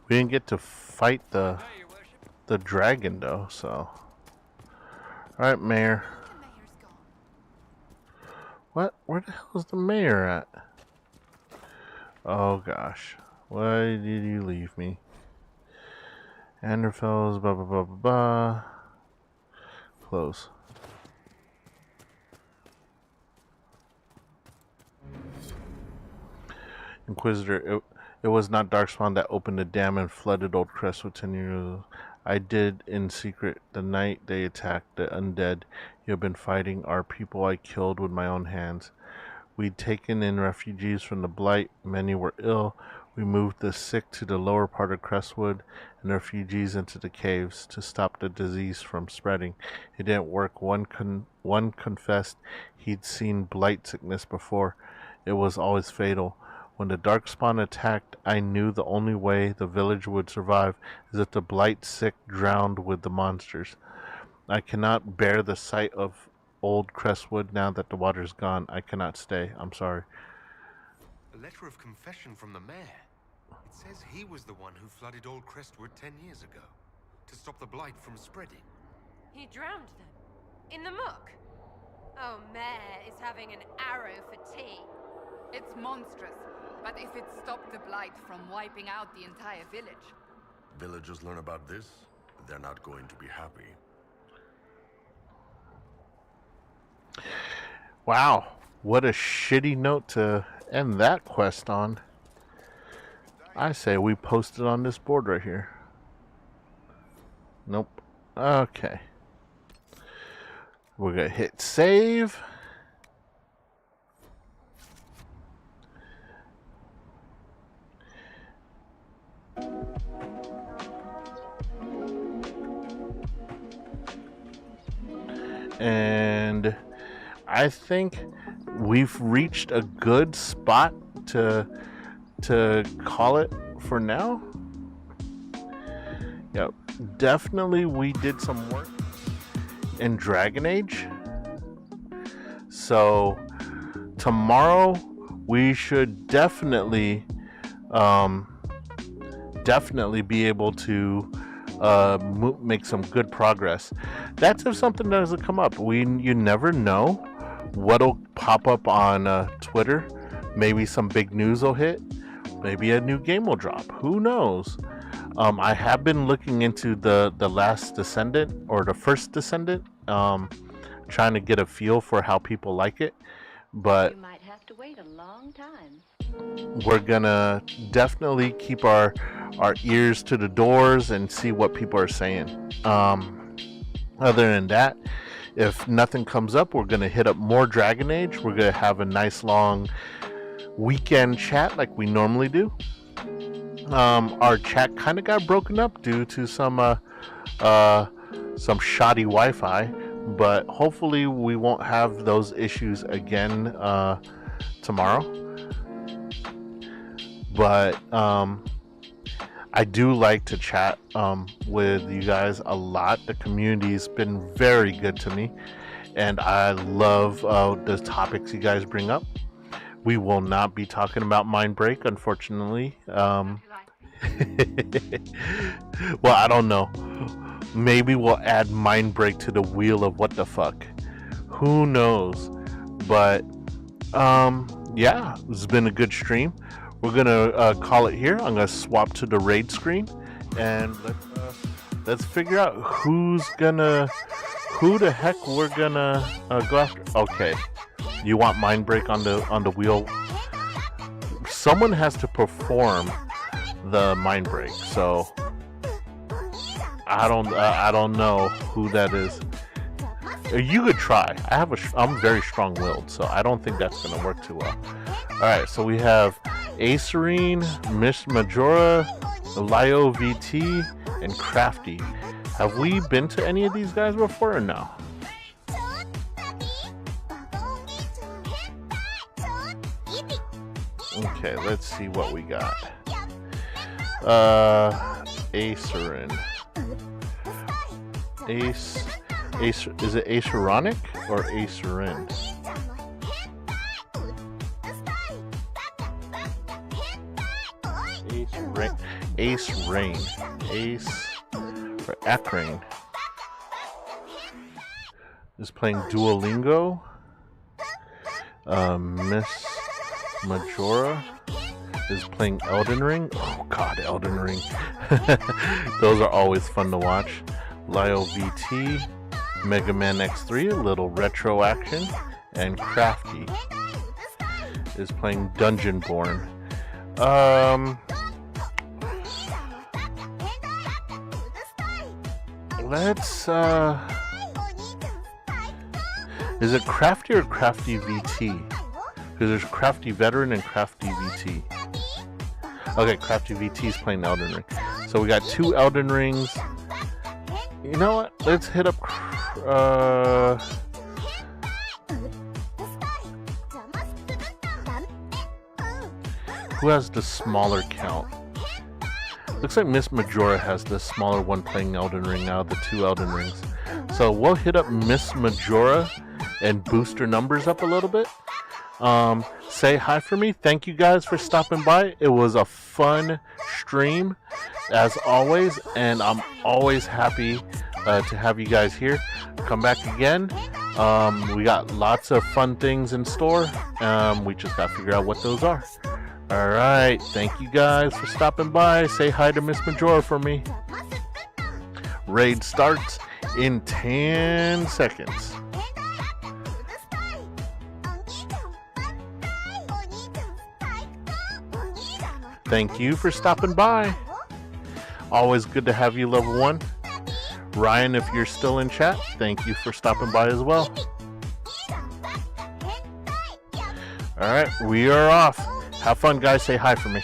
S6: We didn't get to fight the dragon though, so. Alright, Mayor. What? Where the hell is the mayor at? Oh gosh. Why did you leave me? Anderfell's blah blah blah blah blah. Close. Inquisitor, it was not Darkspawn that opened the dam and flooded Old Crestwood 10 years ago. I did in secret the night they attacked the undead you have been fighting are people I killed with my own hands. We'd taken in refugees from the Blight. Many were ill. We moved the sick to the lower part of Crestwood and refugees into the caves to stop the disease from spreading. It didn't work. One confessed he'd seen Blight sickness before. It was always fatal. When the Darkspawn attacked, I knew the only way the village would survive is if the Blight sick drowned with the monsters. I cannot bear the sight of Old Crestwood now that the water's gone. I cannot stay. I'm sorry.
S14: A letter of confession from the mayor. It says he was the one who flooded Old Crestwood 10 years ago to stop the Blight from spreading.
S16: He drowned them? In the muck? Oh, Mayor is having an arrow for tea.
S20: It's monstrous, but if it stopped the Blight from wiping out the entire village.
S1: Villagers learn about this, they're not going to be happy.
S6: Wow, what a shitty note to end that quest on. I say we post it on this board right here. Nope. Okay. We're gonna hit save. And I think we've reached a good spot to call it for now. Yep, definitely we did some work in Dragon Age. So tomorrow we should definitely be able to make some good progress. That's if something doesn't come up. You never know what'll pop up on Twitter. Maybe some big news will hit. Maybe a new game will drop. Who knows? I have been looking into the Last Descendant or the First Descendant, trying to get a feel for how people like it. But
S8: you might have to wait a long time.
S6: We're gonna definitely keep our ears to the doors and see what people are saying. Other than that, if nothing comes up, we're gonna hit up more Dragon Age. We're gonna have a nice long weekend chat like we normally do. Our chat kind of got broken up due to some shoddy Wi-Fi, but hopefully we won't have those issues again tomorrow. But I do like to chat with you guys a lot. The community's been very good to me, and I love the topics you guys bring up. We will not be talking about Mindbreak, unfortunately. Well, I don't know. Maybe we'll add Mindbreak to the wheel of what the fuck. Who knows? But yeah, it's been a good stream. We're gonna call it here. I'm gonna swap to the raid screen, and let's figure out who the heck we're gonna go after. Okay, you want Mindbreak on the wheel? Someone has to perform the Mindbreak, so I don't know who that is. You could try. I'm very strong-willed, so I don't think that's gonna work too well. All right, so we have Acerine, Miss Majora, Lio VT, and Crafty. Have we been to any of these guys before or no? Okay, let's see what we got. Acerine. Ace, is it Aceronic or Acerine? Ace Rain. Ace for Akrain is playing Duolingo. Miss Majora is playing Elden Ring. Oh god, Elden Ring. Those are always fun to watch. Lio VT, Mega Man X3, a little retro action, and Crafty is playing Dungeonborn. Let's is it Crafty or Crafty VT? Because there's Crafty Veteran and Crafty VT. Okay, Crafty VT is playing Elden Ring. So we got 2 Elden Rings. You know what? Let's hit up who has the smaller count? Looks like Miss Majora has the smaller one playing Elden Ring now, the 2 Elden Rings. So we'll hit up Miss Majora and boost her numbers up a little bit. Say hi for me. Thank you guys for stopping by. It was a fun stream as always, and I'm always happy to have you guys here. Come back again. We got lots of fun things in store. We just gotta figure out what those are. Alright, thank you guys for stopping by. Say hi to Miss Majora for me. Raid starts in 10 seconds. Thank you for stopping by. Always good to have you, level 1. Ryan, if you're still in chat, thank you for stopping by as well. Alright, we are off. Have fun, guys. Say hi for me.